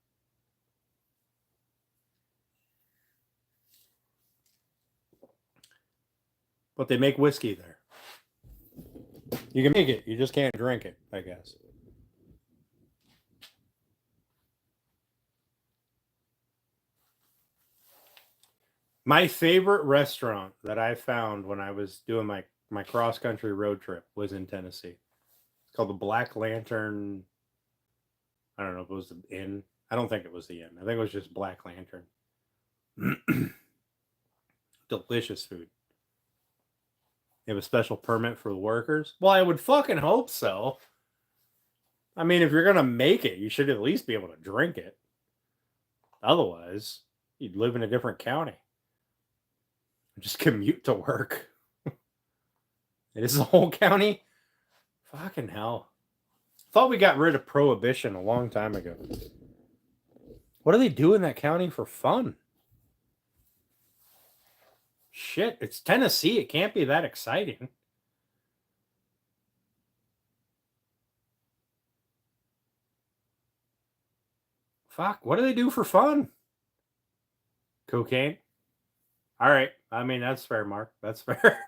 But they make whiskey there. You can make it, you just can't drink it, I guess. My favorite restaurant that I found when I was doing my cross-country road trip was in Tennessee. It's called the Black Lantern. I don't know if it was the Inn. I don't think it was the Inn. I think it was just Black Lantern. Delicious food. You have a special permit for the workers? Well, I would fucking hope so. I mean, if you're going to make it, you should at least be able to drink it. Otherwise, you'd live in a different county. Just commute to work. It is a whole county? Fucking hell. Thought we got rid of prohibition a long time ago. What do they do in that county for fun? Shit, it's Tennessee. It can't be that exciting. Fuck, what do they do for fun? Cocaine? All right. I mean, that's fair, Mark. That's fair.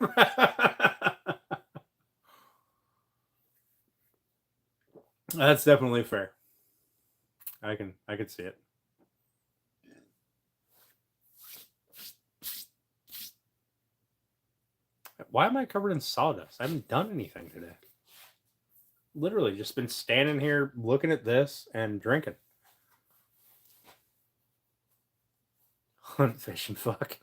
That's definitely fair. I can see it. Why am I covered in sawdust? I haven't done anything today. Literally just been standing here looking at this and drinking. Hunt, fish, and fuck.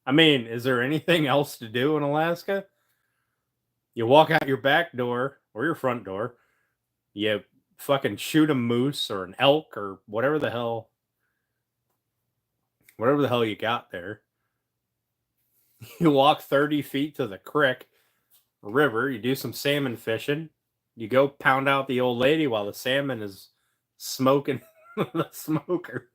I mean, is there anything else to do in Alaska? You walk out your back door or your front door, you fucking shoot a moose or an elk or whatever the hell you got there. You walk 30 feet to the creek, river, you do some salmon fishing, you go pound out the old lady while the salmon is smoking the smoker.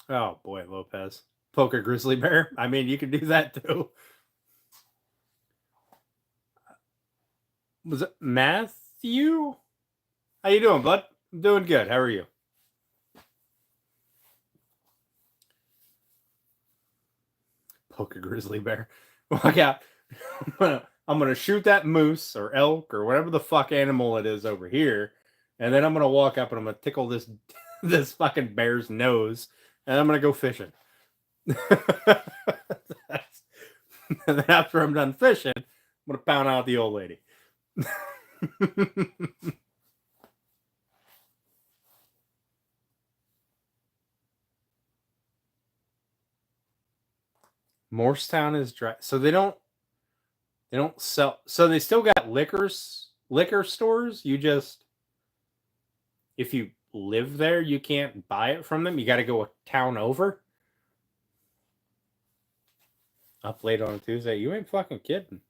Oh boy, Lopez. Poke a grizzly bear. I mean, you can do that too. Was it Matthew? How you doing, bud? I'm doing good. How are you? Poke a grizzly bear. Walk out. I'm gonna shoot that moose or elk or whatever the fuck animal it is over here, and then I'm gonna walk up and I'm gonna tickle this fucking bear's nose, and I'm gonna go fishing. And then after I'm done fishing, I'm gonna pound out the old lady. Morristown is dry, so they don't sell. So they still got liquor stores. You just, if you live there, you can't buy it from them. You got to go a town over. Up late on a Tuesday. You ain't fucking kidding.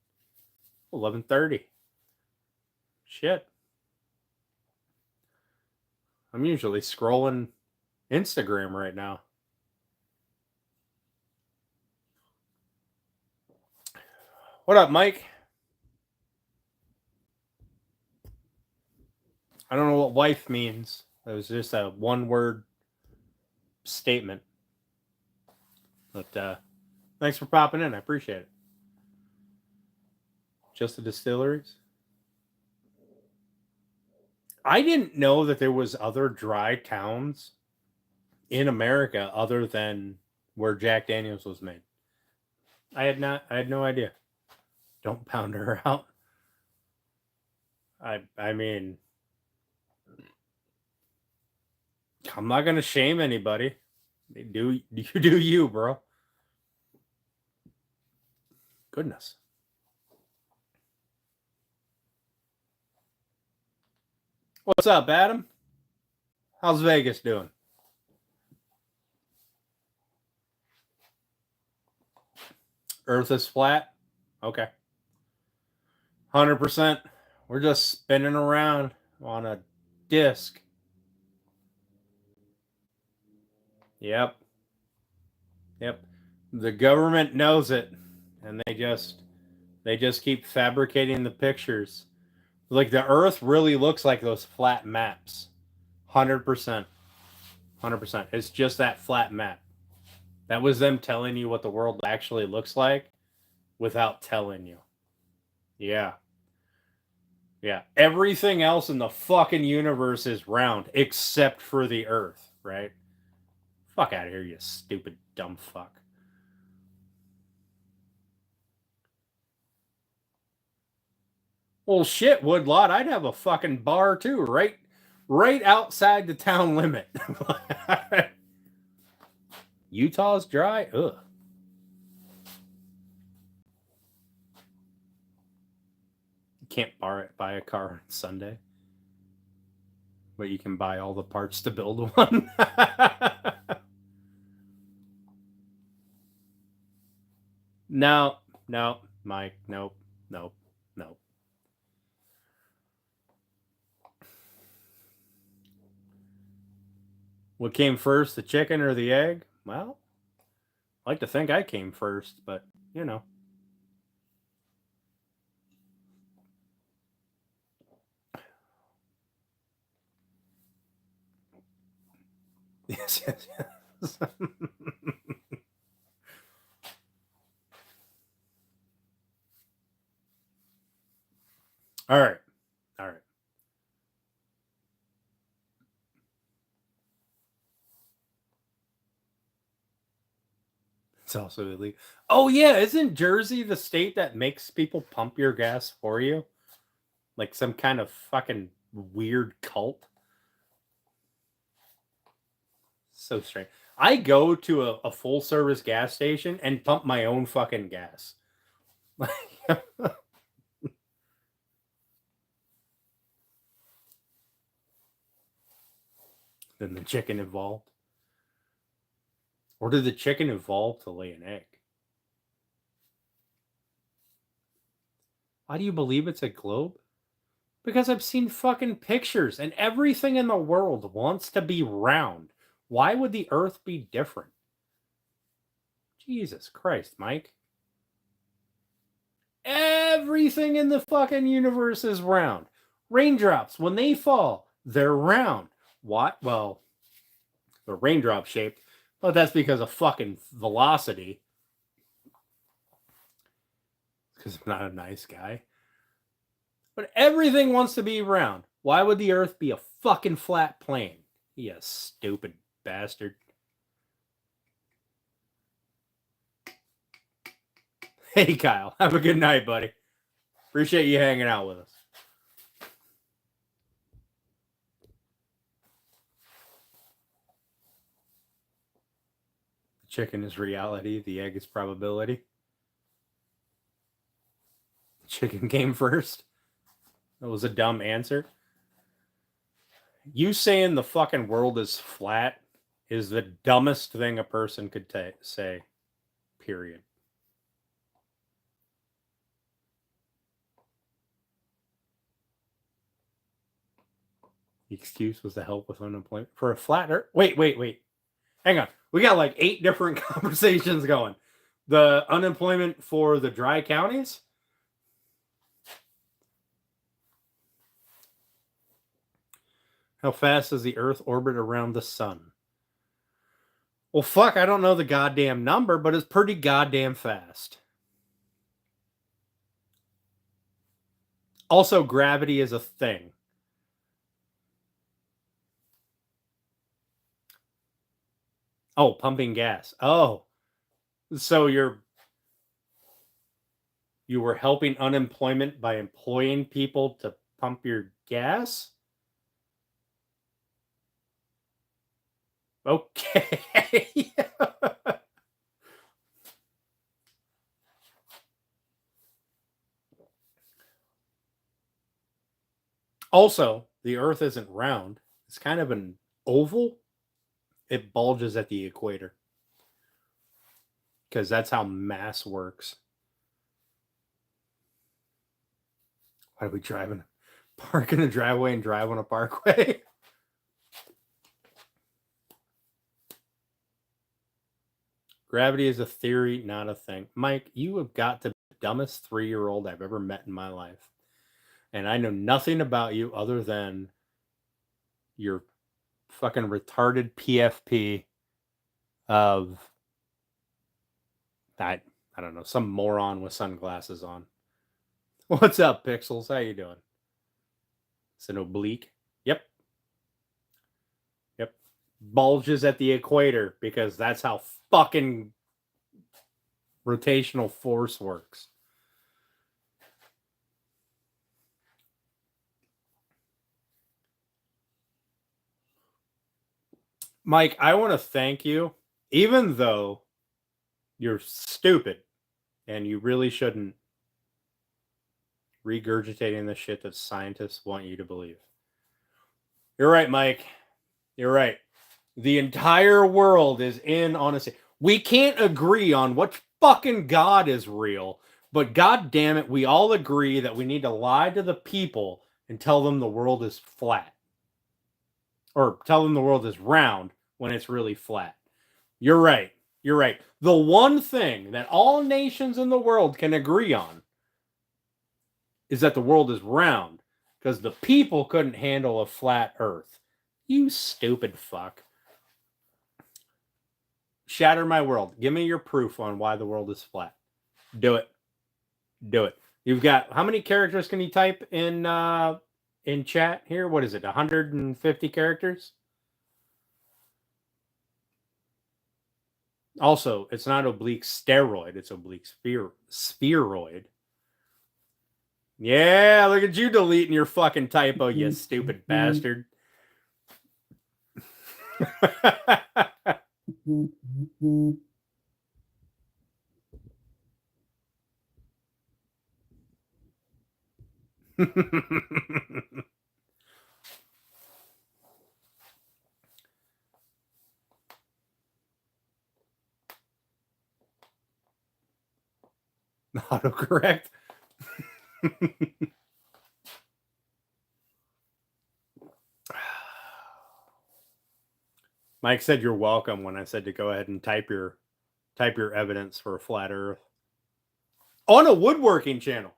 11:30. Shit. I'm usually scrolling Instagram right now. What up, Mike? I don't know what wife means. It was just a one-word statement. But thanks for popping in. I appreciate it. Just the distilleries? I didn't know that there was other dry towns in America other than where Jack Daniels was made. I had no idea. Don't pound her out. I mean, I'm not gonna shame anybody. You do you, bro. Goodness. What's up, Adam? How's Vegas doing? Earth is flat? Okay. 100%. We're just spinning around on a disc. Yep. The government knows it, and they just keep fabricating the pictures. Like the Earth really looks like those flat maps. 100%. 100%. It's just that flat map. That was them telling you what the world actually looks like without telling you. Yeah. Everything else in the fucking universe is round except for the Earth, right? Fuck out of here, you stupid dumb fuck. Well, shit, Woodlot, I'd have a fucking bar too, right outside the town limit. Utah's dry? Ugh. You can't buy a car on Sunday, but you can buy all the parts to build one. No, Mike, nope. What came first, the chicken or the egg? Well, I like to think I came first, but you know. Yes. All right. It's also illegal. Oh yeah, isn't Jersey the state that makes people pump your gas for you? Like some kind of fucking weird cult. So strange. I go to a full service gas station and pump my own fucking gas. Then the chicken evolved. Or did the chicken evolve to lay an egg? Why do you believe it's a globe? Because I've seen fucking pictures and everything in the world wants to be round. Why would the earth be different? Jesus Christ, Mike. Everything in the fucking universe is round. Raindrops, when they fall, they're round. What? Well, they're raindrop shaped, but that's because of fucking velocity. Because I'm not a nice guy. But everything wants to be round. Why would the earth be a fucking flat plane? You stupid bastard. Hey, Kyle. Have a good night, buddy. Appreciate you hanging out with us. The chicken is reality. The egg is probability. The chicken came first. That was a dumb answer. You saying the fucking world is flat is the dumbest thing a person could say. Period. The excuse was to help with unemployment for a flat earth. Wait. Hang on. We got like 8 different conversations going. The unemployment for the dry counties? How fast does the earth orbit around the sun? Well, fuck, I don't know the goddamn number, but it's pretty goddamn fast. Also, gravity is a thing. Oh, pumping gas. Oh, so you were helping unemployment by employing people to pump your gas? Okay. Also, the earth isn't round. It's kind of an oval. It bulges at the equator. Because that's how mass works. Why are we driving? Park in a driveway and drive on a parkway? Gravity is a theory, not a thing. Mike, you have got to be the dumbest 3-year-old I've ever met in my life. And I know nothing about you other than your fucking retarded PFP of that, I don't know, some moron with sunglasses on. What's up, Pixels? How you doing? It's an oblique. Yep. Bulges at the equator because that's how fucking rotational force works. Mike, I want to thank you, even though you're stupid and you really shouldn't regurgitating the shit that scientists want you to believe. You're right, Mike. You're right. The entire world is in on a. We can't agree on what fucking God is real, but god damn it, we all agree that we need to lie to the people and tell them the world is flat. Or tell them the world is round when it's really flat. You're right. You're right. The one thing that all nations in the world can agree on is that the world is round because the people couldn't handle a flat earth. You stupid fuck. Shatter my world. Give me your proof on why the world is flat. Do it. Do it. You've got how many characters can you type in chat here? What is it? 150 characters? Also, it's not oblique steroid, it's oblique spheroid. Yeah, look at you deleting your fucking typo, you stupid bastard. Autocorrect. Mike said you're welcome when I said to go ahead and type your evidence for a flat earth on a woodworking channel.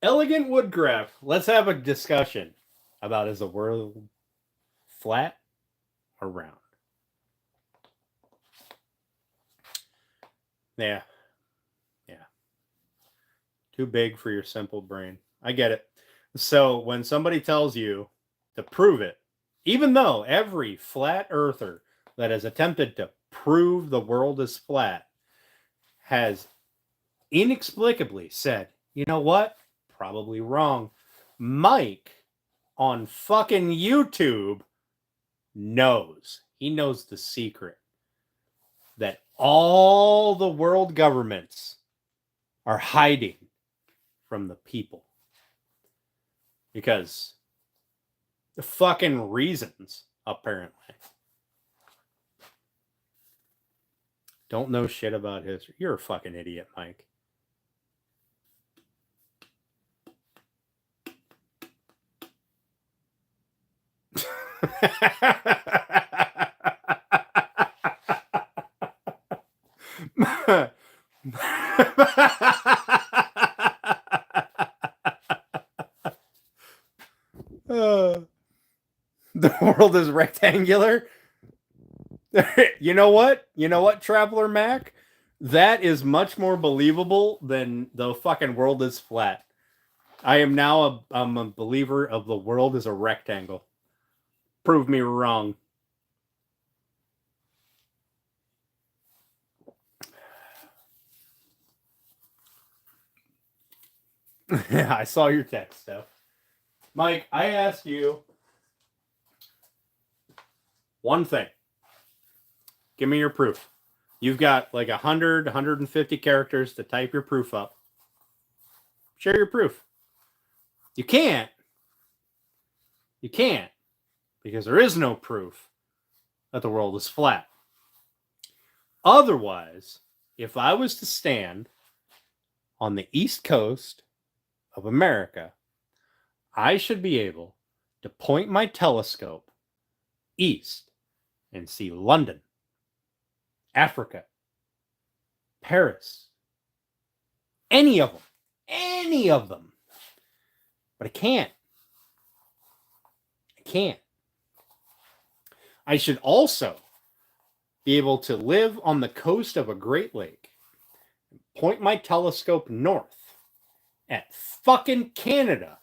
Elegant Woodcraft. Let's have a discussion about, is the world flat or round? Yeah. Too big for your simple brain. I get it. So when somebody tells you to prove it, even though every flat earther that has attempted to prove the world is flat has inexplicably said, you know what? Probably wrong. Mike on fucking YouTube knows. He knows the secret that all the world governments are hiding from the people. Because the fucking reasons, apparently. Don't know shit about history. You're a fucking idiot, Mike. The world is rectangular. You know what? Traveler Mac? That is much more believable than the fucking world is flat. I am now I'm a believer of the world is a rectangle. Prove me wrong. Yeah, I saw your text, Steph. Mike, I asked you one thing. Give me your proof. You've got like 100, 150 characters to type your proof up. Share your proof. You can't. Because there is no proof that the world is flat. Otherwise, if I was to stand on the East Coast of America, I should be able to point my telescope east and see London, Africa, Paris, any of them. But I can't. I should also be able to live on the coast of a Great Lake, point my telescope north at fucking Canada,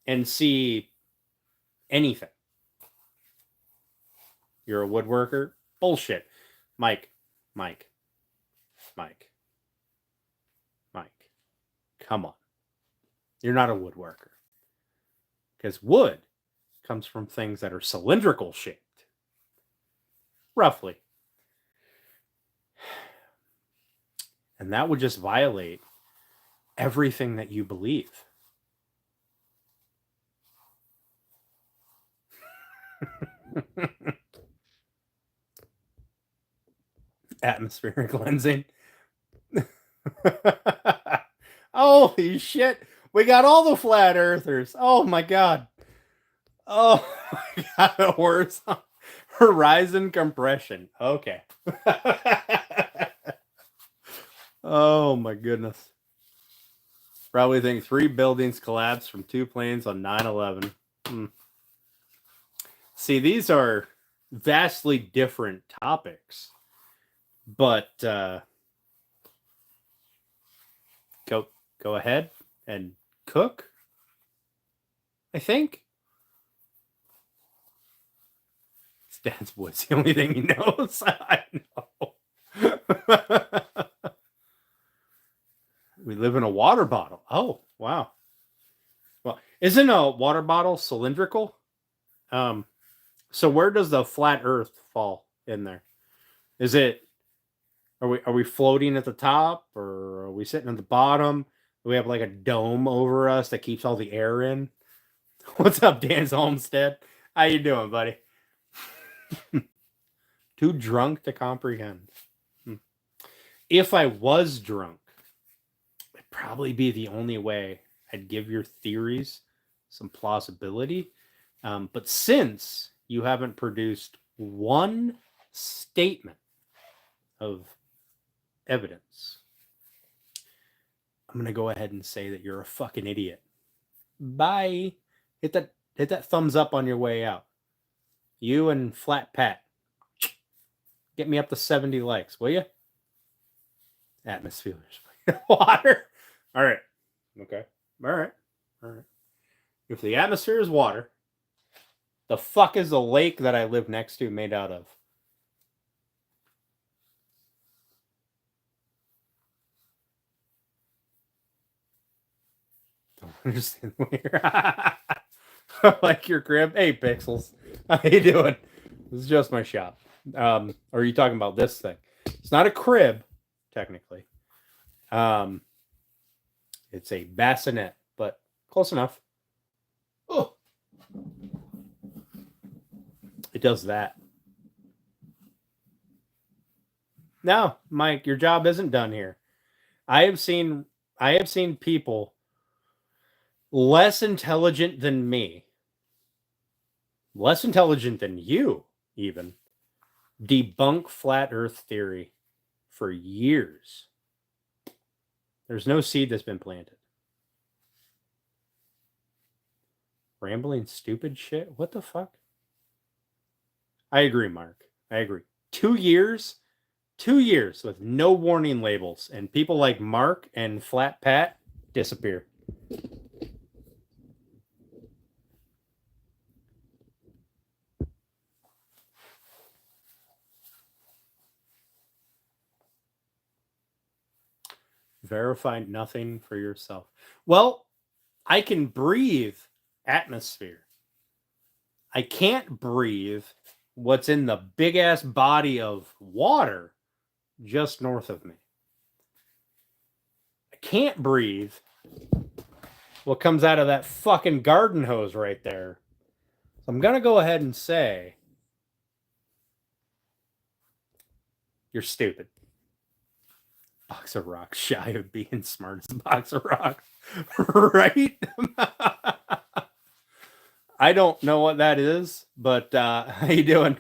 and see anything. You're a woodworker? Bullshit. Mike. Come on. You're not a woodworker. Because wood comes from things that are cylindrical shaped. Roughly. And that would just violate everything that you believe. Atmospheric lensing. Holy shit. We got all the flat earthers. Oh my god. Oh my god. Worse. Horizon compression. Okay. Oh my goodness. Probably think 3 buildings collapsed from 2 planes on 9/11. See, these are vastly different topics. But go ahead and cook, I think. Dad's wood's the only thing he knows. I know. We live in a water bottle. Oh, wow. Well, isn't a water bottle cylindrical? So where does the flat Earth fall in there? Is it are we floating at the top, or are we sitting at the bottom? Do we have like a dome over us that keeps all the air in? What's up, Dan's Homestead? How you doing, buddy? Too drunk to comprehend. If I was drunk, it'd probably be the only way I'd give your theories some plausibility. But since you haven't produced one statement of evidence, I'm gonna go ahead and say that you're a fucking idiot. Bye. Hit that thumbs up on your way out. You and Flat Pat. Get me up to 70 likes, will you? Atmosphere. Water. All right. Okay. All right. If the atmosphere is water, the fuck is the lake that I live next to made out of? Don't understand where. Like your crib. Hey, Pixels. How you doing? This is just my shop. Or are you talking about this thing? It's not a crib, technically. It's a bassinet, but close enough. Oh, it does that. No, Mike, your job isn't done here. I have seen people less intelligent than me, less intelligent than you, even debunk flat Earth theory for years. There's no seed that's been planted. Rambling stupid shit? What the fuck? I agree, Mark. I agree. 2 years? 2 years with no warning labels, and people like Mark and Flat Pat disappear. Verify nothing for yourself. Well, I can breathe atmosphere. I can't breathe what's in the big ass body of water just north of me. I can't breathe what comes out of that fucking garden hose right there. So I'm going to go ahead and say you're stupid. Box of rocks, shy of being smart as a box of rocks. Right? I don't know what that is, but how you doing?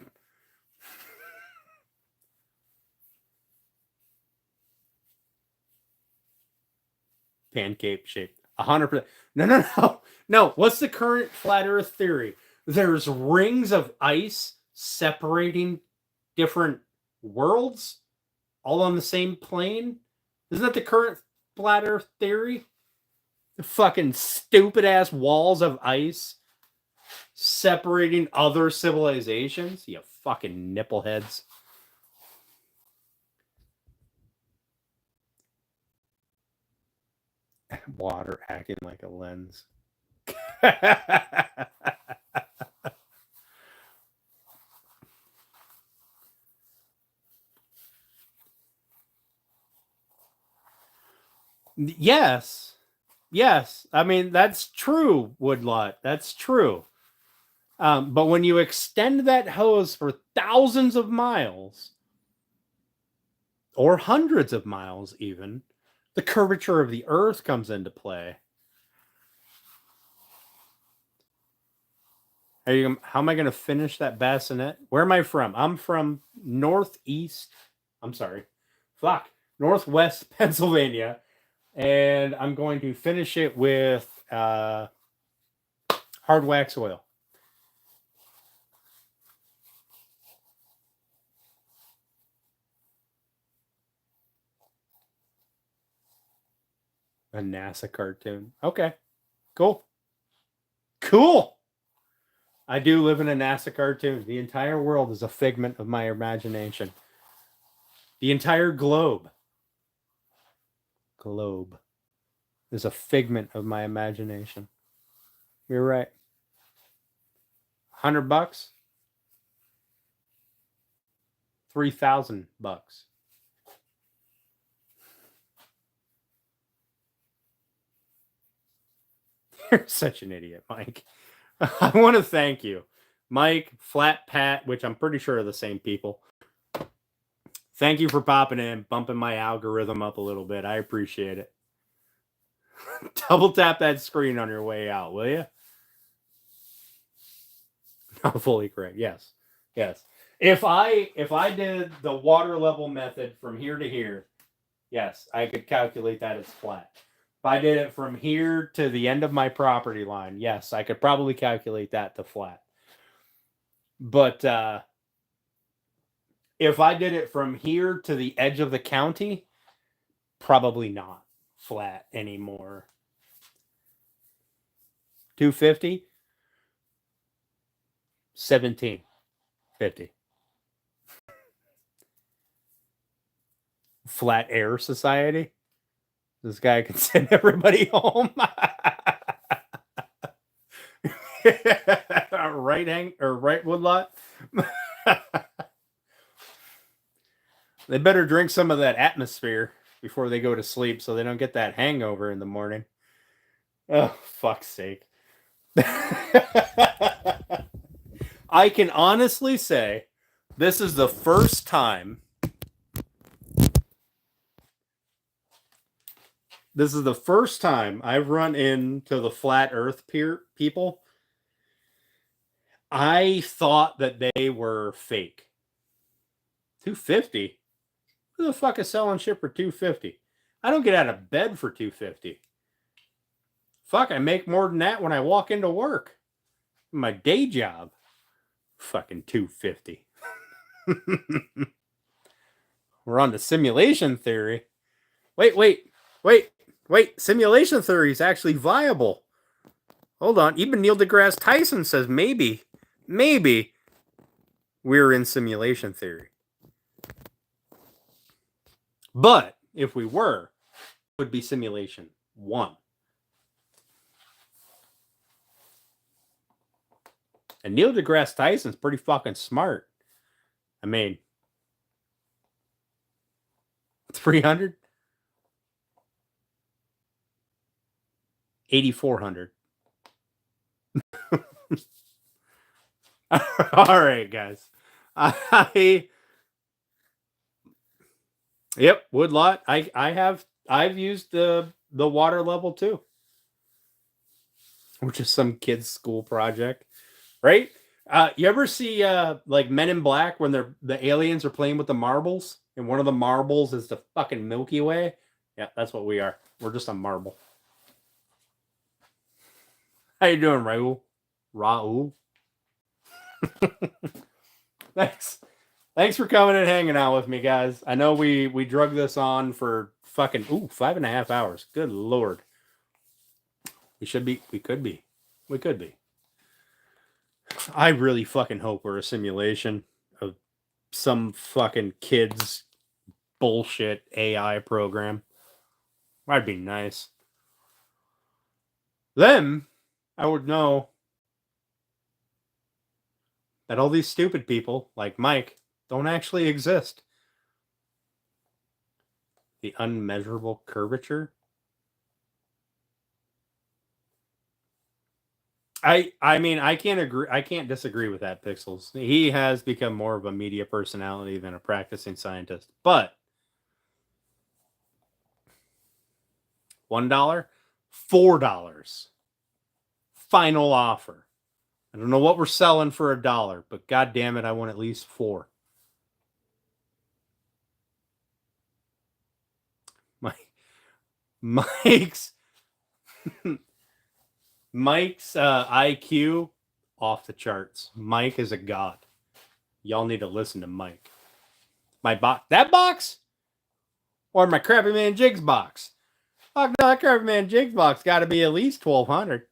Pancake shaped. 100%. No. What's the current flat Earth theory? There's rings of ice separating different worlds, all on the same plane. Isn't that the current flat Earth theory? The fucking stupid ass walls of ice separating other civilizations. You fucking nippleheads. Water acting like a lens. Yes. I mean, that's true, Woodlot. That's true. But when you extend that hose for thousands of miles, or hundreds of miles even, the curvature of the Earth comes into play. How am I going to finish that bassinet? Where am I from? I'm from northwest Pennsylvania, and I'm going to finish it with hard wax oil. A NASA cartoon. Okay. Cool. I do live in a NASA cartoon. The entire world is a figment of my imagination. The entire globe is a figment of my imagination. You're right. $100, $3,000. You're such an idiot, Mike. I want to thank you, Mike, Flat Pat, which I'm pretty sure are the same people. Thank you for popping in, bumping my algorithm up a little bit. I appreciate it. Double tap that screen on your way out, will you? Not fully correct. Yes. Yes. If I did the water level method from here to here, yes, I could calculate that it's flat. If I did it from here to the end of my property line, yes, I could probably calculate that to flat. But if I did it from here to the edge of the county, probably not flat anymore. 250, 1750. Flat Air Society. This guy can send everybody home. Right woodlot. They better drink some of that atmosphere before they go to sleep so they don't get that hangover in the morning. Oh, fuck's sake. I can honestly say this is the first time. This is the first time I've run into the flat earth people. I thought that they were fake. 250? Who the fuck is selling shit for 250? I don't get out of bed for 250. Fuck, I make more than that when I walk into work. My day job. Fucking 250. We're on to simulation theory. Wait. Simulation theory is actually viable. Hold on. Even Neil deGrasse Tyson says maybe we're in simulation theory. But if we were, it would be simulation 1. And Neil deGrasse Tyson's pretty fucking smart. I mean, 300? 8,400. All right, guys. Yep, woodlot. I've used the water level too, which is some kid's school project, right? You ever see like Men in Black when the aliens are playing with the marbles and one of the marbles is the fucking Milky Way? Yeah, that's what we are. We're just a marble. How you doing, Raul? Thanks for coming and hanging out with me, guys. I know we drug this on for fucking 5.5 hours. Good Lord. We could be. I really fucking hope we're a simulation of some fucking kids bullshit AI program. That'd be nice. Then I would know that all these stupid people like Mike don't actually exist. The unmeasurable curvature. I mean, I can't disagree with that, Pixels. He has become more of a media personality than a practicing scientist. But $1, $4. Final offer. I don't know what we're selling for $1, but god damn it, I want at least 4. Mike's IQ off the charts. Mike is a god. Y'all need to listen to Mike. That box, or my Crappy Man Jigs box. Fuck no, that Crappy Man Jigs box got to be at least 1,200.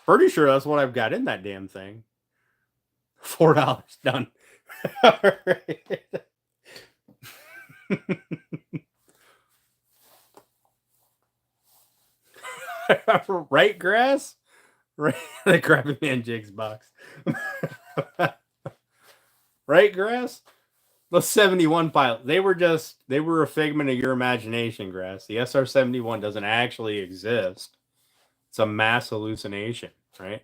Pretty sure that's what I've got in that damn thing. $4 done. All right. Right, Grass? Right, the Crappy Man Jigs box. Right, Grass? Those 71 pilots, they were a figment of your imagination, Grass. The SR-71 doesn't actually exist. It's a mass hallucination, right?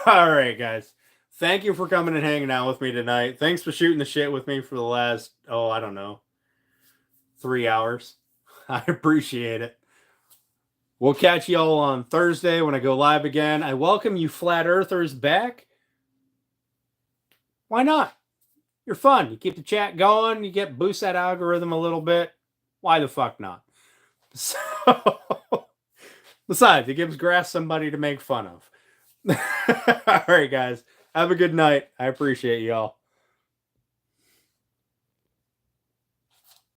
All right, guys. Thank you for coming and hanging out with me tonight. Thanks for shooting the shit with me for the last, I don't know, 3 hours. I appreciate it. We'll catch y'all on Thursday when I go live again. I welcome you flat earthers back. Why not? You're fun. You keep the chat going. You get boost that algorithm a little bit. Why the fuck not? So, besides, it gives Grass somebody to make fun of. All right, guys. Have a good night. I appreciate y'all.